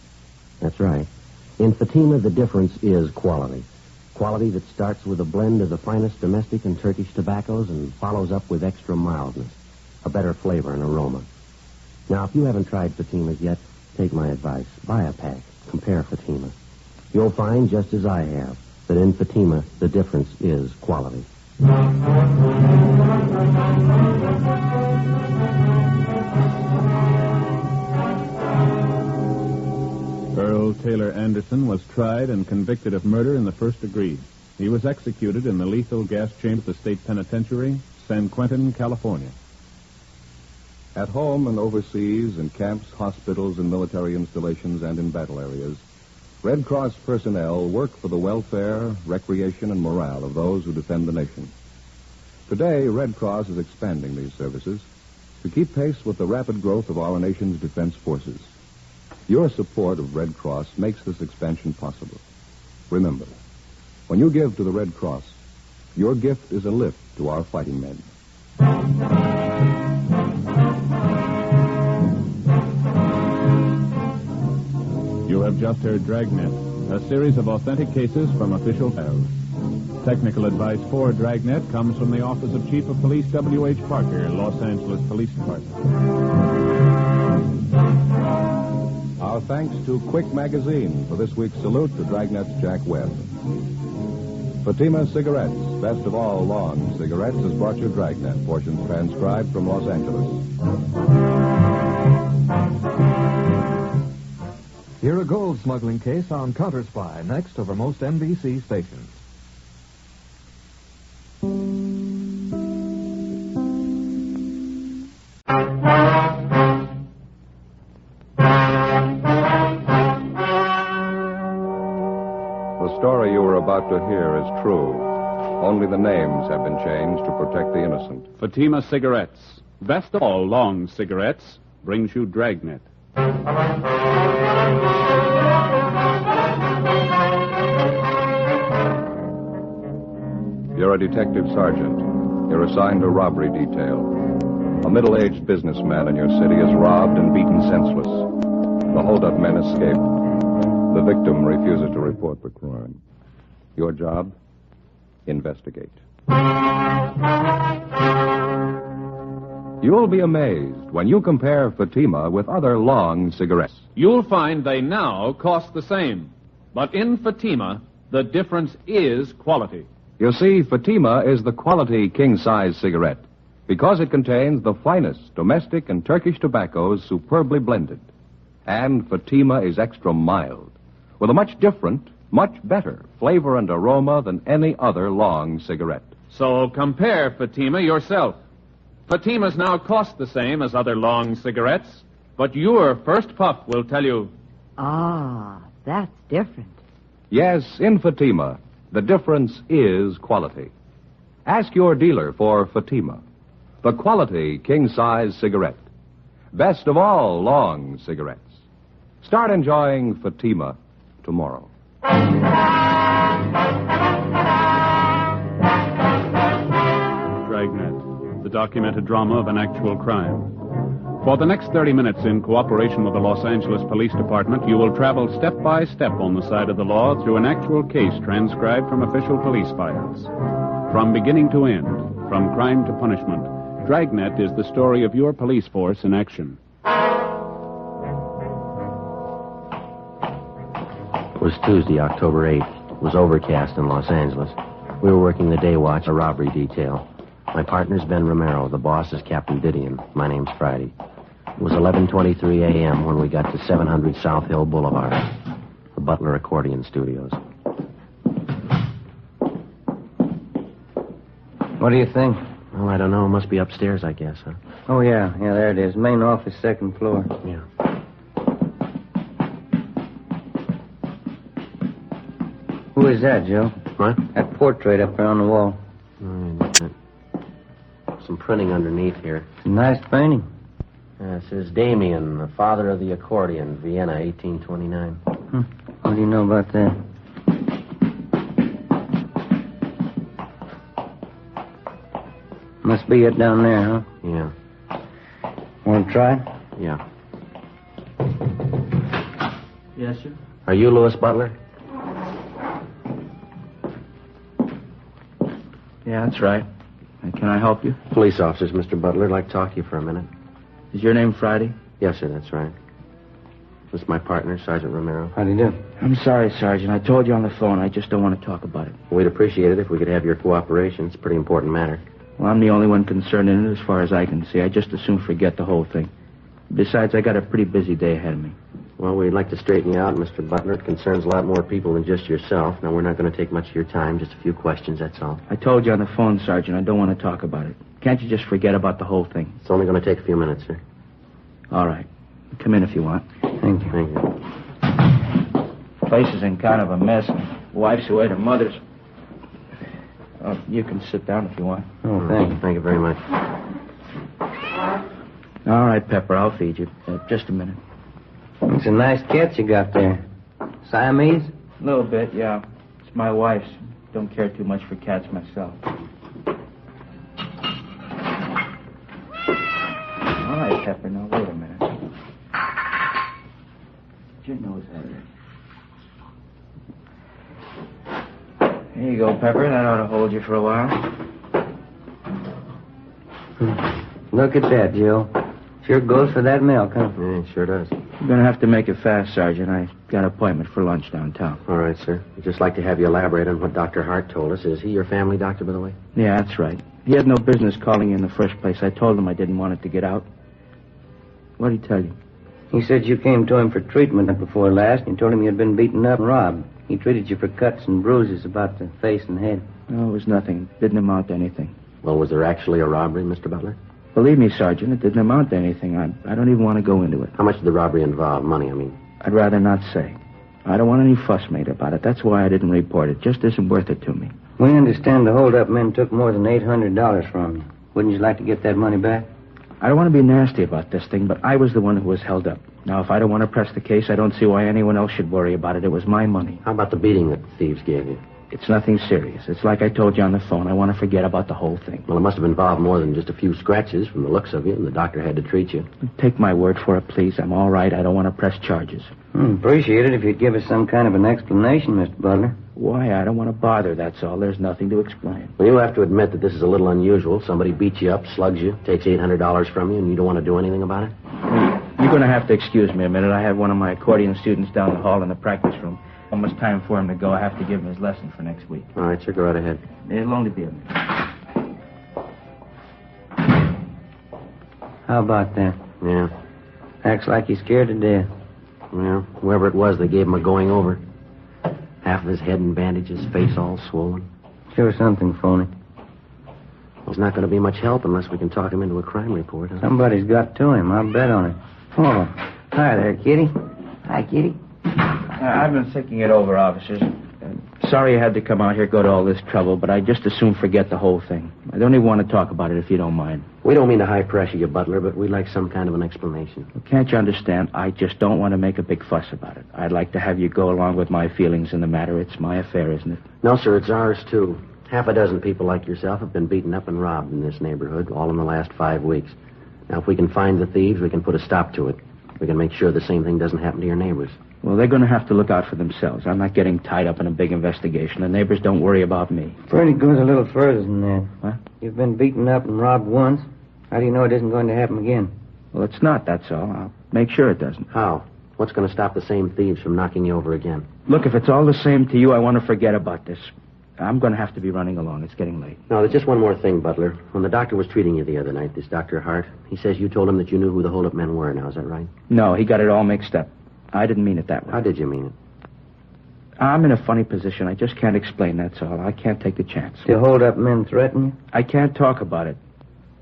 Speaker 14: That's right. In Fatima, the difference is quality. Quality that starts with a blend of the finest domestic and Turkish tobaccos and follows up with extra mildness, a better flavor and aroma. Now, if you haven't tried Fatimas yet, take my advice. Buy a pack. Compare Fatima. You'll find, just as I have, that in Fatima, the difference is quality.
Speaker 3: Earl Taylor Anderson was tried and convicted of murder in the first degree. He was executed in the lethal gas chamber of the state penitentiary
Speaker 20: San Quentin, California. At home and overseas, in camps, hospitals, and military installations, and in battle areas, Red Cross personnel work for the welfare, recreation, and morale of those who defend the nation. Today, Red Cross is expanding these services to keep pace with the rapid growth of our nation's defense forces. Your support of Red Cross makes this expansion possible. Remember, when you give to the Red Cross, your gift is a lift to our fighting men.
Speaker 3: You have just heard Dragnet, a series of authentic cases from official files. Technical advice for Dragnet comes from the Office of Chief of Police W.H. Parker, Los Angeles Police Department.
Speaker 20: Our thanks to Quick Magazine for this week's salute to Dragnet's Jack Webb. Fatima Cigarettes, best of all long cigarettes, has brought you Dragnet, portions transcribed from Los Angeles.
Speaker 9: Hear a gold smuggling case on Counter Spy, next over most NBC stations.
Speaker 20: The story you are about to hear is true. Only the names have been changed to protect the innocent.
Speaker 3: Fatima Cigarettes, best of all long cigarettes, brings you Dragnet.
Speaker 20: You're a detective sergeant. You're assigned a robbery detail. A middle-aged businessman in your city is robbed and beaten senseless. The hold-up men escape. The victim refuses to report the crime. Your job? Investigate. You'll be amazed when you compare Fatima with other long cigarettes.
Speaker 3: You'll find they now cost the same. But in Fatima, the difference is quality.
Speaker 20: You see, Fatima is the quality king-size cigarette because it contains the finest domestic and Turkish tobaccos superbly blended. And Fatima is extra mild, with a much different, much better flavor and aroma than any other long cigarette.
Speaker 3: So compare Fatima yourself. Fatimas now cost the same as other long cigarettes, but your first puff will tell you...
Speaker 21: Ah, that's different.
Speaker 20: Yes, in Fatima, the difference is quality. Ask your dealer for Fatima, the quality king-size cigarette. Best of all long cigarettes. Start enjoying Fatima tomorrow.
Speaker 3: Dragnet, the documented drama of an actual crime. For the next 30 minutes, in cooperation with the Los Angeles Police Department, you will travel step by step on the side of the law through an actual case transcribed from official police files. From beginning to end, from crime to punishment, Dragnet is the story of your police force in action.
Speaker 4: It was Tuesday, October 8th. It was overcast in Los Angeles. We were working the day watch, a robbery detail. My partner's Ben Romero. The boss is Captain Didion. My name's Friday. It was 11:23 a.m. when we got to 700 South Hill Boulevard, the Butler Accordion Studios.
Speaker 6: What do you think?
Speaker 4: Oh, I don't know. It must be upstairs, I guess, huh?
Speaker 6: Oh, yeah, there it is. Main office, second floor.
Speaker 4: Yeah.
Speaker 6: Who is that, Joe?
Speaker 4: What?
Speaker 6: That portrait up there on the wall.
Speaker 4: Some printing underneath here.
Speaker 6: It's a nice painting.
Speaker 4: It says Damien, the father of the accordion, Vienna, 1829.
Speaker 6: What do you know about that? Must be it down there, huh?
Speaker 4: Yeah.
Speaker 6: Want to try?
Speaker 4: Yeah.
Speaker 18: Yes, sir.
Speaker 4: Are you Louis Butler?
Speaker 18: Yeah, that's right. Can I help you?
Speaker 4: Police officers, Mr. Butler. I'd like to talk to you for a minute.
Speaker 18: Is your name Friday?
Speaker 4: Yes, sir, that's right. This is my partner, Sergeant Romero.
Speaker 6: How do you do?
Speaker 18: I'm sorry, Sergeant. I told you on the phone. I just don't want to talk about it.
Speaker 4: We'd appreciate it if we could have your cooperation. It's a pretty important matter.
Speaker 18: Well, I'm the only one concerned in it as far as I can see. I just as soon forget the whole thing. Besides, I got a pretty busy day ahead of me.
Speaker 4: Well, we'd like to straighten you out, Mr. Butler. It concerns a lot more people than just yourself. Now, we're not going to take much of your time, just a few questions, that's all.
Speaker 18: I told you on the phone, Sergeant. I don't want to talk about it. Can't you just forget about the whole thing?
Speaker 15: It's only going to take a few minutes, sir.
Speaker 18: All right. Come in if you want.
Speaker 15: Thank you. Thank you.
Speaker 18: Place is in kind of a mess. Wife's away to mother's. You can sit down if you want.
Speaker 15: Oh, thank you. Thank you very much.
Speaker 18: All right, Pepper, I'll feed you. Just a minute.
Speaker 6: It's a nice cat you got there. Siamese?
Speaker 18: A little bit, yeah. It's my wife's. Don't care too much for cats myself. All right, Pepper, now wait a minute. Get your nose out of there. Here you go, Pepper. That ought to hold you for a while.
Speaker 6: Look at that, Joe. Sure goes for that milk, huh?
Speaker 15: Yeah, it sure does.
Speaker 18: You're going to have to make it fast, Sergeant. I got an appointment for lunch downtown.
Speaker 15: All right, sir. I'd just like to have you elaborate on what Dr. Hart told us. Is he your family doctor, by the way?
Speaker 18: Yeah, that's right. He had no business calling you in the first place. I told him I didn't want it to get out. What did he tell you?
Speaker 6: He said you came to him for treatment before last, and you told him you'd been beaten up and robbed. He treated you for cuts and bruises about the face and head.
Speaker 18: No, it was nothing. Didn't amount to anything.
Speaker 15: Well, was there actually a robbery, Mr. Butler?
Speaker 18: Believe me, Sergeant, it didn't amount to anything. I don't even want to go into it.
Speaker 15: How much did the robbery involve? Money, I mean.
Speaker 18: I'd rather not say. I don't want any fuss made about it. That's why I didn't report it. Just isn't worth it to me.
Speaker 6: We understand the hold-up men took more than $800 from you. Wouldn't you like to get that money back?
Speaker 18: I don't want to be nasty about this thing, but I was the one who was held up. Now, if I don't want to press the case, I don't see why anyone else should worry about it. It was my money.
Speaker 15: How about the beating that the thieves gave you?
Speaker 18: It's nothing serious. It's like I told you on the phone. I want to forget about the whole thing.
Speaker 15: Well, it must have involved more than just a few scratches from the looks of you, and the doctor had to treat you.
Speaker 18: Take my word for it, please. I'm all right. I don't want to press charges.
Speaker 6: Appreciate it if you'd give us some kind of an explanation, Mr. Butler.
Speaker 18: Why? I don't want to bother, that's all. There's nothing to explain.
Speaker 15: Well, you'll have to admit that this is a little unusual. Somebody beats you up, slugs you, takes $800 from you, and you don't want to do anything about it?
Speaker 18: You're going to have to excuse me a minute. I have one of my accordion students down the hall in the practice room. Almost time for him to go. I have to give him his lesson for next week.
Speaker 15: All right, sir, go right ahead.
Speaker 18: It'll only be a minute.
Speaker 6: How about that?
Speaker 15: Yeah.
Speaker 6: Acts like he's scared to death.
Speaker 15: Well, whoever it was, they gave him a going over. Half of his head in bandages, face all swollen.
Speaker 6: Sure something phony.
Speaker 15: Well, it's not going to be much help unless we can talk him into a crime report, huh?
Speaker 6: Somebody's got to him. I'll bet on it. Oh, hi there, Kitty. Hi, Kitty.
Speaker 18: I've been thinking it over, officers. Sorry I had to come out here, go to all this trouble, but I just as soon forget the whole thing. I don't even want to talk about it if you don't mind.
Speaker 15: We don't mean to high pressure you, Butler, but we'd like some kind of an explanation.
Speaker 18: Well, can't you understand? I just don't want to make a big fuss about it. I'd like to have you go along with my feelings in the matter. It's my affair, isn't it?
Speaker 15: No, sir, it's ours, too. Half a dozen people like yourself have been beaten up and robbed in this neighborhood, all in the last 5 weeks. Now, if we can find the thieves, we can put a stop to it. We can make sure the same thing doesn't happen to your neighbors.
Speaker 18: Well, they're going to have to look out for themselves. I'm not getting tied up in a big investigation. The neighbors don't worry about me.
Speaker 6: Pretty goes a little further than that.
Speaker 18: What?
Speaker 6: You've been beaten up and robbed once. How do you know it isn't going to happen again?
Speaker 18: Well, it's not, that's all. I'll make sure it doesn't.
Speaker 15: How? What's going to stop the same thieves from knocking you over again?
Speaker 18: Look, if it's all the same to you, I want to forget about this. I'm going to have to be running along. It's getting late.
Speaker 15: No, there's just one more thing, Butler. When the doctor was treating you the other night, this Dr. Hart, he says you told him that you knew who the hold-up men were. Now, is that right?
Speaker 18: No, he got it all mixed up. I didn't mean it that way.
Speaker 15: How did you mean it?
Speaker 18: I'm in a funny position. I just can't explain, that's all. I can't take the chance.
Speaker 6: The hold-up men threaten you?
Speaker 18: I can't talk about it.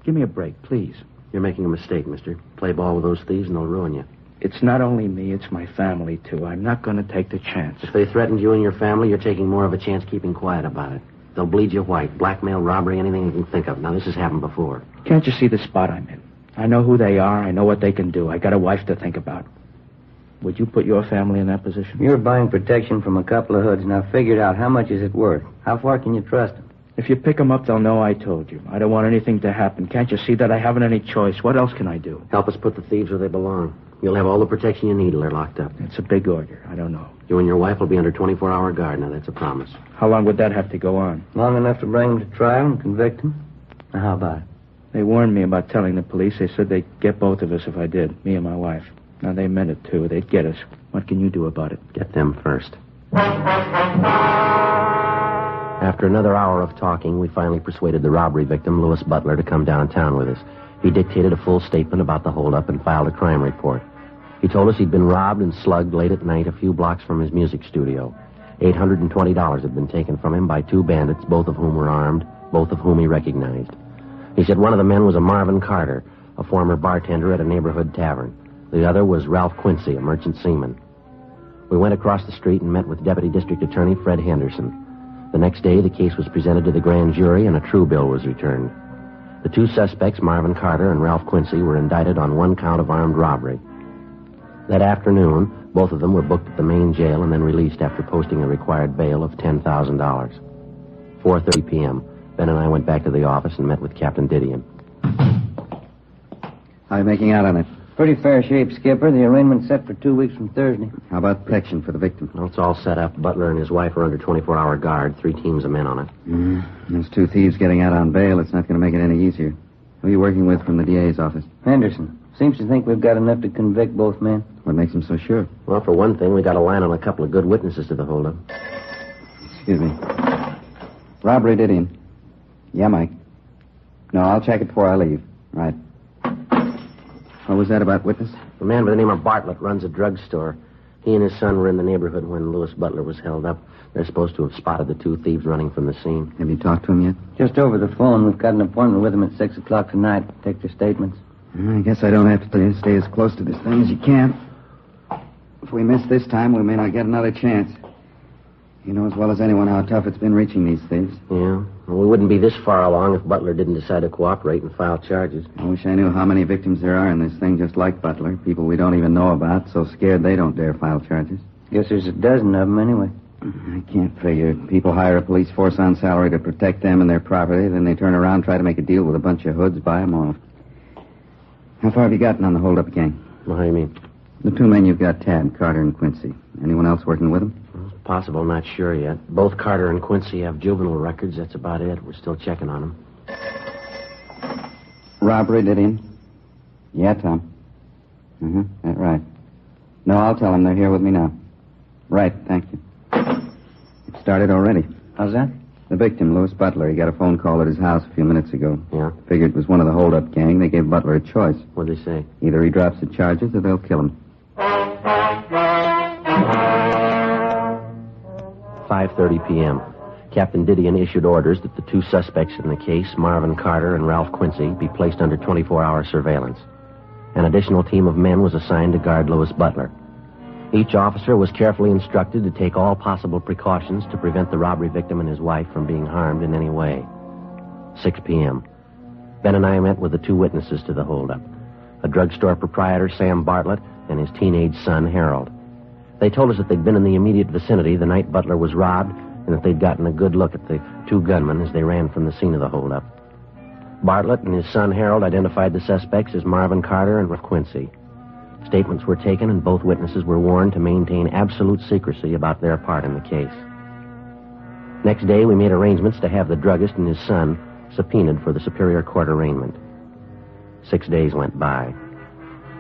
Speaker 18: Give me a break, please.
Speaker 15: You're making a mistake, mister. Play ball with those thieves and they'll ruin you.
Speaker 18: It's not only me, it's my family, too. I'm not going to take the chance.
Speaker 15: If they threatened you and your family, you're taking more of a chance keeping quiet about it. They'll bleed you white. Blackmail, robbery, anything you can think of. Now, this has happened before.
Speaker 18: Can't you see the spot I'm in? I know who they are. I know what they can do. I got a wife to think about. Would you put your family in that position?
Speaker 6: You're buying protection from a couple of hoods. Now, figure it out. How much is it worth? How far can you trust them?
Speaker 18: If you pick them up, they'll know I told you. I don't want anything to happen. Can't you see that? I haven't any choice. What else can I do?
Speaker 15: Help us put the thieves where they belong. You'll have all the protection you need till they're locked up.
Speaker 18: It's a big order. I don't know.
Speaker 15: You and your wife will be under 24-hour guard. Now, that's a promise.
Speaker 18: How long would that have to go on?
Speaker 6: Long enough to bring them to trial and convict them? Now, how about it?
Speaker 18: They warned me about telling the police. They said they'd get both of us if I did, me and my wife. Now, they meant it, too. They'd get us. What can you do about it?
Speaker 15: Get them first. After another hour of talking, we finally persuaded the robbery victim, Louis Butler, to come downtown with us. He dictated a full statement about the holdup and filed a crime report. He told us he'd been robbed and slugged late at night a few blocks from his music studio. $820 had been taken from him by two bandits, both of whom were armed, both of whom he recognized.
Speaker 4: He said one of the men was a Marvin Carter, a former bartender at a neighborhood tavern. The other was Ralph Quincy, a merchant seaman. We went across the street and met with Deputy District Attorney Fred Henderson. The next day, the case was presented to the grand jury and a true bill was returned. The two suspects, Marvin Carter and Ralph Quincy, were indicted on one count of armed robbery. That afternoon, both of them were booked at the main jail and then released after posting a required bail of $10,000. 4:30 p.m. Ben and I went back to the office and met with Captain Didion.
Speaker 11: How are you making out on it?
Speaker 6: Pretty fair shape, Skipper. The arraignment's set for 2 weeks from Thursday.
Speaker 11: How about protection for the victim?
Speaker 4: Well, it's all set up. Butler and his wife are under 24-hour guard. 3 teams of men on it.
Speaker 11: Those 2 thieves getting out on bail, it's not going to make it any easier. Who are you working with from the DA's office?
Speaker 6: Henderson. Seems to think we've got enough to convict both men.
Speaker 11: What makes him so sure?
Speaker 4: Well, for one thing, we got a line on a couple of good witnesses to the holdup.
Speaker 11: Excuse me. Robbery, Didion. Yeah, Mike. No, I'll check it before I leave. Right. What was that about witness?
Speaker 4: A man by the name of Bartlett runs a drugstore. He and his son were in the neighborhood when Louis Butler was held up. They're supposed to have spotted the 2 thieves running from the scene.
Speaker 11: Have you talked to him yet?
Speaker 6: Just over the phone. We've got an appointment with him at 6 o'clock tonight. Take their statements.
Speaker 11: I guess I don't have to stay as close to this thing as you can. If we miss this time, we may not get another chance. You know as well as anyone how tough it's been reaching these thieves.
Speaker 4: Yeah. Well, we wouldn't be this far along if Butler didn't decide to cooperate and file charges.
Speaker 11: I wish I knew how many victims there are in this thing just like Butler. People we don't even know about, so scared they don't dare file charges.
Speaker 6: Guess there's a dozen of them anyway.
Speaker 11: I can't figure. People hire a police force on salary to protect them and their property, then they turn around and try to make a deal with a bunch of hoods, buy them off. How far have you gotten on the hold-up gang?
Speaker 4: Well, how do you mean?
Speaker 11: The 2 men you've got tabbed, Carter and Quincy. Anyone else working with them?
Speaker 4: Well, it's possible, not sure yet. Both Carter and Quincy have juvenile records. That's about it. We're still checking on them.
Speaker 11: Robbery, Didion? Yeah, Tom. That's right. No, I'll tell them they're here with me now. Right, thank you. It started already.
Speaker 6: How's that?
Speaker 11: The victim, Louis Butler, he got a phone call at his house a few minutes ago.
Speaker 4: Yeah?
Speaker 11: Figured it was one of the hold-up gang. They gave Butler a choice.
Speaker 4: What'd they say?
Speaker 11: Either he drops the charges or they'll kill him.
Speaker 4: 5:30 p.m. Captain Didion issued orders that the 2 suspects in the case, Marvin Carter and Ralph Quincy, be placed under 24-hour surveillance. An additional team of men was assigned to guard Louis Butler. Each officer was carefully instructed to take all possible precautions to prevent the robbery victim and his wife from being harmed in any way. 6 p.m. Ben and I met with the 2 witnesses to the holdup, a drugstore proprietor, Sam Bartlett, and his teenage son, Harold. They told us that they'd been in the immediate vicinity the night Butler was robbed and that they'd gotten a good look at the 2 gunmen as they ran from the scene of the holdup. Bartlett and his son, Harold, identified the suspects as Marvin Carter and Ralph Quincy. Statements were taken, and both witnesses were warned to maintain absolute secrecy about their part in the case. Next day, we made arrangements to have the druggist and his son subpoenaed for the Superior Court arraignment. 6 days went by.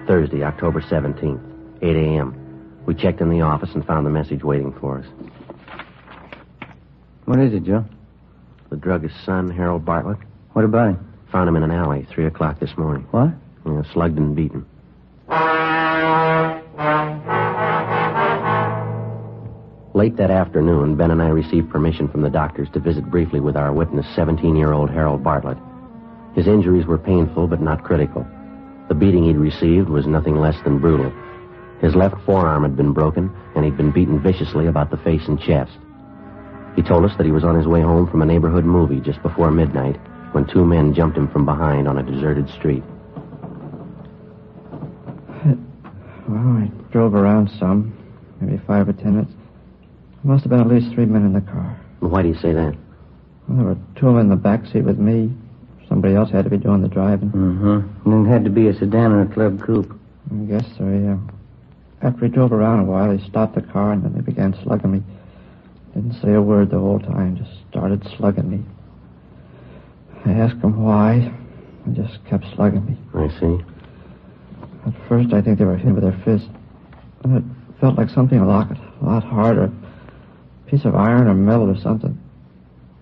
Speaker 4: Thursday, October 17th, 8 a.m. We checked in the office and found the message waiting for us.
Speaker 6: What is it, Joe?
Speaker 4: The druggist's son, Harold Bartlett.
Speaker 6: What about him?
Speaker 4: Found him in an alley, 3 o'clock this morning.
Speaker 6: What?
Speaker 4: Yeah, slugged and beaten. Late that afternoon, Ben and I received permission from the doctors to visit briefly with our witness, 17-year-old Harold Bartlett. His injuries were painful but not critical. The beating he'd received was nothing less than brutal. His left forearm had been broken, and he'd been beaten viciously about the face and chest. He told us that he was on his way home from a neighborhood movie just before midnight when 2 men jumped him from behind on a deserted street.
Speaker 5: Well, I drove around some, maybe 5 or 10 minutes. There must have been at least 3 men in the car.
Speaker 4: Why do you say that?
Speaker 5: Well, there were 2 of them in the back seat with me. Somebody else had to be doing the driving.
Speaker 6: Mm-hmm. And it had to be a sedan or a club coupe.
Speaker 5: I guess so, yeah. After he drove around a while, he stopped the car and then they began slugging me. Didn't say a word the whole time, just started slugging me. I asked him why, and just kept slugging me.
Speaker 4: I see.
Speaker 5: At first, I think they were hitting with their fists. And it felt like something a lot harder. A piece of iron or metal or something.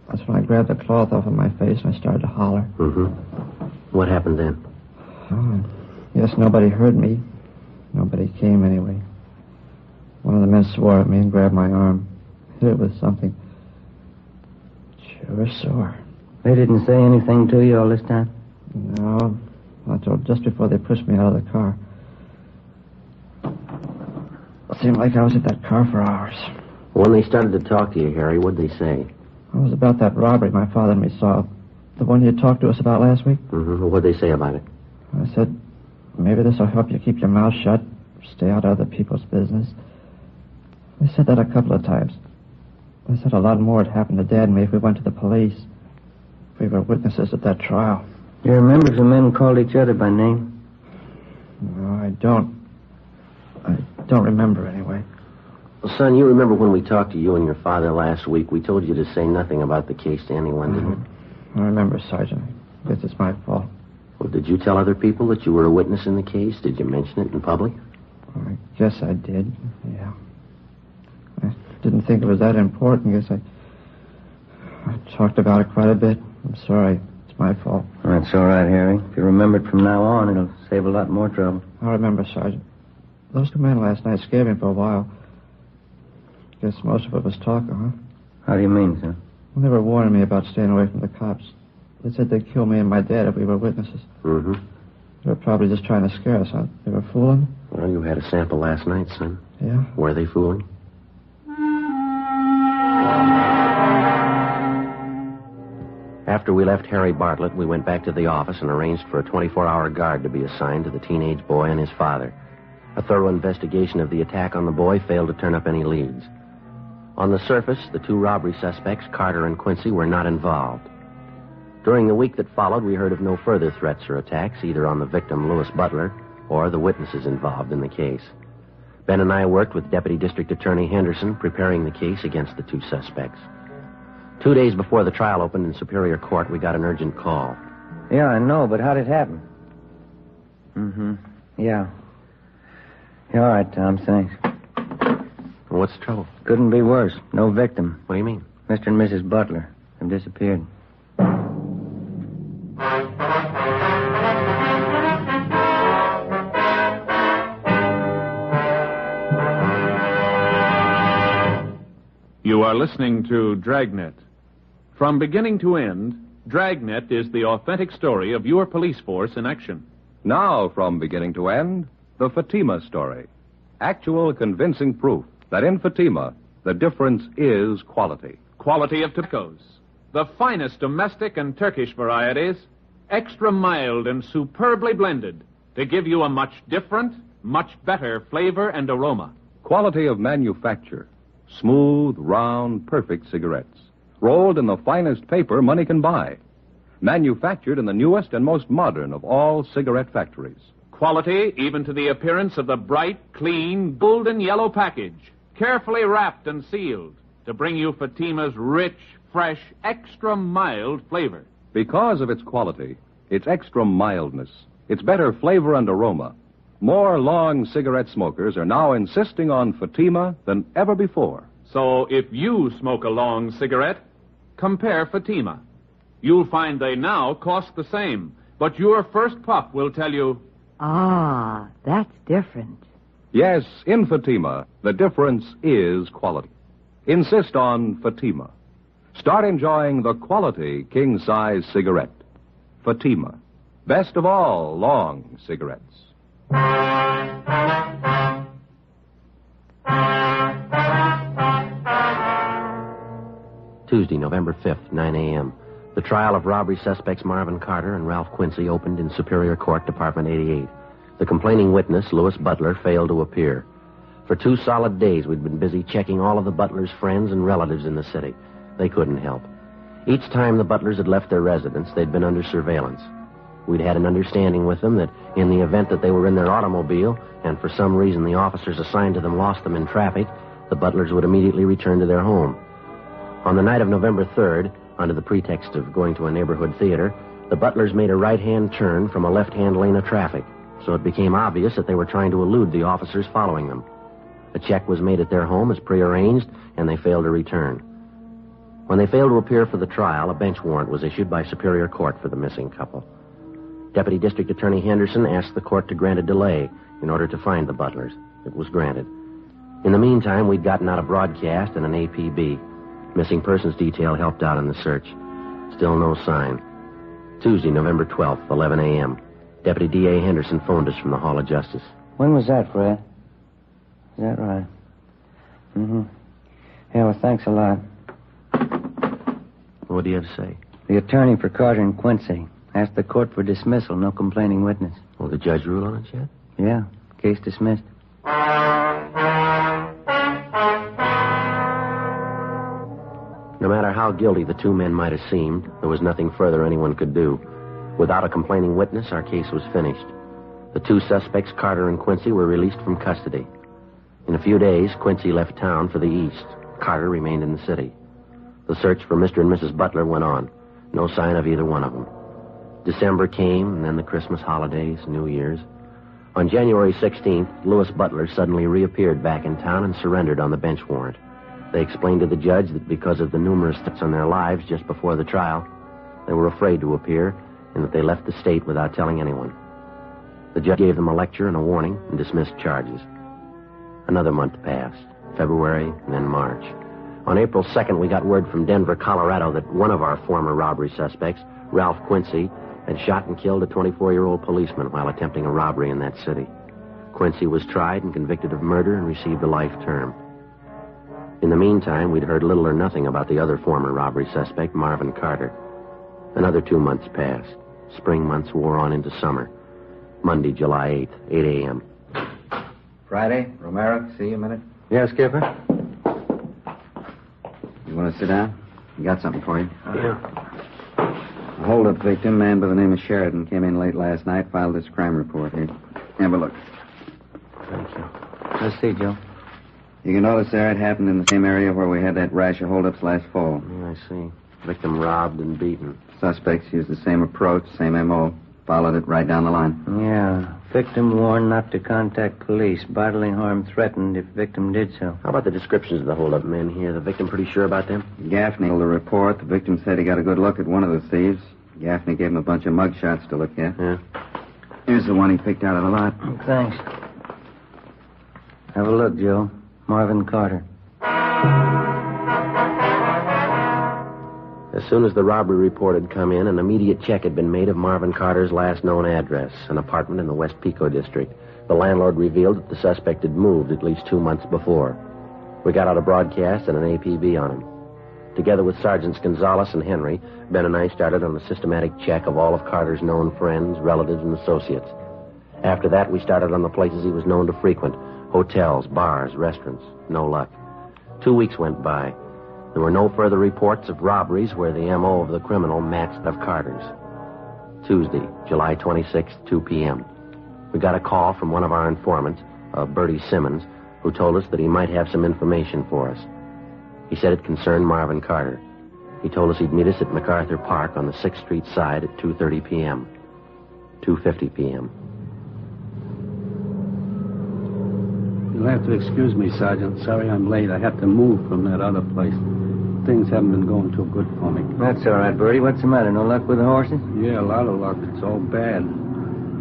Speaker 5: That's when I grabbed the cloth off of my face and I started to holler.
Speaker 4: Mm-hmm. What happened then?
Speaker 5: Oh, yes, nobody heard me. Nobody came anyway. One of the men swore at me and grabbed my arm. Hit it with something. Sure sore.
Speaker 6: They didn't say anything to you all this time?
Speaker 5: No, I told just before they pushed me out of the car. It seemed like I was in that car for hours.
Speaker 15: When they started to talk to you, Harry, what'd they say?
Speaker 5: It was about that robbery my father and me saw. The one you talked to us about last week.
Speaker 15: Mm-hmm. What'd they say about it?
Speaker 5: I said, maybe this will help you keep your mouth shut, stay out of other people's business. They said that a couple of times. They said a lot more had happened to Dad and me if we went to the police. If we were witnesses at that trial.
Speaker 6: You remember if the men called each other by name?
Speaker 5: No, I don't. I don't remember anyway.
Speaker 15: Well, son, you remember when we talked to you and your father last week, we told you to say nothing about the case to anyone, didn't we?
Speaker 5: I remember, Sergeant. I guess it's my fault.
Speaker 15: Well, did you tell other people that you were a witness in the case? Did you mention it in public?
Speaker 5: I guess I did, yeah. I didn't think it was that important. I guess I talked about it quite a bit. I'm sorry. It's my fault.
Speaker 6: That's all right, Harry. If you remember it from now on, it'll save a lot more trouble.
Speaker 5: I remember, Sergeant. Those two men last night scared me for a while. Guess most of it was talk, huh?
Speaker 6: How do you mean, sir?
Speaker 5: Well, they were warning me about staying away from the cops. They said they'd kill me and my dad if we were witnesses.
Speaker 15: Mm-hmm.
Speaker 5: They were probably just trying to scare us, huh? They were fooling?
Speaker 15: Well, you had a sample last night, son.
Speaker 5: Yeah?
Speaker 15: Were they fooling? After we left Harry Bartlett, we went back to the office and arranged for a 24-hour guard to be assigned to the teenage boy and his father. A thorough investigation of the attack on the boy failed to turn up any leads. On the surface, the two robbery suspects, Carter and Quincy, were not involved. During the week that followed, we heard of no further threats or attacks, either on the victim, Louis Butler, or the witnesses involved in the case. Ben and I worked with Deputy District Attorney Henderson, preparing the case against the two suspects. 2 days before the trial opened in Superior Court, we got an urgent call.
Speaker 6: Yeah, I know, but how did it happen? Mm-hmm. Yeah. Yeah, all right, Tom, thanks.
Speaker 15: What's the trouble?
Speaker 6: Couldn't be worse. No victim.
Speaker 15: What do you mean?
Speaker 6: Mr. and Mrs. Butler have disappeared.
Speaker 3: You are listening to Dragnet. From beginning to end, Dragnet is the authentic story of your police force in action.
Speaker 20: Now, from beginning to end, the Fatima story. Actual convincing proof that in Fatima, the difference is quality.
Speaker 3: Quality of tobaccos. The finest domestic and Turkish varieties, extra mild and superbly blended to give you a much different, much better flavor and aroma.
Speaker 20: Quality of manufacture. Smooth, round, perfect cigarettes. Rolled in the finest paper money can buy. Manufactured in the newest and most modern of all cigarette factories.
Speaker 3: Quality even to the appearance of the bright, clean, golden yellow package, carefully wrapped and sealed to bring you Fatima's rich, fresh, extra mild flavor.
Speaker 20: Because of its quality, its extra mildness, its better flavor and aroma, more long cigarette smokers are now insisting on Fatima than ever before.
Speaker 3: So if you smoke a long cigarette, compare Fatima. You'll find they now cost the same, but your first puff will tell you,
Speaker 21: Ah, that's different.
Speaker 20: Yes, in Fatima, the difference is quality. Insist on Fatima. Start enjoying the quality king-size cigarette. Fatima. Best of all long cigarettes.
Speaker 15: Tuesday, November 5th, 9 a.m. The trial of robbery suspects Marvin Carter and Ralph Quincy opened in Superior Court, Department 88. The complaining witness, Louis Butler, failed to appear. For 2 solid days, we'd been busy checking all of the Butler's friends and relatives in the city. They couldn't help. Each time the Butlers had left their residence, they'd been under surveillance. We'd had an understanding with them that in the event that they were in their automobile, and for some reason the officers assigned to them lost them in traffic, the Butlers would immediately return to their home. On the night of November 3rd, under the pretext of going to a neighborhood theater, the Butlers made a right-hand turn from a left-hand lane of traffic, so it became obvious that they were trying to elude the officers following them. A check was made at their home as prearranged, and they failed to return. When they failed to appear for the trial, a bench warrant was issued by Superior Court for the missing couple. Deputy District Attorney Henderson asked the court to grant a delay in order to find the Butlers. It was granted. In the meantime, we'd gotten out a broadcast and an APB. Missing persons detail helped out in the search. Still no sign. Tuesday, November 12th, 11 a.m. Deputy D.A. Henderson phoned us from the Hall of Justice.
Speaker 6: When was that, Fred? Is that right? Mm-hmm. Yeah, well, thanks a lot.
Speaker 15: What do you have to say?
Speaker 6: The attorney for Carter and Quincy asked the court for dismissal, no complaining witness.
Speaker 15: Well, the judge ruled on it yet?
Speaker 6: Yeah, case dismissed.
Speaker 15: No matter how guilty the two men might have seemed, there was nothing further anyone could do. Without a complaining witness, our case was finished. The two suspects, Carter and Quincy, were released from custody. In a few days, Quincy left town for the east. Carter remained in the city. The search for Mr. and Mrs. Butler went on. No sign of either one of them. December came, and then the Christmas holidays, New Year's. On January 16th, Louis Butler suddenly reappeared back in town and surrendered on the bench warrant. They explained to the judge that because of the numerous threats on their lives just before the trial, they were afraid to appear, and that they left the state without telling anyone. The judge gave them a lecture and a warning and dismissed charges. Another month passed, February, and then March. On April 2nd, we got word from Denver, Colorado, that one of our former robbery suspects, Ralph Quincy, had shot and killed a 24-year-old policeman while attempting a robbery in that city. Quincy was tried and convicted of murder and received a life term. In the meantime, we'd heard little or nothing about the other former robbery suspect, Marvin Carter. Another 2 months passed. Spring months wore on into summer. Monday, July 8th, 8 a.m.
Speaker 11: Friday, Romero, see you a minute.
Speaker 6: Yeah, Skipper?
Speaker 11: You want to sit down? I got something for you.
Speaker 15: Yeah.
Speaker 11: A hold-up victim, man by the name of Sheridan, came in late last night, filed this crime report here. Have a look.
Speaker 15: Thank you.
Speaker 6: Let's see, Joe.
Speaker 11: You can notice there it happened in the same area where we had that rash of hold-ups last fall.
Speaker 15: Yeah, I see. Victim robbed and beaten.
Speaker 11: Suspects used the same approach, same M.O. Followed it right down the line.
Speaker 6: Yeah. Victim warned not to contact police. Bodily harm threatened if victim did so.
Speaker 15: How about the descriptions of the hold-up men here? The victim pretty sure about them?
Speaker 11: Gaffney told the report. The victim said he got a good look at one of the thieves. Gaffney gave him a bunch of mug shots to look at.
Speaker 15: Yeah.
Speaker 11: Here's the one he picked out of the lot.
Speaker 6: Thanks. Have a look, Joe. Marvin Carter.
Speaker 15: As soon as the robbery report had come in, an immediate check had been made of Marvin Carter's last known address, an apartment in the West Pico district. The landlord revealed that the suspect had moved at least 2 months before. We got out a broadcast and an APB on him. Together with Sergeants Gonzalez and Henry, Ben and I started on a systematic check of all of Carter's known friends, relatives, and associates. After that, we started on the places he was known to frequent: hotels, bars, restaurants. No luck. 2 weeks went by. There were no further reports of robberies where the M.O. of the criminal matched that of Carter's. Tuesday, July 26th, 2 p.m. We got a call from one of our informants, Bertie Simmons, who told us that he might have some information for us. He said it concerned Marvin Carter. He told us he'd meet us at MacArthur Park on the 6th Street side at 2:30 p.m. 2:50 p.m.
Speaker 5: You'll have to excuse me, Sergeant. Sorry I'm late. I had to move from that other place. Things haven't been going too good for me.
Speaker 6: That's all right, Bertie. What's the matter? No luck with the horses?
Speaker 5: Yeah, a lot of luck. It's all bad.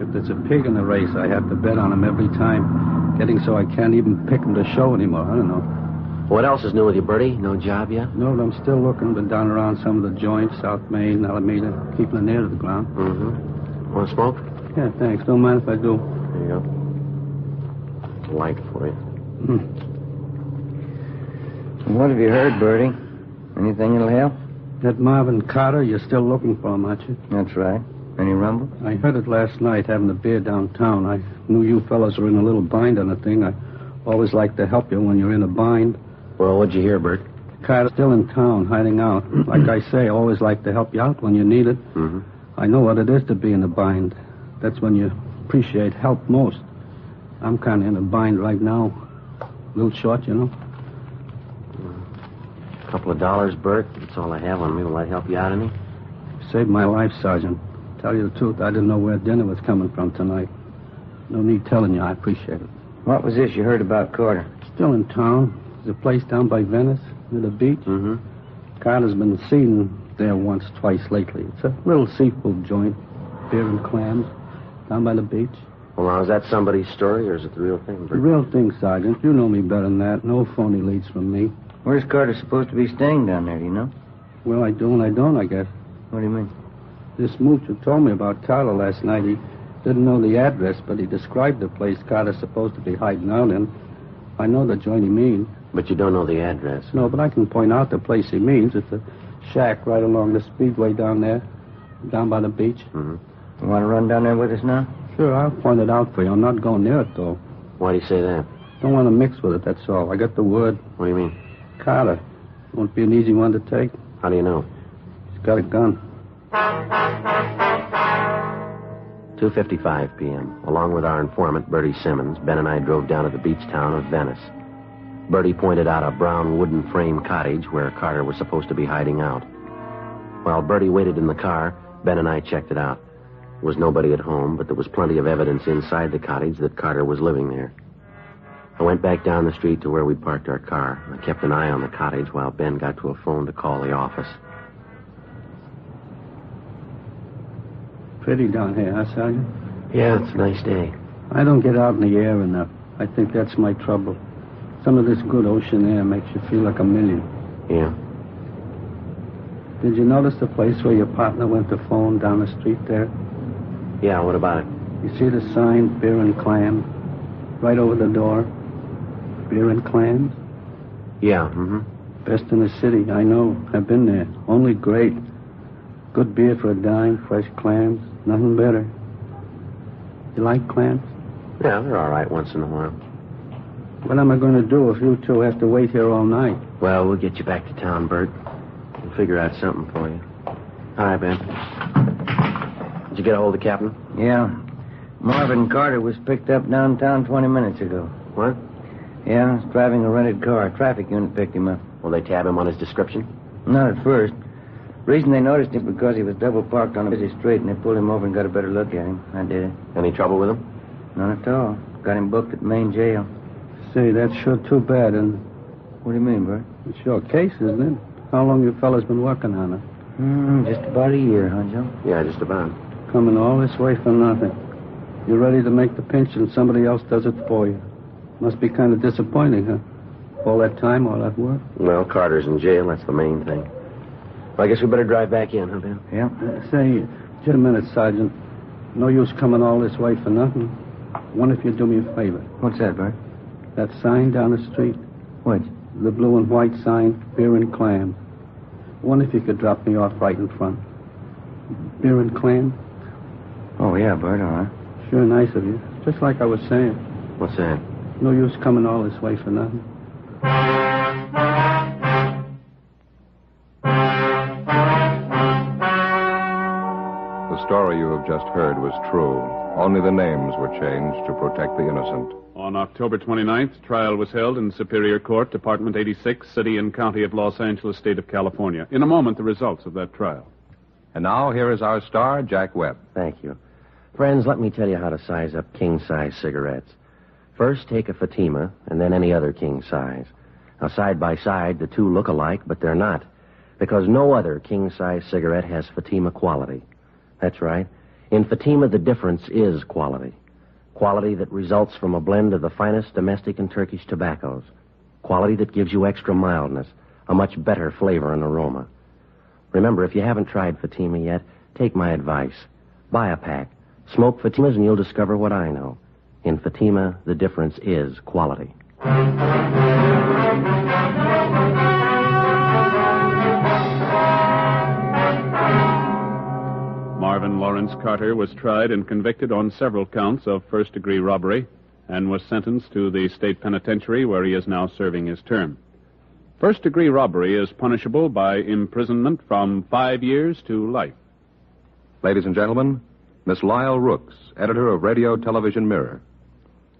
Speaker 5: If there's a pig in the race, I have to bet on him every time. Getting so I can't even pick him to show anymore. I don't know.
Speaker 15: What else is new with you, Bertie? No job yet?
Speaker 5: No, I'm still looking. Been down around some of the joints, South Main, Alameda, keeping an ear to the ground.
Speaker 15: Mm-hmm. Want to smoke?
Speaker 5: Yeah, thanks. Don't mind if I do.
Speaker 15: There you go. It's a light for you.
Speaker 6: What have you heard, Bertie? Anything that'll help?
Speaker 5: That Marvin Carter, you're still looking for him, aren't you?
Speaker 6: That's right. Any rumble?
Speaker 5: I heard it last night, having a beer downtown. I knew you fellas were in a little bind on the thing. I always like to help you when you're in a bind.
Speaker 15: Well, what'd you hear, Bert?
Speaker 5: Carter's still in town, hiding out. Like I say, I always like to help you out when you need it.
Speaker 15: Mm-hmm.
Speaker 5: I know what it is to be in a bind. That's when you appreciate help most. I'm kind of in a bind right now. A little short, you know.
Speaker 15: A couple of dollars, Bert. That's all I have on me. Will I help you out any?
Speaker 5: Saved my life, Sergeant. Tell you the truth, I didn't know where dinner was coming from tonight. No need telling you. I appreciate it.
Speaker 6: What was this you heard about Carter?
Speaker 5: Still in town. There's a place down by Venice, near the beach.
Speaker 15: Mm-hmm.
Speaker 5: Carter's been seen there once, twice lately. It's a little seafood joint, beer and clams, down by the beach.
Speaker 15: Well, now, is that somebody's story, or is it the real thing, Bert?
Speaker 5: The real thing, Sergeant. You know me better than that. No phony leads from me.
Speaker 6: Where's Carter supposed to be staying down there, do you know?
Speaker 5: Well, I do and I don't, I guess.
Speaker 6: What do you mean?
Speaker 13: This mooch who told me about Carter last night, he didn't know the address, but he described the place Carter's supposed to be hiding out in. I know the joint he means.
Speaker 15: But you don't know the address.
Speaker 13: No, but I can point out the place he means. It's a shack right along the speedway down there, down by the beach.
Speaker 15: Mm-hmm.
Speaker 6: You want to run down there with us now?
Speaker 13: Sure, I'll point it out for you. I'm not going near it, though.
Speaker 15: Why do you say that?
Speaker 13: Don't want to mix with it, that's all. I got the word.
Speaker 15: What do you mean?
Speaker 13: Carter. Won't be an easy one to take.
Speaker 15: How do you know?
Speaker 13: He's got a gun.
Speaker 15: 2:55 p.m. Along with our informant, Bertie Simmons, Ben and I drove down to the beach town of Venice. Bertie pointed out a brown wooden frame cottage where Carter was supposed to be hiding out. While Bertie waited in the car, Ben and I checked it out. There was nobody at home, but there was plenty of evidence inside the cottage that Carter was living there. I went back down the street to where we'd parked our car. I kept an eye on the cottage while Ben got to a phone to call the office.
Speaker 13: Pretty down here, huh, Sergeant?
Speaker 15: Yeah, it's a nice day.
Speaker 13: I don't get out in the air enough. I think that's my trouble. Some of this good ocean air makes you feel like a million.
Speaker 15: Yeah.
Speaker 13: Did you notice the place where your partner went to phone down the street there?
Speaker 15: Yeah, what about it?
Speaker 13: You see the sign, beer and clams? Right over the door. Beer and clams?
Speaker 15: Yeah, mm-hmm.
Speaker 13: Best in the city, I know. I've been there. Only great. Good beer for a dime, fresh clams. Nothing better. You like clams?
Speaker 15: Yeah, they're all right once in a while.
Speaker 13: What am I going to do if you two have to wait here all night?
Speaker 15: Well, we'll get you back to town, Bert. We'll figure out something for you. All right, Ben. Did you get a hold of the captain?
Speaker 6: Yeah. Marvin Carter was picked up downtown 20 minutes ago.
Speaker 15: What?
Speaker 6: Yeah, he's driving a rented car. A traffic unit picked him up.
Speaker 15: Will they tab him on his description?
Speaker 6: Not at first. Reason they noticed it because he was double parked on a busy street, and they pulled him over and got a better look at him. I did it.
Speaker 15: Any trouble with him?
Speaker 6: None at all. Got him booked at Main Jail.
Speaker 13: Say, that's sure too bad, and...
Speaker 6: What do you mean, Bert?
Speaker 13: It's your case, isn't it? How long you fellas been working on it?
Speaker 6: Just about a year, huh, Joe?
Speaker 15: Yeah, just about.
Speaker 13: Coming all this way for nothing. You're ready to make the pinch and somebody else does it for you. Must be kind of disappointing, huh? All that time, all that work?
Speaker 15: Well, Carter's in jail. That's the main thing. Well, I guess we better drive back in, huh, Ben?
Speaker 6: Yeah.
Speaker 13: Say, just a minute, Sergeant. No use coming all this way for nothing. Wonder if you'd do me a favor.
Speaker 6: What's that, Bert?
Speaker 13: That sign down the street.
Speaker 6: Which?
Speaker 13: The blue and white sign, beer and clam. Wonder if you could drop me off right in front. Beer and clam?
Speaker 6: Oh, yeah, Bert, all right.
Speaker 13: Sure nice of you. Just like I was saying.
Speaker 15: What's that?
Speaker 13: No use coming all this way for nothing.
Speaker 2: The story you have just heard was true. Only the names were changed to protect the innocent.
Speaker 3: On October 29th, trial was held in Superior Court, Department 86, City and County of Los Angeles, State of California. In a moment, the results of that trial.
Speaker 2: And now, here is our star, Jack Webb.
Speaker 15: Thank you. Friends, let me tell you how to size up king-size cigarettes. First, take a Fatima, and then any other king size. Now, side by side, the two look alike, but they're not, because no other king-size cigarette has Fatima quality. That's right. In Fatima, the difference is quality. Quality that results from a blend of the finest domestic and Turkish tobaccos. Quality that gives you extra mildness, a much better flavor and aroma. Remember, if you haven't tried Fatima yet, take my advice. Buy a pack. Smoke Fatimas and you'll discover what I know. In Fatima, the difference is quality.
Speaker 3: Marvin Lawrence Carter was tried and convicted on several counts of first-degree robbery and was sentenced to the state penitentiary where he is now serving his term. First-degree robbery is punishable by imprisonment from 5 years to life.
Speaker 2: Ladies and gentlemen, Miss Lyle Rooks, editor of Radio Television Mirror.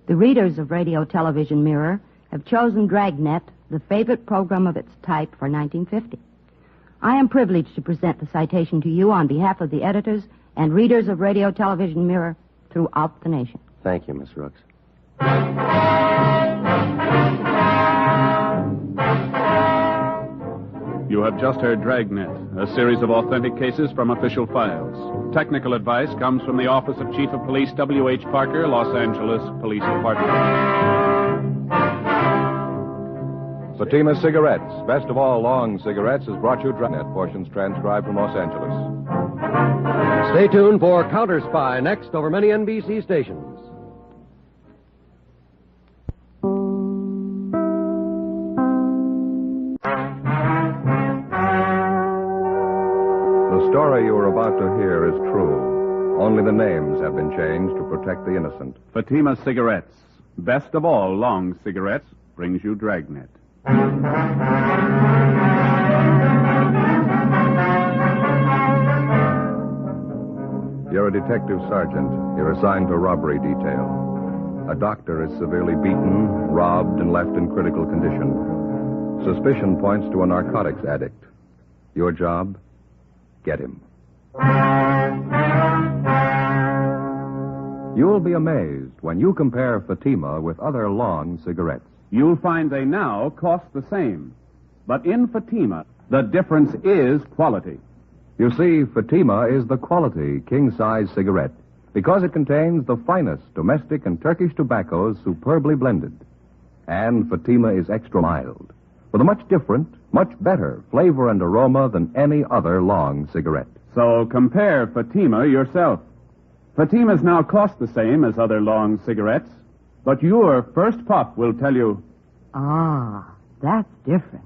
Speaker 21: The readers of Radio Television Mirror have chosen Dragnet, the favorite program of its type, for 1950. I am privileged to present the citation to you on behalf of the editors and readers of Radio Television Mirror throughout the nation.
Speaker 15: Thank you, Miss Rooks.
Speaker 3: You have just heard Dragnet, a series of authentic cases from official files. Technical advice comes from the Office of Chief of Police W.H. Parker, Los Angeles Police Department.
Speaker 2: Fatima Cigarettes, best of all long cigarettes, has brought you Dragnet, portions transcribed from Los Angeles.
Speaker 10: Stay tuned for Counter Spy next over many NBC stations.
Speaker 2: The story you are about to hear is true. Only the names have been changed to protect the innocent.
Speaker 3: Fatima Cigarettes, best of all long cigarettes, brings you Dragnet.
Speaker 2: You're a detective sergeant. You're assigned to robbery detail. A doctor is severely beaten, robbed, and left in critical condition. Suspicion points to a narcotics addict. Your job? Get him. You'll be amazed when you compare Fatima with other long cigarettes.
Speaker 3: You'll find they now cost the same. But in Fatima, the difference is quality.
Speaker 2: You see, Fatima is the quality king-size cigarette because it contains the finest domestic and Turkish tobaccos superbly blended. And Fatima is extra mild, with a much different, much better flavor and aroma than any other long cigarette.
Speaker 3: So compare Fatima yourself. Fatimas now cost the same as other long cigarettes, but your first puff will tell you...
Speaker 21: Ah, that's different.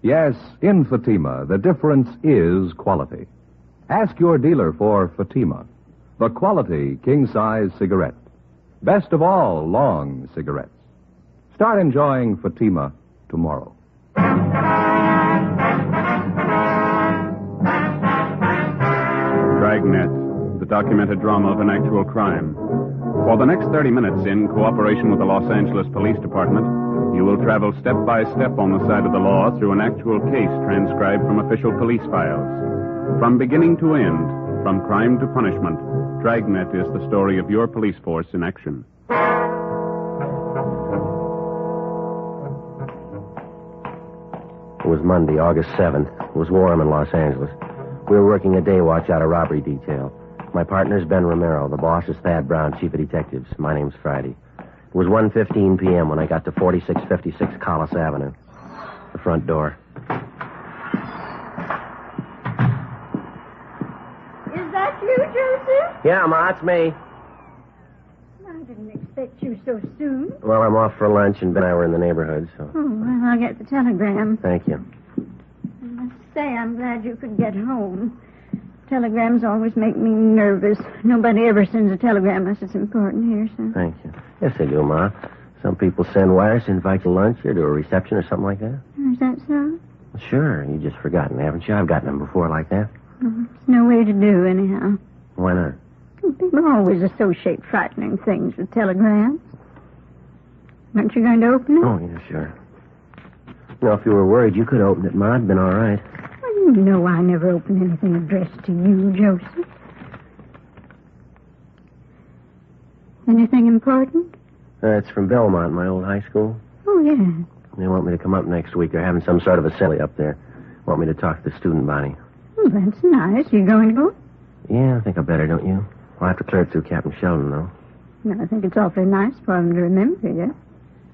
Speaker 2: Yes, in Fatima, the difference is quality. Ask your dealer for Fatima, the quality king-size cigarette. Best of all long cigarettes. Start enjoying Fatima tomorrow.
Speaker 3: Dragnet, the documented drama of an actual crime. For the next 30 minutes, in cooperation with the Los Angeles Police Department, you will travel step by step on the side of the law through an actual case transcribed from official police files. From beginning to end, from crime to punishment, Dragnet is the story of your police force in action.
Speaker 4: It was Monday, August 7th. It was warm in Los Angeles. We were working a day watch out of robbery detail. My partner's Ben Romero. The boss is Thad Brown, chief of detectives. My name's Friday. It was 1:15 p.m. when I got to 4656 Collis Avenue. The front door.
Speaker 17: Is that you, Joseph?
Speaker 4: Yeah, Ma, it's me.
Speaker 17: I didn't expect you so soon.
Speaker 4: Well, I'm off for lunch, and Ben and I were in the neighborhood, so...
Speaker 17: Oh, well, I'll get the telegram.
Speaker 4: Thank you.
Speaker 17: I must say I'm glad you could get home. Telegrams always make me nervous. Nobody ever sends a telegram unless it's important here, so...
Speaker 4: Thank you. Yes, they do, Ma. Some people send wires to invite you to lunch or to a reception or something like that.
Speaker 17: Is that so?
Speaker 4: Sure. You've just forgotten, haven't you? I've gotten them before like that.
Speaker 17: Oh, it's no way to do, anyhow.
Speaker 4: Why not?
Speaker 17: People always associate frightening things with telegrams. Aren't you going to open it?
Speaker 4: Oh, yeah, sure. You know, if you were worried, you could open it, Ma. It'd been all right.
Speaker 17: Well, you know I never open anything addressed to you, Joseph. Anything important?
Speaker 4: It's from Belmont, my old high school.
Speaker 17: Oh, yeah.
Speaker 4: They want me to come up next week. They're having some sort of assembly up there. Want me to talk to the student body.
Speaker 17: Oh, that's nice. You going to go?
Speaker 4: Yeah, I think I better, don't you? I'll have to clear it through Captain Sheldon, though.
Speaker 17: No, I think it's awfully nice for him to remember you.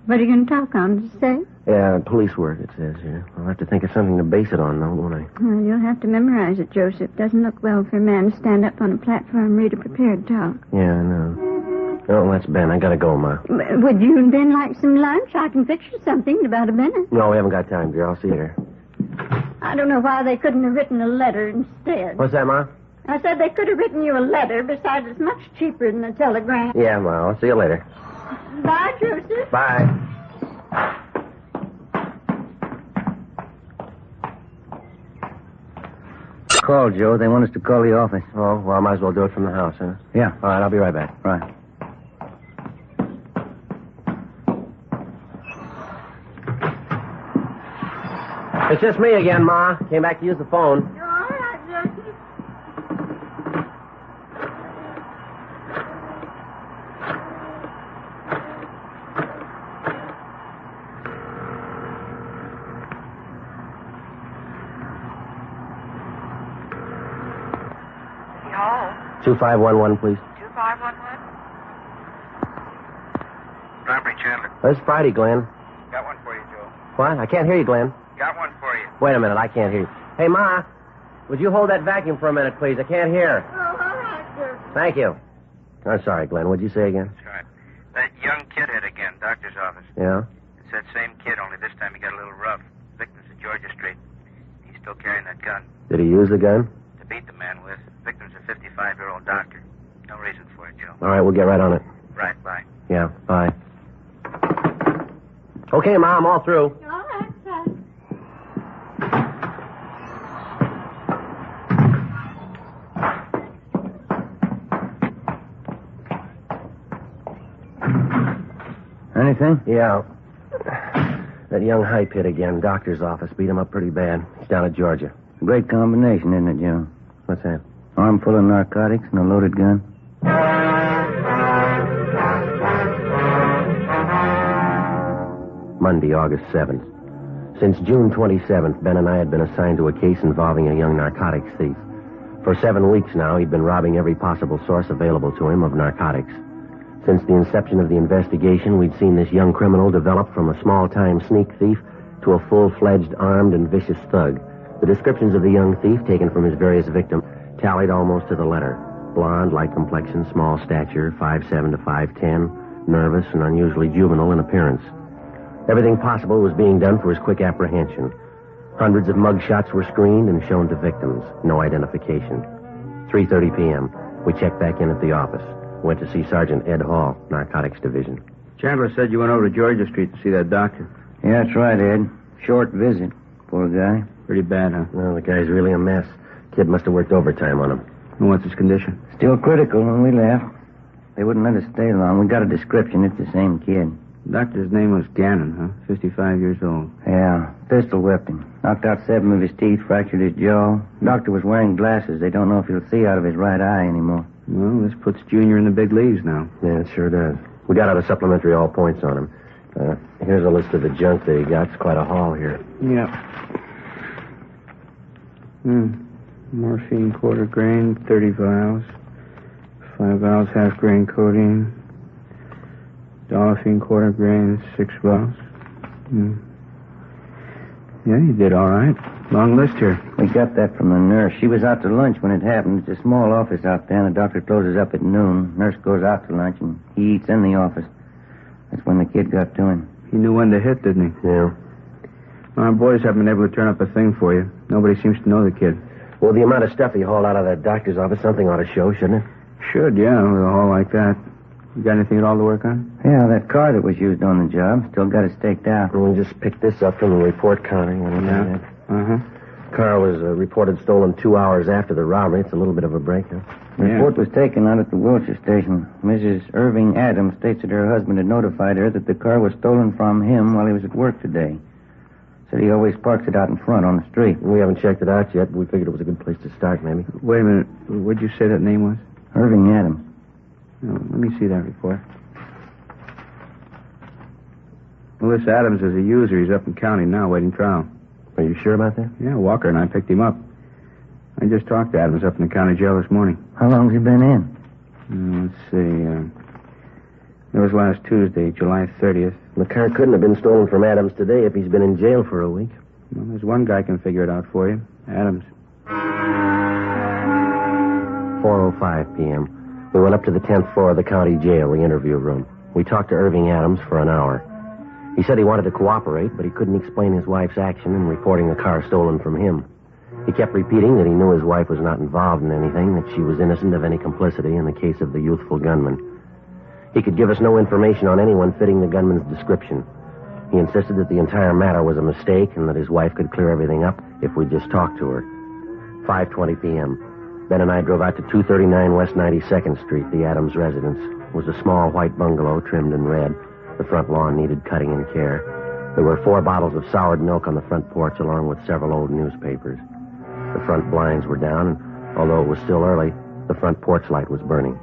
Speaker 17: What are you going to talk on, did you say?
Speaker 4: Yeah, police work, it says here. I'll have to think of something to base it on, though, won't I?
Speaker 17: Well, you'll have to memorize it, Joseph. Doesn't look well for a man to stand up on a platform and read a prepared talk.
Speaker 4: Yeah, I know. Oh, that's Ben. I gotta go, Ma.
Speaker 17: Would you and Ben like some lunch? I can fix you something in about a minute.
Speaker 4: No, we haven't got time, dear. I'll see you later.
Speaker 17: I don't know why they couldn't have written a letter instead.
Speaker 4: What's that, Ma?
Speaker 17: I said they could have written you a letter. Besides, it's much cheaper than a telegram.
Speaker 4: Yeah, Ma. I'll see you later.
Speaker 17: Bye, Joseph.
Speaker 4: Bye. Call, Joe. They want us to call the office. Oh, well, I might as well do it from the house, huh?
Speaker 6: Yeah.
Speaker 4: All right, I'll be right back.
Speaker 6: Right.
Speaker 4: It's just me again, Ma. Came back to use the phone.
Speaker 17: You're all right, Joseph.
Speaker 1: Hello?
Speaker 4: 2511, please.
Speaker 1: 2511? Robert Chandler.
Speaker 4: It's Friday, Glenn.
Speaker 1: Got one for you, Joe.
Speaker 4: What? I can't hear you, Glenn.
Speaker 1: Got one for you.
Speaker 4: Wait a minute. I can't hear you. Hey, Ma.
Speaker 15: Would you hold that vacuum for a minute, please? I can't hear.
Speaker 12: Oh, all right, sir.
Speaker 15: Thank you. I'm sorry, Glenn. What'd you say again?
Speaker 1: That's right. That young kid hit again, doctor's office.
Speaker 15: Yeah?
Speaker 1: It's that same kid, only this time he got a little rough. Victim's at Georgia Street. He's still carrying that gun
Speaker 15: Did he use the gun?
Speaker 1: to beat the man with. Victim's a 55-year-old doctor. No reason for it, Joe.
Speaker 15: All right, we'll get right on it.
Speaker 1: Right, bye.
Speaker 15: Yeah, bye. Okay, Mom, all through.
Speaker 12: All right, sir.
Speaker 15: Anything? Yeah. That young hype hit again. Doctor's office beat him up pretty bad. He's down at Georgia.
Speaker 6: Great combination, isn't it, Joe?
Speaker 15: What's that?
Speaker 6: Arm full of narcotics and a loaded gun.
Speaker 15: Monday, August 7th. Since June 27th, Ben and I had been assigned to a case involving a young narcotics thief. For 7 weeks now, he'd been robbing every possible source available to him of narcotics. Since the inception of the investigation, we'd seen this young criminal develop from a small-time sneak thief to a full-fledged armed and vicious thug. The descriptions of the young thief, taken from his various victims, tallied almost to the letter. Blonde, light complexion, small stature, 5'7" to 5'10", nervous and unusually juvenile in appearance. Everything possible was being done for his quick apprehension. Hundreds of mug shots were screened and shown to victims. No identification. 3:30 p.m. We checked back in at the office. Went to see Sergeant Ed Hall, Narcotics Division.
Speaker 18: Chandler said you went over to Georgia Street to see that doctor.
Speaker 6: Yeah, that's right, Ed. Short visit. Poor guy.
Speaker 18: Pretty bad, huh?
Speaker 15: Well, the guy's really a mess. Kid must have worked overtime on him.
Speaker 18: And what's his condition?
Speaker 6: Still critical when we left. They wouldn't let us stay long. We got a description. It's the same kid.
Speaker 18: Doctor's name was Gannon, huh? 55 years old.
Speaker 6: Yeah, pistol whipped him. Knocked out 7 of his teeth, fractured his jaw. Doctor was wearing glasses. They don't know if he'll see out of his right eye anymore.
Speaker 18: Well, this puts Junior in the big leagues now.
Speaker 15: Yeah, it sure does. We got out a supplementary all points on him. Here's a list of the junk that he got. It's quite a haul here.
Speaker 18: Yeah. Morphine, quarter grain, 30 vials. 5 vials, half grain codeine. Dolphine, quarter grain, 6 vials. Yeah, you did all right. Long list here.
Speaker 6: We got that from the nurse. She was out to lunch when it happened. It's a small office out there, and the doctor closes up at noon. Nurse goes out to lunch, and he eats in the office. That's when the kid got to him.
Speaker 18: He knew when to hit, didn't he?
Speaker 15: Yeah.
Speaker 18: Our boys haven't been able to turn up a thing for you. Nobody seems to know the kid.
Speaker 15: Well, the amount of stuff he hauled out of that doctor's office, something ought to show, shouldn't it?
Speaker 18: Should, yeah, with a haul like that. You got anything at all to work on?
Speaker 6: Yeah, that car that was used on the job. Still got it staked out.
Speaker 15: We just picked this up from the report counting.
Speaker 18: Yeah. Uh-huh.
Speaker 15: Car was reported stolen 2 hours after the robbery. It's a little bit of a break, huh?
Speaker 6: The report was taken out at the Wilshire station. Mrs. Irving Adams states that her husband had notified her that the car was stolen from him while he was at work today. Said he always parks it out in front on the street.
Speaker 15: We haven't checked it out yet. We figured it was a good place to start, maybe.
Speaker 18: Wait a minute. What'd you say that name was?
Speaker 6: Irving Adams.
Speaker 18: Oh, let me see that report. Well, this Adams is a user. He's up in county now, waiting trial.
Speaker 15: Are you sure about that?
Speaker 18: Yeah, Walker and I picked him up. I just talked to Adams up in the county jail this morning.
Speaker 6: How long's he been in?
Speaker 18: Let's see. It was last Tuesday, July 30th.
Speaker 15: The car couldn't have been stolen from Adams today if he's been in jail for a week.
Speaker 18: Well, there's one guy can figure it out for you. Adams.
Speaker 15: 4:05 p.m. We went up to the 10th floor of the county jail, the interview room. We talked to Irving Adams for an hour. He said he wanted to cooperate, but he couldn't explain his wife's action in reporting the car stolen from him. He kept repeating that he knew his wife was not involved in anything, that she was innocent of any complicity in the case of the youthful gunman. He could give us no information on anyone fitting the gunman's description. He insisted that the entire matter was a mistake and that his wife could clear everything up if we just talked to her. 5:20 p.m. Ben and I drove out to 239 West 92nd Street, the Adams residence. It was a small white bungalow trimmed in red. The front lawn needed cutting and care. There were 4 bottles of soured milk on the front porch, along with several old newspapers. The front blinds were down, and although it was still early, the front porch light was burning.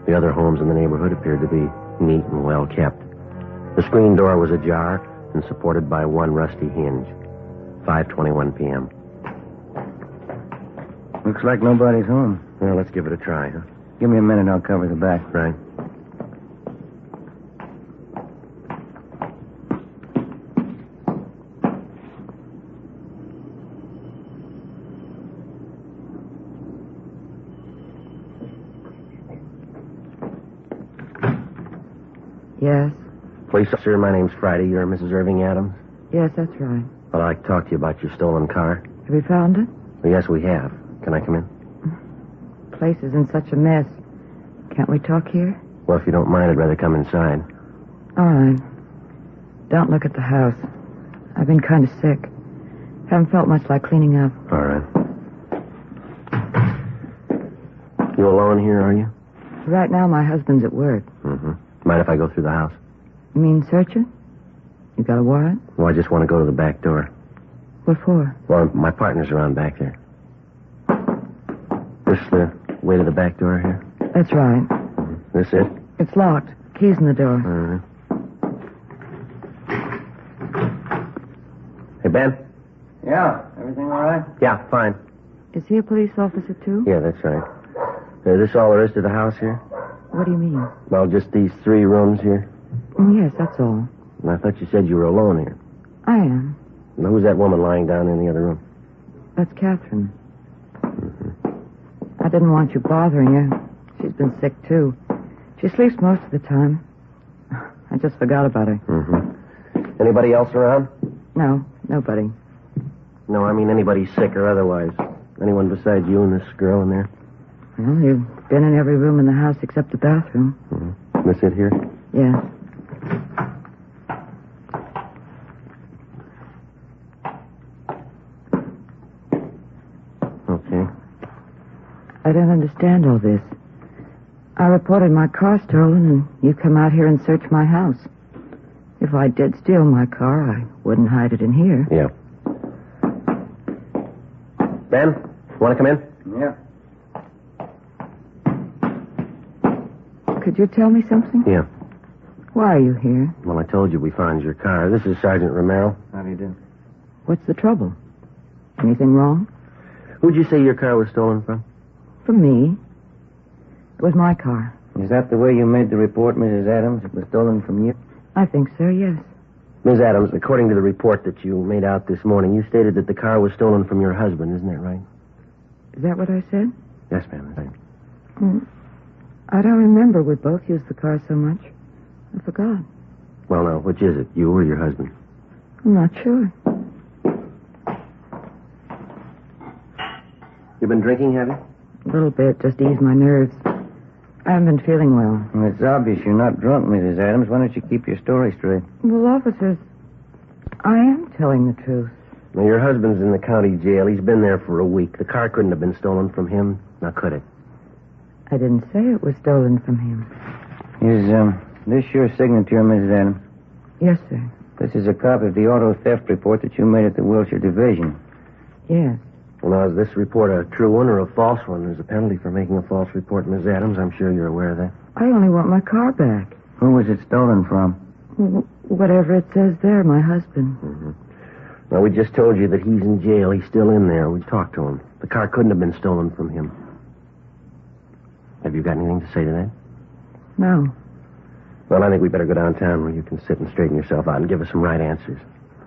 Speaker 15: The other homes in the neighborhood appeared to be neat and well kept. The screen door was ajar and supported by one rusty hinge. 5:21 p.m.
Speaker 6: Looks like nobody's home.
Speaker 15: Well, let's give it a try, huh?
Speaker 6: Give me a minute, I'll cover the back.
Speaker 15: Right.
Speaker 21: Yes.
Speaker 15: Police officer, my name's Friday. You're Mrs. Irving Adams?
Speaker 21: Yes, that's right.
Speaker 15: Well, I'd like to talk to you about your stolen car.
Speaker 21: Have you found it?
Speaker 15: Well, yes, we have. Can I come in?
Speaker 21: The place is in such a mess. Can't we talk here?
Speaker 15: Well, if you don't mind, I'd rather come inside.
Speaker 21: All right. Don't look at the house. I've been kind of sick. Haven't felt much like cleaning up.
Speaker 15: All right. You alone here, are you?
Speaker 21: Right now, my husband's at work.
Speaker 15: Mm-hmm. Mind if I go through the house?
Speaker 21: You mean search it? You got a warrant?
Speaker 15: Well, I just want to go to the back door.
Speaker 21: What for?
Speaker 15: Well, my partner's around back there. This the way to the back door here?
Speaker 21: That's right.
Speaker 15: Mm-hmm. This it?
Speaker 21: It's locked. Keys in the door.
Speaker 15: All right. Hey, Ben?
Speaker 18: Yeah, everything all right?
Speaker 15: Yeah, fine.
Speaker 21: Is he a police officer, too?
Speaker 15: Yeah, that's right. Is this all there is to the house here?
Speaker 21: What do you mean?
Speaker 15: Well, just these 3 rooms here.
Speaker 21: Yes, that's all.
Speaker 15: And I thought you said you were alone here.
Speaker 21: I am.
Speaker 15: Now, who's that woman lying down in the other room?
Speaker 21: That's Catherine. I didn't want you bothering her. She's been sick, too. She sleeps most of the time. I just forgot about her.
Speaker 15: Mm-hmm. Anybody else around?
Speaker 21: No, nobody.
Speaker 15: No, I mean anybody sick or otherwise. Anyone besides you and this girl in there?
Speaker 21: Well, you've been in every room in the house except the bathroom.
Speaker 15: Mm-hmm. This it here?
Speaker 21: Yes.
Speaker 15: Okay.
Speaker 21: I don't understand all this. I reported my car stolen, and you come out here and search my house. If I did steal my car, I wouldn't hide it in here.
Speaker 15: Yeah. Ben, want to come in?
Speaker 18: Yeah.
Speaker 21: Could you tell me something?
Speaker 15: Yeah.
Speaker 21: Why are you here?
Speaker 15: Well, I told you we found your car. This is Sergeant Romero.
Speaker 18: How do you do?
Speaker 21: What's the trouble? Anything wrong?
Speaker 15: Who'd you say your car was stolen from?
Speaker 21: From me. It was my car.
Speaker 18: Is that the way you made the report, Mrs. Adams? It was stolen from you?
Speaker 21: I think so, yes.
Speaker 15: Ms. Adams, according to the report that you made out this morning, you stated that the car was stolen from your husband. Isn't that right?
Speaker 21: Is that what I said?
Speaker 15: Yes, ma'am. Right.
Speaker 21: I don't remember. We both used the car so much. I forgot.
Speaker 15: Well, now, which is it, you or your husband?
Speaker 21: I'm not sure.
Speaker 15: You been drinking, have you?
Speaker 21: A little bit, just to ease my nerves. I haven't been feeling well.
Speaker 18: Well, it's obvious you're not drunk, Mrs. Adams. Why don't you keep your story straight?
Speaker 21: Well, officers, I am telling the truth.
Speaker 15: Now, your husband's in the county jail. He's been there for a week. The car couldn't have been stolen from him. Now, could it?
Speaker 21: I didn't say it was stolen from him.
Speaker 18: Is this your signature, Mrs. Adams?
Speaker 21: Yes, sir.
Speaker 18: This is a copy of the auto theft report that you made at the Wilshire Division.
Speaker 21: Yes.
Speaker 15: Well, now, is this report a true one or a false one? There's a penalty for making a false report, Ms. Adams. I'm sure you're aware of that.
Speaker 21: I only want my car back.
Speaker 18: Who was it stolen from?
Speaker 21: Whatever it says there, my husband.
Speaker 15: Mm-hmm. Now, we just told you that he's in jail. He's still in there. We talked to him. The car couldn't have been stolen from him. Have you got anything to say to that?
Speaker 21: No.
Speaker 15: Well, I think we better go downtown where you can sit and straighten yourself out and give us some right answers.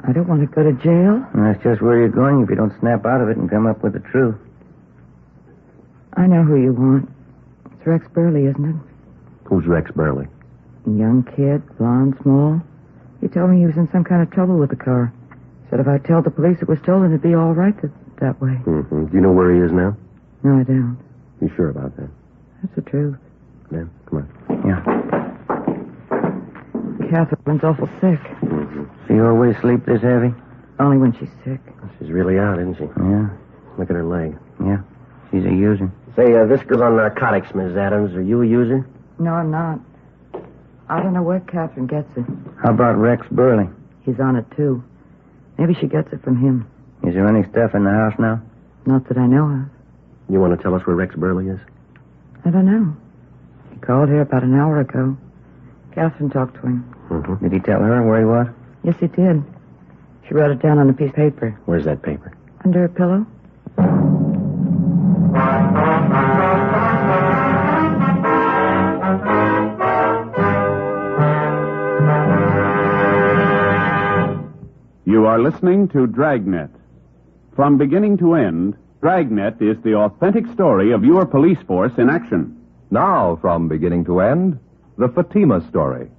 Speaker 21: I don't want to go to jail.
Speaker 18: And that's just where you're going if you don't snap out of it and come up with the truth.
Speaker 21: I know who you want. It's Rex Burley, isn't it?
Speaker 15: Who's Rex Burley?
Speaker 21: A young kid, blonde, small. He told me he was in some kind of trouble with the car. Said if I tell the police it was stolen, it'd be all right that way.
Speaker 15: Mm-hmm. Do you know where he is now?
Speaker 21: No, I don't.
Speaker 15: You sure about that?
Speaker 21: That's the truth.
Speaker 15: Ben, come on.
Speaker 18: Yeah.
Speaker 21: Catherine's awful sick.
Speaker 15: Mm-hmm.
Speaker 18: She always sleep this heavy?
Speaker 21: Only when she's sick.
Speaker 15: She's really out, isn't she?
Speaker 18: Yeah.
Speaker 15: Look at her leg.
Speaker 18: Yeah. She's a user.
Speaker 15: Say, this girl's on narcotics, Ms. Adams. Are you a user?
Speaker 21: No, I'm not. I don't know where Catherine gets it.
Speaker 18: How about Rex Burley?
Speaker 21: He's on it, too. Maybe she gets it from him.
Speaker 18: Is there any stuff in the house now?
Speaker 21: Not that I know of.
Speaker 15: You want to tell us where Rex Burley is?
Speaker 21: I don't know. He called here about an hour ago. Catherine talked to him.
Speaker 15: Mm-hmm.
Speaker 18: Did he tell her where he was?
Speaker 21: Yes, he did. She wrote it down on a piece of paper.
Speaker 15: Where's that paper?
Speaker 21: Under her pillow.
Speaker 3: You are listening to Dragnet. From beginning to end, Dragnet is the authentic story of your police force in action.
Speaker 20: Now, from beginning to end, the Fatima story.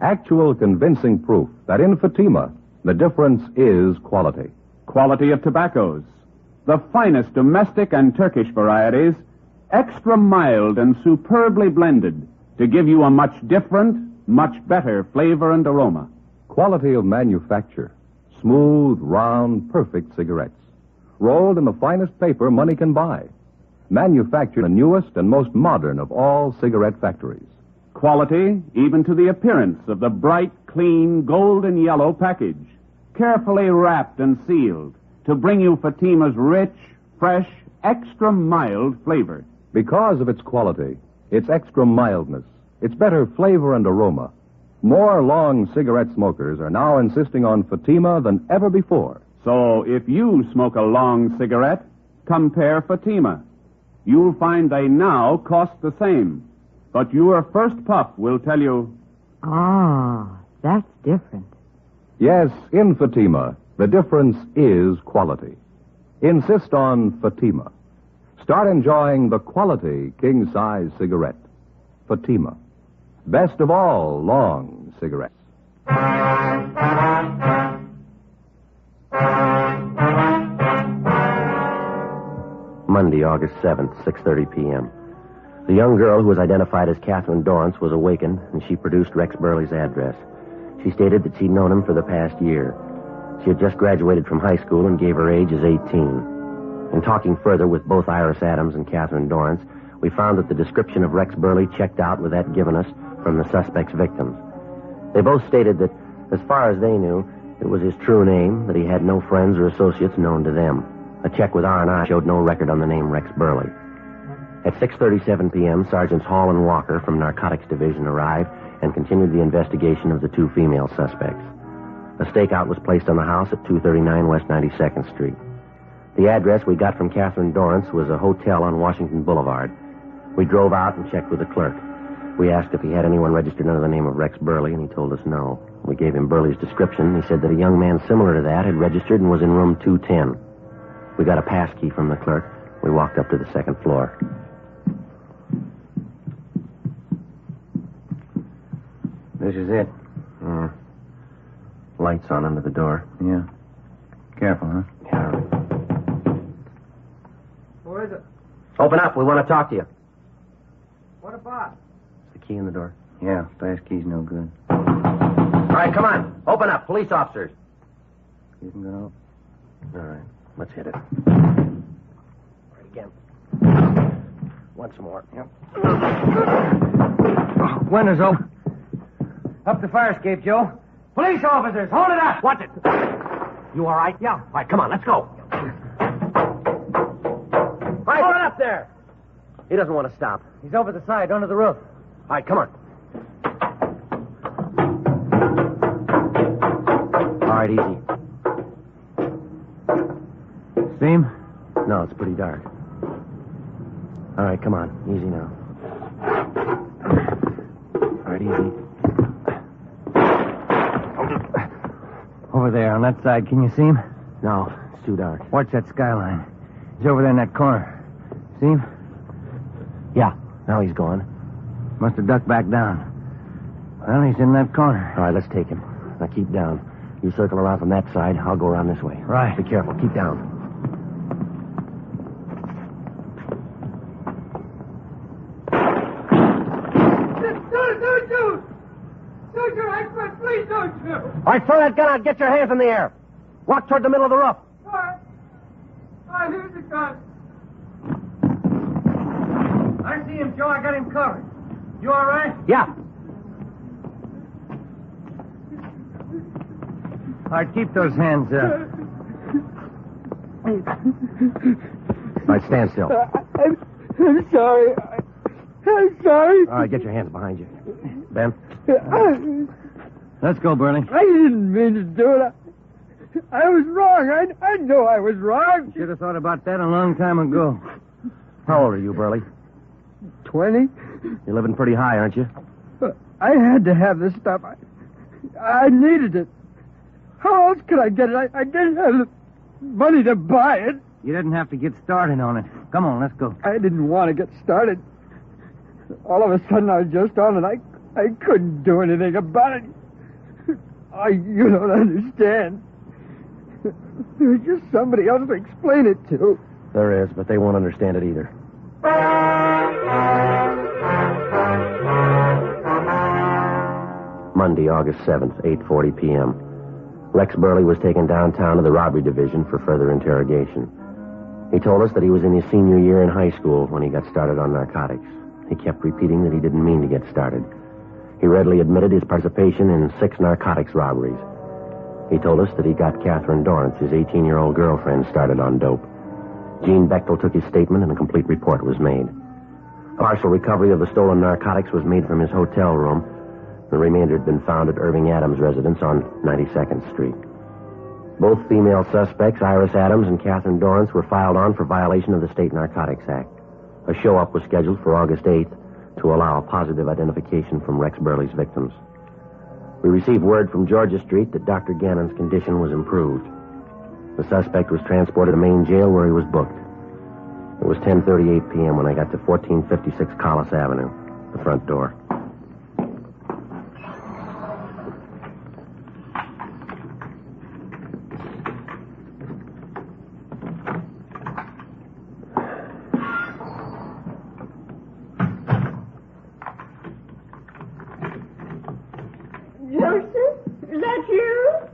Speaker 20: Actual convincing proof that in Fatima, the difference is quality.
Speaker 16: Quality of tobaccos. The finest domestic and Turkish varieties, extra mild and superbly blended to give you a much different, much better flavor and aroma.
Speaker 20: Quality of manufacture. Smooth, round, perfect cigarettes. Rolled in the finest paper money can buy. Manufactured in the newest and most modern of all cigarette factories.
Speaker 16: Quality, even to the appearance of the bright, clean, golden yellow package. Carefully wrapped and sealed to bring you Fatima's rich, fresh, extra mild flavor.
Speaker 20: Because of its quality, its extra mildness, its better flavor and aroma, more long cigarette smokers are now insisting on Fatima than ever before.
Speaker 16: So if you smoke a long cigarette, compare Fatima. You'll find they now cost the same. But your first puff will tell you...
Speaker 21: Ah, that's different.
Speaker 20: Yes, in Fatima, the difference is quality. Insist on Fatima. Start enjoying the quality king-size cigarette. Fatima. Best of all long cigarettes.
Speaker 15: Monday, August 7th, 6:30 p.m. The young girl who was identified as Catherine Dorrance was awakened, and she produced Rex Burley's address. She stated that she'd known him for the past year. She had just graduated from high school and gave her age as 18. In talking further with both Iris Adams and Catherine Dorrance, we found that the description of Rex Burley checked out with that given us from the suspect's victims. They both stated that, as far as they knew, it was his true name, that he had no friends or associates known to them. A check with R&I showed no record on the name Rex Burley. At 6:37 p.m., Sergeants Hall and Walker from Narcotics Division arrived and continued the investigation of the two female suspects. A stakeout was placed on the house at 239 West 92nd Street. The address we got from Catherine Dorrance was a hotel on Washington Boulevard. We drove out and checked with the clerk. We asked if he had anyone registered under the name of Rex Burley, and he told us no. We gave him Burley's description. He said that a young man similar to that had registered and was in room 210. We got a pass key from the clerk. We walked up to the second floor.
Speaker 6: This is it.
Speaker 15: Lights on under the door.
Speaker 6: Yeah. Careful, huh?
Speaker 15: Yeah.
Speaker 18: Who is it?
Speaker 15: Open up. We want to talk to you.
Speaker 18: What about?
Speaker 15: Is the key in the door?
Speaker 6: Yeah, pass key's no good.
Speaker 15: All right, come on. Open up. Police officers.
Speaker 6: Isn't gonna open.
Speaker 15: All right. Let's hit it. Right again. Once more. Yep.
Speaker 18: Windows open. Up the fire escape, Joe. Police officers, hold it up.
Speaker 15: Watch it. You all right? Yeah. All right, come on. Let's go. All right, hold it up there. He doesn't want to stop.
Speaker 18: He's over the side, under the roof.
Speaker 15: All right, come on. All right, easy.
Speaker 6: Steam?
Speaker 15: No, it's pretty dark. All right, come on. Easy now. All right, easy.
Speaker 6: Over there on that side, can you see him?
Speaker 15: No, it's too dark.
Speaker 6: Watch that skyline. He's over there in that corner. See him?
Speaker 15: Yeah, now he's gone.
Speaker 6: Must have ducked back down. Well, he's in that corner.
Speaker 15: All right, let's take him. Now keep down. You circle around from that side. I'll go around this way.
Speaker 6: Right.
Speaker 15: Be careful. Keep down.
Speaker 12: Please don't shoot.
Speaker 15: All right, throw that gun out. Get your hands in the air. Walk toward the middle of the roof.
Speaker 12: All right. Here's the gun.
Speaker 18: I see him, Joe. I got him covered. You all right?
Speaker 15: Yeah.
Speaker 6: All right, keep those hands up.
Speaker 15: All right, stand still.
Speaker 12: I'm sorry. I'm sorry.
Speaker 15: All right, get your hands behind you. Ben?
Speaker 6: Let's go, Burley.
Speaker 12: I didn't mean to do it. I was wrong. I know I was wrong.
Speaker 6: Should have thought about that a long time ago.
Speaker 15: How old are you, Burley?
Speaker 12: 20.
Speaker 15: You're living pretty high, aren't you?
Speaker 12: I had to have this stuff. I needed it. How else could I get it? I didn't have the money to buy it.
Speaker 6: You didn't have to get started on it. Come on, let's go.
Speaker 12: I didn't want to get started. All of a sudden, I was just on, and I I couldn't do anything about it. You don't understand. There's just somebody else to explain it to.
Speaker 4: There is, but they won't understand it either. Monday, August 7th, 8:40 p.m. Rex Burley was taken downtown to the robbery division for further interrogation. He told us that he was in his senior year in high school when he got started on narcotics. He kept repeating that he didn't mean to get started. He readily admitted his participation in 6 narcotics robberies. He told us that he got Catherine Dorrance, his 18-year-old girlfriend, started on dope. Gene Bechtel took his statement and a complete report was made. Partial recovery of the stolen narcotics was made from his hotel room. The remainder had been found at Irving Adams' residence on 92nd Street. Both female suspects, Iris Adams and Catherine Dorrance, were filed on for violation of the State Narcotics Act. A show-up was scheduled for August 8th to allow positive identification from Rex Burley's victims. We received word from Georgia Street that Dr. Gannon's condition was improved. The suspect was transported to Main Jail where he was booked. It was 10:38 p.m. when I got to 1456 Collis Avenue, the front door.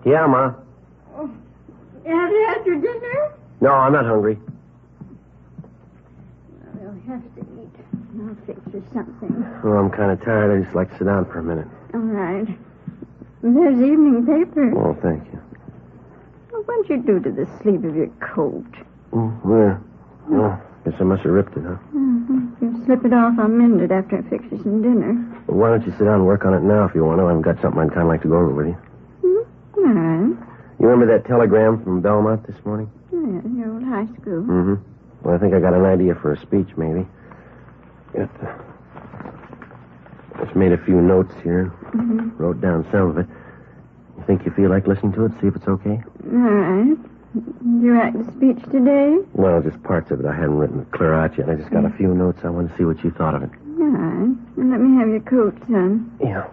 Speaker 4: Yeah, Ma.
Speaker 17: Oh, have you had your dinner?
Speaker 4: No, I'm not hungry.
Speaker 17: Well, we'll have to eat. I'll fix you something.
Speaker 4: Oh, I'm kind of tired. I just like to sit down for a minute.
Speaker 17: All right. There's evening paper.
Speaker 4: Oh, thank you.
Speaker 17: Well, what'd you do to the sleeve of your coat?
Speaker 4: Oh, where? Oh, guess I must have ripped it, huh?
Speaker 17: Mm-hmm. You slip it off, I'll mend it after I fix you some dinner.
Speaker 4: Well, why don't you sit down and work on it now if you want to? I've got something I'd kind of like to go over with you.
Speaker 17: All right.
Speaker 4: You remember that telegram from Belmont this morning?
Speaker 17: Yeah, your old high school.
Speaker 4: Mm-hmm. Well, I think I got an idea for a speech, maybe. Just made a few notes here.
Speaker 17: Mm-hmm.
Speaker 4: Wrote down some of it. You think you feel like listening to it? See if it's okay?
Speaker 17: All right. Did you write the speech today?
Speaker 4: Well, just parts of it. I haven't written it clear out yet. I just got a few notes. I want to see what you thought of it.
Speaker 17: All right. And let me have your coat, son.
Speaker 4: Yeah.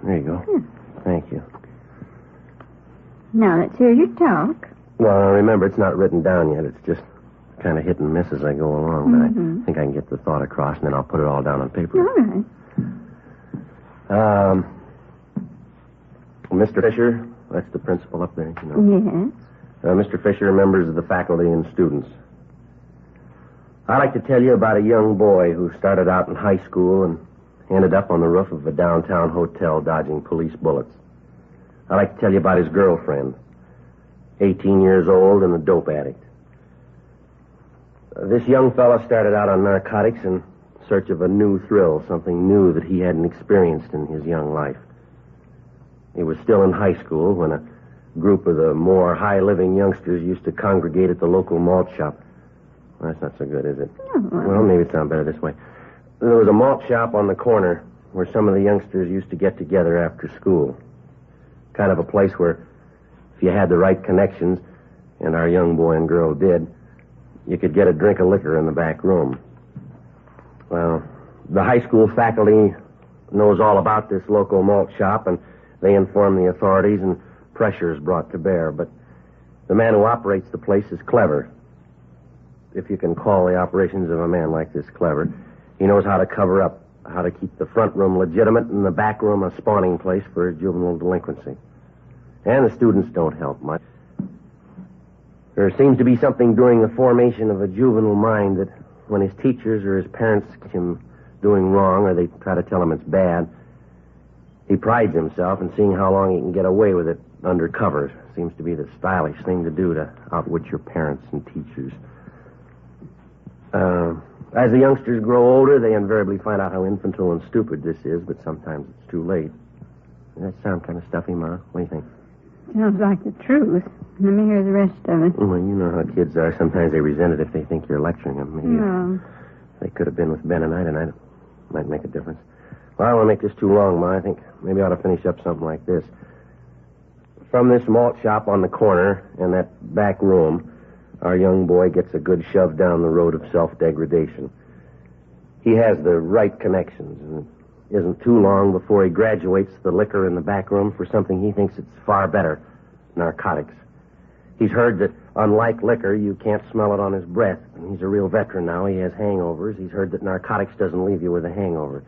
Speaker 4: There you go.
Speaker 17: Yeah.
Speaker 4: Thank you.
Speaker 17: Now, let's hear you talk.
Speaker 4: Well, remember, it's not written down yet. It's just kind of hit and miss as I go along. But I think I can get the thought across, and then I'll put it all down on paper.
Speaker 17: All right.
Speaker 4: Mr. Fisher, that's the principal up there, you know.
Speaker 17: Yes.
Speaker 4: Mr. Fisher, members of the faculty and students. I'd like to tell you about a young boy who started out in high school and ended up on the roof of a downtown hotel dodging police bullets. I'd like to tell you about his girlfriend, 18 years old and a dope addict. This young fella started out on narcotics in search of a new thrill, something new that he hadn't experienced in his young life. He was still in high school when a group of the more high-living youngsters used to congregate at the local malt shop. Well, that's not so good, is it?
Speaker 17: No.
Speaker 4: Well, maybe it sounds better this way. There was a malt shop on the corner where some of the youngsters used to get together after school. Kind of a place where, if you had the right connections, and our young boy and girl did, you could get a drink of liquor in the back room. Well, the high school faculty knows all about this local malt shop, and they inform the authorities, and pressure is brought to bear. But the man who operates the place is clever. If you can call the operations of a man like this clever. He knows how to cover up, how to keep the front room legitimate and the back room a spawning place for juvenile delinquency. And the students don't help much. There seems to be something during the formation of a juvenile mind that when his teachers or his parents catch him doing wrong or they try to tell him it's bad, he prides himself in seeing how long he can get away with it undercover. Seems to be the stylish thing to do to outwit your parents and teachers. As the youngsters grow older, they invariably find out how infantile and stupid this is, but sometimes it's too late. Does that sound kind of stuffy, Ma? What do you think?
Speaker 17: Sounds like the truth. Let me hear the rest of it.
Speaker 4: Well, you know how kids are. Sometimes they resent it if they think you're lecturing them. Maybe
Speaker 17: No.
Speaker 4: if they could have been with Ben and I tonight, it might make a difference. Well, I don't want to make this too long, Ma. I think maybe I ought to finish up something like this. From this malt shop on the corner and that back room, our young boy gets a good shove down the road of self-degradation.
Speaker 15: He has the right connections, and it isn't too long before he graduates the liquor in the back room for something he thinks it's far better, narcotics. He's heard that, unlike liquor, you can't smell it on his breath, and he's a real veteran now. He has hangovers. He's heard that narcotics doesn't leave you with a hangover.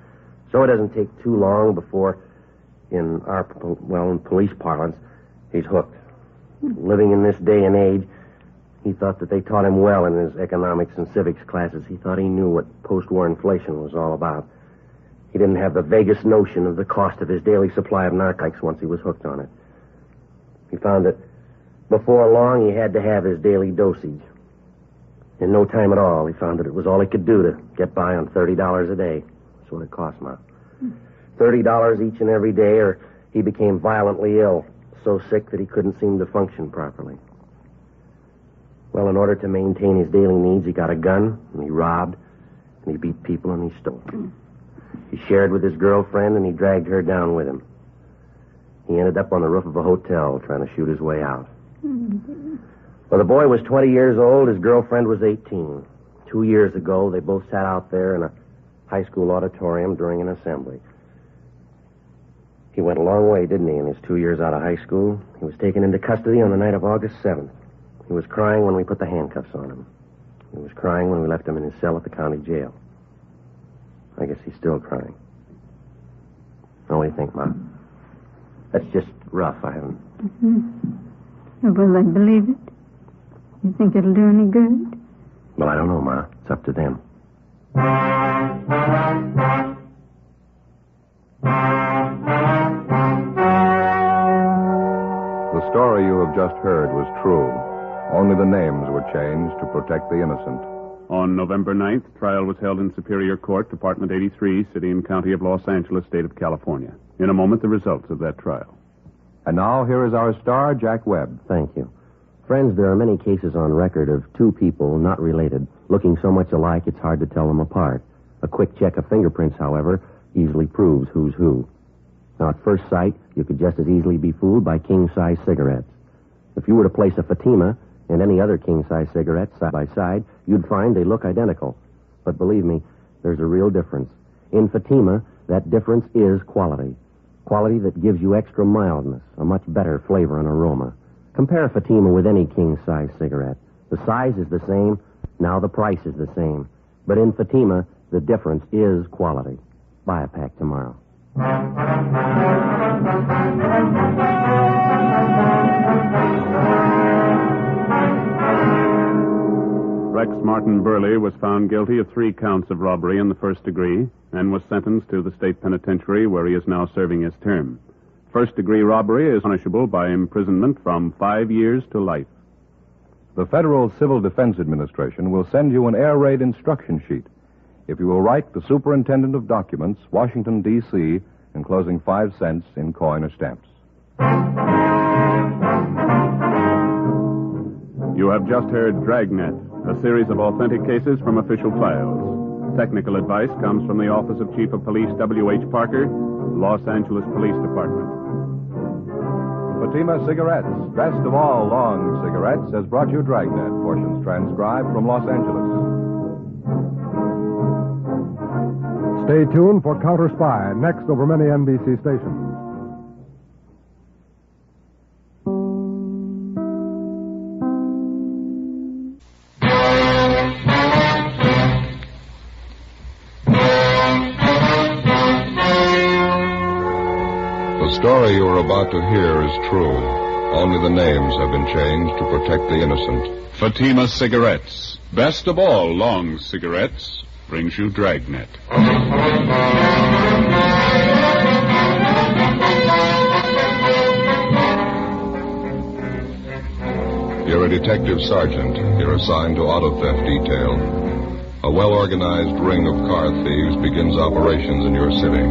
Speaker 15: So it doesn't take too long before, in police parlance, he's hooked. Living in this day and age, he thought that they taught him well in his economics and civics classes. He thought he knew what post-war inflation was all about. He didn't have the vaguest notion of the cost of his daily supply of narcotics once he was hooked on it. He found that before long he had to have his daily dosage. In no time at all, he found that it was all he could do to get by on $30 a day. That's what it cost now. $30 each and every day, or he became violently ill, so sick that he couldn't seem to function properly. Well, in order to maintain his daily needs, he got a gun, and he robbed, and he beat people, and he stole. He shared with his girlfriend, and he dragged her down with him. He ended up on the roof of a hotel trying to shoot his way out. Well, the boy was 20 years old. His girlfriend was 18. 2 years ago, they both sat out there in a high school auditorium during an assembly. He went a long way, didn't he, in his 2 years out of high school? He was taken into custody on the night of August 7th. He was crying when we put the handcuffs on him. He was crying when we left him in his cell at the county jail. I guess he's still crying. What do you think, Ma? That's just rough. I haven't...
Speaker 19: Will they believe it? You think it'll do any good?
Speaker 15: Well, I don't know, Ma. It's up to them.
Speaker 2: The story you have just heard was true. Only the names were changed to protect the innocent.
Speaker 3: On November 9th, trial was held in Superior Court, Department 83, City and County of Los Angeles, State of California. In a moment, the results of that trial.
Speaker 2: And now, here is our star, Jack Webb.
Speaker 15: Thank you. Friends, there are many cases on record of two people, not related, looking so much alike it's hard to tell them apart. A quick check of fingerprints, however, easily proves who's who. Now, at first sight, you could just as easily be fooled by king-size cigarettes. If you were to place a Fatima and any other king-size cigarette side by side, you'd find they look identical. But believe me, there's a real difference. In Fatima, that difference is quality. Quality that gives you extra mildness, a much better flavor and aroma. Compare Fatima with any king-size cigarette. The size is the same, now the price is the same. But in Fatima, the difference is quality. Buy a pack tomorrow.
Speaker 3: Rex Martin Burley was found guilty of 3 counts of robbery in the first degree and was sentenced to the state penitentiary where he is now serving his term. First-degree robbery is punishable by imprisonment from 5 years to life.
Speaker 2: The Federal Civil Defense Administration will send you an air raid instruction sheet if you will write the Superintendent of Documents, Washington, D.C., enclosing 5 cents in coin or stamps.
Speaker 3: You have just heard Dragnet, a series of authentic cases from official files. Technical advice comes from the Office of Chief of Police W.H. Parker, Los Angeles Police Department.
Speaker 2: Fatima Cigarettes, best of all long cigarettes, has brought you Dragnet, portions transcribed from Los Angeles.
Speaker 9: Stay tuned for Counter Spy, next over many NBC stations.
Speaker 2: The story you are about to hear is true. Only the names have been changed to protect the innocent.
Speaker 3: Fatima Cigarettes, best of all long cigarettes, brings you Dragnet.
Speaker 2: You're a detective sergeant. You're assigned to auto theft detail. A well-organized ring of car thieves begins operations in your city.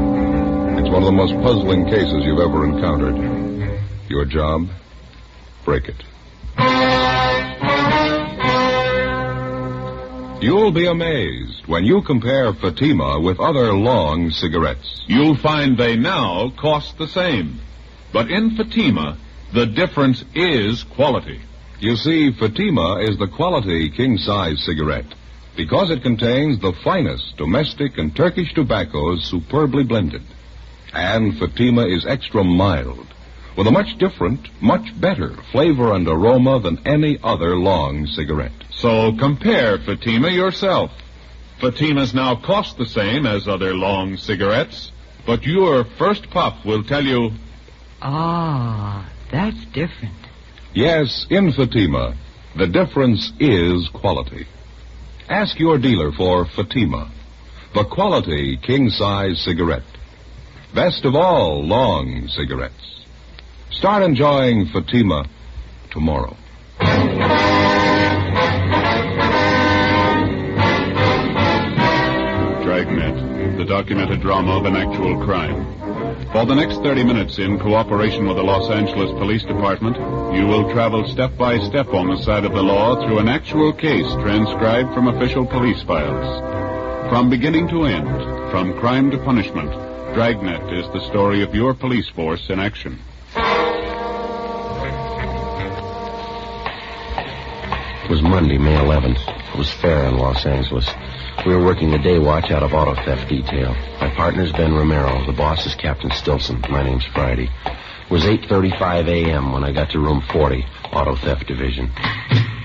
Speaker 2: It's one of the most puzzling cases you've ever encountered. Your job? Break it. You'll be amazed when you compare Fatima with other long cigarettes.
Speaker 3: You'll find they now cost the same. But in Fatima, the difference is quality.
Speaker 2: You see, Fatima is the quality king-size cigarette.
Speaker 20: because it contains the finest domestic and Turkish tobaccos superbly blended. And Fatima is extra mild, with a much different, much better flavor and aroma than any other long cigarette.
Speaker 3: So compare Fatima yourself. Fatimas now cost the same as other long cigarettes, but your first puff will tell you...
Speaker 7: Ah, that's different.
Speaker 20: Yes, in Fatima, the difference is quality. Ask your dealer for Fatima, the quality king-size cigarette. Best of all long cigarettes. Start enjoying Fatima tomorrow.
Speaker 3: Dragnet, the documented drama of an actual crime. For the next 30 minutes, in cooperation with the Los Angeles Police Department, you will travel step by step on the side of the law through an actual case transcribed from official police files. From beginning to end, from crime to punishment, Dragnet is the story of your police force in action.
Speaker 4: It was Monday, May 11th. It was fair in Los Angeles. We were working the day watch out of auto theft detail. My partner's Ben Romero. The boss is Captain Stilson. My name's Friday. It was 8:35 a.m. when I got to room 40, Auto Theft Division.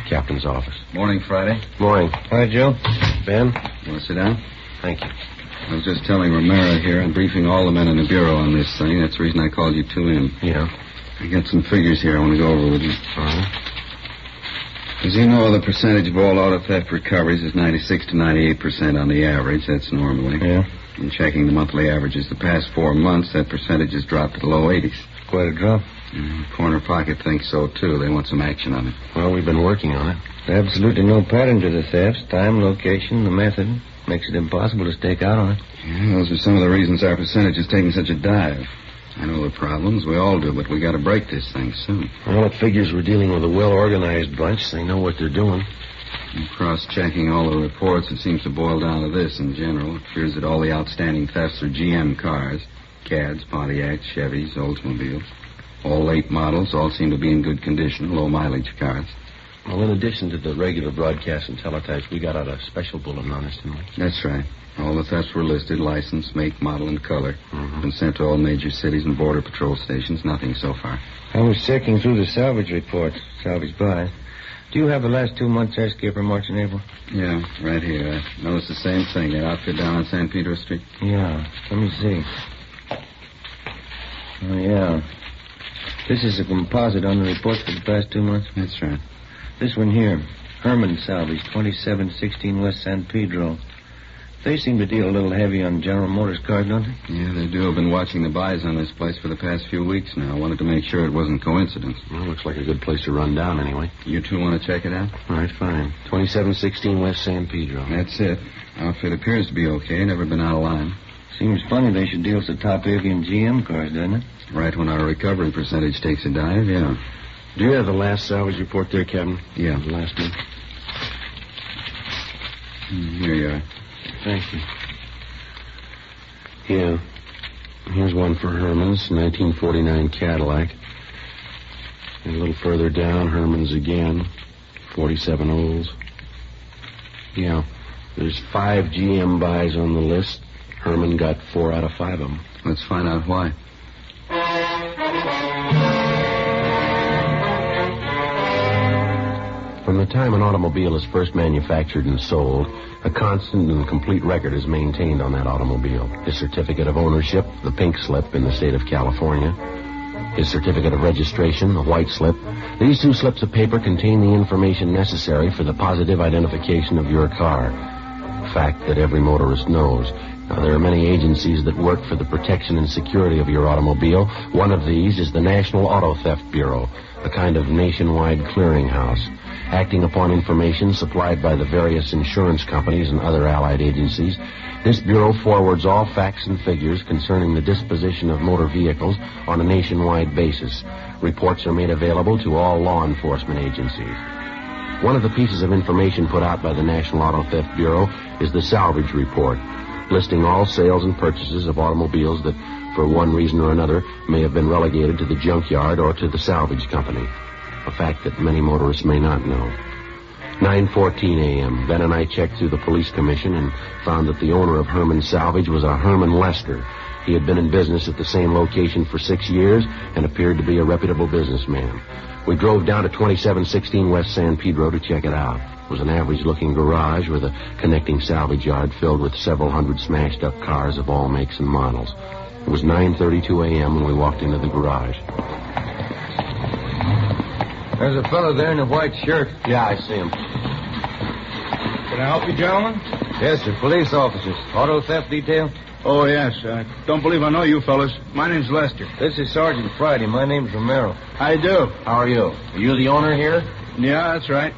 Speaker 4: Captain's office.
Speaker 22: Morning, Friday.
Speaker 4: Morning. Hi, Joe. Ben?
Speaker 22: You want to sit down?
Speaker 4: Thank you.
Speaker 22: I was just telling Romero here. I'm briefing all the men in the bureau on this thing. That's the reason I called you two in.
Speaker 4: Yeah?
Speaker 22: I got some figures here I want to go over with you.
Speaker 4: All right.
Speaker 22: As you know, the percentage of all auto theft recoveries is 96 to 98% on the average. That's normally.
Speaker 4: Yeah.
Speaker 22: In checking the monthly averages the past 4 months, that percentage has dropped to the low 80s.
Speaker 4: Quite a drop.
Speaker 22: Corner Pocket thinks so, too. They want some action on it.
Speaker 4: Well, we've been working on it. Absolutely no pattern to the thefts. Time, location, the method. Makes it impossible to stake out on it.
Speaker 22: Yeah, those are some of the reasons our percentage is taking such a dive. I know the problems. We all do, but we got to break this thing soon.
Speaker 4: Well, it figures we're dealing with a well-organized bunch. They know what they're doing.
Speaker 22: In cross-checking all the reports, it seems to boil down to this in general. It appears that all the outstanding thefts are GM cars. CADs, Pontiacs, Chevys, Oldsmobiles. All late models, all seem to be in good condition, low-mileage cars.
Speaker 4: Well, in addition to the regular broadcasts and teletypes, we got out a special bulletin on us, didn't we?
Speaker 22: That's right. All the thefts were listed, license, make, model, and color. Been sent to all major cities and border patrol stations. Nothing so far.
Speaker 6: I was checking through the salvage reports. Salvage buy. Do you have the last 2 months' air skipper, March and April?
Speaker 22: Yeah, right here. I noticed the same thing. That outfit down on San Pedro Street.
Speaker 6: Yeah. Let me see. Oh, yeah. This is a composite on the reports for the past 2 months?
Speaker 22: That's right.
Speaker 6: This one here. Herman Salvage, 2716 West San Pedro. They seem to deal a little heavy on General Motors cars, don't they?
Speaker 22: Yeah, they do. I've been watching the buys on this place for the past few weeks now. I wanted to make sure it wasn't coincidence.
Speaker 4: Well, looks like a good place to run down anyway.
Speaker 22: You two want to check it out?
Speaker 4: All right, fine. 2716 West San Pedro.
Speaker 22: That's it. Outfit appears to be okay. Never been out of line.
Speaker 6: Seems funny they should deal with the top avian GM cars, doesn't it?
Speaker 22: Right when our recovery percentage takes a dive, yeah.
Speaker 4: Do you have the last salvage report there, Captain?
Speaker 22: Yeah.
Speaker 4: The last one?
Speaker 22: Here you are.
Speaker 4: Thank you. Yeah. Here's one for Herman's, 1949 Cadillac. And a little further down, Herman's again, 47 Olds. Yeah. There's 5 GM buys on the list. Herman got 4 out of 5 of them.
Speaker 22: Let's find out why.
Speaker 4: From the time an automobile is first manufactured and sold, a constant and complete record is maintained on that automobile. His certificate of ownership, the pink slip in the state of California. His certificate of registration, the white slip. These 2 slips of paper contain the information necessary for the positive identification of your car. A fact that every motorist knows. Now, there are many agencies that work for the protection and security of your automobile. One of these is the National Auto Theft Bureau, a kind of nationwide clearinghouse. Acting upon information supplied by the various insurance companies and other allied agencies, this bureau forwards all facts and figures concerning the disposition of motor vehicles on a nationwide basis. Reports are made available to all law enforcement agencies. One of the pieces of information put out by the National Auto Theft Bureau is the salvage report, listing all sales and purchases of automobiles that, for one reason or another, may have been relegated to the junkyard or to the salvage company. A fact that many motorists may not know. 9:14 a.m. Ben and I checked through the police commission and found that the owner of Herman Salvage was a Herman Lester. He had been in business at the same location for 6 years and appeared to be a reputable businessman. We drove down to 2716 West San Pedro to check it out. It was an average-looking garage with a connecting salvage yard filled with several hundred smashed-up cars of all makes and models. It was 9:32 a.m. when we walked into the garage.
Speaker 6: There's a fellow there in a white shirt.
Speaker 4: Yeah, I see him.
Speaker 8: Can I help you, gentlemen?
Speaker 6: Yes, sir. Police officers. Auto theft detail?
Speaker 8: Oh, yes. Don't believe I know you fellas. My name's Lester.
Speaker 6: This is Sergeant Friday. My name's Romero.
Speaker 8: How you do?
Speaker 4: How are you? Are you the owner here?
Speaker 8: Yeah, that's right.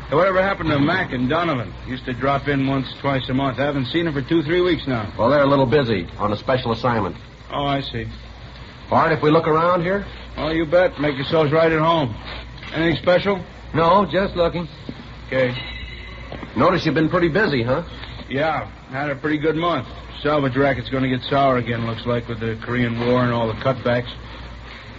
Speaker 8: Hey, whatever happened to Mac and Donovan? Used to drop in once, twice a month. I haven't seen them for 2-3 weeks now.
Speaker 4: Well, they're a little busy on a special assignment.
Speaker 8: Oh, I see.
Speaker 4: All right, if we look around here?
Speaker 8: Oh, you bet. Make yourselves right at home. Anything special?
Speaker 6: No, just looking.
Speaker 8: Okay.
Speaker 4: Notice you've been pretty busy, huh?
Speaker 8: Yeah, had a pretty good month. Salvage racket's going to get sour again, looks like, with the Korean War and all the cutbacks.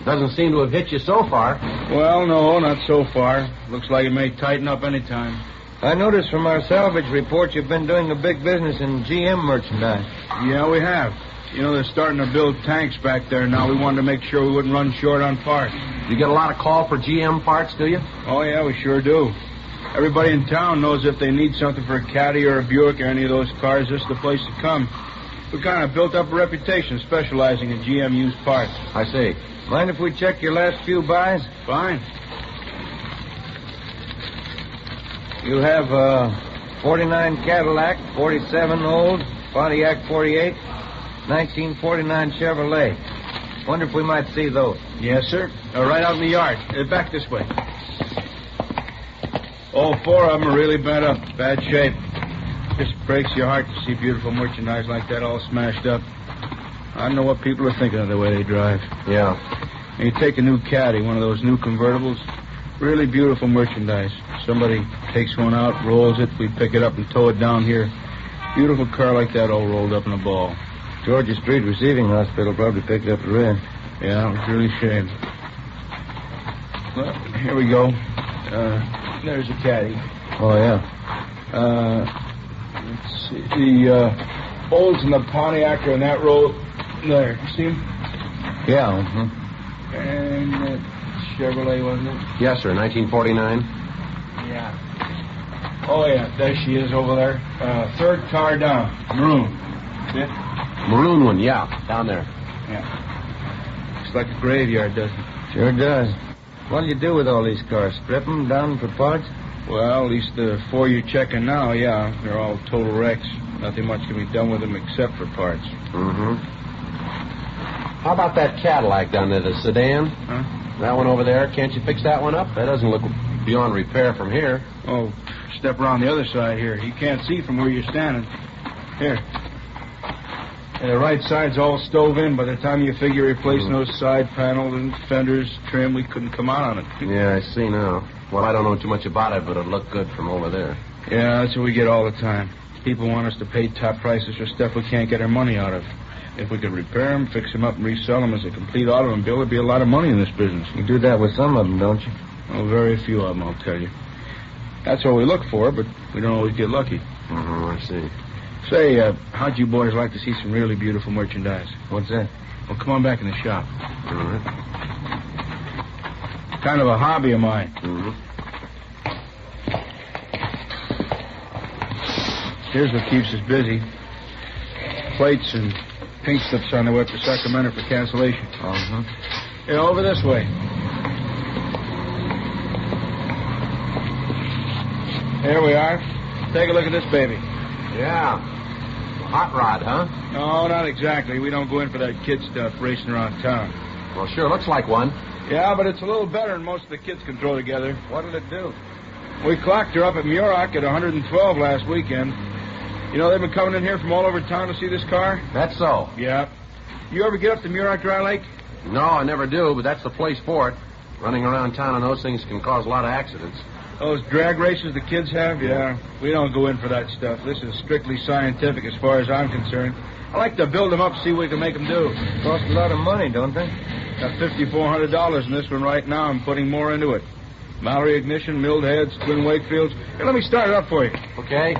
Speaker 4: Doesn't seem to have hit you so far.
Speaker 8: Well, no, not so far. Looks like it may tighten up any time.
Speaker 6: I noticed from our salvage report you've been doing a big business in GM merchandise.
Speaker 8: Yeah, we have. You know, they're starting to build tanks back there now. We wanted to make sure we wouldn't run short on parts.
Speaker 4: You get a lot of call for GM parts, do you?
Speaker 8: Oh, yeah, we sure do. Everybody in town knows if they need something for a Caddy or a Buick or any of those cars, this is the place to come. We kind of built up a reputation specializing in GM used parts.
Speaker 4: I see.
Speaker 6: Mind if we check your last few buys?
Speaker 8: Fine.
Speaker 6: You have 49 Cadillac, 47 old, Pontiac 48, 1949 Chevrolet. Wonder if we might see those.
Speaker 8: Yes, sir. Right out in the yard. Back this way. All 4 of them are really bent up. Bad shape. Just breaks your heart to see beautiful merchandise like that all smashed up. I don't know what people are thinking of the way they drive.
Speaker 4: Yeah.
Speaker 8: And you take a new Caddy, one of those new convertibles, really beautiful merchandise. Somebody takes one out, rolls it, we pick it up and tow it down here. Beautiful car like that all rolled up in a ball.
Speaker 6: Georgia Street Receiving Hospital probably picked up the rest.
Speaker 8: Yeah, it was really a shame. Well, here we go. There's a Caddy.
Speaker 6: Oh, yeah.
Speaker 8: Let's see. The olds and the Pontiac are in that row there. You see them?
Speaker 6: Yeah.
Speaker 8: And that Chevrolet, wasn't it?
Speaker 4: Yes, sir. 1949.
Speaker 8: Yeah. Oh, yeah. There she is over there. Third car down. Maroon. See it?
Speaker 4: Maroon one, yeah. Down there.
Speaker 8: Yeah. Looks like a graveyard, doesn't it?
Speaker 6: Sure does. What'll you do with all these cars? Strip them down for parts?
Speaker 8: Well, at least the 4 you're checking now, yeah. They're all total wrecks. Nothing much can be done with them except for parts.
Speaker 4: Mm-hmm. How about that Cadillac down there, the sedan?
Speaker 8: Huh?
Speaker 4: That one over there, can't you fix that one up? That doesn't look beyond repair from here.
Speaker 8: Oh, step around the other side here. You can't see from where you're standing. Here. And the right side's all stove in. By the time you figure replacing those side panels and fenders, trim, we couldn't come out on it.
Speaker 4: Yeah, I see now. Well, I don't know too much about it, but it looked good from over there.
Speaker 8: Yeah, that's what we get all the time. People want us to pay top prices for stuff we can't get our money out of. If we could repair them, fix them up, and resell them as a complete automobile, there'd be a lot of money in this business.
Speaker 6: You do that with some of them, don't you?
Speaker 8: Oh, very few of them, I'll tell you. That's what we look for, but we don't always get lucky.
Speaker 4: Mm-hmm, I see.
Speaker 8: Say, how'd you boys like to see some really beautiful merchandise?
Speaker 6: What's that?
Speaker 8: Well, come on back in the shop.
Speaker 4: All right.
Speaker 8: Kind of a hobby of mine.
Speaker 4: Mm-hmm.
Speaker 8: Here's what keeps us busy. Plates and pink slips on their way up to Sacramento for cancellation.
Speaker 6: Uh-huh.
Speaker 8: Yeah, over this way. Here we are. Take a look at this baby.
Speaker 4: Yeah. Hot rod, huh?
Speaker 8: No, not exactly. We don't go in for that kid stuff racing around town.
Speaker 4: Well, sure looks like one.
Speaker 8: Yeah, but it's a little better than most of the kids can throw together.
Speaker 6: What'll it do?
Speaker 8: We clocked her up at Muroc at 112 last weekend. You know, they've been coming in here from all over town to see this car.
Speaker 4: That's so.
Speaker 8: Yeah. You ever get up to Muroc Dry Lake?
Speaker 4: No, I never do, but that's the place for it. Running around town on those things can cause a lot of accidents.
Speaker 8: Those drag races the kids have? Yeah. We don't go in for that stuff. This is strictly scientific as far as I'm concerned. I like to build them up, see what we can make them do.
Speaker 6: Cost a lot of money, don't they?
Speaker 8: Got $5,400 in this one right now. I'm putting more into it. Mallory ignition, milled heads, twin Wakefields. Here, let me start it up for you.
Speaker 4: Okay.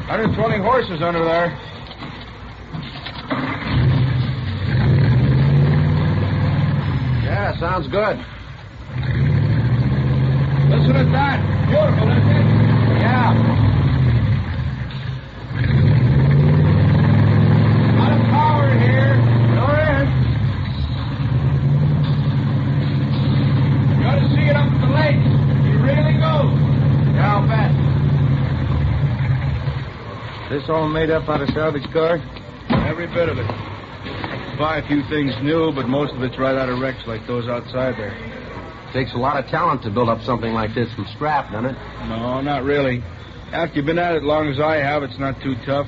Speaker 8: 120 horses under there.
Speaker 4: Yeah, sounds good.
Speaker 8: Listen at that. Beautiful, isn't it?
Speaker 4: Yeah.
Speaker 8: A lot of power here. Sure is. You ought to see it up at the lake. It really goes.
Speaker 4: Yeah, I'll bet.
Speaker 6: This all made up out of salvage cars?
Speaker 8: Every bit of it. Buy a few things new, but most of it's right out of wrecks like those outside there.
Speaker 4: Takes a lot of talent to build up something like this from scrap, doesn't it?
Speaker 8: No, not really. After you've been at it as long as I have, it's not too tough.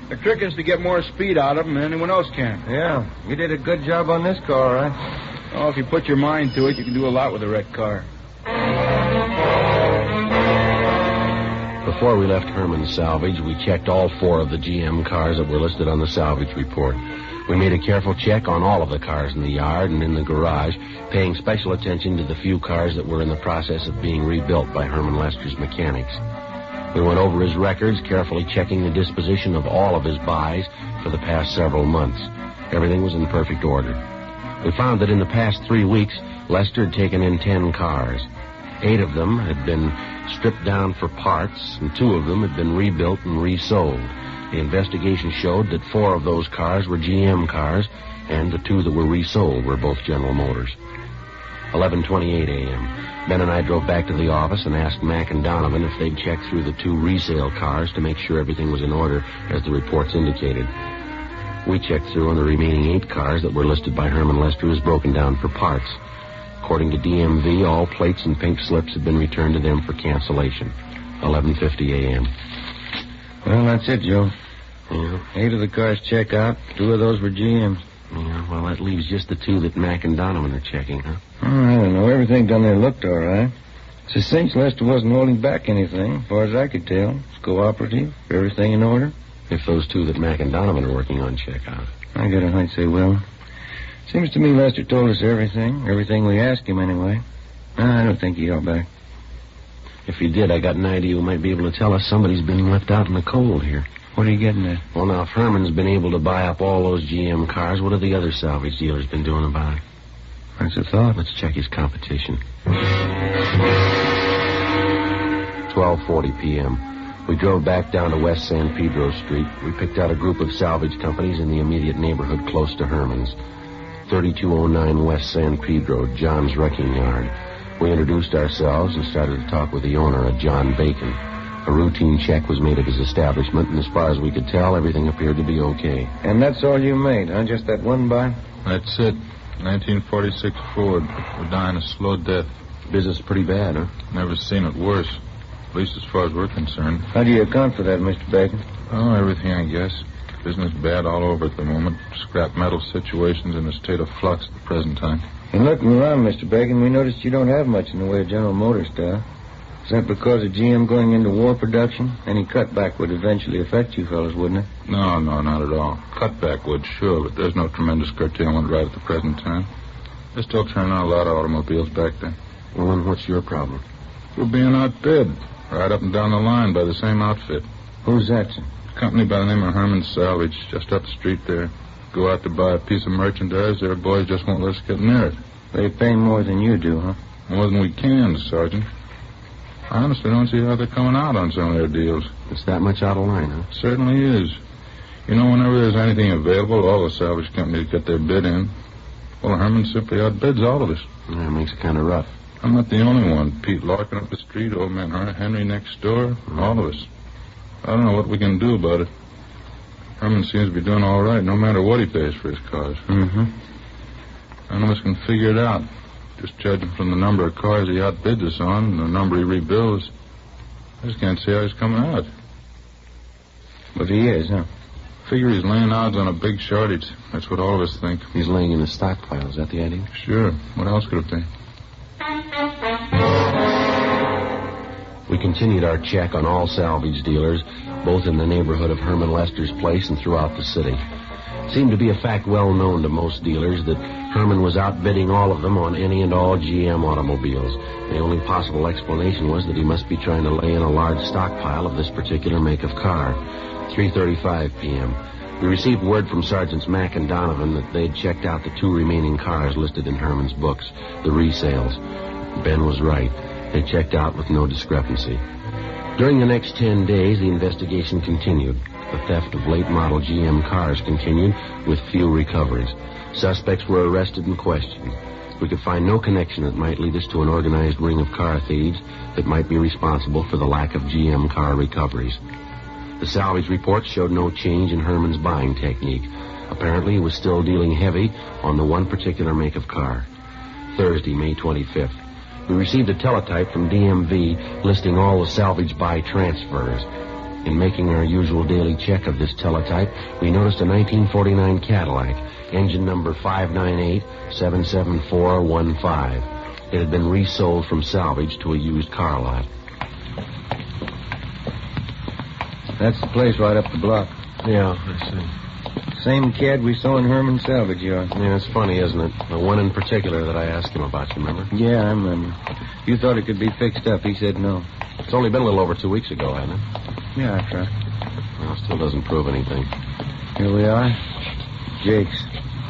Speaker 8: The trick is to get more speed out of them than anyone else can.
Speaker 6: Yeah, you did a good job on this car, right?
Speaker 8: Oh, if you put your mind to it, you can do a lot with a wrecked car.
Speaker 4: Before we left Herman's Salvage, we checked all 4 of the GM cars that were listed on the salvage report. We made a careful check on all of the cars in the yard and in the garage, paying special attention to the few cars that were in the process of being rebuilt by Herman Lester's mechanics. We went over his records, carefully checking the disposition of all of his buys for the past several months. Everything was in perfect order. We found that in the past 3 weeks, Lester had taken in 10 cars. 8 of them had been stripped down for parts, and 2 of them had been rebuilt and resold. The investigation showed that 4 of those cars were GM cars, and the 2 that were resold were both General Motors. 11:28 a.m. Ben and I drove back to the office and asked Mac and Donovan if they'd check through the 2 resale cars to make sure everything was in order, as the reports indicated. We checked through on the remaining 8 cars that were listed by Herman Lester as broken down for parts. According to DMV, all plates and pink slips had been returned to them for cancellation. 11:50 a.m.
Speaker 6: Well, that's it, Joe.
Speaker 4: Yeah.
Speaker 6: 8 of the cars check out. 2 of those were GMs.
Speaker 4: Yeah, well, that leaves just the 2 that Mac and Donovan are checking, huh?
Speaker 6: Oh, I don't know. Everything down there looked all right. It's a cinch Lester wasn't holding back anything, as far as I could tell. It's cooperative. Everything in order.
Speaker 4: If those 2 that Mac and Donovan are working on check out.
Speaker 6: I got a hunch they will. Seems to me Lester told us everything. Everything we asked him, anyway. I don't think he held back.
Speaker 4: If he did, I got an idea we might be able to tell us somebody's been left out in the cold here.
Speaker 6: What are you getting at?
Speaker 4: Well, now, if Herman's been able to buy up all those GM cars, what have the other salvage dealers been doing about it?
Speaker 6: That's a thought.
Speaker 4: Let's check his competition. 12:40 p.m. We drove back down to West San Pedro Street. We picked out a group of salvage companies in the immediate neighborhood close to Herman's. 3209 West San Pedro, John's Wrecking Yard. We introduced ourselves and started to talk with the owner, a John Bacon. A routine check was made of his establishment, and as far as we could tell, everything appeared to be okay.
Speaker 6: And that's all you made, huh? Just that one buy?
Speaker 11: That's it. 1946 Ford. We're dying a slow death.
Speaker 4: Business pretty bad, huh?
Speaker 11: Never seen it worse. At least as far as we're concerned.
Speaker 6: How do you account for that, Mr. Bacon?
Speaker 11: Oh, everything, I guess. Business bad all over at the moment. Scrap metal situation's in a state of flux at the present time.
Speaker 6: And looking around, Mr. Bacon, we noticed you don't have much in the way of General Motors stuff. Is that because of GM going into war production? Any cutback would eventually affect you fellas, wouldn't it?
Speaker 11: No, not at all. Cutback would, sure, but there's no tremendous curtailment right at the present time. They're still turning out a lot of automobiles back there.
Speaker 4: Well, then what's your problem?
Speaker 11: We're being outbid, right up and down the line by the same outfit.
Speaker 6: Who's that, sir?
Speaker 11: A company by the name of Herman's Salvage, just up the street there. Go out to buy a piece of merchandise, their boys just won't let us get near it.
Speaker 6: They pay more than you do, huh?
Speaker 11: More than we can, Sergeant. I honestly don't see how they're coming out on some of their deals.
Speaker 4: It's that much out of line, huh?
Speaker 11: Certainly is. You know, whenever there's anything available, all the salvage companies get their bid in. Well, Herman simply outbids all of us.
Speaker 4: Yeah, it makes it kind of rough.
Speaker 11: I'm not the only one. Pete Larkin up the street, old man Henry next door, all of us. I don't know what we can do about it. Herman seems to be doing all right, no matter what he pays for his cars.
Speaker 6: Mm-hmm.
Speaker 11: None of us can figure it out. Just judging from the number of cars he outbids us on and the number he rebuilds, I just can't see how he's coming out.
Speaker 6: But he is, huh?
Speaker 11: Figure he's laying odds on a big shortage. That's what all of us think.
Speaker 4: He's laying in a stockpile. Is that the idea?
Speaker 11: Sure. What else could it be?
Speaker 4: We continued our check on all salvage dealers, both in the neighborhood of Herman Lester's place and throughout the city. Seemed to be a fact well known to most dealers that Herman was outbidding all of them on any and all GM automobiles. The only possible explanation was that he must be trying to lay in a large stockpile of this particular make of car. 3:35 p.m. We received word from Sergeants Mack and Donovan that they'd checked out the 2 remaining cars listed in Herman's books, the resales. Ben was right. They checked out with no discrepancy. During the next 10 days, the investigation continued. The theft of late-model GM cars continued with few recoveries. Suspects were arrested and questioned. We could find no connection that might lead us to an organized ring of car thieves that might be responsible for the lack of GM car recoveries. The salvage reports showed no change in Herman's buying technique. Apparently, he was still dealing heavy on the one particular make of car. Thursday, May 25th. We received a teletype from DMV listing all the salvage buy transfers. In making our usual daily check of this teletype, we noticed a 1949 Cadillac, engine number 598-77415. It had been resold from salvage to a used car lot.
Speaker 6: That's the place right up the block.
Speaker 4: Yeah, I see.
Speaker 6: Same cad we saw in Herman's salvage yard.
Speaker 4: Yeah, it's funny, isn't it? The one in particular that I asked him about, you remember?
Speaker 6: Yeah, I remember. You thought it could be fixed up. He said no.
Speaker 4: It's only been a little over 2 weeks ago, hasn't it?
Speaker 6: Yeah, that's right.
Speaker 4: Well, it still doesn't prove anything.
Speaker 6: Here we are. Jake's.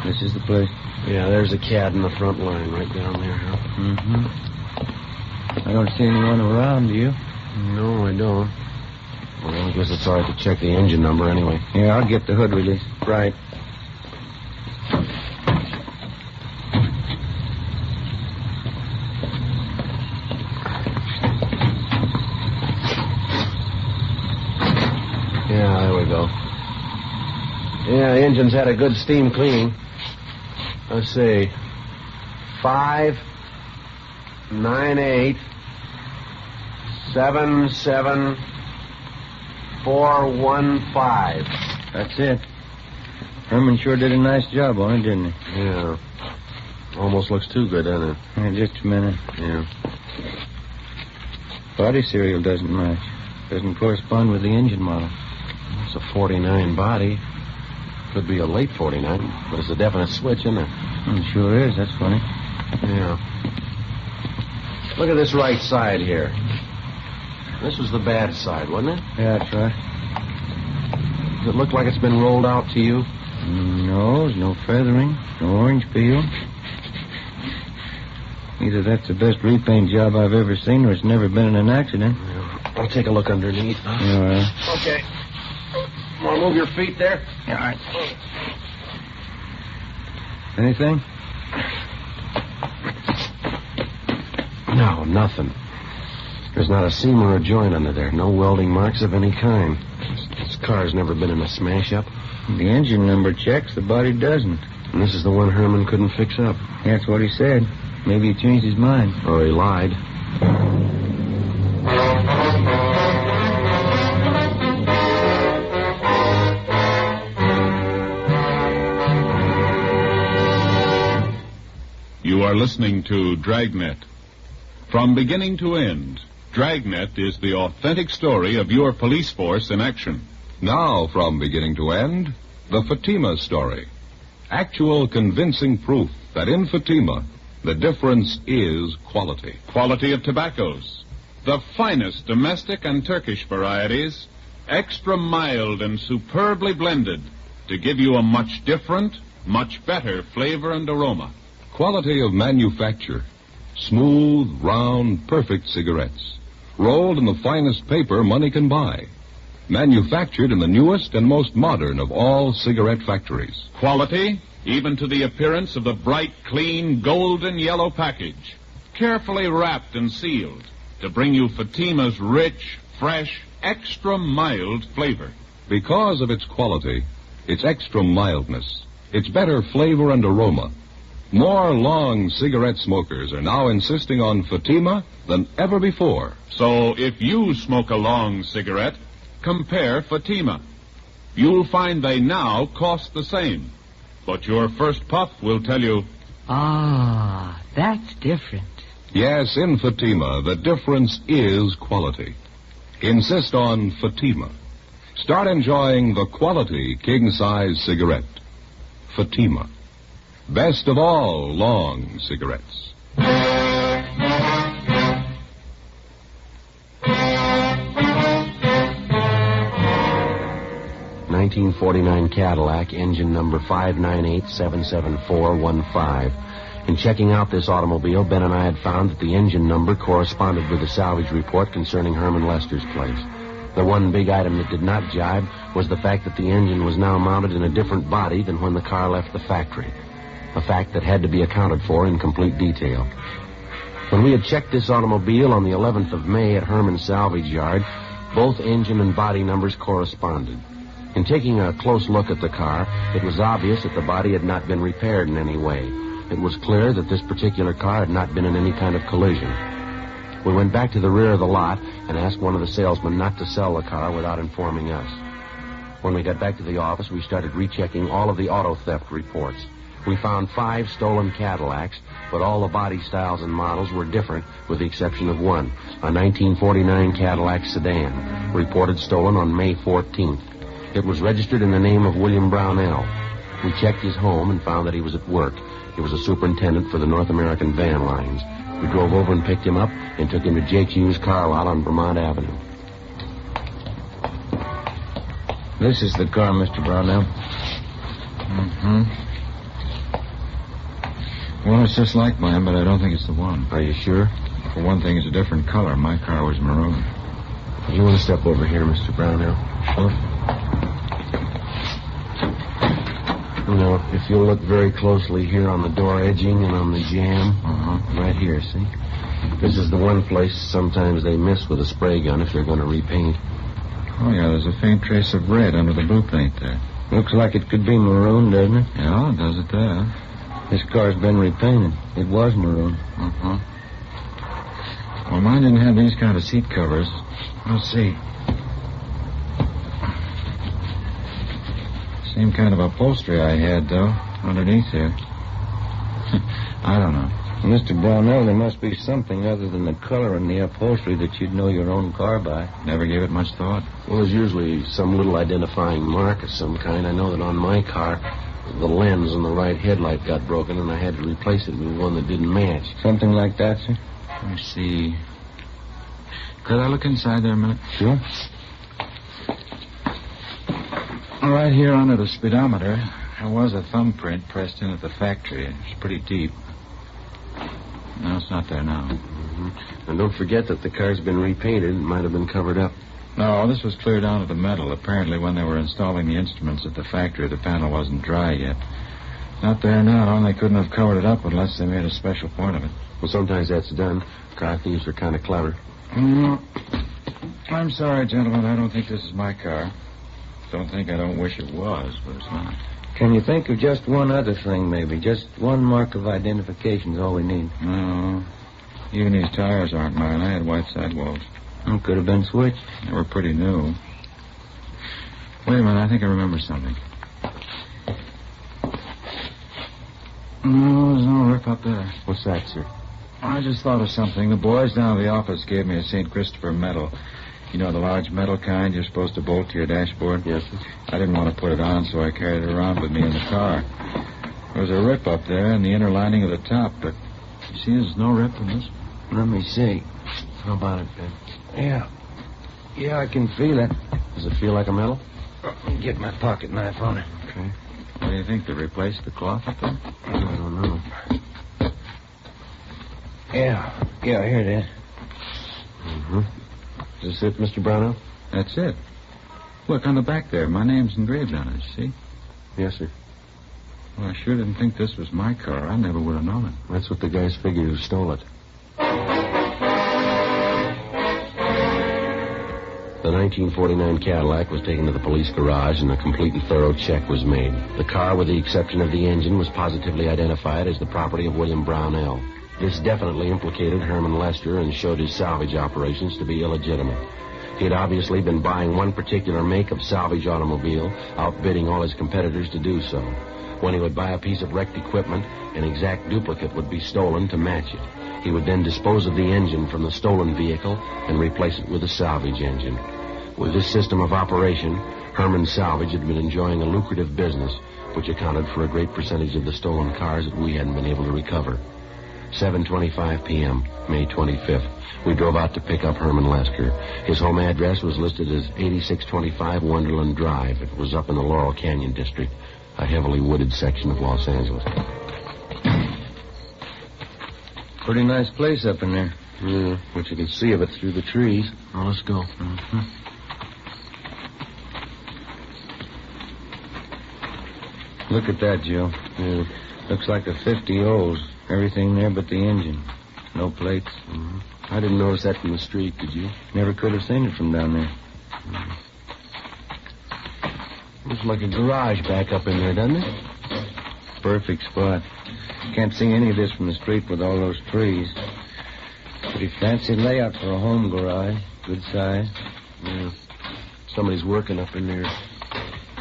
Speaker 6: This is the place.
Speaker 4: Yeah, there's a cad in the front line right down there, huh?
Speaker 6: Mm-hmm. I don't see anyone around, do you?
Speaker 4: No, I don't. Well, I guess it's all right to check the engine number anyway.
Speaker 6: Yeah, I'll get the hood release.
Speaker 4: Right. Yeah, there we go. Yeah, the engine's had a good steam cleaning. Let's see. 598-77-415.
Speaker 6: That's it. Herman sure did a nice job on it, didn't he?
Speaker 4: Yeah. Almost looks too good, doesn't it?
Speaker 6: Yeah, just a minute.
Speaker 4: Yeah.
Speaker 6: Body serial doesn't match. Doesn't correspond with the engine model.
Speaker 4: It's a 49 body. Could be a late 49, but it's a definite switch, isn't it?
Speaker 6: It sure is. That's funny.
Speaker 4: Yeah. Look at this right side here. This was the bad side, wasn't it?
Speaker 6: Yeah, that's right.
Speaker 4: Does it look like it's been rolled out to you?
Speaker 6: No, there's no feathering, no orange peel. Either that's the best repaint job I've ever seen or it's never been in an accident.
Speaker 4: Yeah. I'll take a look underneath. Huh?
Speaker 6: Yeah, all right.
Speaker 4: Okay. Want to move your feet there?
Speaker 6: Yeah, all right. Anything?
Speaker 4: No, nothing. There's not a seam or a joint under there. No welding marks of any kind. This car's never been in a smash-up.
Speaker 6: The engine number checks, the body doesn't.
Speaker 4: And this is the one Herman couldn't fix up.
Speaker 6: That's what he said. Maybe he changed his mind.
Speaker 4: Or he lied.
Speaker 3: You are listening to Dragnet. From beginning to end, Dragnet is the authentic story of your police force in action.
Speaker 2: Now, from beginning to end, the Fatima story. Actual convincing proof that in Fatima, the difference is quality.
Speaker 3: Quality of tobaccos. The finest domestic and Turkish varieties, extra mild and superbly blended to give you a much different, much better flavor and aroma.
Speaker 2: Quality of manufacture. Smooth, round, perfect cigarettes. Rolled in the finest paper money can buy. Manufactured in the newest and most modern of all cigarette factories.
Speaker 3: Quality, even to the appearance of the bright, clean, golden yellow package. Carefully wrapped and sealed to bring you Fatima's rich, fresh, extra mild flavor.
Speaker 2: Because of its quality, its extra mildness, its better flavor and aroma, more long cigarette smokers are now insisting on Fatima than ever before.
Speaker 3: So if you smoke a long cigarette, compare Fatima. You'll find they now cost the same. But your first puff will tell you,
Speaker 7: Ah, that's different.
Speaker 2: Yes, in Fatima, the difference is quality. Insist on Fatima. Start enjoying the quality king-size cigarette.
Speaker 20: Fatima. Best of all long cigarettes.
Speaker 4: 1949 Cadillac, engine number 598-77415. In checking out this automobile, Ben and I had found that the engine number corresponded with the salvage report concerning Herman Lester's place. The one big item that did not jibe was the fact that the engine was now mounted in a different body than when the car left the factory, a fact that had to be accounted for in complete detail. When we had checked this automobile on the 11th of May at Herman's salvage yard, both engine and body numbers corresponded. In taking a close look at the car, it was obvious that the body had not been repaired in any way. It was clear that this particular car had not been in any kind of collision. We went back to the rear of the lot and asked one of the salesmen not to sell the car without informing us. When we got back to the office, we started rechecking all of the auto theft reports. We found 5 stolen Cadillacs, but all the body styles and models were different, with the exception of one, a 1949 Cadillac sedan, reported stolen on May 14th. It was registered in the name of William Brownell. We checked his home and found that he was at work. He was a superintendent for the North American van lines. We drove over and picked him up and took him to Jake's used car lot on Vermont Avenue.
Speaker 6: This is the car, Mr. Brownell.
Speaker 11: Mm-hmm. Well, it's just like mine, but I don't think it's the one.
Speaker 4: Are you sure?
Speaker 11: For one thing, it's a different color. My car was maroon.
Speaker 4: You want to step over here, Mr. Brownell? Sure. Now, if you'll look very closely here on the door edging and on the jamb, right here, see? This is the one place sometimes they miss with a spray gun if they're going to repaint.
Speaker 11: Oh, yeah, there's a faint trace of red under the blue paint there.
Speaker 6: Looks like it could be maroon, doesn't it?
Speaker 11: Yeah, it does it there.
Speaker 6: This car's been repainted. It was maroon.
Speaker 11: Well, mine didn't have these kind of seat covers. Let's see. Same kind of upholstery I had, though, underneath here. I don't know.
Speaker 6: Mr. Brownell, there must be something other than the color and the upholstery that you'd know your own car by.
Speaker 11: Never gave it much thought.
Speaker 4: Well, there's usually some little identifying mark of some kind. I know that on my car, the lens on the right headlight got broken, and I had to replace it with one that didn't match.
Speaker 6: Something like that, sir?
Speaker 11: Let me see. Could I look inside there a minute?
Speaker 4: Sure.
Speaker 11: Right here under the speedometer, there was a thumbprint pressed in at the factory. It's pretty deep. No, it's not there now.
Speaker 4: And don't forget that the car's been repainted. It might have been covered up.
Speaker 11: No, this was cleared out of the metal. Apparently, when they were installing the instruments at the factory, the panel wasn't dry yet. Not there now, and they couldn't have covered it up unless they made a special point of it.
Speaker 4: Well, sometimes that's done. Car thieves are kind of clever.
Speaker 11: I'm sorry, gentlemen. I don't think this is my car. Don't think I don't wish it was, but it's not.
Speaker 6: Can you think of just one other thing, maybe? Just one mark of identification is all we need.
Speaker 11: No. Even these tires aren't mine. I had white sidewalls.
Speaker 6: It could have been switched.
Speaker 11: They were pretty new. Wait a minute. I think I remember something. No, there's no rip up there.
Speaker 4: What's that, sir?
Speaker 11: I just thought of something. The boys down at the office gave me a St. Christopher medal. You know, the large metal kind you're supposed to bolt to your dashboard?
Speaker 4: Yes, sir.
Speaker 11: I didn't want to put it on, so I carried it around with me in the car. There was a rip up there in the inner lining of the top, but you see there's no rip in this.
Speaker 6: Let me see.
Speaker 4: How about it, Ben?
Speaker 6: Yeah, I can feel it.
Speaker 4: Does it feel like a metal?
Speaker 6: Let me get my pocket knife on it.
Speaker 4: Okay.
Speaker 11: What do you think? They replaced the cloth up there?
Speaker 4: I don't know.
Speaker 6: Yeah, here it is.
Speaker 4: Is this it, Mr. Brownell?
Speaker 11: That's it. Look, on the back there, my name's engraved on it, see?
Speaker 4: Yes, sir.
Speaker 11: Well, I sure didn't think this was my car. I never would have known it.
Speaker 4: That's what the guys figured who stole it. The 1949 Cadillac was taken to the police garage, and a complete and thorough check was made. The car, with the exception of the engine, was positively identified as the property of William Brownell. This definitely implicated Herman Lester and showed his salvage operations to be illegitimate. He had obviously been buying one particular make of salvage automobile, outbidding all his competitors to do so. When he would buy a piece of wrecked equipment, an exact duplicate would be stolen to match it. He would then dispose of the engine from the stolen vehicle and replace it with a salvage engine. With this system of operation, Herman Salvage had been enjoying a lucrative business, which accounted for a great percentage of the stolen cars that we hadn't been able to recover. 7:25 p.m., May 25th. We drove out to pick up Herman Lester. His home address was listed as 8625 Wonderland Drive. It was up in the Laurel Canyon district, a heavily wooded section of Los Angeles.
Speaker 6: Pretty nice place up in there.
Speaker 4: Yeah, but you can see of it through the trees. Now, let's go.
Speaker 6: Mm-hmm. Look at that, Joe.
Speaker 4: Yeah.
Speaker 6: Looks like a 50 O's. Everything there but the engine. No plates.
Speaker 4: Mm-hmm. I didn't notice that from the street, did you?
Speaker 6: Never could have seen it from down there.
Speaker 4: Mm-hmm. Looks like a garage back up in there, doesn't it?
Speaker 6: Perfect spot. Can't see any of this from the street with all those trees. Pretty fancy layout for a home garage. Good size.
Speaker 4: Yeah. Somebody's working up in there.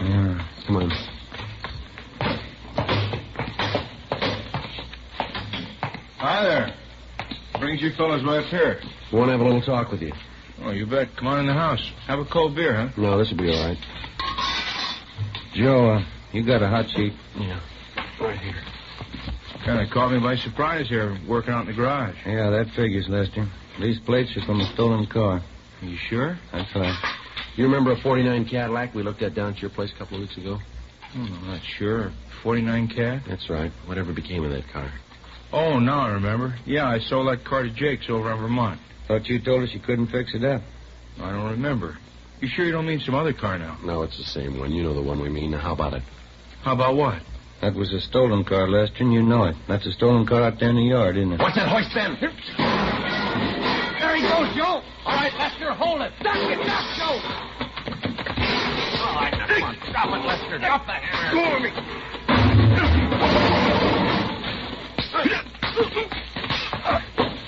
Speaker 6: Yeah.
Speaker 4: Come on.
Speaker 8: Hi there. Brings you fellas right up here.
Speaker 4: Want to have a little talk with you.
Speaker 8: Oh, you bet. Come on in the house. Have a cold beer, huh?
Speaker 4: No, this will be all right.
Speaker 6: Joe, you got a hot sheet?
Speaker 4: Yeah. Right here.
Speaker 8: Kind of caught me by surprise here, working out in the garage.
Speaker 6: Yeah, that figures, Lester. These plates are from a stolen car.
Speaker 8: Are you sure?
Speaker 6: That's right.
Speaker 4: You remember a 49 Cadillac we looked at down at your place a couple of weeks ago?
Speaker 8: I'm not sure. 49 Cad?
Speaker 4: That's right. Whatever became of that car?
Speaker 8: Oh, now I remember. Yeah, I sold that car to Jake's over in Vermont.
Speaker 6: Thought you told us you couldn't fix it up.
Speaker 8: I don't remember. You sure you don't mean some other car now?
Speaker 4: No, it's the same one. You know the one we mean. Now, how about it?
Speaker 8: How about what?
Speaker 6: That was a stolen car, Lester, and you know it. That's a stolen car out there in the yard, isn't it?
Speaker 4: What's that hoist then?
Speaker 5: There he goes, Joe. All right, Lester, hold it. Duck it, duck, Joe. All right, now, come on. Drop it, Lester. Drop the hammer. Go on me.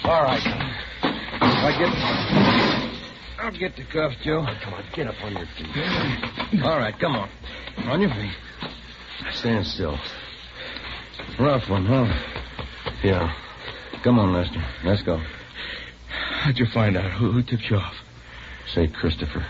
Speaker 6: All right. I'll get the cuffs, Joe.
Speaker 4: Come on, get up on your feet.
Speaker 6: All right, come on. On your feet.
Speaker 4: Stand still.
Speaker 6: Rough one, huh?
Speaker 4: Yeah.
Speaker 6: Come on, Lester. Let's go.
Speaker 8: How'd you find out? Who tipped you off?
Speaker 4: St. Christopher.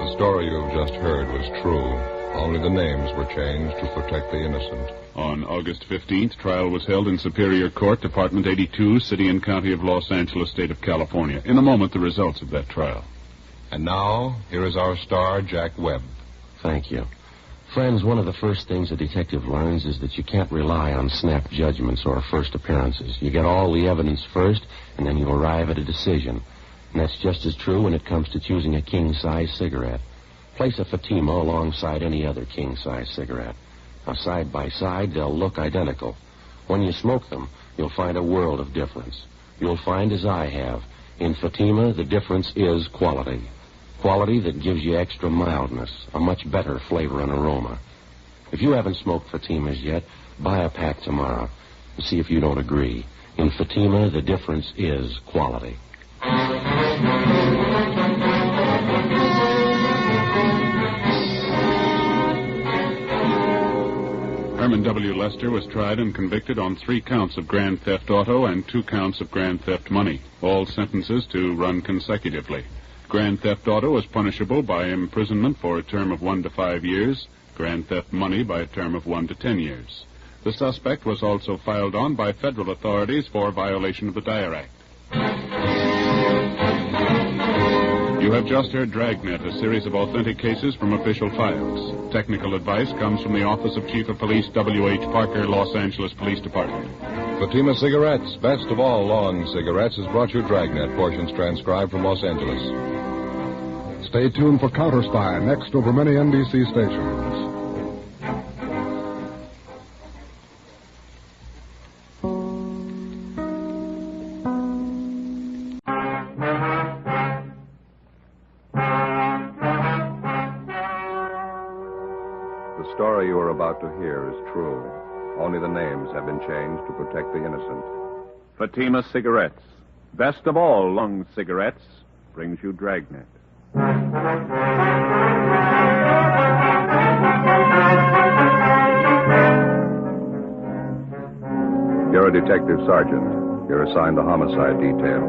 Speaker 2: The story you've just heard was true. Only the names were changed to protect the innocent.
Speaker 3: On August 15th, trial was held in Superior Court, Department 82, City and County of Los Angeles, State of California. In a moment, the results of that trial.
Speaker 2: And now, here is our star, Jack Webb.
Speaker 4: Thank you. Friends, one of the first things a detective learns is that you can't rely on snap judgments or first appearances. You get all the evidence first, and then you arrive at a decision. And that's just as true when it comes to choosing a king-size cigarette. Place a Fatima alongside any other king-size cigarette. Now, side by side, they'll look identical. When you smoke them, you'll find a world of difference. You'll find, as I have, in Fatima, the difference is quality. Quality that gives you extra mildness, a much better flavor and aroma. If you haven't smoked Fatimas yet, buy a pack tomorrow and see if you don't agree. In Fatima, the difference is quality.
Speaker 3: Herman W. Lester was tried and convicted on 3 counts of grand theft auto and 2 counts of grand theft money, all sentences to run consecutively. Grand theft auto is punishable by imprisonment for a term of 1 to 5 years, grand theft money by a term of 1 to 10 years. The suspect was also filed on by federal authorities for violation of the Dyer Act. You have just heard Dragnet, a series of authentic cases from official files. Technical advice comes from the Office of Chief of Police W.H. Parker, Los Angeles Police Department.
Speaker 2: Fatima Cigarettes, best of all long cigarettes, has brought you Dragnet, portions transcribed from Los Angeles.
Speaker 9: Stay tuned for Counter Spy, next over many NBC stations.
Speaker 2: The story you are about to hear is true. Only the names have been changed to protect the innocent.
Speaker 3: Fatima Cigarettes, best of all long cigarettes, brings you Dragnet.
Speaker 2: You're a detective sergeant. You're assigned the homicide detail.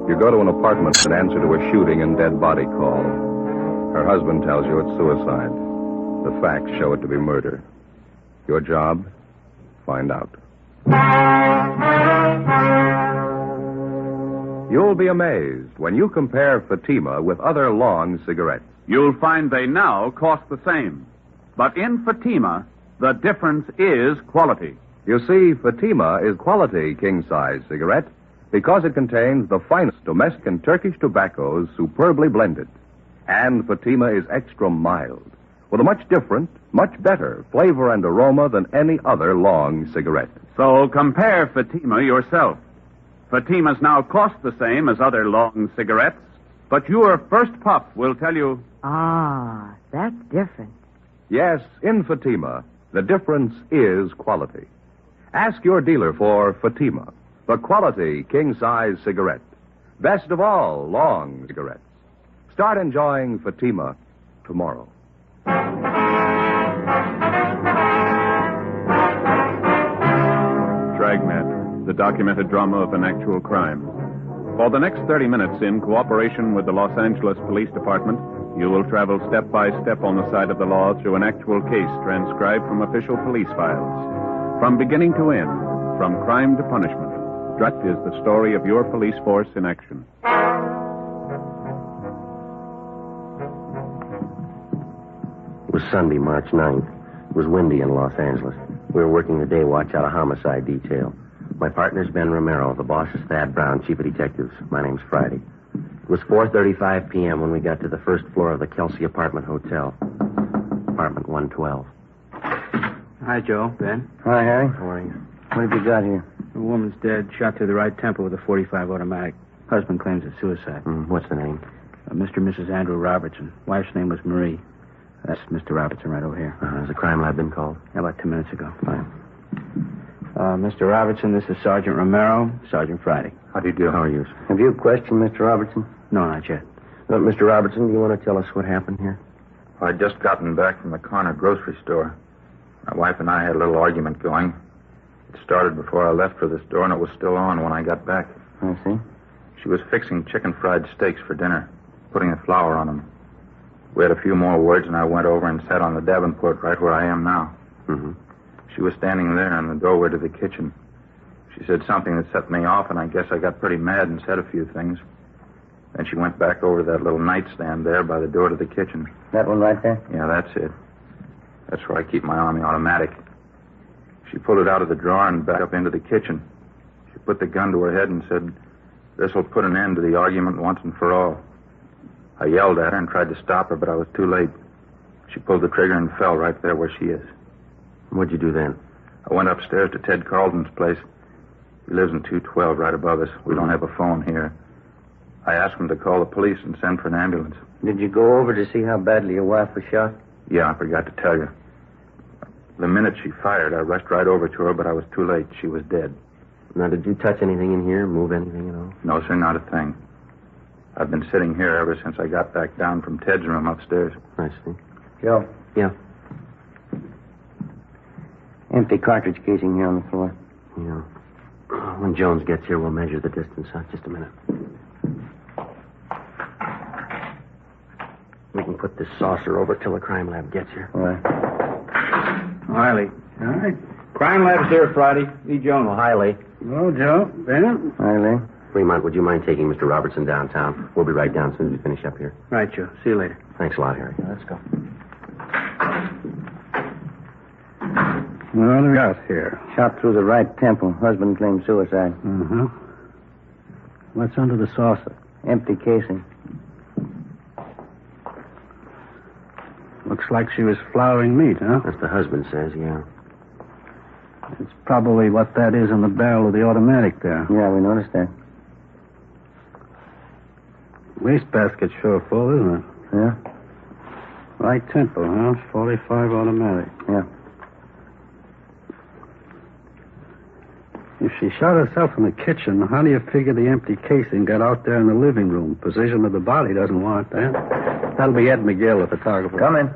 Speaker 2: You go to an apartment in answer to a shooting and dead body call. Her husband tells you it's suicide. The facts show it to be murder. Your job? Find out. You'll be amazed when you compare Fatima with other long cigarettes.
Speaker 16: You'll find they now cost the same. But in Fatima, the difference is quality.
Speaker 2: You see, Fatima is quality king-size cigarette because it contains the finest domestic and Turkish tobaccos superbly blended. And Fatima is extra mild, with a much different, much better flavor and aroma than any other long cigarette.
Speaker 16: So compare Fatima yourself. Fatimas now cost the same as other long cigarettes, but your first puff will tell you...
Speaker 21: Ah, that's different.
Speaker 2: Yes, in Fatima, the difference is quality. Ask your dealer for Fatima, the quality king-size cigarette. Best of all long cigarettes. Start enjoying Fatima tomorrow.
Speaker 3: Dragnet, the documented drama of an actual crime. For the next 30 minutes, in cooperation with the Los Angeles Police Department, you will travel step by step on the side of the law through an actual case transcribed from official police files. From beginning to end, from crime to punishment, Drut is the story of your police force in action.
Speaker 4: It was Sunday, March 9th. It was windy in Los Angeles. We were working the day watch out of homicide detail. My partner's Ben Romero. The boss is Thad Brown, chief of detectives. My name's Friday. It was 4:35 p.m. when we got to the first floor of the Kelsey Apartment Hotel. Apartment 112.
Speaker 18: Hi, Joe. Ben.
Speaker 6: Hi, Harry.
Speaker 4: How are you?
Speaker 6: What have you got here?
Speaker 18: The woman's dead, shot through the right temple with a .45 automatic. Husband claims it's suicide.
Speaker 4: What's the name?
Speaker 18: Mr. and Mrs. Andrew Robertson. Wife's name was Marie. That's Mr. Robertson right over here.
Speaker 4: Has the crime lab been called?
Speaker 18: About 2 minutes ago.
Speaker 4: Fine.
Speaker 18: Mr. Robertson, this is Sergeant Romero, Sergeant Friday.
Speaker 4: How do you do? How are you?
Speaker 6: Have you questioned Mr. Robertson?
Speaker 18: No, not yet.
Speaker 4: Mr. Robertson, do you want to tell us what happened here?
Speaker 13: I'd just gotten back from the corner grocery store. My wife and I had a little argument going. It started before I left for the store, and it was still on when I got back.
Speaker 6: I see.
Speaker 13: She was fixing chicken fried steaks for dinner, putting the flour on them. We had a few more words, and I went over and sat on the Davenport right where I am now.
Speaker 4: Mm-hmm.
Speaker 13: She was standing there in the doorway to the kitchen. She said something that set me off, and I guess I got pretty mad and said a few things. Then she went back over to that little nightstand there by the door to the kitchen.
Speaker 6: That one right there?
Speaker 13: Yeah, that's it. That's where I keep my Army automatic. She pulled it out of the drawer and back up into the kitchen. She put the gun to her head and said, "This'll put an end to the argument once and for all." I yelled at her and tried to stop her, but I was too late. She pulled the trigger and fell right there where she is.
Speaker 4: What'd you do then?
Speaker 13: I went upstairs to Ted Carlton's place. He lives in 212 right above us. We don't have a phone here. I asked him to call the police and send for an ambulance.
Speaker 6: Did you go over to see how badly your wife was shot?
Speaker 13: Yeah, I forgot to tell you. The minute she fired, I rushed right over to her, but I was too late. She was dead.
Speaker 4: Now, did you touch anything in here, move anything at all?
Speaker 13: No, sir, not a thing. I've been sitting here ever since I got back down from Ted's room upstairs.
Speaker 4: I see.
Speaker 6: Joe?
Speaker 4: Yeah.
Speaker 6: Empty cartridge casing here on the floor.
Speaker 4: Yeah. When Jones gets here, we'll measure the distance. Just a minute. We can put this saucer over till the crime lab gets here.
Speaker 6: All right.
Speaker 18: Riley. All right. Crime lab's here Friday. Lee Jones.
Speaker 4: Oh, hi, Lee.
Speaker 12: Hello, Joe. Bennett?
Speaker 6: Hi, Lee.
Speaker 4: Fremont, would you mind taking Mr. Robertson downtown? We'll be right down as soon as we finish up here.
Speaker 18: Right, Joe. See you later.
Speaker 4: Thanks a lot, Harry.
Speaker 6: Yeah, let's go.
Speaker 12: What do we got here?
Speaker 6: Shot through the right temple. Husband claims suicide.
Speaker 12: Uh-huh. What's under the saucer?
Speaker 6: Empty casing.
Speaker 12: Looks like she was flouring meat, huh?
Speaker 4: That's the husband says, yeah.
Speaker 12: It's probably what that is in the barrel of the automatic there.
Speaker 6: Yeah, we noticed that.
Speaker 12: Wastebasket's sure full, isn't it?
Speaker 6: Yeah?
Speaker 12: Right temple, huh? 45 automatic.
Speaker 6: Yeah.
Speaker 12: If she shot herself in the kitchen, how do you figure the empty casing got out there in the living room? Position of the body doesn't warrant that. That'll be Ed McGill, the photographer.
Speaker 6: Come in.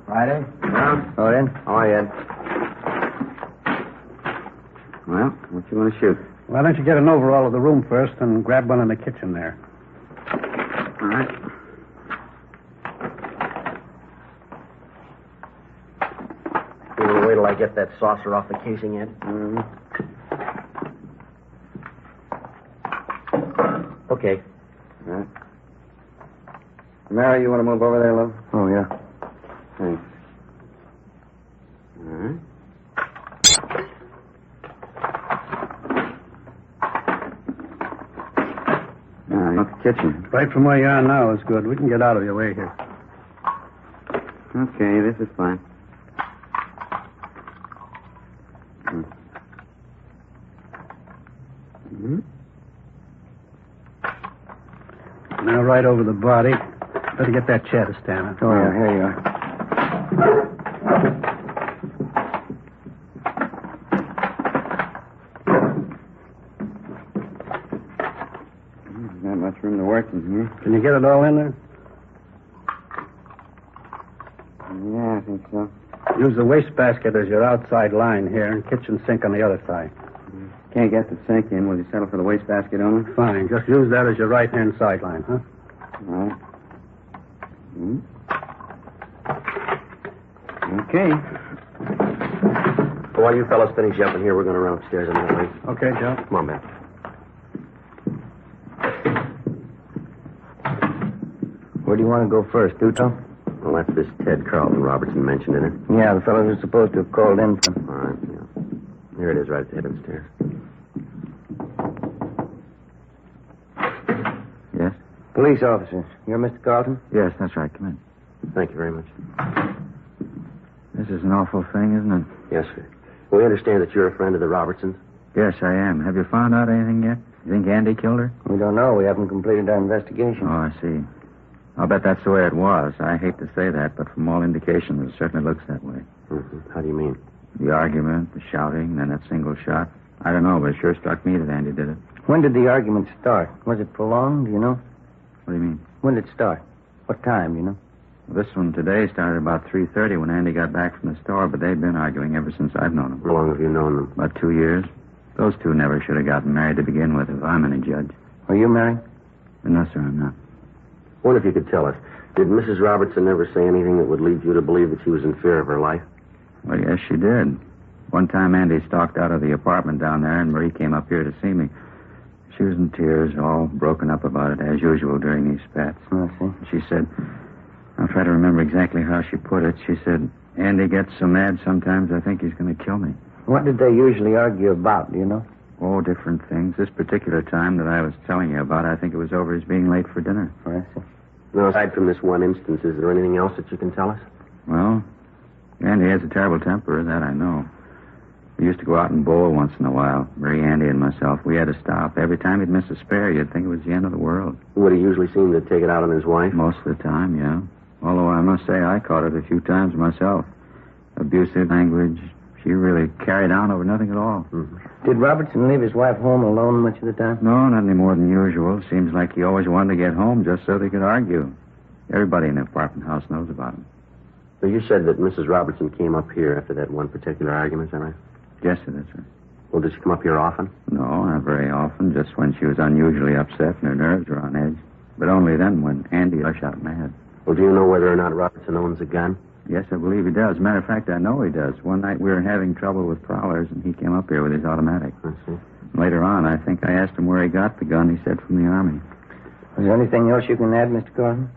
Speaker 18: Friday?
Speaker 6: Yeah? Oh, Ed?
Speaker 18: Hi, Ed. Well, what you want to shoot?
Speaker 10: Why don't you get an overall of the room first and grab one in the kitchen there?
Speaker 13: All right.
Speaker 15: You want to wait till I get that saucer off the casing, Ed?
Speaker 13: Mm-hmm.
Speaker 15: Okay.
Speaker 13: All right. Mary, you want to move over there, love?
Speaker 10: Oh, yeah.
Speaker 13: Thanks. All right. Now, not the kitchen.
Speaker 10: Right from where you are now is good. We can get out of your way here.
Speaker 13: Okay, this is fine. Mm-hmm.
Speaker 10: Now, right over the body. Better get that chair to stand on.
Speaker 13: Oh, yeah, here you are. Not much room to work in here.
Speaker 10: Can you get it all in there?
Speaker 13: Yeah, I think so.
Speaker 10: Use the wastebasket as your outside line here and kitchen sink on the other side.
Speaker 13: Can't get the sink in. Will you settle for the wastebasket only?
Speaker 10: Fine. Just use that as your right-hand sideline, huh?
Speaker 13: All right. Okay.
Speaker 15: While you fellas finish up in here, we're going to run upstairs a minute late.
Speaker 10: Okay, Joe.
Speaker 15: Come on, Ben.
Speaker 6: Where do you want to go first, Duto?
Speaker 15: Well, that's this Ted Carlton Robertson mentioned in it.
Speaker 6: Yeah, the fellow who's supposed to have called in from...
Speaker 15: All right, yeah. Here it is, right at the head of the stairs.
Speaker 6: Yes? Police officer. You're Mr. Carlton?
Speaker 14: Yes, that's right. Come in.
Speaker 15: Thank you very much.
Speaker 14: This is an awful thing, isn't it?
Speaker 15: Yes, sir. We understand that you're a friend of the Robertsons.
Speaker 14: Yes, I am. Have you found out anything yet? You think Andy killed her?
Speaker 6: We don't know. We haven't completed our investigation.
Speaker 14: Oh, I see. I'll bet that's the way it was. I hate to say that, but from all indications, it certainly looks that way.
Speaker 15: Mm-hmm. How do you mean?
Speaker 14: The argument, the shouting, then that single shot. I don't know, but it sure struck me that Andy did it.
Speaker 6: When did the argument start? Was it prolonged, do you know?
Speaker 14: What do you mean?
Speaker 6: When did it start? What time, you know?
Speaker 14: Well, this one today started about 3:30 when Andy got back from the store, but they've been arguing ever since I've known them.
Speaker 15: How long have you known them?
Speaker 14: About 2 years. Those two never should have gotten married to begin with, if I'm any judge.
Speaker 6: Are you married?
Speaker 14: No, sir, I'm not.
Speaker 15: Wonder if you could tell us. Did Mrs. Robertson ever say anything that would lead you to believe that she was in fear of her life?
Speaker 14: Well, yes, she did. One time Andy stalked out of the apartment down there, and Marie came up here to see me. She was in tears, all broken up about it, as usual during these spats.
Speaker 6: I see.
Speaker 14: She said, I'll try to remember exactly how she put it. She said, Andy gets so mad sometimes I think he's going to kill me.
Speaker 6: What did they usually argue about, do you know?
Speaker 14: Oh, different things. This particular time that I was telling you about, I think it was over his being late for dinner.
Speaker 6: Oh, I see.
Speaker 15: Now, aside from this one instance, is there anything else that you can tell us?
Speaker 14: Well, Andy has a terrible temper, that I know. We used to go out and bowl once in a while, Marie, Andy, and myself. We had to stop. Every time he'd miss a spare, you'd think it was the end of the world.
Speaker 15: Would he usually seem to take it out on his wife?
Speaker 14: Most of the time, yeah. Although I must say I caught it a few times myself. Abusive language. She really carried on over nothing at all.
Speaker 15: Mm-hmm.
Speaker 6: Did Robertson leave his wife home alone much of the time?
Speaker 14: No, not any more than usual. Seems like he always wanted to get home just so they could argue. Everybody in the apartment house knows about him.
Speaker 15: So you said that Mrs. Robertson came up here after that one particular argument, is that right?
Speaker 14: Yes, sir, that's right.
Speaker 15: Well, did she come up here often?
Speaker 14: No, not very often. Just when she was unusually upset and her nerves were on edge. But only then when Andy rushed out mad.
Speaker 15: Well, do you know whether or not Robertson owns a gun?
Speaker 14: Yes, I believe he does. Matter of fact, I know he does. One night we were having trouble with prowlers, and he came up here with his automatic.
Speaker 15: I see.
Speaker 14: Later on, I think I asked him where he got the gun. He said from the Army.
Speaker 6: Was there anything else you can add, Mr. Carlton?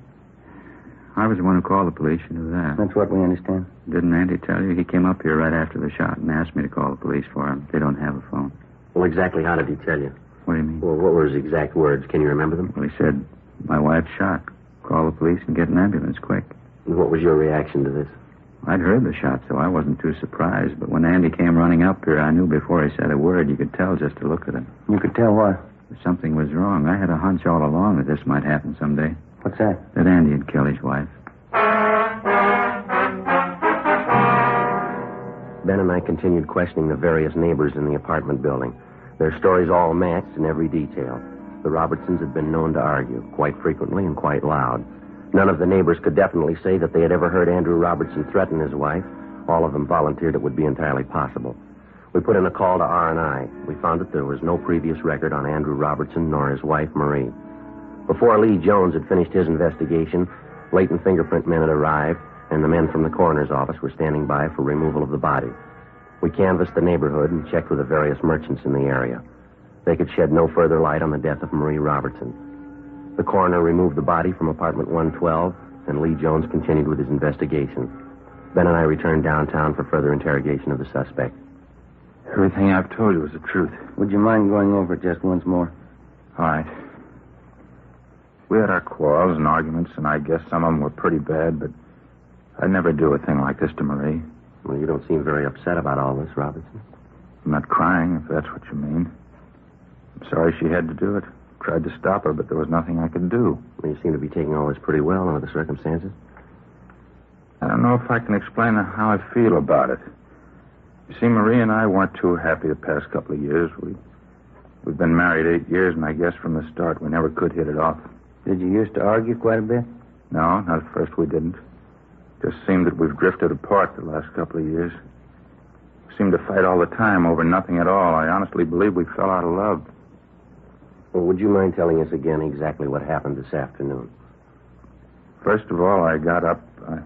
Speaker 14: I was the one who called the police. You knew that.
Speaker 6: That's what we understand.
Speaker 14: Didn't Andy tell you? He came up here right after the shot and asked me to call the police for him. They don't have a phone.
Speaker 15: Well, exactly how did he tell you?
Speaker 14: What do you mean?
Speaker 15: Well, what were his exact words? Can you remember them?
Speaker 14: Well, he said, my wife's shot. Call the police and get an ambulance quick.
Speaker 15: And what was your reaction to this?
Speaker 14: I'd heard the shot, so I wasn't too surprised. But when Andy came running up here, I knew before he said a word. You could tell just to look at him.
Speaker 6: You could tell what?
Speaker 14: Something was wrong. I had a hunch all along that this might happen someday.
Speaker 6: What's that?
Speaker 14: That Andy had killed his wife.
Speaker 15: Ben and I continued questioning the various neighbors in the apartment building. Their stories all matched in every detail. The Robertsons had been known to argue, quite frequently and quite loud. None of the neighbors could definitely say that they had ever heard Andrew Robertson threaten his wife. All of them volunteered it would be entirely possible. We put in a call to R&I. We found that there was no previous record on Andrew Robertson nor his wife, Marie. Before Lee Jones had finished his investigation, latent fingerprint men had arrived, and the men from the coroner's office were standing by for removal of the body. We canvassed the neighborhood and checked with the various merchants in the area. They could shed no further light on the death of Marie Robertson. The coroner removed the body from apartment 112, and Lee Jones continued with his investigation. Ben and I returned downtown for further interrogation of the suspect.
Speaker 13: Everything I've told you is the truth.
Speaker 6: Would you mind going over it just once more?
Speaker 13: All right. We had our quarrels and arguments, and I guess some of them were pretty bad, but I'd never do a thing like this to Marie.
Speaker 15: Well, you don't seem very upset about all this, Robertson.
Speaker 13: I'm not crying, if that's what you mean. I'm sorry she had to do it. Tried to stop her, but there was nothing I could do.
Speaker 15: Well, you seem to be taking all this pretty well under the circumstances.
Speaker 13: I don't know if I can explain how I feel about it. You see, Marie and I weren't too happy the past couple of years. We've been married 8 years, and I guess from the start we never could hit it off.
Speaker 6: Did you used to argue quite a bit?
Speaker 13: No, not at first we didn't. Just seemed that we've drifted apart the last couple of years. We seemed to fight all the time over nothing at all. I honestly believe we fell out of love.
Speaker 15: Well, would you mind telling us again exactly what happened this afternoon?
Speaker 13: First of all, I got up. I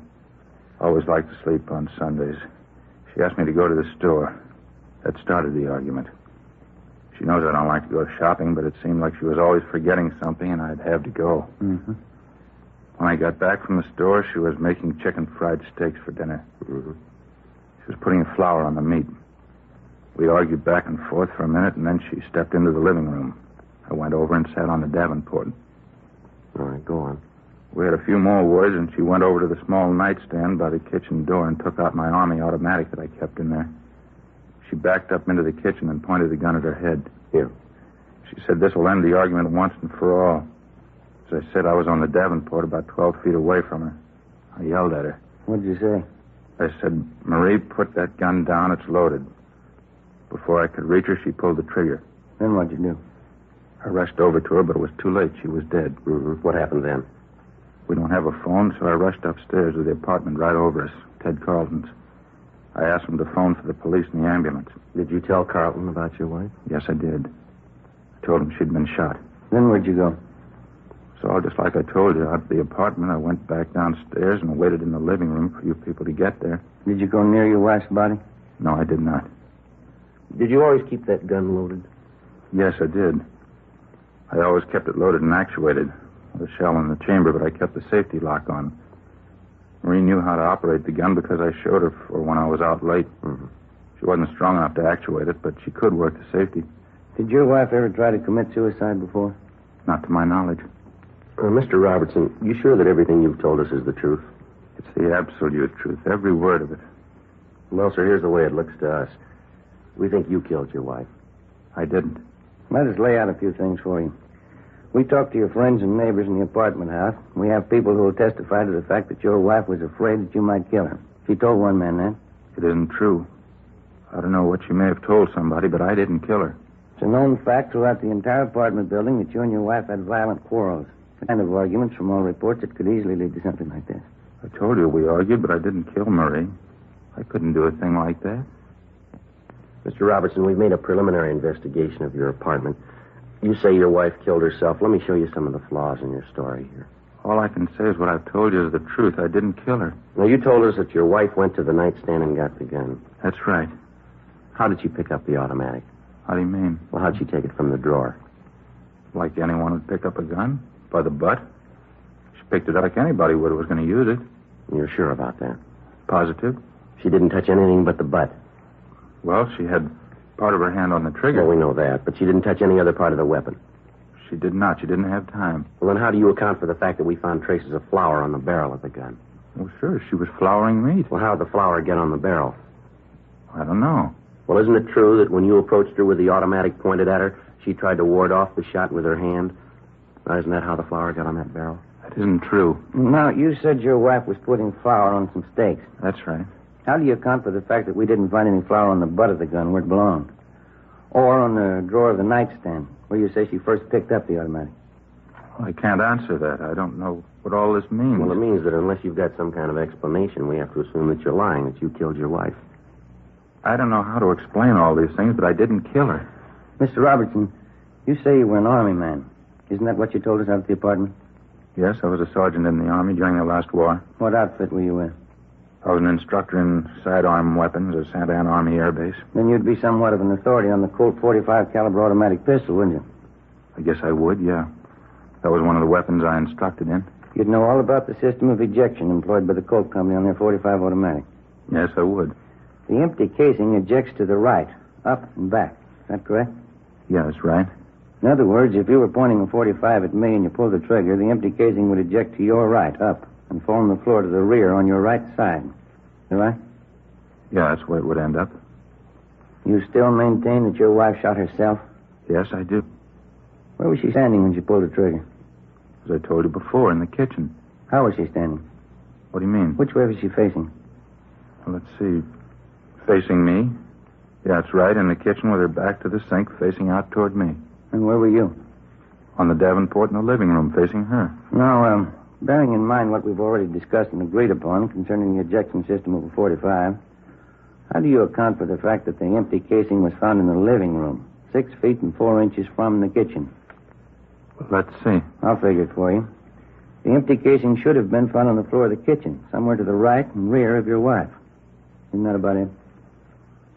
Speaker 13: always like to sleep on Sundays. She asked me to go to the store. That started the argument. She knows I don't like to go shopping, but it seemed like she was always forgetting something, and I'd have to go.
Speaker 6: Mm-hmm.
Speaker 13: When I got back from the store, she was making chicken fried steaks for dinner.
Speaker 15: Mm-hmm.
Speaker 13: She was putting flour on the meat. We argued back and forth for a minute, and then she stepped into the living room. I went over and sat on the Davenport.
Speaker 15: All right, go on.
Speaker 13: We had a few more words, and she went over to the small nightstand by the kitchen door and took out my Army automatic that I kept in there. She backed up into the kitchen and pointed the gun at her head.
Speaker 15: Here.
Speaker 13: She said this will end the argument once and for all. As I said, I was on the Davenport about 12 feet away from her. I yelled at her.
Speaker 6: What'd you say?
Speaker 13: I said, Marie, put that gun down. It's loaded. Before I could reach her, she pulled the trigger.
Speaker 6: Then what'd you do?
Speaker 13: I rushed over to her, but it was too late. She was dead.
Speaker 15: Mm-hmm. What happened then?
Speaker 13: We don't have a phone, so I rushed upstairs to the apartment right over us, Ted Carlton's. I asked him to phone for the police and the ambulance.
Speaker 15: Did you tell Carlton about your wife?
Speaker 13: Yes, I did. I told him she'd been shot.
Speaker 6: Then where'd you go?
Speaker 13: So, just like I told you, out of the apartment, I went back downstairs and waited in the living room for you people to get there.
Speaker 6: Did you go near your wife's body?
Speaker 13: No, I did not.
Speaker 15: Did you always keep that gun loaded?
Speaker 13: Yes, I did. I always kept it loaded and actuated. The shell in the chamber, but I kept the safety lock on. Marie knew how to operate the gun because I showed her for when I was out late.
Speaker 15: Mm-hmm.
Speaker 13: She wasn't strong enough to actuate it, but she could work the safety.
Speaker 6: Did your wife ever try to commit suicide before?
Speaker 13: Not to my knowledge.
Speaker 15: Mr. Robertson, you sure that everything you've told us is the truth?
Speaker 13: It's the absolute truth, every word of it.
Speaker 15: Well, sir, here's the way it looks to us. We think you killed your wife.
Speaker 13: I didn't.
Speaker 6: Let us lay out a few things for you. We talked to your friends and neighbors in the apartment house. We have people who will testify to the fact that your wife was afraid that you might kill her. She told one man that.
Speaker 13: It isn't true. I don't know what she may have told somebody, but I didn't kill her.
Speaker 6: It's a known fact throughout the entire apartment building that you and your wife had violent quarrels. The kind of arguments from all reports that could easily lead to something like this.
Speaker 13: I told you we argued, but I didn't kill Marie. I couldn't do a thing like that.
Speaker 15: Mr. Robertson, we've made a preliminary investigation of your apartment. You say your wife killed herself. Let me show you some of the flaws in your story here.
Speaker 13: All I can say is what I've told you is the truth. I didn't kill her.
Speaker 15: Now, you told us that your wife went to the nightstand and got the gun.
Speaker 13: That's right.
Speaker 15: How did she pick up the automatic?
Speaker 13: How do you mean?
Speaker 15: Well, how'd she take it from the drawer?
Speaker 13: Like anyone would pick up a gun? By the butt? She picked it up like anybody would who was going to use it.
Speaker 15: You're sure about that?
Speaker 13: Positive.
Speaker 15: She didn't touch anything but the butt.
Speaker 13: Well, she had part of her hand on the trigger.
Speaker 15: Well, we know that, but she didn't touch any other part of the weapon.
Speaker 13: She did not. She didn't have time.
Speaker 15: Well, then how do you account for the fact that we found traces of flour on the barrel of the gun?
Speaker 13: Well, sure. She was flouring meat.
Speaker 15: Well, how'd the flour get on the barrel?
Speaker 13: I don't know.
Speaker 15: Well, isn't it true that when you approached her with the automatic pointed at her, she tried to ward off the shot with her hand? Now, isn't that how the flour got on that barrel?
Speaker 13: That isn't true.
Speaker 6: Now, you said your wife was putting flour on some steaks.
Speaker 13: That's right.
Speaker 6: How do you account for the fact that we didn't find any flour on the butt of the gun where it belonged? Or on the drawer of the nightstand, where you say she first picked up the automatic?
Speaker 13: Well, I can't answer that. I don't know what all this means.
Speaker 15: Well, it means that unless you've got some kind of explanation, we have to assume that you're lying, that you killed your wife.
Speaker 13: I don't know how to explain all these things, but I didn't kill her.
Speaker 6: Mr. Robertson, you say you were an Army man. Isn't that what you told us out at the apartment?
Speaker 13: Yes, I was a sergeant in the Army during the last war.
Speaker 6: What outfit were you in?
Speaker 13: I was an instructor in sidearm weapons at Santa Ana Army Air Base.
Speaker 6: Then you'd be somewhat of an authority on the Colt .45 caliber automatic pistol, wouldn't you?
Speaker 13: I guess I would, yeah. That was one of the weapons I instructed in.
Speaker 6: You'd know all about the system of ejection employed by the Colt Company on their .45 automatic.
Speaker 13: Yes, I would.
Speaker 6: The empty casing ejects to the right, up and back. Is that correct?
Speaker 13: Yeah, that's right.
Speaker 6: In other words, if you were pointing a .45 at me and you pulled the trigger, the empty casing would eject to your right, up, and fall on the floor to the rear on your right side. Is that right?
Speaker 13: Yeah, that's where it would end up.
Speaker 6: You still maintain that your wife shot herself?
Speaker 13: Yes, I do.
Speaker 6: Where was she standing when she pulled the trigger?
Speaker 13: As I told you before, in the kitchen.
Speaker 6: How was she standing?
Speaker 13: What do you mean?
Speaker 6: Which way was she facing?
Speaker 13: Well, let's see. Facing me. Yeah, that's right, in the kitchen with her back to the sink, facing out toward me.
Speaker 6: And where were you?
Speaker 13: On the Davenport in the living room, facing her.
Speaker 6: Now, bearing in mind what we've already discussed and agreed upon concerning the ejection system of a .45, how do you account for the fact that the empty casing was found in the living room, 6 feet and 4 inches from the kitchen?
Speaker 13: Let's see.
Speaker 6: I'll figure it for you. The empty casing should have been found on the floor of the kitchen, somewhere to the right and rear of your wife. Isn't that about it?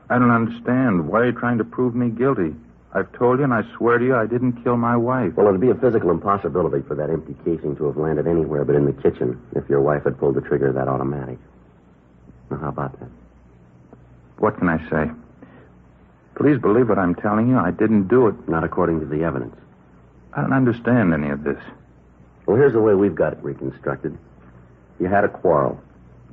Speaker 13: I don't understand. Why are you trying to prove me guilty? I've told you, and I swear to you, I didn't kill my wife.
Speaker 15: Well, it'd be a physical impossibility for that empty casing to have landed anywhere but in the kitchen if your wife had pulled the trigger of that automatic. Now, how about that?
Speaker 13: What can I say? Please believe what I'm telling you. I didn't do it.
Speaker 15: Not according to the evidence.
Speaker 13: I don't understand any of this.
Speaker 15: Well, here's the way we've got it reconstructed. You had a quarrel.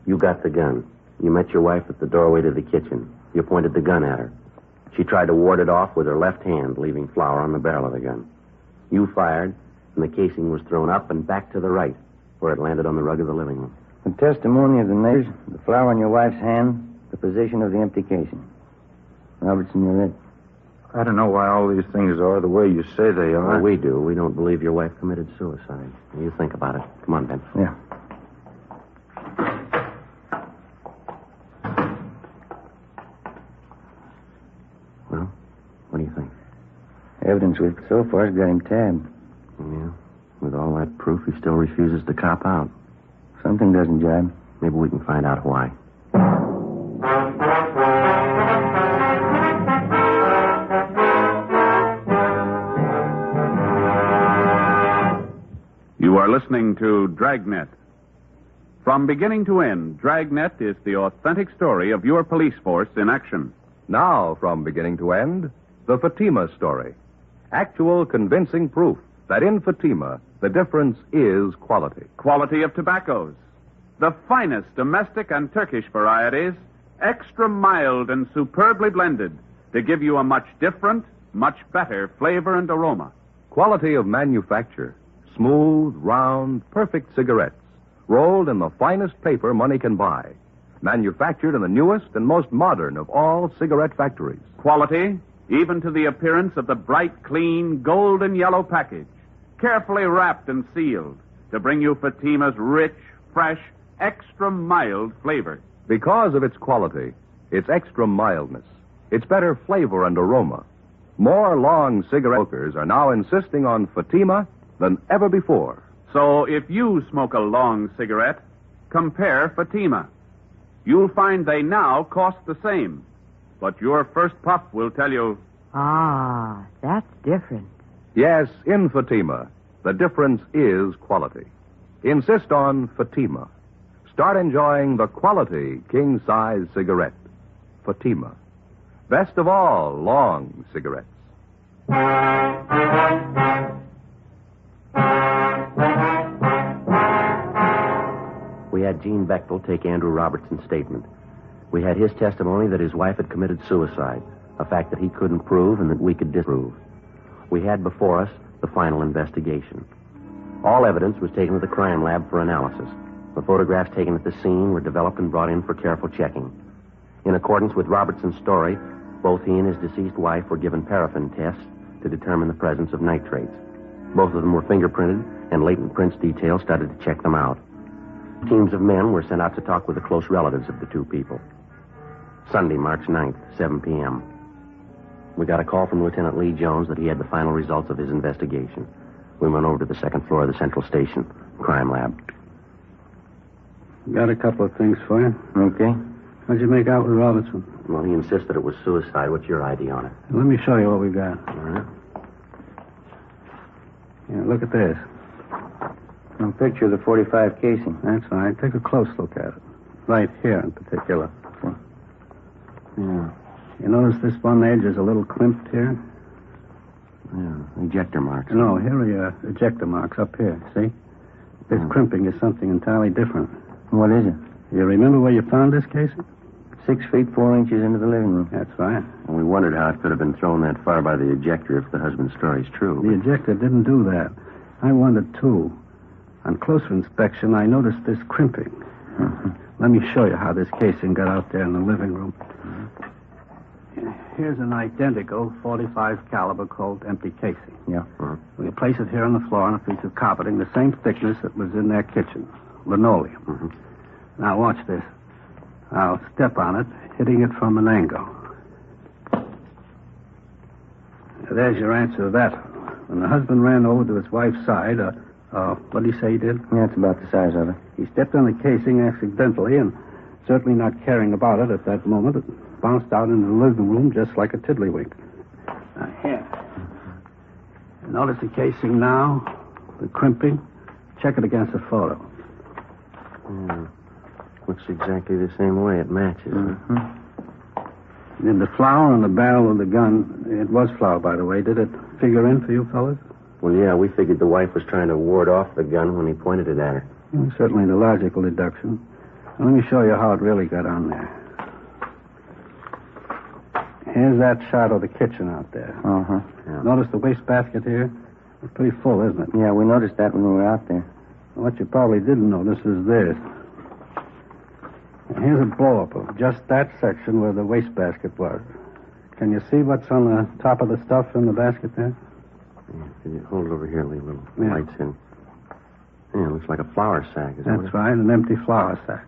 Speaker 15: You got the gun. You met your wife at the doorway to the kitchen. You pointed the gun at her. She tried to ward it off with her left hand, leaving flour on the barrel of the gun. You fired, and the casing was thrown up and back to the right, where it landed on the rug of the living room.
Speaker 6: The testimony of the neighbors, the flour on your wife's hand, the position of the empty casing. Robertson, you're it.
Speaker 13: I don't know why all these things are the way you say they are.
Speaker 15: Well, we do. We don't believe your wife committed suicide. You think about it. Come on, Ben.
Speaker 6: Yeah.
Speaker 15: Well, what do you think?
Speaker 6: Evidence we've so far has got him tabbed.
Speaker 15: Yeah. With all that proof, he still refuses to cop out.
Speaker 6: Something doesn't jibe.
Speaker 15: Maybe we can find out why.
Speaker 3: You are listening to Dragnet. From beginning to end, Dragnet is the authentic story of your police force in action.
Speaker 20: Now, from beginning to end, the Fatima story. Actual convincing proof that in Fatima, the difference is quality.
Speaker 3: Quality of tobaccos. The finest domestic and Turkish varieties, extra mild and superbly blended to give you a much different, much better flavor and aroma.
Speaker 20: Quality of manufacture. Smooth, round, perfect cigarettes, rolled in the finest paper money can buy. Manufactured in the newest and most modern of all cigarette factories.
Speaker 3: Quality, even to the appearance of the bright, clean, golden yellow package, carefully wrapped and sealed to bring you Fatima's rich, fresh, extra mild flavor.
Speaker 20: Because of its quality, its extra mildness, its better flavor and aroma, more long cigarette smokers are now insisting on Fatima than ever before.
Speaker 3: So if you smoke a long cigarette, compare Fatima. You'll find they now cost the same. But your first puff will tell you...
Speaker 7: Ah, that's different.
Speaker 20: Yes, in Fatima, the difference is quality. Insist on Fatima. Start enjoying the quality king-size cigarette. Fatima. Best of all long cigarettes.
Speaker 15: We had Gene Bechtel take Andrew Robertson's statement. We had his testimony that his wife had committed suicide, a fact that he couldn't prove and that we could disprove. We had before us the final investigation. All evidence was taken to the crime lab for analysis. The photographs taken at the scene were developed and brought in for careful checking. In accordance with Robertson's story, both he and his deceased wife were given paraffin tests to determine the presence of nitrates. Both of them were fingerprinted, and latent prints detail started to check them out. Teams of men were sent out to talk with the close relatives of the two people.
Speaker 4: Sunday, March 9th, 7 p.m. We got a call from Lieutenant Lee Jones that he had the final results of his investigation. We went over to the second floor of the Central Station crime lab.
Speaker 10: Got a couple of things for you.
Speaker 4: Okay.
Speaker 10: How'd you make out with Robertson?
Speaker 4: Well, he insisted it was suicide. What's your ID on it?
Speaker 10: Let me show you what we got.
Speaker 4: All right.
Speaker 10: Yeah, look at this.
Speaker 18: A picture of the 45 casing.
Speaker 10: That's right. Take a close look at it. Right here in particular. Yeah. You notice this one edge is a little crimped here?
Speaker 4: Yeah, ejector marks.
Speaker 10: No, here are your ejector marks up here, see? This crimping is something entirely different.
Speaker 18: What is it?
Speaker 10: You remember where you found this casing?
Speaker 18: 6 feet 4 inches into the living room.
Speaker 10: That's right.
Speaker 4: And we wondered how it could have been thrown that far by the ejector if the husband's story's true.
Speaker 10: The ejector didn't do that. I wondered, too. On closer inspection, I noticed this crimping. Let me show you how this casing got out there in the living room. Here's an identical 45 caliber Colt empty casing.
Speaker 18: Yeah.
Speaker 10: We place it here on the floor on a piece of carpeting, the same thickness that was in their kitchen, linoleum. Now watch this. I'll step on it, hitting it from an angle. There's your answer to that. When the husband ran over to his wife's side, what did he say he did?
Speaker 18: Yeah, it's about the size of it.
Speaker 10: He stepped on the casing accidentally, and certainly not caring about it at that moment, it bounced out into the living room just like a tiddlywink. Here. Notice the casing now, the crimping. Check it against the photo.
Speaker 4: Yeah. Looks exactly the same way. It matches.
Speaker 10: Did the flour on the barrel of the gun, it was flour, by the way, did it figure in for you fellas?
Speaker 4: Well, yeah, we figured the wife was trying to ward off the gun when he pointed it at her.
Speaker 10: Certainly the logical deduction. Now, let me show you how it really got on there. Here's that shot of the kitchen out there.
Speaker 18: Yeah.
Speaker 10: Notice the wastebasket here? It's pretty full, isn't it?
Speaker 18: Yeah, we noticed that when we were out there.
Speaker 10: What you probably didn't notice is this. Now, here's a blow-up of just that section where the wastebasket was. Can you see what's on the top of the stuff in the basket there?
Speaker 4: Yeah, can you hold it over here, leave little lights in. Yeah, it looks like a flour sack.
Speaker 10: That's right, an empty flour sack.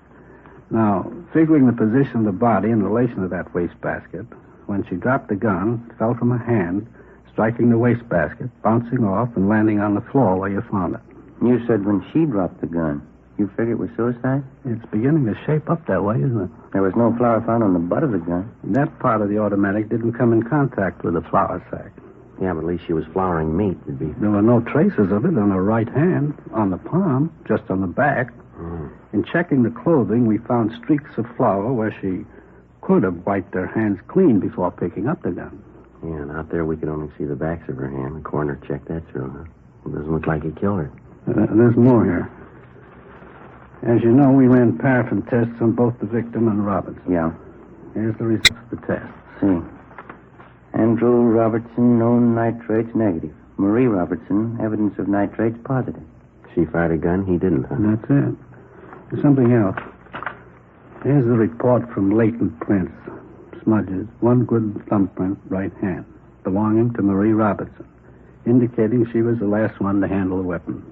Speaker 10: Now, figuring the position of the body in relation to that wastebasket, when she dropped the gun, it fell from her hand, striking the wastebasket, bouncing off, and landing on the floor where you found it.
Speaker 18: You said when she dropped the gun. You figure it was suicide?
Speaker 10: It's beginning to shape up that way, isn't it?
Speaker 18: There was no flour found on the butt of the gun.
Speaker 10: That part of the automatic didn't come in contact with the flour sack.
Speaker 4: Yeah, but at least she was flouring meat.
Speaker 10: There were no traces of it on her right hand, on the palm, just on the back. In checking the clothing, we found streaks of flour where she could have wiped her hands clean before picking up the gun.
Speaker 4: Yeah, and out there we could only see the backs of her hand. The coroner checked that through, huh? It doesn't look like he killed her.
Speaker 10: There's more here. As you know, we ran paraffin tests on both the victim and Robertson.
Speaker 18: Yeah.
Speaker 10: Here's the results of the test.
Speaker 18: See. Andrew Robertson, known nitrates negative. Marie Robertson, evidence of nitrates positive.
Speaker 4: She fired a gun, he didn't, huh?
Speaker 10: That's it. There's something else. Here's the report from latent prints. Smudges. One good thumbprint, right hand, belonging to Marie Robertson, indicating she was the last one to handle the weapon.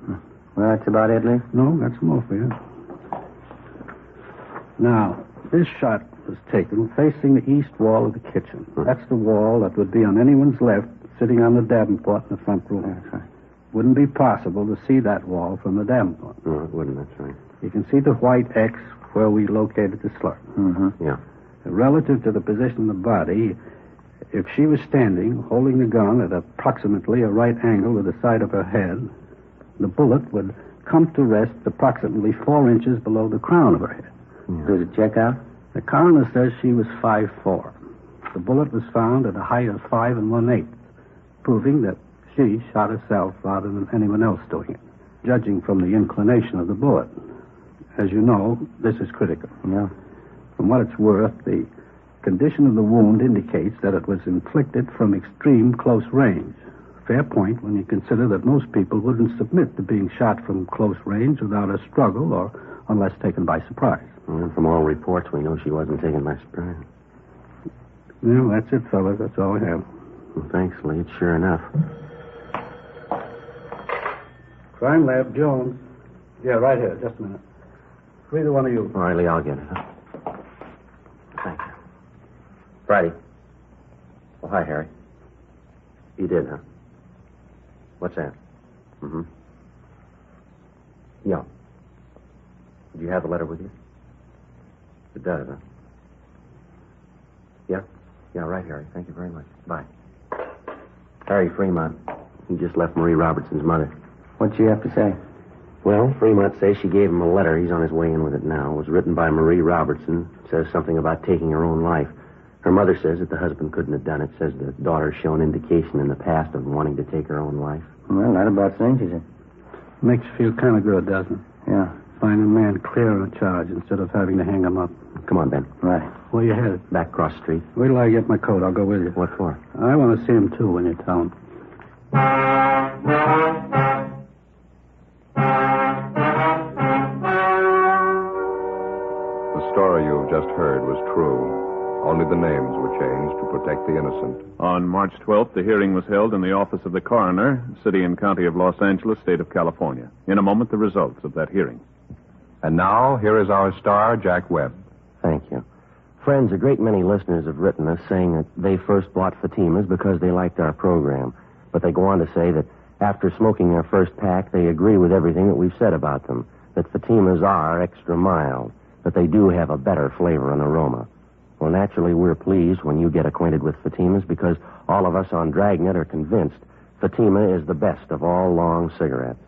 Speaker 18: Well, that's about it, Lee?
Speaker 10: No, that's more for you. Now, this shot was taken facing the east wall of the kitchen. That's the wall that would be on anyone's left, sitting on the Davenport in the front room.
Speaker 18: That's right.
Speaker 10: Wouldn't be possible to see that wall from the Davenport.
Speaker 4: No, it wouldn't, that's right.
Speaker 10: You can see the white X where we located the slur.
Speaker 4: Yeah.
Speaker 10: Relative to the position of the body, if she was standing, holding the gun at approximately a right angle with the side of her head, the bullet would come to rest approximately 4 inches below the crown of her head.
Speaker 18: Yeah. Does it check out?
Speaker 10: The coroner says she was 5'4". The bullet was found at a height of 5 1/8, proving that she shot herself rather than anyone else doing it, judging from the inclination of the bullet. As you know, this is critical.
Speaker 18: Yeah.
Speaker 10: From what it's worth, the condition of the wound indicates that it was inflicted from extreme close range. Fair point when you consider that most people wouldn't submit to being shot from close range without a struggle or unless taken by surprise.
Speaker 4: Well, from all reports, we know she wasn't taken by surprise.
Speaker 10: Well, that's it, fellas. That's all we have.
Speaker 4: Well, thanks, Lee. It's sure enough.
Speaker 10: Crime Lab, Jones. Yeah, right here. Just a minute. Either one of you.
Speaker 4: All right, Lee, I'll get it, huh? Thank you. Friday. Oh, hi, Harry. You did, huh? What's that? Mm-hmm. Yeah. Do you have the letter with you? It does, huh? Yeah? Yeah, right, Harry. Thank you very much. Bye. Harry Fremont. He just left Marie Robertson's mother.
Speaker 18: What'd she have to say?
Speaker 4: Well, Fremont says she gave him a letter. He's on his way in with it now. It was written by Marie Robertson. It says something about taking her own life. Her mother says that the husband couldn't have done it. Says the daughter's shown indication in the past of wanting to take her own life.
Speaker 18: Well, that about cinches it.
Speaker 10: Makes you feel kind of good, doesn't it?
Speaker 18: Yeah.
Speaker 10: Find a man clear on a charge instead of having to hang him up.
Speaker 4: Come on, Ben.
Speaker 18: Right.
Speaker 10: Where you headed?
Speaker 4: Back cross street.
Speaker 10: Wait till I get my coat. I'll go with you.
Speaker 4: What for?
Speaker 10: I want to see him, too, when you tell him.
Speaker 2: The story you've just heard was true. Only the names were changed to protect the innocent.
Speaker 3: On March 12th, the hearing was held in the office of the coroner, City and County of Los Angeles, State of California. In a moment, the results of that hearing.
Speaker 2: And now, here is our star, Jack Webb.
Speaker 4: Thank you. Friends, a great many listeners have written us saying that they first bought Fatimas because they liked our program. But they go on to say that after smoking their first pack, they agree with everything that we've said about them. That Fatimas are extra mild. That they do have a better flavor and aroma. Well, naturally, we're pleased when you get acquainted with Fatimas because all of us on Dragnet are convinced Fatima is the best of all long cigarettes.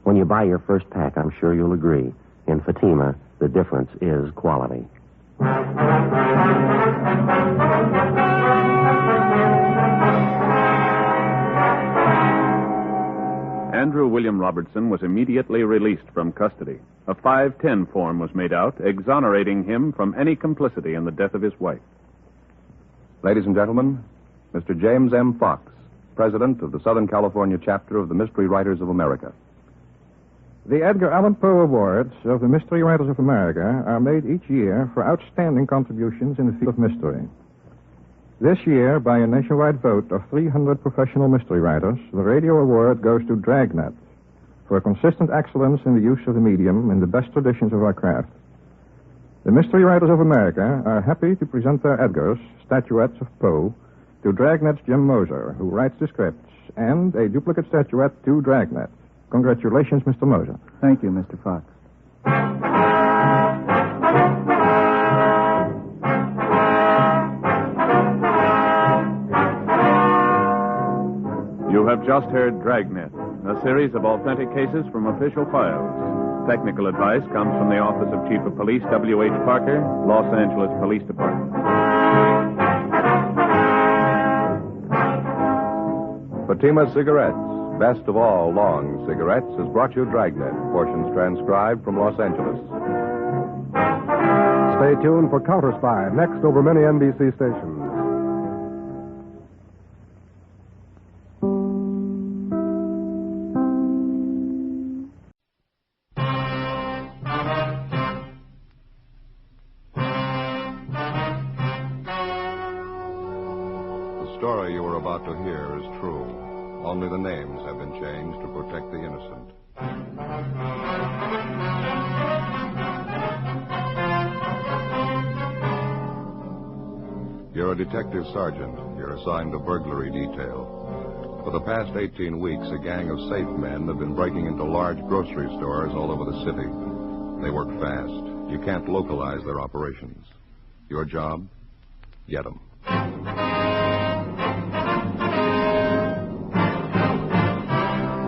Speaker 4: When you buy your first pack, I'm sure you'll agree. In Fatima, the difference is quality.
Speaker 3: Andrew William Robertson was immediately released from custody. A 510 form was made out, exonerating him from any complicity in the death of his wife.
Speaker 2: Ladies and gentlemen, Mr. James M. Fox, president of the Southern California chapter of the Mystery Writers of America.
Speaker 1: The Edgar Allan Poe Awards of the Mystery Writers of America are made each year for outstanding contributions in the field of mystery. This year, by a nationwide vote of 300 professional mystery writers, the radio award goes to Dragnet for consistent excellence in the use of the medium in the best traditions of our craft. The Mystery Writers of America are happy to present their Edgars, statuettes of Poe, to Dragnet's Jim Moser, who writes the scripts, and a duplicate statuette to Dragnet. Congratulations, Mr. Moser.
Speaker 17: Thank you, Mr. Fox.
Speaker 3: You have just heard Dragnet, a series of authentic cases from official files. Technical advice comes from the Office of Chief of Police W.H. Parker, Los Angeles Police Department.
Speaker 2: Fatima Cigarettes, best of all long cigarettes, has brought you Dragnet, portions transcribed from Los Angeles.
Speaker 9: Stay tuned for Counter Spy, next over many NBC stations.
Speaker 2: The story you are about to hear is true. Only the names have been changed to protect the innocent. You're a detective sergeant. You're assigned to burglary detail. For the past 18 weeks, a gang of safe men have been breaking into large grocery stores all over the city. They work fast. You can't localize their operations. Your job? Get them.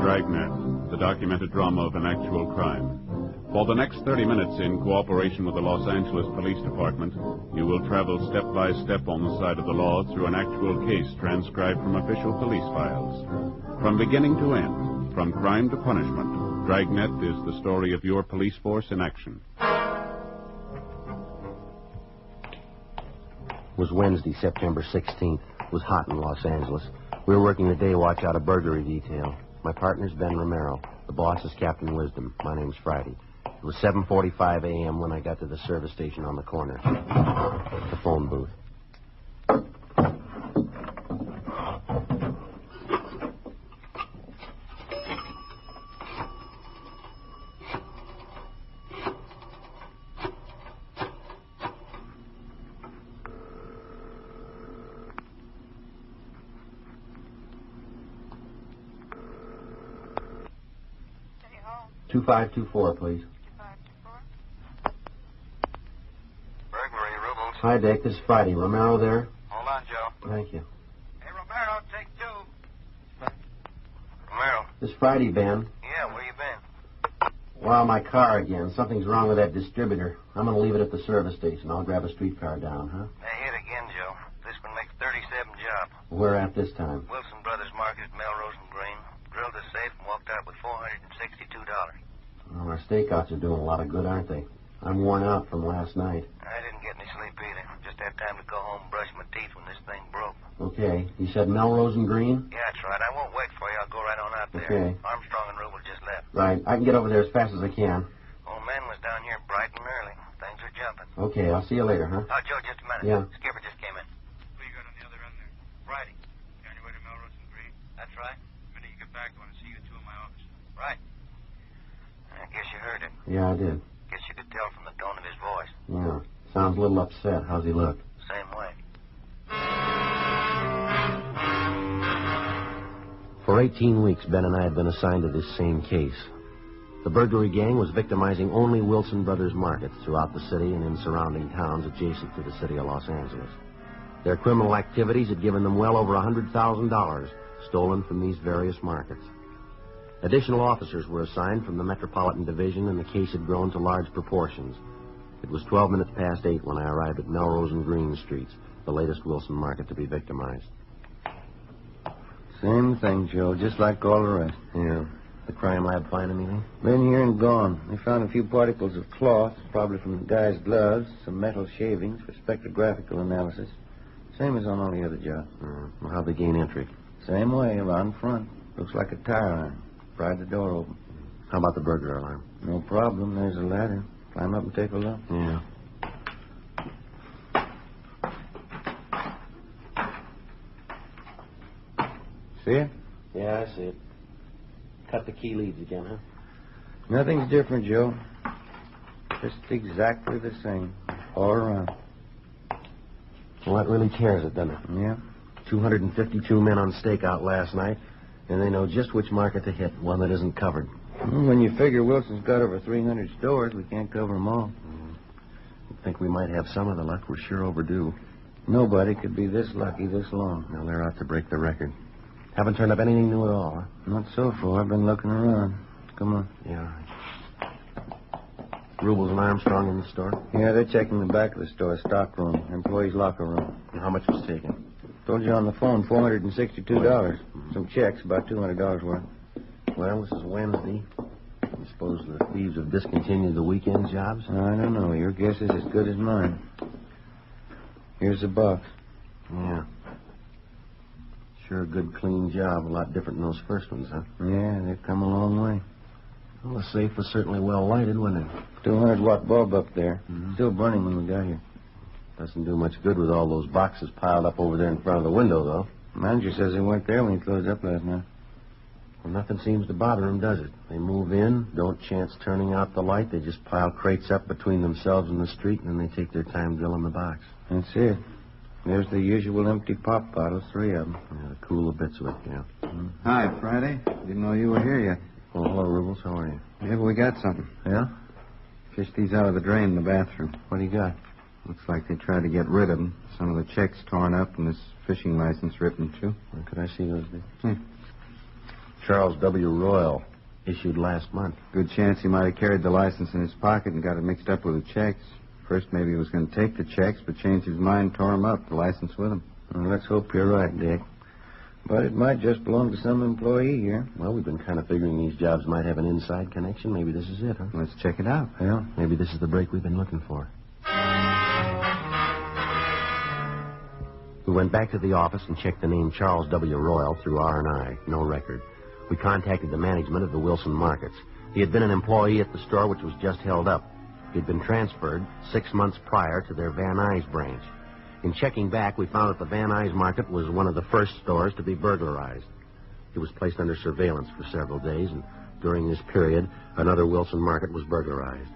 Speaker 3: Dragnet, the documented drama of an actual crime. For the next 30 minutes, in cooperation with the Los Angeles Police Department, you will travel step by step on the side of the law through an actual case transcribed from official police files. From beginning to end, from crime to punishment, Dragnet is the story of your police force in action.
Speaker 4: It was Wednesday, September 16th. It was hot in Los Angeles. We were working the day watch out of burglary detail. My partner's Ben Romero. The boss is Captain Wisdom. My name's Friday. It was 7:45 a.m. when I got to the service station on the corner. The phone booth.
Speaker 15: 2524, please.
Speaker 17: Burglary, Rubles.
Speaker 15: Hi, Dick. This is Friday. Romero there?
Speaker 17: Hold on, Joe.
Speaker 15: Thank you.
Speaker 17: Hey, Romero, take 2. Romero.
Speaker 15: This is Friday, Ben.
Speaker 17: Yeah, where you been?
Speaker 15: Well, my car again. Something's wrong with that distributor. I'm going to leave it at the service station. I'll grab a streetcar down, huh?
Speaker 17: They hit again, Joe. This one makes 37 job.
Speaker 15: Where at this time?
Speaker 17: Wilson Brothers Market at Melrose and Green. Drilled the safe and walked out with $462.
Speaker 15: Well, our stakeouts are doing a lot of good, aren't they? I'm worn out from last night.
Speaker 17: I didn't get any sleep either. Just had time to go home and brush my teeth when this thing broke.
Speaker 15: Okay. You said Melrose and Green?
Speaker 17: Yeah, that's right. I won't wait for you. I'll go right on out there.
Speaker 15: Okay.
Speaker 17: Armstrong and Rubel just left.
Speaker 15: Right. I can get over there as fast as I can.
Speaker 17: Old man was down here bright and early. Things are jumping.
Speaker 15: Okay. I'll see you later, huh?
Speaker 17: Oh, Joe, just a minute.
Speaker 15: Yeah.
Speaker 17: Skipper just came in. Who you got on the other end there? Friday. You on your way to Melrose and Green? That's right. The minute you get back, I want to see you two in my office. Right. I guess you heard it.
Speaker 15: Yeah, I did.
Speaker 17: Guess you could tell from the tone of his voice.
Speaker 15: Yeah. Sounds a little upset. How's he look?
Speaker 17: Same way.
Speaker 15: For 18 weeks, Ben and I had been assigned to this same case. The burglary gang was victimizing only Wilson Brothers markets throughout the city and in surrounding towns adjacent to the city of Los Angeles. Their criminal activities had given them well over $100,000 stolen from these various markets. Additional officers were assigned from the Metropolitan Division, and the case had grown to large proportions. It was 12 minutes past 8 when I arrived at Melrose and Green Streets, the latest Wilson market to be victimized.
Speaker 6: Same thing, Joe, just like all the rest.
Speaker 15: Yeah. The crime lab find anything?
Speaker 6: Been here and gone. They found a few particles of cloth, probably from the guy's gloves, some metal shavings for spectrographical analysis. Same as on all the other jobs.
Speaker 15: Well, how'd they gain entry?
Speaker 6: Same way, around front. Looks like a tire iron. Pried the door open.
Speaker 15: How about the burglar alarm?
Speaker 6: No problem. There's a ladder. Climb up and take a look.
Speaker 15: Yeah.
Speaker 6: See it?
Speaker 15: Yeah, I see it. Cut the key leads again, huh?
Speaker 6: Nothing's different, Joe. Just exactly the same. All around.
Speaker 15: Well, that really tears it, doesn't it?
Speaker 6: Yeah.
Speaker 15: 252 men on stakeout last night, and they know just which market to hit, one that isn't covered.
Speaker 6: Well, when you figure Wilson's got over 300 stores, we can't cover them all.
Speaker 15: I think we might have some of the luck. We're sure overdue.
Speaker 6: Nobody could be this lucky this long.
Speaker 15: Now, they're out to break the record. Haven't turned up anything new at all, huh?
Speaker 6: Not so far. I've been looking around. Come on.
Speaker 15: Yeah. Rubels and Armstrong in the store?
Speaker 6: Yeah, they're checking the back of the store, stock room, employees' locker room.
Speaker 15: And how much was taken?
Speaker 6: Told you on the phone, $462. Some checks, about $200 worth.
Speaker 15: Well, this is Wednesday. I suppose the thieves have discontinued the weekend jobs?
Speaker 6: I don't know. Your guess is as good as mine. Here's the box.
Speaker 15: Yeah. Sure a good, clean job. A lot different than those first ones, huh?
Speaker 6: Yeah, they've come a long way.
Speaker 15: Well, the safe was certainly well lighted, wasn't it?
Speaker 6: 200-watt bulb up there. Still burning when we got here.
Speaker 15: Doesn't do much good with all those boxes piled up over there in front of the window, though.
Speaker 6: Manager says they weren't there when he closed up last night.
Speaker 15: Well, nothing seems to bother them, does it? They move in, don't chance turning out the light. They just pile crates up between themselves and the street, and then they take their time drilling the box.
Speaker 6: That's it. There's the usual empty pop bottles, 3 of them.
Speaker 15: Yeah, to cool the bits with, yeah.
Speaker 19: Hi, Friday. Didn't know you were here yet.
Speaker 15: Well, hello, Rubels. How are you?
Speaker 19: Yeah, but we got something.
Speaker 15: Yeah?
Speaker 19: Fished these out of the drain in the bathroom.
Speaker 15: What do you got?
Speaker 19: Looks like they tried to get rid of them. Some of the checks torn up and this fishing license ripped in two.
Speaker 15: Well, could I see those?
Speaker 19: Hmm.
Speaker 15: Charles W. Royal, issued last month.
Speaker 19: Good chance he might have carried the license in his pocket and got it mixed up with the checks. First, maybe he was going to take the checks, but changed his mind, tore them up, the license with him.
Speaker 6: Well, let's hope you're right, Dick. But it might just belong to some employee here.
Speaker 15: Well, we've been kind of figuring these jobs might have an inside connection. Maybe this is it, huh?
Speaker 19: Let's check it out.
Speaker 15: Yeah, maybe this is the break we've been looking for. We went back to the office and checked the name Charles W. Royal through R&I. No record. We contacted the management of the Wilson Markets. He had been an employee at the store, which was just held up. He'd been transferred 6 months prior to their Van Nuys branch. In checking back, we found that the Van Nuys Market was one of the first stores to be burglarized. It was placed under surveillance for several days, and during this period, another Wilson Market was burglarized.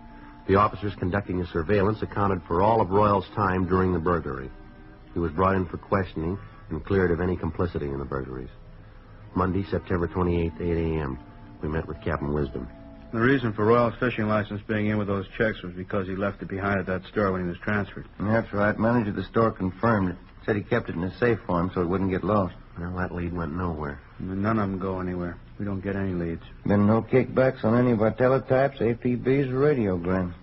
Speaker 15: The officers conducting the surveillance accounted for all of Royal's time during the burglary. He was brought in for questioning and cleared of any complicity in the burglaries. Monday, September 28th, 8 a.m., we met with Captain Wisdom.
Speaker 8: The reason for Royal's fishing license being in with those checks was because he left it behind at that store when he was transferred.
Speaker 6: That's right. Manager of the store confirmed it. Said he kept it in a safe for him so it wouldn't get lost.
Speaker 4: Well, that lead went nowhere.
Speaker 8: None of them go anywhere. We don't get any leads.
Speaker 6: Been no kickbacks on any of our teletypes, APBs, or radiograms.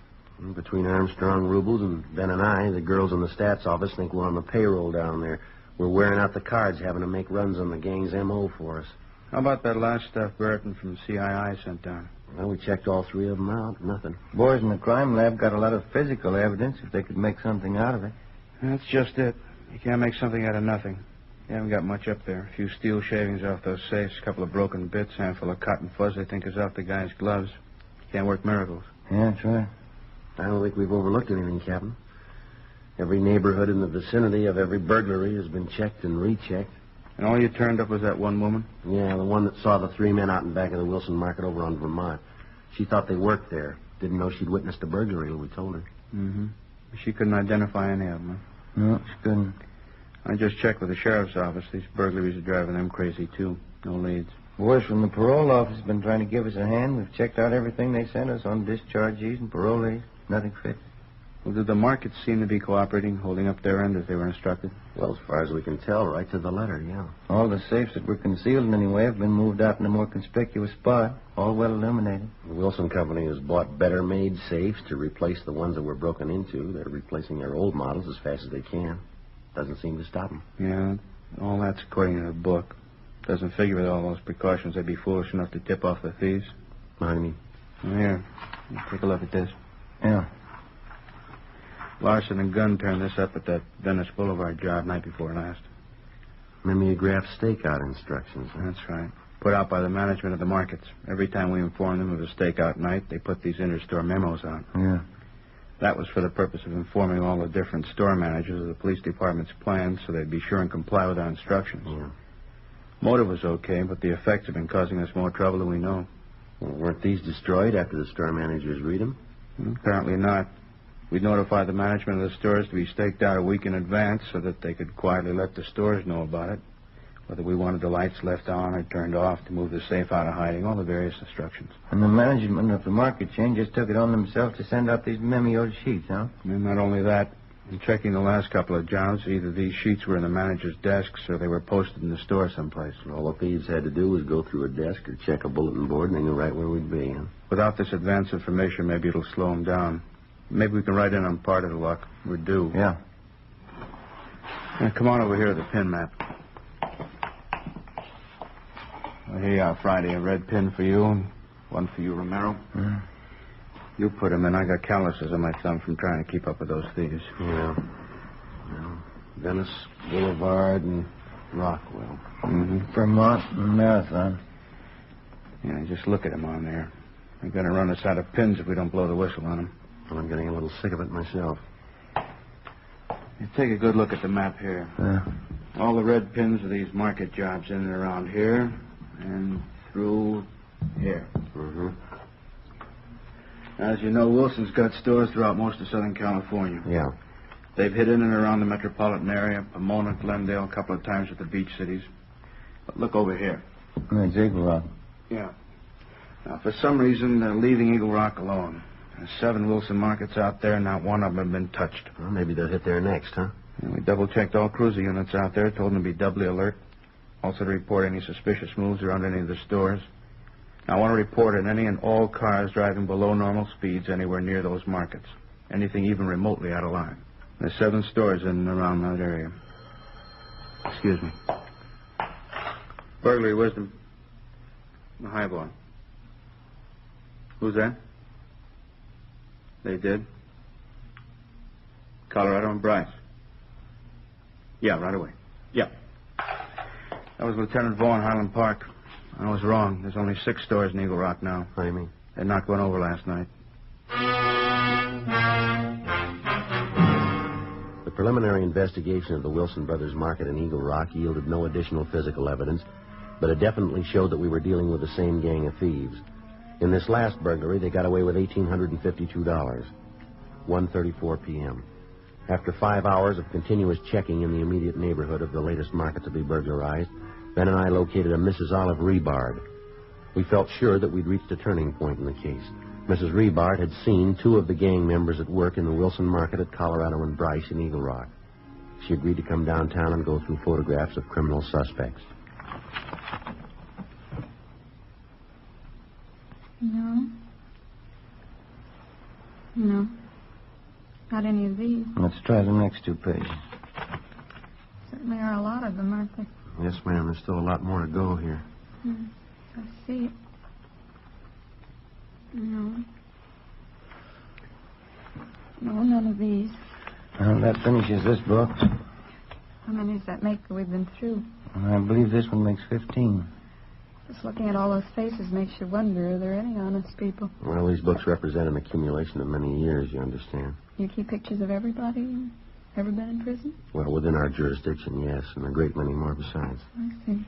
Speaker 4: Between Armstrong, Rubles, and Ben and I, the girls in the stats office think we're on the payroll down there. We're wearing out the cards, having to make runs on the gang's M.O. for us.
Speaker 8: How about that last stuff Burton from CII sent down?
Speaker 4: Well, we checked all three of them out. Nothing.
Speaker 6: Boys in the crime lab got a lot of physical evidence if they could make something out of it.
Speaker 8: That's just it. You can't make something out of nothing. You haven't got much up there. A few steel shavings off those safes, a couple of broken bits, handful of cotton fuzz they think is off the guy's gloves. You can't work miracles.
Speaker 6: Yeah, that's right.
Speaker 4: I don't think we've overlooked anything, Captain. Every neighborhood in the vicinity of every burglary has been checked and rechecked.
Speaker 8: And all you turned up was that one woman?
Speaker 4: Yeah, the one that saw the three men out in back of the Wilson Market over on Vermont. She thought they worked there. Didn't know she'd witnessed a burglary till we told her.
Speaker 8: Mm-hmm. She couldn't identify any of them, huh?
Speaker 6: No, she couldn't.
Speaker 8: I just checked with the sheriff's office. These burglaries are driving them crazy, too. No leads.
Speaker 6: Boys from the parole office have been trying to give us a hand. We've checked out everything they sent us on dischargees and parolees. Nothing fits.
Speaker 8: Well, did the markets seem to be cooperating, holding up their end as they were instructed?
Speaker 4: Well, as far as we can tell, right to the letter, yeah.
Speaker 6: All the safes that were concealed in any way have been moved out in a more conspicuous spot, all well illuminated.
Speaker 4: The Wilson Company has bought better-made safes to replace the ones that were broken into. They're replacing their old models as fast as they can. Doesn't seem to stop them.
Speaker 8: Yeah, all that's according to the book. Doesn't figure with all those precautions they'd be foolish enough to tip off the thieves.
Speaker 4: What do you mean?
Speaker 8: Well, here, take a look at this.
Speaker 6: Yeah.
Speaker 8: Larson and Gunn turned this up at that Venice Boulevard job night before last.
Speaker 4: Mimeograph stakeout instructions. Huh?
Speaker 8: That's right. Put out by the management of the markets. Every time we inform them of a stakeout night, they put these inter-store memos out.
Speaker 6: Yeah.
Speaker 8: That was for the purpose of informing all the different store managers of the police department's plans so they'd be sure and comply with our instructions.
Speaker 4: Yeah.
Speaker 8: Motive was okay, but the effects have been causing us more trouble than we know.
Speaker 4: Well, weren't these destroyed after the store managers read them?
Speaker 8: Apparently not. We notified the management of the stores to be staked out a week in advance so that they could quietly let the stores know about it. Whether we wanted the lights left on or turned off to move the safe out of hiding, all the various instructions.
Speaker 6: And the management of the market chain just took it on themselves to send out these memoed sheets, huh?
Speaker 8: And not only that, in checking the last couple of jobs, either these sheets were in the manager's desks or they were posted in the store someplace.
Speaker 4: All the thieves had to do was go through a desk or check a bulletin board, and they knew right where we'd be. Huh?
Speaker 8: Without this advance information, maybe it'll slow them down. Maybe we can write in on part of the luck. We're due.
Speaker 6: Yeah.
Speaker 8: Now, come on over here to the pin map. Well, here you are, Friday. A red pin for you and one for you, Romero.
Speaker 6: Mm.
Speaker 8: You put them in. I got calluses on my thumb from trying to keep up with those thieves.
Speaker 4: Yeah. Venice Boulevard and Rockwell.
Speaker 8: Mm-hmm.
Speaker 6: Vermont and Marathon.
Speaker 8: Yeah, just look at them on there. They're going to run us out of pins if we don't blow the whistle on them.
Speaker 4: Well, I'm getting a little sick of it myself.
Speaker 8: You take a good look at the map here. All the red pins are these market jobs in and around here and through here.
Speaker 4: Mm-hmm.
Speaker 8: As you know, Wilson's got stores throughout most of Southern California.
Speaker 4: Yeah.
Speaker 8: They've hit in and around the metropolitan area, Pomona, Glendale, a couple of times at the beach cities. But look over here.
Speaker 6: That's Eagle Rock.
Speaker 8: Yeah. Now, for some reason, they're leaving Eagle Rock alone. There's 7 Wilson markets out there, not one of them have been touched.
Speaker 4: Well, maybe they'll hit there next, huh?
Speaker 8: And we double-checked all cruiser units out there, told them to be doubly alert. Also to report any suspicious moves around any of the stores. Now, I want to report on any and all cars driving below normal speeds anywhere near those markets. Anything even remotely out of line. There's 7 stores in and around that area. Excuse me. Burglary, Wisdom. The highball. Who's that? They did. Colorado and Bryce. Yeah, right away. Yeah. That was Lieutenant Vaughn, Highland Park. I was wrong. There's only 6 stores in Eagle Rock now.
Speaker 4: What do you mean?
Speaker 8: They knocked one over last night.
Speaker 4: The preliminary investigation of the Wilson Brothers Market in Eagle Rock yielded no additional physical evidence, but it definitely showed that we were dealing with the same gang of thieves. In this last burglary, they got away with $1,852. 1:34 p.m. After 5 hours of continuous checking in the immediate neighborhood of the latest market to be burglarized, Ben and I located a Mrs. Olive Rebard.
Speaker 15: We felt sure that we'd reached a turning point in the case. Mrs. Rebart had seen 2 of the gang members at work in the Wilson Market at Colorado and Bryce in Eagle Rock. She agreed to come downtown and go through photographs of criminal suspects.
Speaker 11: No. No. Not any of these.
Speaker 6: Let's try the next 2 pages.
Speaker 11: Certainly are a lot of them, aren't there?
Speaker 15: Yes, ma'am. There's still a lot more to go here.
Speaker 11: I see it. No. No, none of these.
Speaker 6: Well, that finishes this book.
Speaker 11: How many does that make that we've been through?
Speaker 6: I believe this one makes 15.
Speaker 11: Just looking at all those faces makes you wonder, are there any honest people?
Speaker 15: Well, these books represent an accumulation of many years, you understand.
Speaker 11: You keep pictures of everybody ever been in prison?
Speaker 15: Well, within our jurisdiction, yes, and a great many more besides.
Speaker 11: I see.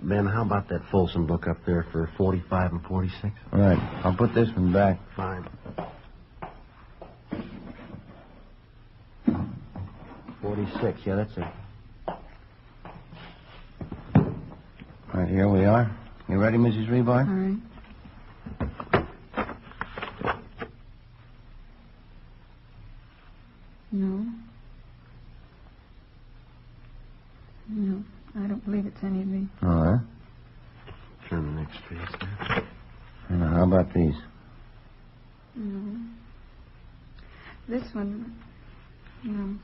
Speaker 15: Ben, how about that Folsom book up there for 45 and 46?
Speaker 6: All right. I'll put this one back.
Speaker 15: Fine. 46, yeah, that's it.
Speaker 6: All right, here we are. You ready, Mrs. Rebar?
Speaker 11: All right. No. No, I don't believe it's any of these.
Speaker 6: All right.
Speaker 15: Turn the next page there.
Speaker 6: Now, how about these?
Speaker 11: No. This one. No.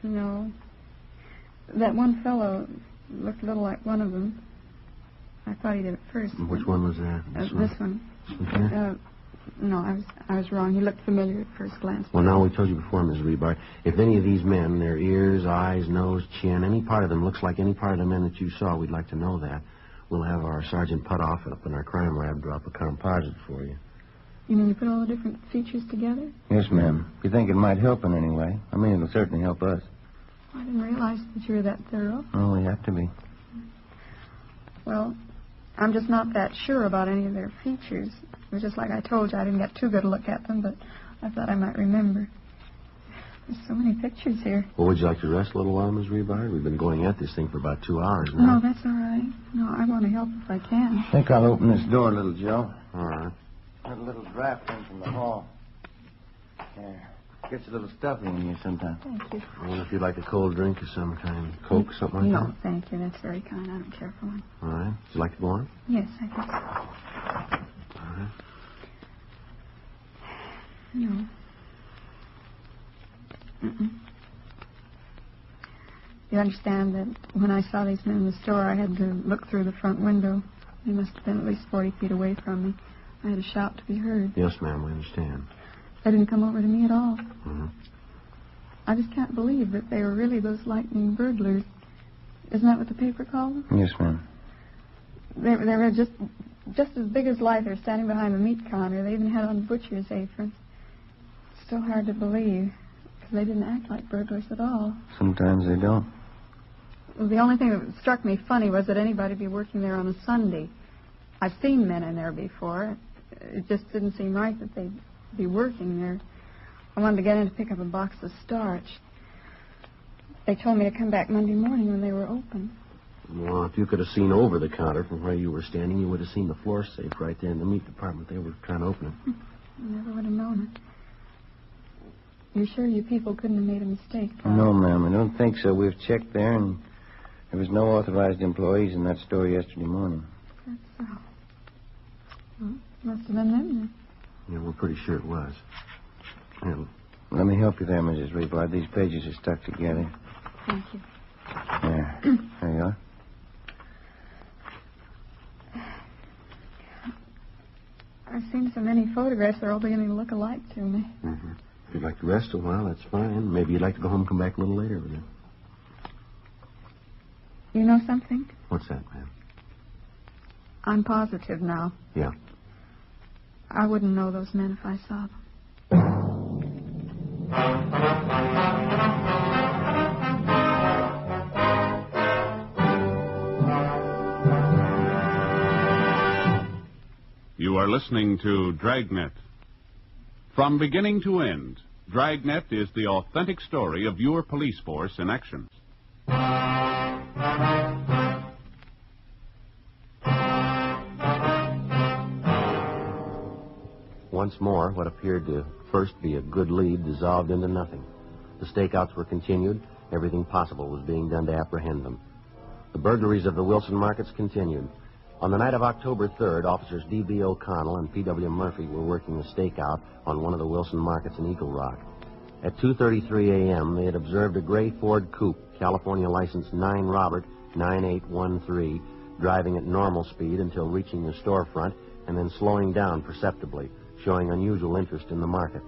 Speaker 11: No. That one fellow looked a little like one of them. I thought he did at first.
Speaker 15: Which one was that?
Speaker 11: This one.
Speaker 15: This one here?
Speaker 11: No, I was wrong. He looked familiar at first glance.
Speaker 15: Well, now, we told you before, Ms. Rebar, if any of these men, their ears, eyes, nose, chin, any part of them looks like any part of the men that you saw, we'd like to know that. We'll have our Sergeant Putoff up in our crime lab drop a composite for you.
Speaker 11: You mean you put all the different features together?
Speaker 6: Yes, ma'am. If you think it might help in any way. I mean, it'll certainly help us.
Speaker 11: I didn't realize that you were that thorough.
Speaker 6: Oh, we have to be.
Speaker 11: Well, I'm just not that sure about any of their features. It was just like I told you, I didn't get too good a look at them, but I thought I might remember. There's so many pictures here.
Speaker 15: Well, would you like to rest a little while, Ms. Rebar? We've been going at this thing for about 2 hours now.
Speaker 11: No, that's all right. No, I want to help if I can.
Speaker 6: I think I'll open this door, little Joe.
Speaker 15: All right.
Speaker 6: Got a little draft in from the hall. There. Gets a little stuffy in here sometimes.
Speaker 11: Thank you.
Speaker 15: I wonder if you'd like a cold drink of some kind. Coke, something like
Speaker 11: No,
Speaker 15: that?
Speaker 11: thank you. That's very kind. I don't care for one.
Speaker 15: All right. Would you like to go on?
Speaker 11: Yes, I guess so.
Speaker 15: All right.
Speaker 11: No. Mm-mm. You understand that when I saw these men in the store, I had to look through the front window. They must have been at least 40 feet away from me. I had to shout to be heard.
Speaker 15: Yes, ma'am, we understand.
Speaker 11: They didn't come over to me at all.
Speaker 15: Mm-hmm.
Speaker 11: I just can't believe that they were really those lightning burglars. Isn't that what the paper called them?
Speaker 6: Yes, ma'am.
Speaker 11: They were just as big as life. They were standing behind the meat counter. They even had on butcher's aprons. It's so hard to believe, because they didn't act like burglars at all.
Speaker 6: Sometimes they don't.
Speaker 11: Well, the only thing that struck me funny was that anybody be working there on a Sunday. I've seen men in there before. It just didn't seem right that they'd be working there. I wanted to get in to pick up a box of starch. They told me to come back Monday morning when they were open.
Speaker 15: Well, if you could have seen over the counter from where you were standing, you would have seen the floor safe right there in the meat department. They were trying to open it.
Speaker 11: I never would have known it. You're sure you people couldn't have made a mistake, Bob?
Speaker 6: No, ma'am, I don't think so. We've checked there, and there was no authorized employees in that store yesterday morning.
Speaker 11: That's so. Well, must have been them then.
Speaker 15: Yeah, we're pretty sure it was. Yeah.
Speaker 6: Let me help you there, Mrs. Rebar. These pages are stuck together.
Speaker 11: Thank you.
Speaker 6: There. There you are.
Speaker 11: I've seen so many photographs, they're all beginning to look alike to me.
Speaker 15: Mm-hmm. If you'd like to rest a while, that's fine. Maybe you'd like to go home and come back a little later with you.
Speaker 11: You know something?
Speaker 15: What's that, ma'am?
Speaker 11: I'm positive now.
Speaker 15: Yeah.
Speaker 11: I wouldn't know those men if I saw them.
Speaker 3: You are listening to Dragnet. From beginning to end, Dragnet is the authentic story of your police force in action.
Speaker 15: Once more, what appeared to first be a good lead dissolved into nothing. The stakeouts were continued. Everything possible was being done to apprehend them. The burglaries of the Wilson markets continued. On the night of October 3rd, officers D.B. O'Connell and P.W. Murphy were working a stakeout on one of the Wilson markets in Eagle Rock. At 2:33 a.m., they had observed a gray Ford coupe, California license 9 Robert 9813, driving at normal speed until reaching the storefront and then slowing down perceptibly, showing unusual interest in the market.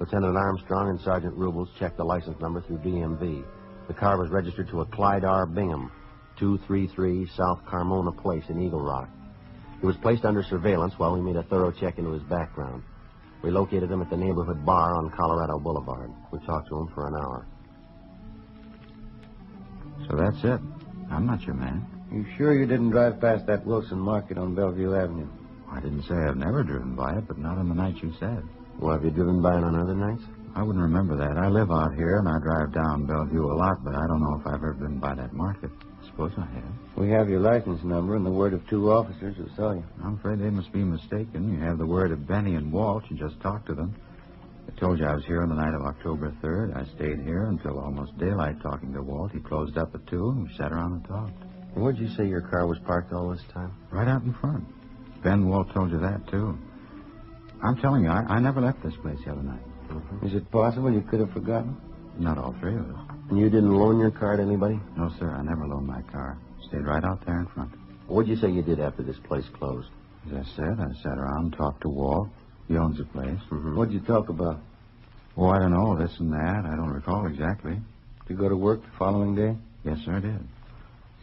Speaker 15: Lieutenant Armstrong and Sergeant Rubles checked the license number through DMV. The car was registered to a Clyde R. Bingham, 233 South Carmona Place in Eagle Rock. He was placed under surveillance while we made a thorough check into his background. We located him at the neighborhood bar on Colorado Boulevard. We talked to him for an hour.
Speaker 19: So that's it. I'm not your man.
Speaker 6: You sure you didn't drive past that Wilson market on Bellevue Avenue?
Speaker 19: I didn't say I've never driven by it, but not on the night you said.
Speaker 15: Well, have you driven by it on other nights?
Speaker 19: I wouldn't remember that. I live out here, and I drive down Bellevue a lot, but I don't know if I've ever been by that market. I suppose I have.
Speaker 6: We have your license number and the word of 2 officers who saw you.
Speaker 19: I'm afraid they must be mistaken. You have the word of Benny and Walt. You just talked to them. I told you I was here on the night of October 3rd. I stayed here until almost daylight talking to Walt. He closed up at 2, and we sat around and talked.
Speaker 15: Where'd you say your car was parked all this time?
Speaker 19: Right out in front. Ben Walt told you that, too. I'm telling you, I never left this place the other night.
Speaker 6: Mm-hmm. Is it possible you could have forgotten?
Speaker 19: Not all 3 of us.
Speaker 15: And you didn't loan your car to anybody?
Speaker 19: No, sir. I never loaned my car. Stayed right out there in front.
Speaker 15: What'd you say you did after this place closed?
Speaker 19: As I said, I sat around and talked to Walt. He owns the place.
Speaker 15: Mm-hmm.
Speaker 6: What'd you talk about?
Speaker 19: Oh, I don't know, this and that. I don't recall exactly.
Speaker 6: Did you go to work the following day?
Speaker 19: Yes, sir, I did.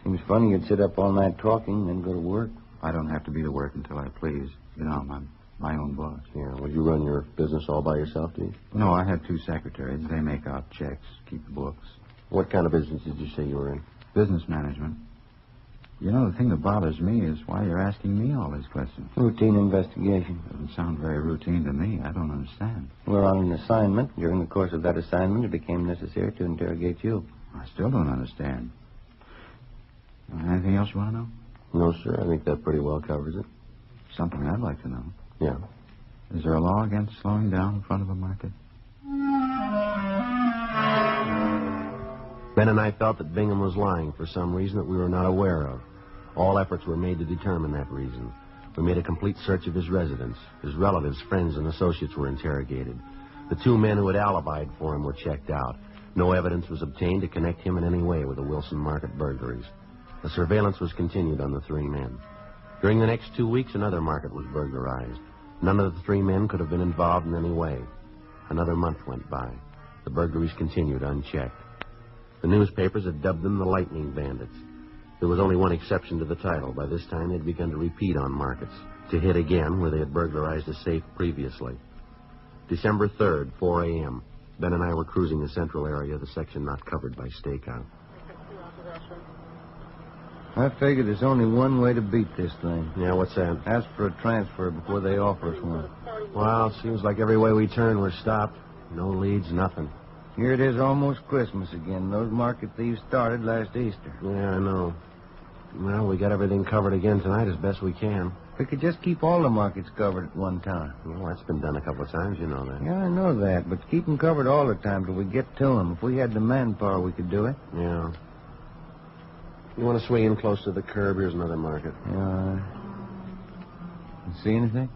Speaker 6: Seems funny you'd sit up all night talking, then go to work.
Speaker 19: I don't have to be to work until I please. You know, I'm my own boss.
Speaker 15: Yeah, would you run your business all by yourself, do you?
Speaker 19: No, I have 2 secretaries. They make out checks, keep the books.
Speaker 15: What kind of business did you say you were in?
Speaker 19: Business management. You know, the thing that bothers me is why you're asking me all these questions.
Speaker 6: Routine investigation.
Speaker 19: Doesn't sound very routine to me. I don't understand.
Speaker 6: We're on an assignment. During the course of that assignment, it became necessary to interrogate you.
Speaker 19: I still don't understand. Anything else you want to know?
Speaker 15: No, sir. I think that pretty well covers it.
Speaker 19: Something I'd like to know.
Speaker 15: Yeah.
Speaker 19: Is there a law against slowing down in front of a market?
Speaker 15: Ben and I felt that Bingham was lying for some reason that we were not aware of. All efforts were made to determine that reason. We made a complete search of his residence. His relatives, friends, and associates were interrogated. The 2 men who had alibied for him were checked out. No evidence was obtained to connect him in any way with the Wilson market burglaries. The surveillance was continued on the 3 men. During the next 2 weeks, another market was burglarized. None of the 3 men could have been involved in any way. Another month went by. The burglaries continued unchecked. The newspapers had dubbed them the Lightning Bandits. There was only one exception to the title. By this time, they'd begun to repeat on markets, to hit again where they had burglarized a safe previously. December 3rd, 4 a.m., Ben and I were cruising the central area of the section not covered by stakeout.
Speaker 6: I figured there's only one way to beat this thing.
Speaker 15: Yeah, what's that?
Speaker 6: Ask for a transfer before they offer us one.
Speaker 15: Well, seems like every way we turn, we're stopped. No leads, nothing.
Speaker 6: Here it is almost Christmas again. Those market thieves started last Easter.
Speaker 15: Yeah, I know. Well, we got everything covered again tonight as best we can.
Speaker 6: We could just keep all the markets covered at one time.
Speaker 15: Well, that's been done a couple of times, you know that.
Speaker 6: Yeah, I know that, but keep them covered all the time till we get to them. If we had the manpower, we could do it.
Speaker 15: Yeah. You want to swing in close to the curb? Here's another market.
Speaker 6: Yeah. You see anything?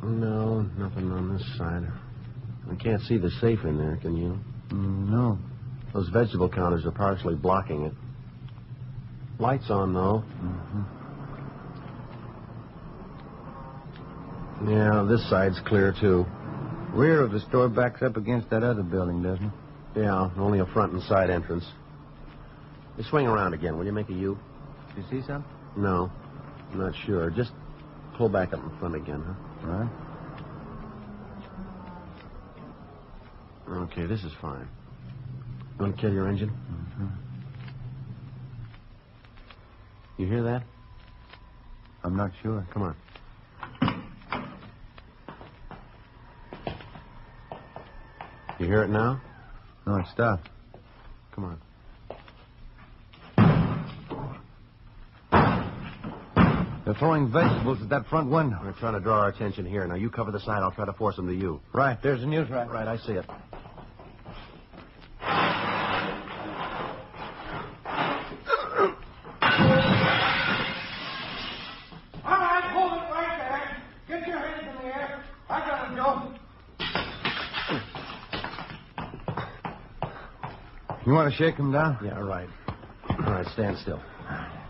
Speaker 15: No, nothing on this side. I can't see the safe in there, can you?
Speaker 6: No.
Speaker 15: Those vegetable counters are partially blocking it. Lights on, though.
Speaker 6: Mm-hmm.
Speaker 15: Yeah, this side's clear, too.
Speaker 6: Rear of the store backs up against that other building, doesn't it?
Speaker 15: Yeah, only a front and side entrance. You swing around again. Will you make a U?
Speaker 6: You see something?
Speaker 15: No, I'm not sure. Just pull back up in front again, huh?
Speaker 6: All right.
Speaker 15: Okay, this is fine. You want to kill your engine?
Speaker 6: Mm-hmm.
Speaker 15: You hear that?
Speaker 6: I'm not sure.
Speaker 15: Come on. You hear it now?
Speaker 6: No, it stopped.
Speaker 15: Come on.
Speaker 4: They're throwing vegetables at that front window. They're trying to draw our attention here. Now, you cover the side. I'll try to force them to you.
Speaker 6: Right, there's the news right.
Speaker 4: Right, I see it.
Speaker 12: All right, hold it right there. Get your hands in the air. I got him, Joe.
Speaker 4: You want to shake them down? Yeah, right. All right, stand still.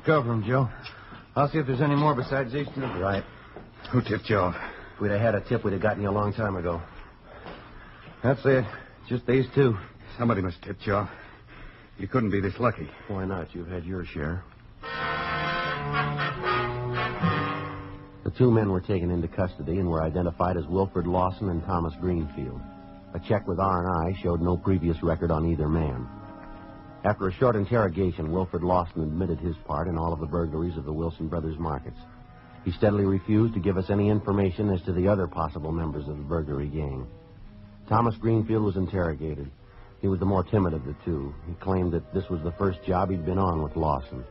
Speaker 4: Cover them, Joe. I'll see if there's any more besides these two. Right. Who tipped you off? If we'd have had a tip, we'd have gotten you a long time ago. That's it. Just these two.
Speaker 19: Somebody must have tipped you off. You couldn't be this lucky.
Speaker 4: Why not? You've had your share. The two men were taken into custody and were identified as Wilfred Lawson and Thomas Greenfield. A check with R&I showed no previous record on either man. After a short interrogation, Wilfred Lawson admitted his part in all of the burglaries of the Wilson Brothers markets. He steadily refused to give us any information as to the other possible members of the burglary gang. Thomas Greenfield was interrogated. He was the more timid of the two. He claimed that this was the first job he'd been on with Lawson,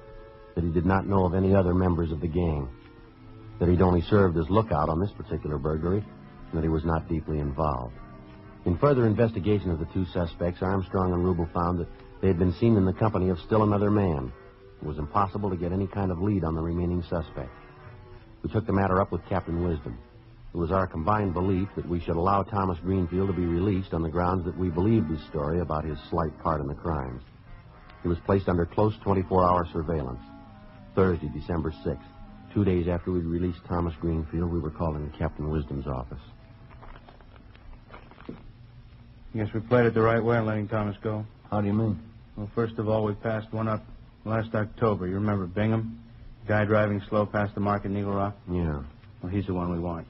Speaker 4: that he did not know of any other members of the gang, that he'd only served as lookout on this particular burglary, and that he was not deeply involved. In further investigation of the two suspects, Armstrong and Rubel found that they had been seen in the company of still another man. It was impossible to get any kind of lead on the remaining suspect. We took the matter up with Captain Wisdom. It was our combined belief that we should allow Thomas Greenfield to be released on the grounds that we believed his story about his slight part in the crimes. He was placed under close 24-hour surveillance. Thursday, December 6th. 2 days after we released Thomas Greenfield, we were called into Captain Wisdom's office.
Speaker 8: Guess we played it the right way in letting Thomas go.
Speaker 6: How do you mean?
Speaker 8: Well, first of all, we passed one up last October. You remember Bingham? Guy driving slow past the market in Eagle Rock?
Speaker 4: Yeah.
Speaker 8: Well, he's the one we want.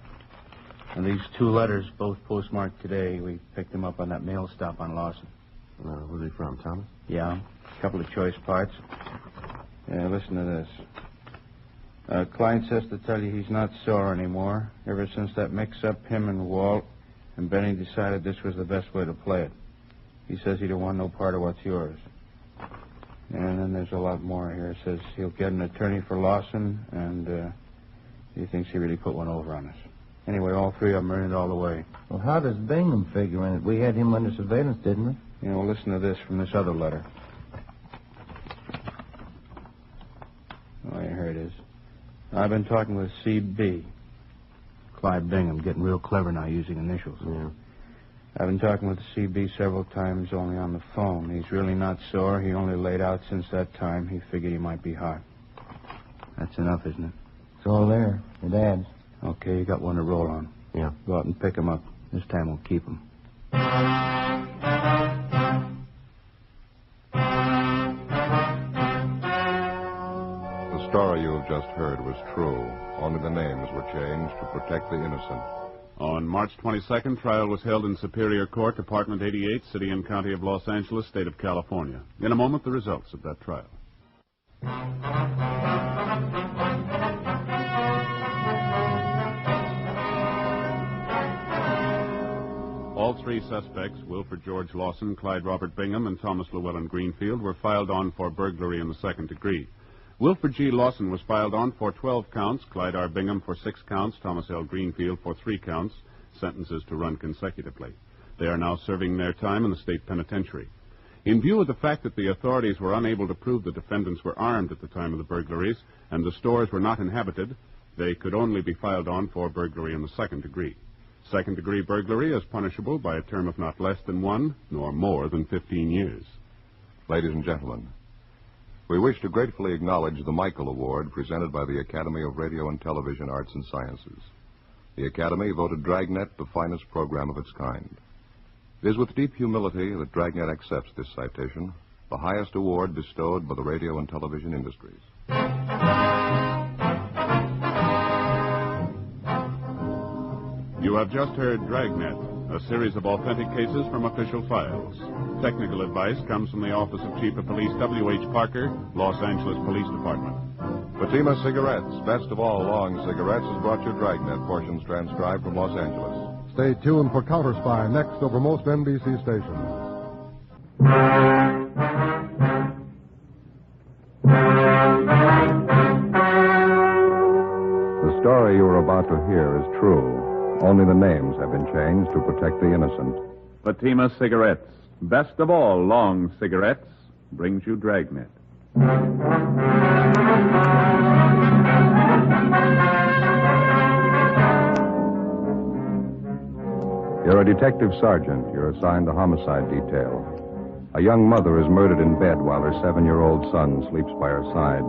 Speaker 8: And these two letters, both postmarked today, we picked them up on that mail stop on Lawson.
Speaker 4: Where's he from, Thomas?
Speaker 8: Yeah, a couple of choice parts. Yeah, listen to this. Klein says to tell you he's not sore anymore. Ever since that mix-up, him and Walt and Benny decided this was the best way to play it. He says he don't want no part of what's yours. And then there's a lot more here. It says he'll get an attorney for Lawson, and he thinks he really put one over on us. Anyway, all three of them are in it all the way.
Speaker 6: Well, how does Bingham figure in it? We had him under surveillance, didn't we?
Speaker 8: You know, listen to this from this other letter. Oh, yeah, here it is. I've been talking with C.B. Clyde Bingham, getting real clever now using initials.
Speaker 4: Yeah.
Speaker 8: I've been talking with C.B. several times only on the phone. He's really not sore. He only laid out since that time. He figured he might be hot. That's enough, isn't it?
Speaker 6: It's all there. It adds.
Speaker 8: Okay, you got one to roll on.
Speaker 4: Yeah.
Speaker 8: Go out and pick him up. This time we'll keep him.
Speaker 2: The story you have just heard was true. Only the names were changed to protect the innocent.
Speaker 3: On March 22nd, trial was held in Superior Court, Department 88, City and County of Los Angeles, State of California. In a moment, the results of that trial. All three suspects, Wilfred George Lawson, Clyde Robert Bingham, and Thomas Llewellyn Greenfield, were filed on for burglary in the second degree. Wilfred G. Lawson was filed on for 12 counts, Clyde R. Bingham for 6 counts, Thomas L. Greenfield for 3 counts, sentences to run consecutively. They are now serving their time in the state penitentiary. In view of the fact that the authorities were unable to prove the defendants were armed at the time of the burglaries and the stores were not inhabited, they could only be filed on for burglary in the second degree. Second-degree burglary is punishable by a term of not less than 1 nor more than 15 years.
Speaker 2: Ladies and gentlemen, we wish to gratefully acknowledge the Michael Award presented by the Academy of Radio and Television Arts and Sciences. The Academy voted Dragnet the finest program of its kind. It is with deep humility that Dragnet accepts this citation, the highest award bestowed by the radio and television industries.
Speaker 3: You have just heard Dragnet, a series of authentic cases from official files. Technical advice comes from the Office of Chief of Police W.H. Parker, Los Angeles Police Department.
Speaker 2: Fatima Cigarettes, best of all long cigarettes, has brought you Dragnet, portions transcribed from Los Angeles.
Speaker 5: Stay tuned for Counter Spy next over most NBC stations.
Speaker 20: about to hear is true. Only the names have been changed to protect the innocent.
Speaker 3: Fatima Cigarettes, best of all long cigarettes, brings you Dragnet.
Speaker 20: You're a detective sergeant. You're assigned the homicide detail. A young mother is murdered in bed while her 7-year-old son sleeps by her side.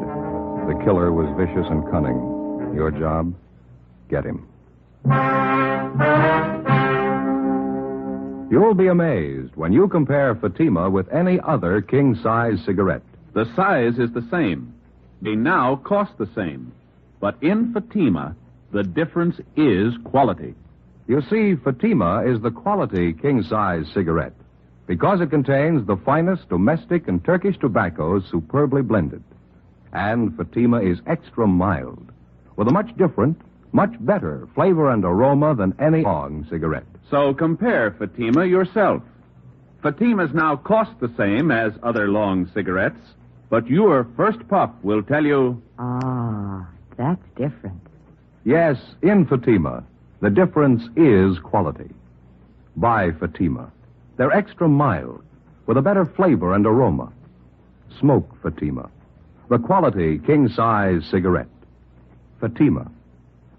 Speaker 20: The killer was vicious and cunning. Your job? Get him. You'll be amazed when you compare Fatima with any other king-size cigarette.
Speaker 3: The size is the same. They now cost the same. But in Fatima, the difference is quality.
Speaker 20: You see, Fatima is the quality king-size cigarette because it contains the finest domestic and Turkish tobaccos superbly blended. And Fatima is extra mild, with a much different, much better flavor and aroma than any long cigarette.
Speaker 3: So compare Fatima yourself. Fatimas now cost the same as other long cigarettes, but your first puff will tell you...
Speaker 7: Ah, that's different.
Speaker 20: Yes, in Fatima, the difference is quality. Buy Fatima. They're extra mild, with a better flavor and aroma. Smoke Fatima, the quality king-size cigarette. Fatima,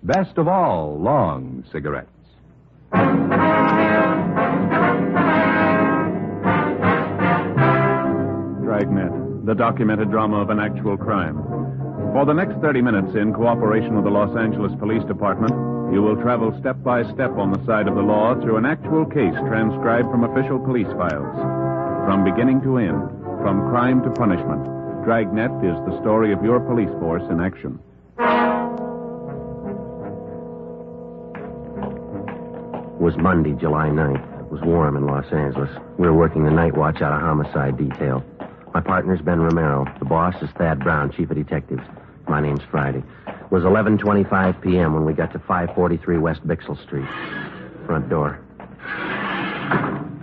Speaker 20: best of all long cigarettes.
Speaker 3: Dragnet, the documented drama of an actual crime. For the next 30 minutes, in cooperation with the Los Angeles Police Department, you will travel step by step on the side of the law through an actual case transcribed from official police files. From beginning to end, from crime to punishment, Dragnet is the story of your police force in action.
Speaker 15: It was Monday, July 9th. It was warm in Los Angeles. We were working the night watch out of homicide detail. My partner's Ben Romero. The boss is Thad Brown, chief of detectives. My name's Friday. It was 11:25 p.m. when we got to 543 West Bixel Street. Front door.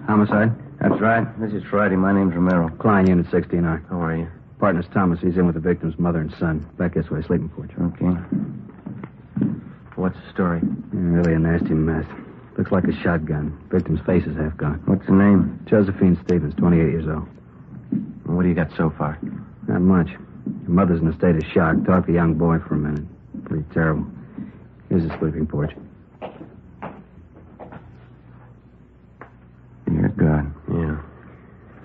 Speaker 10: Homicide?
Speaker 6: That's right. This is Friday. My name's Romero.
Speaker 10: Klein, Unit 69.
Speaker 15: How are you?
Speaker 10: Partner's Thomas. He's in with the victim's mother and son. Back this way, sleeping porch.
Speaker 6: Okay.
Speaker 15: What's the story?
Speaker 10: Really a nasty mess. Looks like a shotgun. Victim's face is half gone.
Speaker 6: What's the name?
Speaker 10: Josephine Stevens, 28 years old.
Speaker 15: What do you got so far?
Speaker 10: Not much. Her mother's in a state of shock. Talked to the young boy for a minute. Pretty terrible. Here's the sleeping porch.
Speaker 6: Dear God.
Speaker 15: Yeah.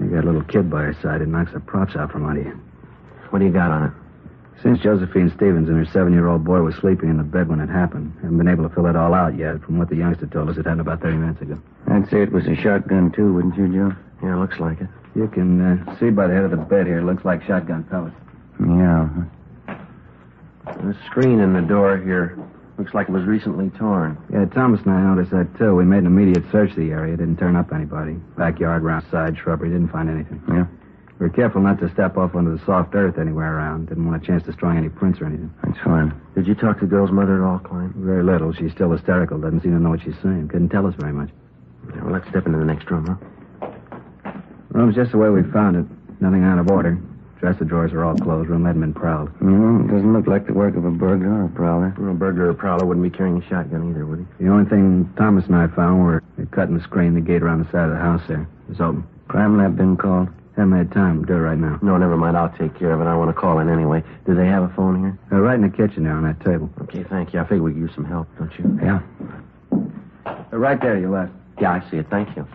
Speaker 10: You got a little kid by her side. It knocks the props out from under you.
Speaker 15: What do you got on it?
Speaker 10: Since Josephine Stevens and her 7-year-old boy was sleeping in the bed when it happened, haven't been able to fill it all out yet. From what the youngster told us, it happened about 30 minutes ago.
Speaker 6: I'd say it was a shotgun, too, wouldn't you, Joe?
Speaker 15: Yeah, looks like it.
Speaker 10: You can see by the head of the bed here, it looks like shotgun pellets.
Speaker 6: Yeah.
Speaker 15: The screen in the door here looks like it was recently torn.
Speaker 10: Yeah, Thomas and I noticed that, too. We made an immediate search of the area. Didn't turn up anybody. Backyard, round side, shrubbery. Didn't find anything.
Speaker 6: Yeah?
Speaker 10: We were careful not to step off onto the soft earth anywhere around. Didn't want a chance destroying any prints or anything.
Speaker 6: That's fine.
Speaker 15: Did you talk to the girl's mother at all, Klein?
Speaker 10: Very little. She's still hysterical. Doesn't seem to know what she's saying. Couldn't tell us very much.
Speaker 15: Yeah, well, let's step into the next room, huh?
Speaker 10: Room's just the way we found it. Nothing out of order. Dresser drawers are all closed. Room hadn't been prowled.
Speaker 6: Doesn't look like the work of a burglar or a prowler.
Speaker 15: Well, a burglar or prowler wouldn't be carrying a shotgun either, would he?
Speaker 10: The only thing Thomas and I found were a cut in the screen, the gate around the side of the house there. It was open.
Speaker 6: Crime lab been called?
Speaker 10: Haven't had time to do it right now.
Speaker 15: No, never mind. I'll take care of it. I want to call in anyway. Do they have a phone here?
Speaker 10: Right in the kitchen there on that table.
Speaker 15: Okay, thank you. I figure we could use some help, don't you?
Speaker 10: Yeah. Right there, you left.
Speaker 15: Yeah, I see it. Thank you.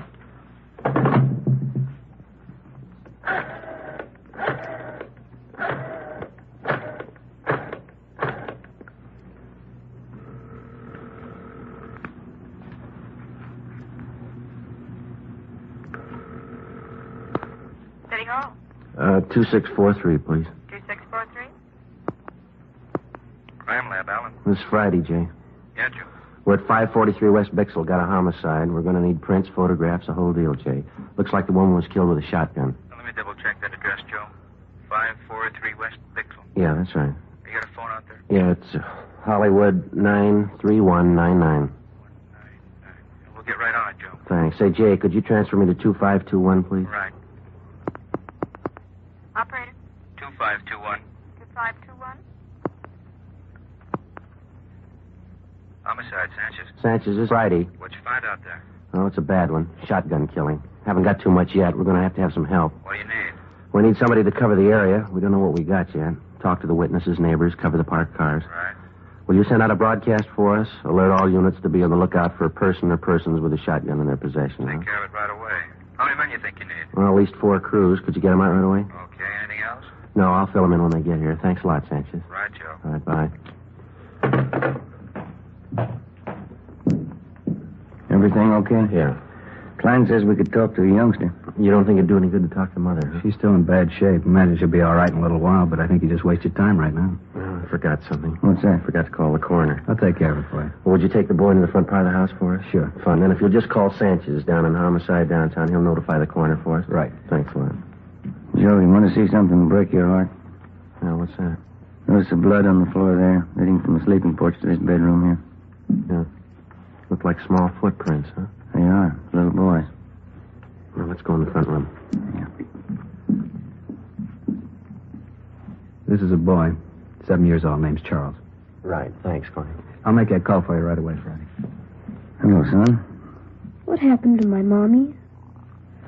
Speaker 16: City Hall.
Speaker 15: 2643, please.
Speaker 16: 2643? Crime Lab, Alan.
Speaker 15: This is Friday, Jay.
Speaker 16: Yeah, Joe.
Speaker 15: We're at 543 West Bixel. Got a homicide. We're going to need prints, photographs, the whole deal, Jay. Looks like the woman was killed with a shotgun.
Speaker 16: Now, let me double check that address, Joe. 543 West Bixel.
Speaker 15: Yeah, that's right.
Speaker 16: You got a phone out there?
Speaker 15: Yeah, it's Hollywood 93199.
Speaker 16: We'll get right on it, Joe.
Speaker 15: Thanks. Say, Jay, could you transfer me to 2521, please?
Speaker 16: Right. Operator? 2521. 2521? side, Sanchez?
Speaker 15: Sanchez, is Friday.
Speaker 16: What'd you find out there?
Speaker 15: Oh, it's a bad one. Shotgun killing. Haven't got too much yet. We're going to have some help.
Speaker 16: What do you need?
Speaker 15: We need somebody to cover the area. We don't know what we got yet. Talk to the witnesses, neighbors, cover the parked cars.
Speaker 16: Right.
Speaker 15: Will you send out a broadcast for us? Alert all units to be on the lookout for a person or persons with a shotgun in their possession.
Speaker 16: Take care of it right away. How many men you think you need?
Speaker 15: Well, at least 4 crews. Could you get them out right away?
Speaker 16: Okay, anything else?
Speaker 15: No, I'll fill them in when they get here. Thanks a lot, Sanchez.
Speaker 16: Right, Joe.
Speaker 15: All right, bye.
Speaker 18: Everything okay?
Speaker 15: Yeah.
Speaker 18: Klein says we could talk to the youngster.
Speaker 15: You don't think it'd do any good to talk to Mother, huh?
Speaker 10: She's still in bad shape. Imagine she'll be all right in a little while, but I think you just wasted time right now.
Speaker 15: Oh, I forgot something.
Speaker 18: What's that?
Speaker 15: I forgot to call the coroner.
Speaker 10: I'll take care of it for you.
Speaker 15: Well, would you take the boy into the front part of the house for us?
Speaker 10: Sure.
Speaker 15: Fine. Then if you'll just call Sanchez down in homicide downtown, he'll notify the coroner for us.
Speaker 10: Right.
Speaker 15: Thanks a lot.
Speaker 18: Joe, you want to see something break your heart?
Speaker 15: Now, what's that?
Speaker 18: Notice the blood on the floor there, leading from the sleeping porch to this bedroom here.
Speaker 15: Yeah. Look like small footprints, huh?
Speaker 18: They are. Little boys.
Speaker 15: Well, let's go in the front room.
Speaker 18: Yeah.
Speaker 10: This is a boy, 7 years old, name's Charles.
Speaker 15: Right. Thanks, Connie.
Speaker 10: I'll make that call for you right away, Friday.
Speaker 18: Hello, son.
Speaker 21: What happened to my mommy?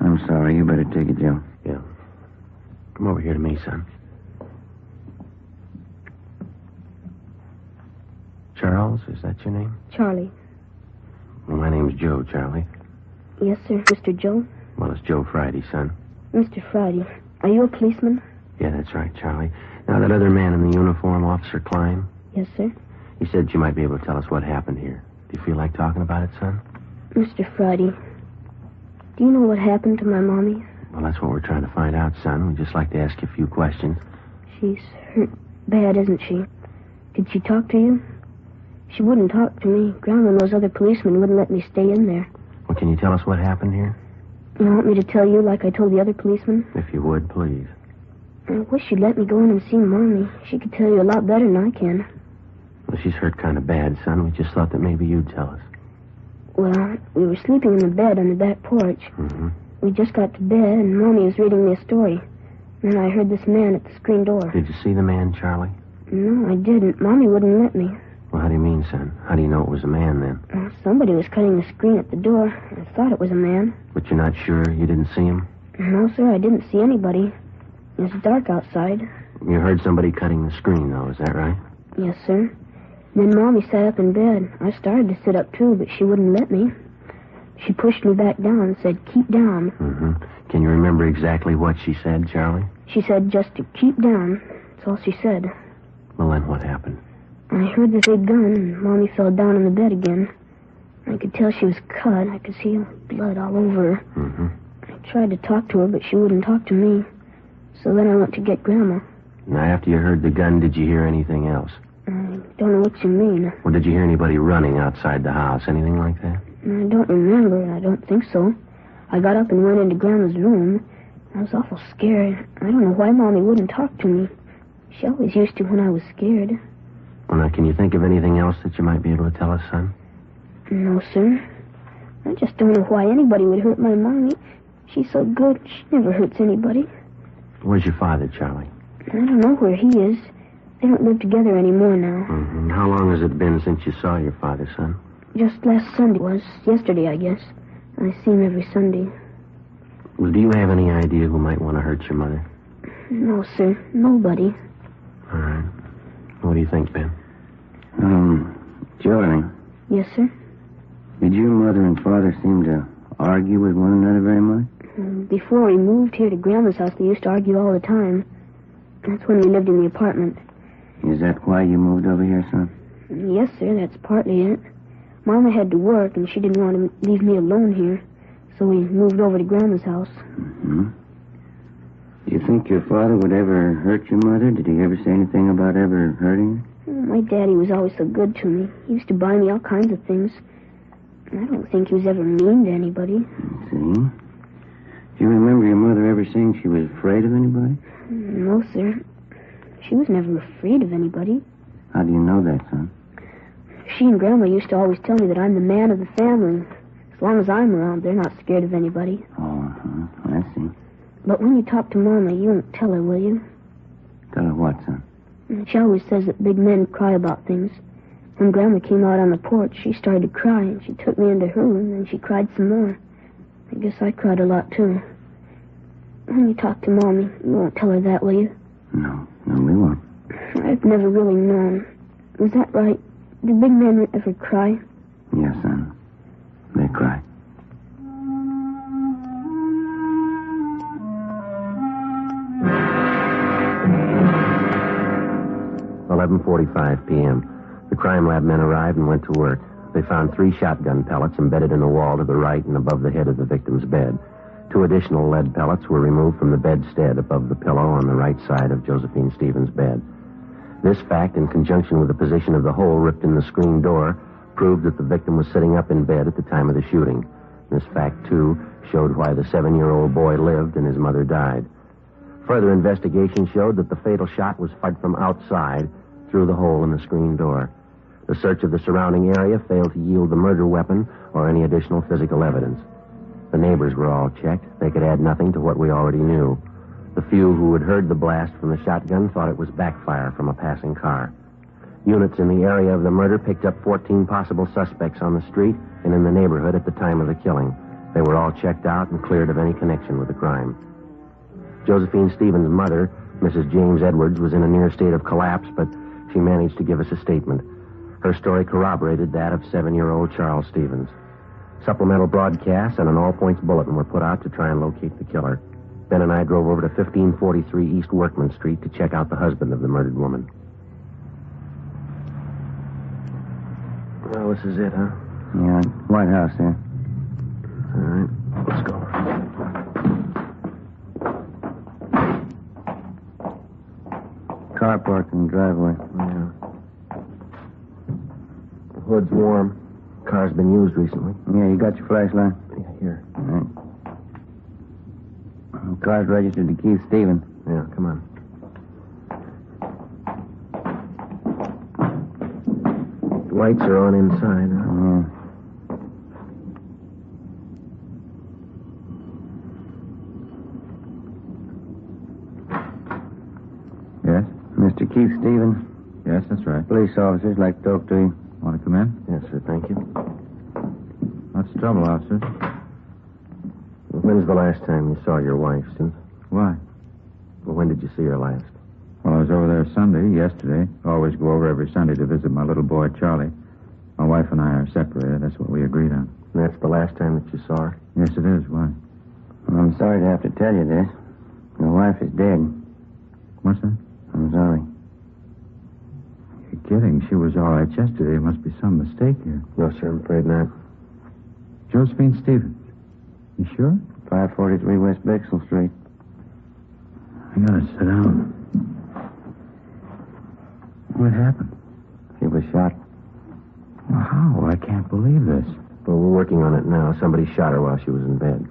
Speaker 18: I'm sorry. You better take it, Joe.
Speaker 15: Yeah. Come over here to me, son. Charles, is that your name?
Speaker 21: Charlie.
Speaker 15: Well, my name's Joe, Charlie.
Speaker 21: Yes, sir. Mr. Joe?
Speaker 15: Well, it's Joe Friday, son.
Speaker 21: Mr. Friday, are you a policeman?
Speaker 15: Yeah, that's right, Charlie. Now, that other man in the uniform, Officer Klein,
Speaker 21: Yes, sir.
Speaker 15: he said you might be able to tell us what happened here. Do you feel like talking about it, son?
Speaker 21: Mr. Friday, do you know what happened to my mommy?
Speaker 15: Well, that's what we're trying to find out, son. We'd just like to ask you a few questions.
Speaker 21: She's hurt bad, isn't she? Did she talk to you? She wouldn't talk to me. Grandma and those other policemen wouldn't let me stay in there.
Speaker 15: Well, can you tell us what happened here?
Speaker 21: You want me to tell you like I told the other policemen?
Speaker 15: If you would, please.
Speaker 21: I wish you'd let me go in and see Mommy. She could tell you a lot better than I can.
Speaker 15: Well, she's hurt kind of bad, son. We just thought that maybe you'd tell us.
Speaker 21: Well, we were sleeping in the bed on the back porch.
Speaker 15: Mm-hmm.
Speaker 21: We just got to bed, and Mommy was reading me a story. Then I heard this man at the screen door.
Speaker 15: Did you see the man, Charlie?
Speaker 21: No, I didn't. Mommy wouldn't let me.
Speaker 15: Well, how do you mean, son? How do you know it was a man, then?
Speaker 21: Somebody was cutting the screen at the door. I thought it was a man.
Speaker 15: But you're not sure? You didn't see him?
Speaker 21: No, sir, I didn't see anybody. It's dark outside.
Speaker 15: You heard somebody cutting the screen, though, is that right?
Speaker 21: Yes, sir. Then Mommy sat up in bed. I started to sit up, too, but she wouldn't let me. She pushed me back down and said, keep down.
Speaker 15: Mm-hmm. Can you remember exactly what she said, Charlie?
Speaker 21: She said just to keep down. That's all she said.
Speaker 15: Well, then what happened?
Speaker 21: I heard the big gun, and Mommy fell down in the bed again. I could tell she was cut. I could see blood all over her.
Speaker 15: Mm-hmm.
Speaker 21: I tried to talk to her, but she wouldn't talk to me. So then I went to get Grandma.
Speaker 15: Now, after you heard the gun, did you hear anything else?
Speaker 21: I don't know what you mean.
Speaker 15: Well, did you hear anybody running outside the house? Anything like that?
Speaker 21: I don't remember. I don't think so. I got up and went into Grandma's room. I was awful scared. I don't know why Mommy wouldn't talk to me. She always used to when I was scared.
Speaker 15: Well, now, can you think of anything else that you might be able to tell us, son?
Speaker 21: No, sir. I just don't know why anybody would hurt my Mommy. She's so good. She never hurts anybody.
Speaker 15: Where's your father, Charlie?
Speaker 21: I don't know where he is. They don't live together anymore now.
Speaker 15: Mm-hmm. How long has it been since you saw your father, son?
Speaker 21: Just last Sunday was. Yesterday, I guess. I see him every Sunday.
Speaker 15: Well, do you have any idea who might want to hurt your mother?
Speaker 21: No, sir. Nobody.
Speaker 15: All right. What do you think, Ben?
Speaker 18: Charlie,
Speaker 21: Yes, sir.
Speaker 18: did your mother and father seem to argue with one another very much?
Speaker 21: Before we moved here to Grandma's house, they used to argue all the time. That's when we lived in the apartment.
Speaker 18: Is that why you moved over here, son?
Speaker 21: Yes, sir, that's partly it. Mama had to work, and she didn't want to leave me alone here. So we moved over to Grandma's house.
Speaker 18: Mm-hmm. Do you think your father would ever hurt your mother? Did he ever say anything about ever hurting her?
Speaker 21: My daddy was always so good to me. He used to buy me all kinds of things. I don't think he was ever mean to anybody.
Speaker 18: See? Do you remember your mother ever saying she was afraid of anybody?
Speaker 21: No, sir. She was never afraid of anybody.
Speaker 18: How do you know that, son?
Speaker 21: She and Grandma used to always tell me that I'm the man of the family. As long as I'm around, they're not scared of anybody.
Speaker 18: Oh, I see.
Speaker 21: But when you talk to Mama, you won't tell her, will you?
Speaker 18: Tell her what, son?
Speaker 21: She always says that big men cry about things. When Grandma came out on the porch, she started to cry, and she took me into her room, and she cried some more. I guess I cried a lot, too. When you talk to Mommy, you won't tell her that, will you?
Speaker 6: No, we won't.
Speaker 21: I've never really known. Was that right? Did big men ever cry?
Speaker 6: Yes, son. They cry. $11:45 p.m. The crime lab men arrived and went to work. They found 3 shotgun pellets embedded in the wall to the right and above the head of the victim's bed. 2 additional lead pellets were removed from the bedstead above the pillow on the right side of Josephine Stevens' bed. This fact, in conjunction with the position of the hole ripped in the screen door, proved that the victim was sitting up in bed at the time of the shooting. This fact, too, showed why the 7-year-old boy lived and his mother died. Further investigation showed that the fatal shot was fired from outside through the hole in the screen door. The search of the surrounding area failed to yield the murder weapon or any additional physical evidence. The neighbors were all checked. They could add nothing to what we already knew. The few who had heard the blast from the shotgun thought it was backfire from a passing car. Units in the area of the murder picked up 14 possible suspects on the street and in the neighborhood at the time of the killing. They were all checked out and cleared of any connection with the crime. Josephine Stevens' mother, Mrs. James Edwards, was in a near state of collapse, but she managed to give us a statement. Her story corroborated that of 7-year-old Charles Stevens. Supplemental broadcasts and an all-points bulletin were put out to try and locate the killer. Ben and I drove over to 1543 East Workman Street to check out the husband of the murdered woman. Well, this is it, huh? Yeah, White House there. All right, let's go. Car parked in the driveway.
Speaker 4: Yeah. The hood's warm. Car's been used recently.
Speaker 6: Yeah, you got your flashlight?
Speaker 4: Yeah, here.
Speaker 6: All right. The car's registered to Keith Stevens.
Speaker 4: Yeah, come on. The lights are on inside, huh?
Speaker 6: Yeah.
Speaker 19: Yes?
Speaker 6: Mr. Keith Stevens?
Speaker 19: Yes, that's right.
Speaker 6: Police officers like to talk to you.
Speaker 19: Want to come in?
Speaker 4: Yes, sir, thank you.
Speaker 19: What's the trouble, officer?
Speaker 4: When's the last time you saw your wife, Steve?
Speaker 19: Why?
Speaker 4: Well, when did you see her last?
Speaker 19: Well, I was over there Sunday, yesterday. Always go over every Sunday to visit my little boy, Charlie. My wife and I are separated. That's what we agreed on.
Speaker 4: And that's the last time that you saw her?
Speaker 19: Yes, it is. Why?
Speaker 6: Well, I'm sorry to have to tell you this. Your wife is dead.
Speaker 19: What's that?
Speaker 6: I'm sorry.
Speaker 19: You're kidding. She was all right yesterday. There must be some mistake here.
Speaker 4: No, sir, I'm afraid not.
Speaker 19: Josephine Stevens. You sure?
Speaker 6: 543 West Bixel Street.
Speaker 19: I gotta sit down. What happened?
Speaker 6: She was shot.
Speaker 19: Well, how? I can't believe this.
Speaker 4: Well, we're working on it now. Somebody shot her while she was in bed.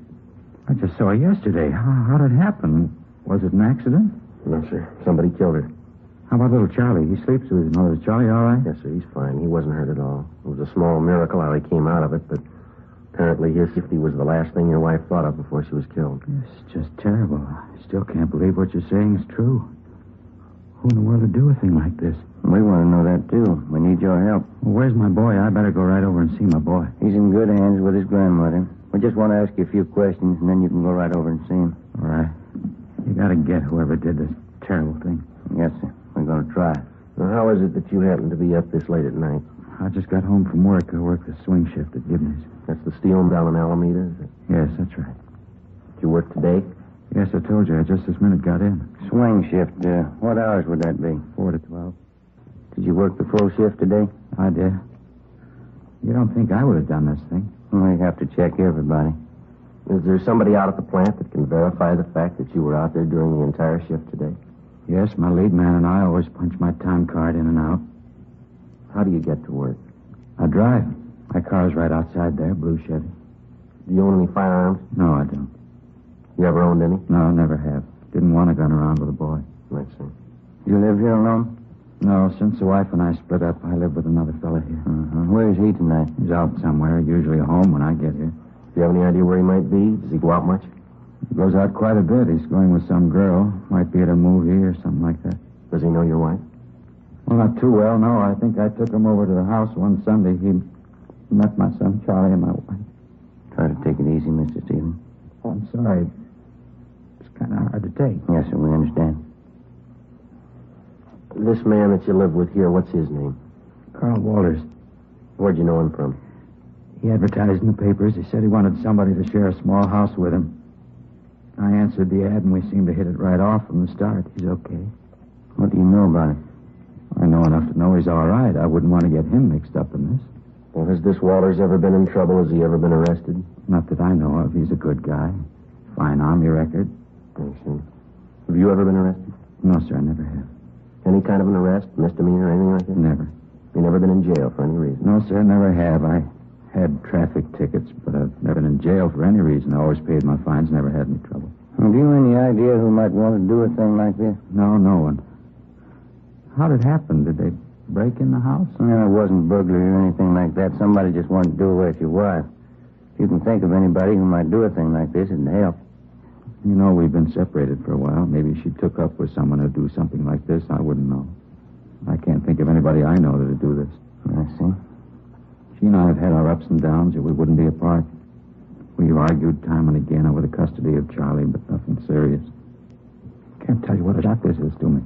Speaker 19: I just saw her yesterday. How did it happen? Was it an accident?
Speaker 4: No, sir. Somebody killed her.
Speaker 19: How about little Charlie? He sleeps with his mother. Is Charlie all right?
Speaker 4: Yes, sir. He's fine. He wasn't hurt at all. It was a small miracle how he came out of it, but apparently his safety was the last thing your wife thought of before she was killed.
Speaker 19: It's just terrible. I still can't believe what you're saying is true. Who in the world would do a thing like this?
Speaker 6: We want to know that, too. We need your help.
Speaker 19: Well, where's my boy? I better go right over and see my boy.
Speaker 6: He's in good hands with his grandmother. We just want to ask you a few questions, and then you can go right over and see him.
Speaker 19: All right. You gotta get whoever did this terrible thing.
Speaker 6: Yes, sir. We're going to try.
Speaker 4: Now, how is it that you happen to be up this late at night?
Speaker 19: I just got home from work. I work the swing shift at Gibney's.
Speaker 4: That's the steel mill in Alameda, is it?
Speaker 19: Yes, that's right.
Speaker 4: Did you work today?
Speaker 19: Yes, I told you. I just this minute got in.
Speaker 6: Swing shift. What hours would that be?
Speaker 19: 4 to 12.
Speaker 6: Did you work the full shift today?
Speaker 19: I did. You don't think I would have done this thing?
Speaker 6: We have to check everybody.
Speaker 4: Is there somebody out at the plant that can verify the fact that you were out there during the entire shift today?
Speaker 19: Yes, my lead man and I always punch my time card in and out.
Speaker 4: How do you get to work?
Speaker 19: I drive. My car's right outside there, blue Chevy.
Speaker 4: Do you own any firearms?
Speaker 19: No, I don't.
Speaker 4: You ever owned any?
Speaker 19: No, never have. Didn't want a gun around with a boy.
Speaker 4: I see.
Speaker 6: You live here alone?
Speaker 19: No, since the wife and I split up, I live with another fella here.
Speaker 6: Where is he tonight?
Speaker 19: He's out somewhere, usually home when I get here.
Speaker 4: Do you have any idea where he might be? Does he go out much?
Speaker 19: He goes out quite a bit. He's going with some girl. Might be at a movie or something like that.
Speaker 4: Does he know your wife?
Speaker 19: Well, not too well, no. I think I took him over to the house one Sunday. He met my son Charlie and my wife.
Speaker 6: Try to take it easy, Mr. Stevens.
Speaker 19: Oh, I'm sorry. It's kind of hard to take.
Speaker 6: Yes, sir, we understand.
Speaker 15: This man that you live with here, what's his name?
Speaker 19: Carl Walters.
Speaker 15: Where'd you know him from?
Speaker 19: He advertised in the papers. He said he wanted somebody to share a small house with him. I answered the ad, and we seemed to hit it right off from the start. He's okay.
Speaker 6: What do you know about it?
Speaker 19: I know enough to know he's all right. I wouldn't want to get him mixed up in this.
Speaker 15: Well, has this Walters ever been in trouble? Has he ever been arrested?
Speaker 19: Not that I know of. He's a good guy. Fine Army record.
Speaker 15: I see. Have you ever been arrested?
Speaker 19: No, sir, I never have.
Speaker 15: Any kind of an arrest, misdemeanor, anything like that?
Speaker 19: Never.
Speaker 15: You never been in jail for any reason?
Speaker 19: No, sir, never have. I had traffic tickets, but I've never been in jail for any reason. I always paid my fines, never had any trouble.
Speaker 6: Have you any idea who might want to do a thing like this?
Speaker 19: No, no one. How did it happen? Did they break in the house?
Speaker 6: No, it wasn't burglary or anything like that. Somebody just wanted to do away with your wife. If you can think of anybody who might do a thing like this, it'd help.
Speaker 19: You know, we've been separated for a while. Maybe she took up with someone who'd do something like this. I wouldn't know. I can't think of anybody I know that'd do this.
Speaker 6: I see.
Speaker 19: She and I have had our ups and downs, or we wouldn't be apart. We've argued time and again over the custody of Charlie, but nothing serious. Can't tell you what a shock this is to me.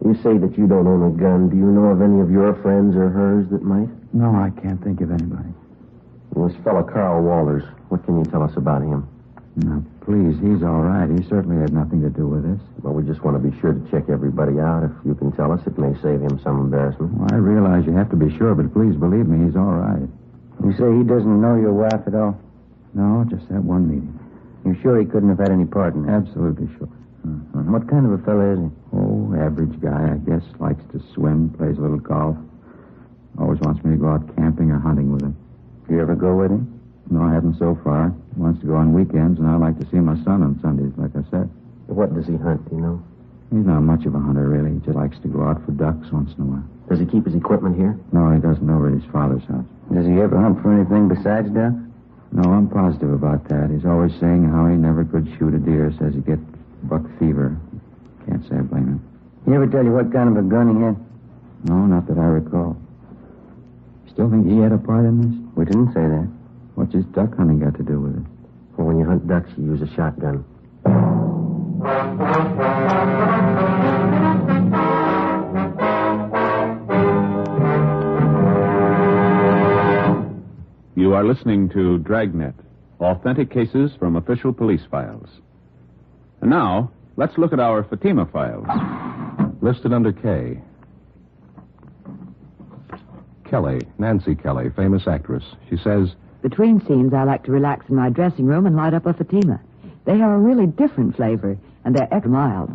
Speaker 15: You say that you don't own a gun. Do you know of any of your friends or hers that might?
Speaker 19: No, I can't think of anybody.
Speaker 15: Well, this fellow Carl Walters, what can you tell us about him?
Speaker 19: Now, please, he's all right. He certainly had nothing to do with this.
Speaker 15: Well, we just want to be sure to check everybody out. If you can tell us, it may save him some embarrassment.
Speaker 19: Well, I realize you have to be sure, but please believe me, he's all right.
Speaker 6: You say he doesn't know your wife at all?
Speaker 19: No, just that one meeting.
Speaker 6: You're sure he couldn't have had any part in it?
Speaker 19: Absolutely sure.
Speaker 6: What kind of a fellow is he?
Speaker 19: Oh, average guy, I guess. Likes to swim, plays a little golf. Always wants me to go out camping or hunting with him.
Speaker 6: Do you ever go with him?
Speaker 19: No, I haven't so far. He wants to go on weekends, and I like to see my son on Sundays, like I said.
Speaker 15: What does he hunt, do you know?
Speaker 19: He's not much of a hunter, really. He just likes to go out for ducks once in a while.
Speaker 15: Does he keep his equipment here?
Speaker 19: No, he doesn't, over at his father's house.
Speaker 6: Does he ever hunt for anything besides ducks?
Speaker 19: No, I'm positive about that. He's always saying how he never could shoot a deer. Says he gets buck fever. Can't say I blame him.
Speaker 6: He ever tell you what kind of a gun he had?
Speaker 19: No, not that I recall. Still think he had a part in this?
Speaker 6: We didn't say that.
Speaker 19: What's his duck hunting got to do with it?
Speaker 15: Well, when you hunt ducks, you use a shotgun.
Speaker 3: You are listening to Dragnet, authentic cases from official police files. And now, let's look at our Fatima files.
Speaker 20: Listed under K. Kelly, Nancy Kelly, famous actress. She says,
Speaker 7: Between scenes, I like to relax in my dressing room and light up a Fatima. They have a really different flavor, and they're extra mild.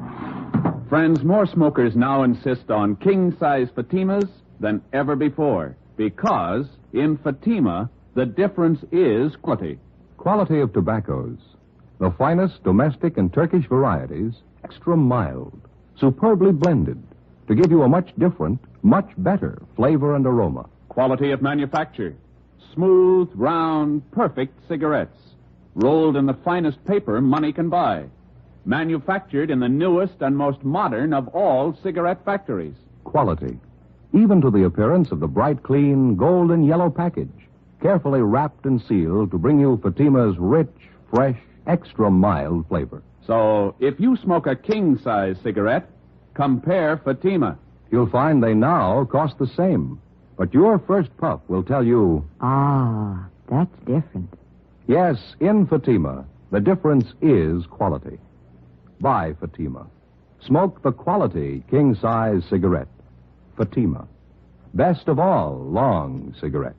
Speaker 3: Friends, more smokers now insist on king-size Fatimas than ever before, because in Fatima, the difference is quality.
Speaker 20: quality of tobaccos. The finest domestic and Turkish varieties, extra mild, superbly blended, to give you a much different, much better flavor and aroma.
Speaker 3: Quality of manufacture. Smooth, round, perfect cigarettes. Rolled in the finest paper money can buy. Manufactured in the newest and most modern of all cigarette factories.
Speaker 20: Quality, even to the appearance of the bright, clean, golden yellow package, carefully wrapped and sealed to bring you Fatima's rich, fresh, extra mild flavor.
Speaker 3: So, if you smoke a king-size cigarette, compare Fatima.
Speaker 20: You'll find they now cost the same. But your first puff will tell you...
Speaker 7: Ah, that's different.
Speaker 20: Yes, in Fatima, the difference is quality. Buy Fatima. Smoke the quality king-size cigarette. Fatima. Best of all long cigarettes.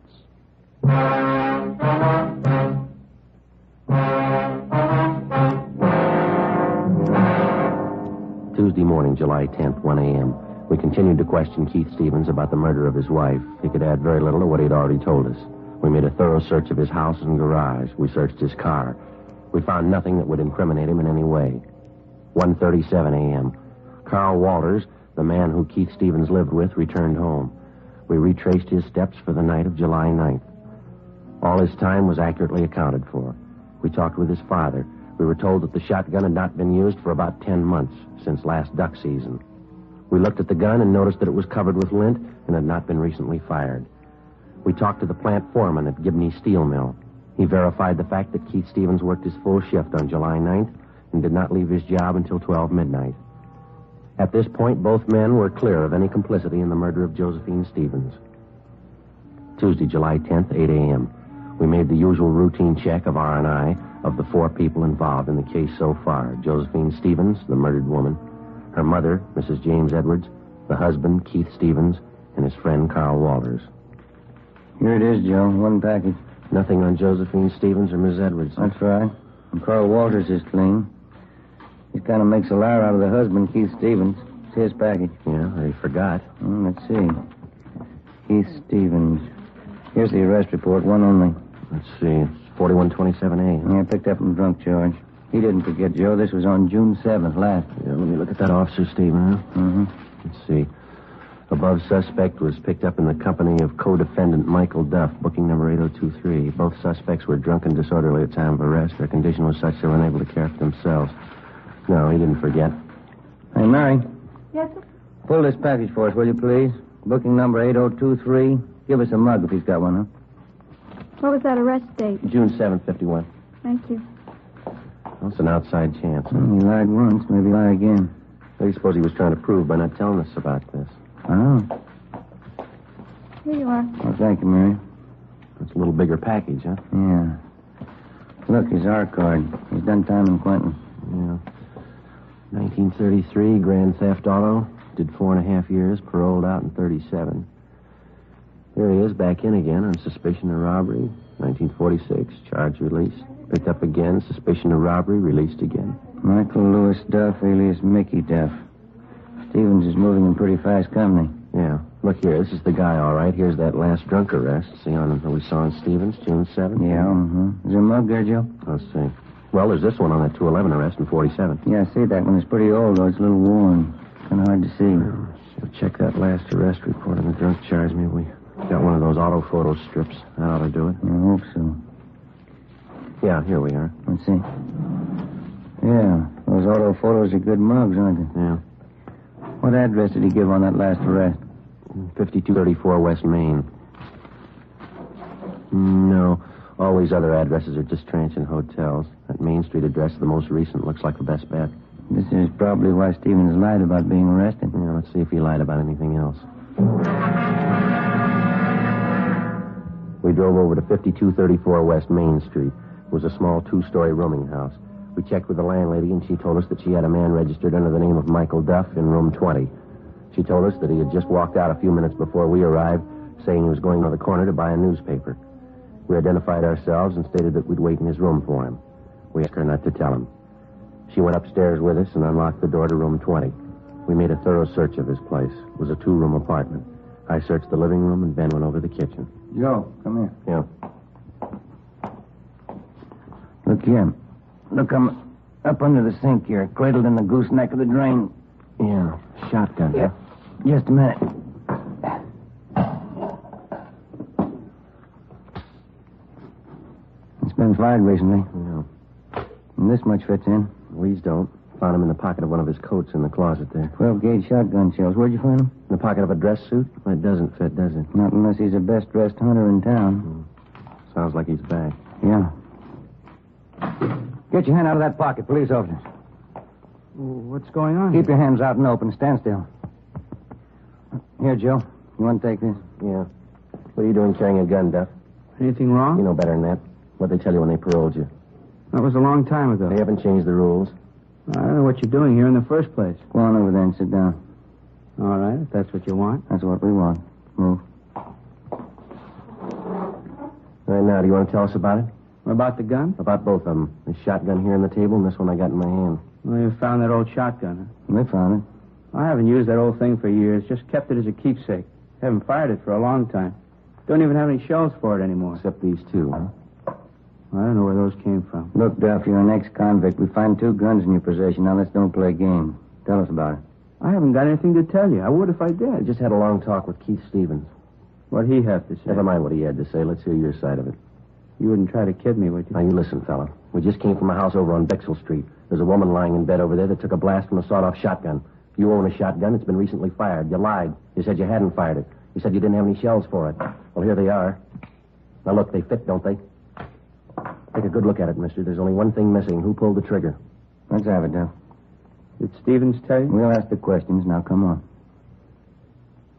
Speaker 15: Tuesday morning, July 10th, 1 a.m. We continued to question Keith Stevens about the murder of his wife. He could add very little to what he'd already told us. We made a thorough search of his house and garage. We searched his car. We found nothing that would incriminate him in any way. 1:37 a.m. Carl Walters, the man who Keith Stevens lived with, returned home. We retraced his steps for the night of July 9th. All his time was accurately accounted for. We talked with his father. We were told that the shotgun had not been used for about 10 months, since last duck season.
Speaker 4: We looked at the gun and noticed that it was covered with lint and had not been recently fired. We talked to the plant foreman at Gibney Steel Mill. He verified the fact that Keith Stevens worked his full shift on July 9th and did not leave his job until 12 midnight. At this point, both men were clear of any complicity in the murder of Josephine Stevens. Tuesday, July 10th, 8 a.m. We made the usual routine check of R&I of the 4 people involved in the case so far. Josephine Stevens, the murdered woman, her mother, Mrs. James Edwards, the husband, Keith Stevens, and his friend, Carl Walters.
Speaker 6: Here it is, Joe. One package.
Speaker 4: Nothing on Josephine Stevens or Miss Edwards.
Speaker 6: That's right. And Carl Walters is clean. He kind of makes a liar out of the husband, Keith Stevens. It's his package.
Speaker 4: Yeah, or he forgot.
Speaker 6: Let's see. Keith Stevens. Here's the arrest report, one only.
Speaker 4: Let's see. It's 4127A.
Speaker 6: Yeah, picked up from drunk charge. He didn't forget, Joe. This was on June 7th, last.
Speaker 4: Yeah, let me look at that officer's statement, huh?
Speaker 6: Mm-hmm.
Speaker 4: Let's see. Above suspect was picked up in the company of co-defendant Michael Duff, booking number 8023. Both suspects were drunk and disorderly at time of arrest. Their condition was such they were unable to care for themselves. No, he didn't forget.
Speaker 6: Hey, Mary.
Speaker 21: Yes, sir?
Speaker 6: Pull this package for us, will you, please? Booking number 8023. Give us a mug if he's got one, huh?
Speaker 21: What was that arrest date?
Speaker 4: June 7th, 51.
Speaker 21: Thank you.
Speaker 4: Well, it's an outside chance.
Speaker 6: He lied once, maybe lie again.
Speaker 4: What do you suppose he was trying to prove by not telling us about this?
Speaker 6: Oh.
Speaker 21: Here you are.
Speaker 6: Well, thank you, Mary.
Speaker 4: It's a little bigger package, huh?
Speaker 6: Yeah. Look, his R card. He's done time in Quentin.
Speaker 4: Yeah. 1933, Grand Theft Auto. Did 4.5 years, paroled out in 37. There he is, back in again on suspicion of robbery. 1946, charge released. Picked up again, suspicion of robbery, released again.
Speaker 6: Michael Lewis Duff, alias Mickey Duff. Stevens is moving in pretty fast company.
Speaker 4: Yeah. Look here, this is the guy, all right. Here's that last drunk arrest. See on we saw on Stevens, June 7th?
Speaker 6: Yeah, mm-hmm. Is there a mug there, Joe?
Speaker 4: Let's see. Well, there's this one on that 211 arrest in 47.
Speaker 6: Yeah, I see that one. It's pretty old, though. It's a little worn. Kind of hard to see.
Speaker 4: We'll check that last arrest report on the drunk charge. Maybe we got one of those auto photo strips. That ought to do it.
Speaker 6: I hope so.
Speaker 4: Yeah, here we are.
Speaker 6: Let's see. Yeah, those auto photos are good mugs, aren't they?
Speaker 4: Yeah.
Speaker 6: What address did he give on that last arrest?
Speaker 4: 5234 West Main. No. All these other addresses are just transient hotels. That Main Street address, the most recent, looks like the best bet.
Speaker 6: This is probably why Stevens lied about being arrested.
Speaker 4: Yeah, let's see if he lied about anything else. We drove over to 5234 West Main Street. It was a small 2-story rooming house. We checked with the landlady, and she told us that she had a man registered under the name of Michael Duff in room 20. She told us that he had just walked out a few minutes before we arrived, saying he was going to the corner to buy a newspaper. We identified ourselves and stated that we'd wait in his room for him. We asked her not to tell him. She went upstairs with us and unlocked the door to room 20. We made a thorough search of his place. It was a 2-room apartment. I searched the living room, and Ben went over the kitchen.
Speaker 6: Joe, come here.
Speaker 4: Yeah.
Speaker 6: Look here. Look, I'm up under the sink here, cradled in the gooseneck of the drain.
Speaker 4: Yeah, shotgun.
Speaker 6: Yeah. Just a minute. It's been fired recently.
Speaker 4: Yeah.
Speaker 6: And this much fits in.
Speaker 4: These don't. Found him in the pocket of one of his coats in the closet there.
Speaker 6: 12-gauge shotgun shells. Where'd you find them?
Speaker 4: In the pocket of a dress suit? It doesn't fit, does it?
Speaker 6: Not unless he's the best-dressed hunter in town.
Speaker 4: Sounds like he's back.
Speaker 6: Yeah. Get your hand out of that pocket, police officers.
Speaker 12: What's going on?
Speaker 6: Keep your hands out and open. Stand still. Here, Joe. You want to take this?
Speaker 4: Yeah. What are you doing carrying a gun, Duff?
Speaker 12: Anything wrong?
Speaker 4: You know better than that. What'd they tell you when they paroled you?
Speaker 12: That was a long time ago.
Speaker 4: They haven't changed the rules.
Speaker 12: I don't know what you're doing here in the first place.
Speaker 6: Go on over there and sit down.
Speaker 12: All right, if that's what you want.
Speaker 6: That's what we want. Move.
Speaker 4: Right now, do you want to tell us about it?
Speaker 12: About the gun?
Speaker 4: About both of them. This shotgun here on the table and this one I got in my hand.
Speaker 12: Well, you found that old shotgun, huh?
Speaker 6: We found it.
Speaker 12: I haven't used that old thing for years. Just kept it as a keepsake. Haven't fired it for a long time. Don't even have any shells for it anymore.
Speaker 4: Except these two, huh?
Speaker 12: I don't know where those came from.
Speaker 6: Look, Duff, you're an ex-convict. We find 2 guns in your possession. Now let's don't play games. Tell us about it.
Speaker 12: I haven't got anything to tell you. I would if I did.
Speaker 4: I just had a long talk with Keith Stevens.
Speaker 12: What'd he have to say?
Speaker 4: Never mind what he had to say. Let's hear your side of it.
Speaker 12: You wouldn't try to kid me, would you?
Speaker 4: Now, you listen, fella. We just came from a house over on Bexell Street. There's a woman lying in bed over there that took a blast from a sawed-off shotgun.
Speaker 15: You own a shotgun. It's been recently fired. You lied. You said you hadn't fired it. You said you didn't have any shells for it. Well, here they are. Now, look, they fit, don't they? Take a good look at it, mister. There's only one thing missing. Who pulled the trigger?
Speaker 6: Let's have it, Del. Did Stevens tell you? We'll ask the questions. Now, come on.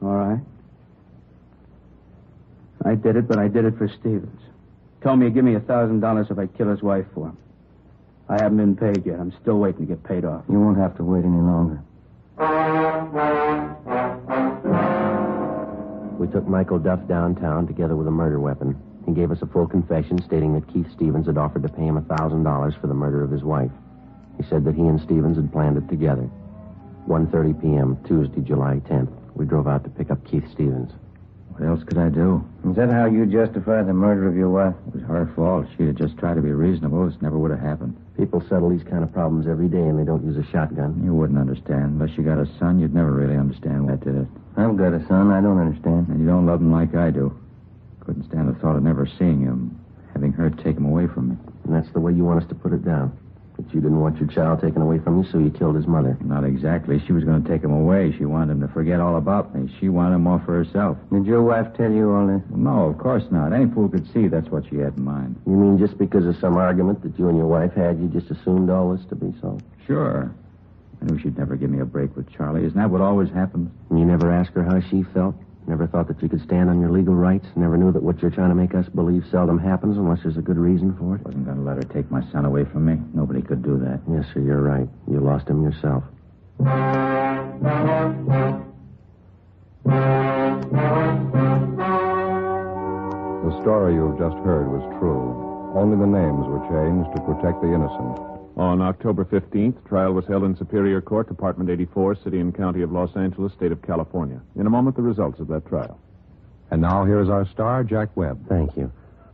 Speaker 10: All right. I did it, but I did it for Stevens. Told me he'd give me $1,000 if I kill his wife for him. I haven't been paid yet. I'm still waiting to get paid off.
Speaker 6: You won't have to wait any longer.
Speaker 15: We took Michael Duff downtown together with a murder weapon. He gave us a full confession stating that Keith Stevens had offered to pay him $1,000 for the murder of his wife. He said that he and Stevens had planned it together. 1:30 p.m., Tuesday, July 10th. We drove out to pick up Keith Stevens.
Speaker 19: What else could I do?
Speaker 6: Is that how you justify the murder of your wife?
Speaker 19: It was her fault. She'd have just tried to be reasonable. This never would have happened.
Speaker 15: People settle these kind of problems every day, and they don't use a shotgun.
Speaker 19: You wouldn't understand. Unless you got a son, you'd never really understand why I did it.
Speaker 6: I've got a son. I don't understand.
Speaker 19: And you don't love him like I do. Couldn't stand the thought of never seeing him, having her take him away from me.
Speaker 15: And that's the way you want us to put it down. That you didn't want your child taken away from you, so you killed his mother.
Speaker 19: Not exactly. She was going to take him away. She wanted him to forget all about me. She wanted him off for herself.
Speaker 6: Did your wife tell you all this?
Speaker 19: No, of course not. Any fool could see that's what she had in mind.
Speaker 15: You mean just because of some argument that you and your wife had, you just assumed all this to be so?
Speaker 19: Sure. I knew she'd never give me a break with Charlie. Isn't that what always happens?
Speaker 15: And you never asked her how she felt? Never thought that you could stand on your legal rights? Never knew that what you're trying to make us believe seldom happens unless there's a good reason for it?
Speaker 19: Wasn't going to let her take my son away from me. Nobody could do that.
Speaker 15: Yes, sir, you're right. You lost him yourself.
Speaker 20: The story you've just heard was true. Only the names were changed to protect the innocent.
Speaker 3: On October 15th, trial was held in Superior Court, Department 84, City and County of Los Angeles, State of California. In a moment, the results of that trial.
Speaker 20: And now here's our star, Jack Webb.
Speaker 15: Thank you.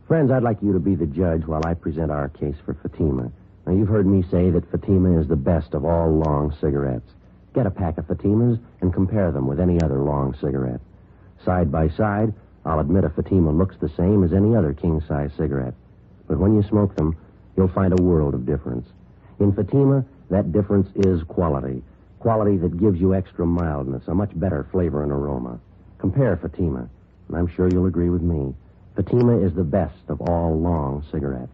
Speaker 15: Friends, I'd like you to be the judge while I present our case for Fatima. Now, you've heard me say that Fatima is the best of all long cigarettes. Get a pack of Fatimas and compare them with any other long cigarette. Side by side, I'll admit a Fatima looks the same as any other king-size cigarette. But when you smoke them, you'll find a world of difference. In Fatima, that difference is quality. Quality that gives you extra mildness, a much better flavor and aroma. Compare Fatima, and I'm sure you'll agree with me. Fatima is the best of all long cigarettes.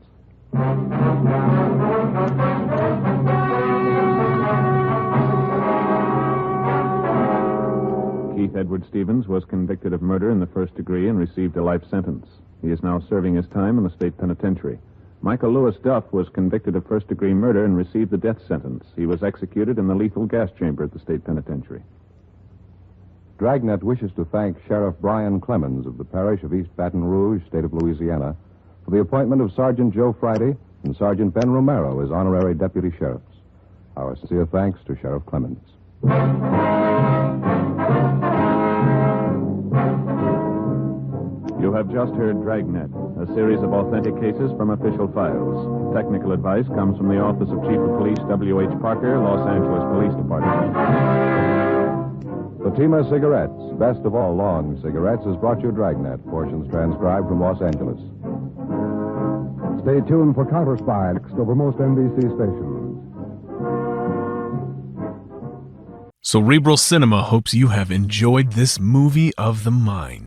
Speaker 3: Keith Edward Stevens was convicted of murder in the first degree and received a life sentence. He is now serving his time in the state penitentiary. Michael Lewis Duff was convicted of first-degree murder and received the death sentence. He was executed in the lethal gas chamber at the state penitentiary.
Speaker 20: Dragnet wishes to thank Sheriff Brian Clemens of the parish of East Baton Rouge, state of Louisiana, for the appointment of Sergeant Joe Friday and Sergeant Ben Romero as honorary deputy sheriffs. Our sincere thanks to Sheriff Clemens.
Speaker 3: You have just heard Dragnet, a series of authentic cases from official files. Technical advice comes from the Office of Chief of Police W.H. Parker, Los Angeles Police Department.
Speaker 20: Fatima Cigarettes, best of all long cigarettes, has brought you Dragnet, portions transcribed from Los Angeles.
Speaker 5: Stay tuned for Counter Spy next over most NBC stations.
Speaker 14: Cerebral Cinema hopes you have enjoyed this movie of the mind.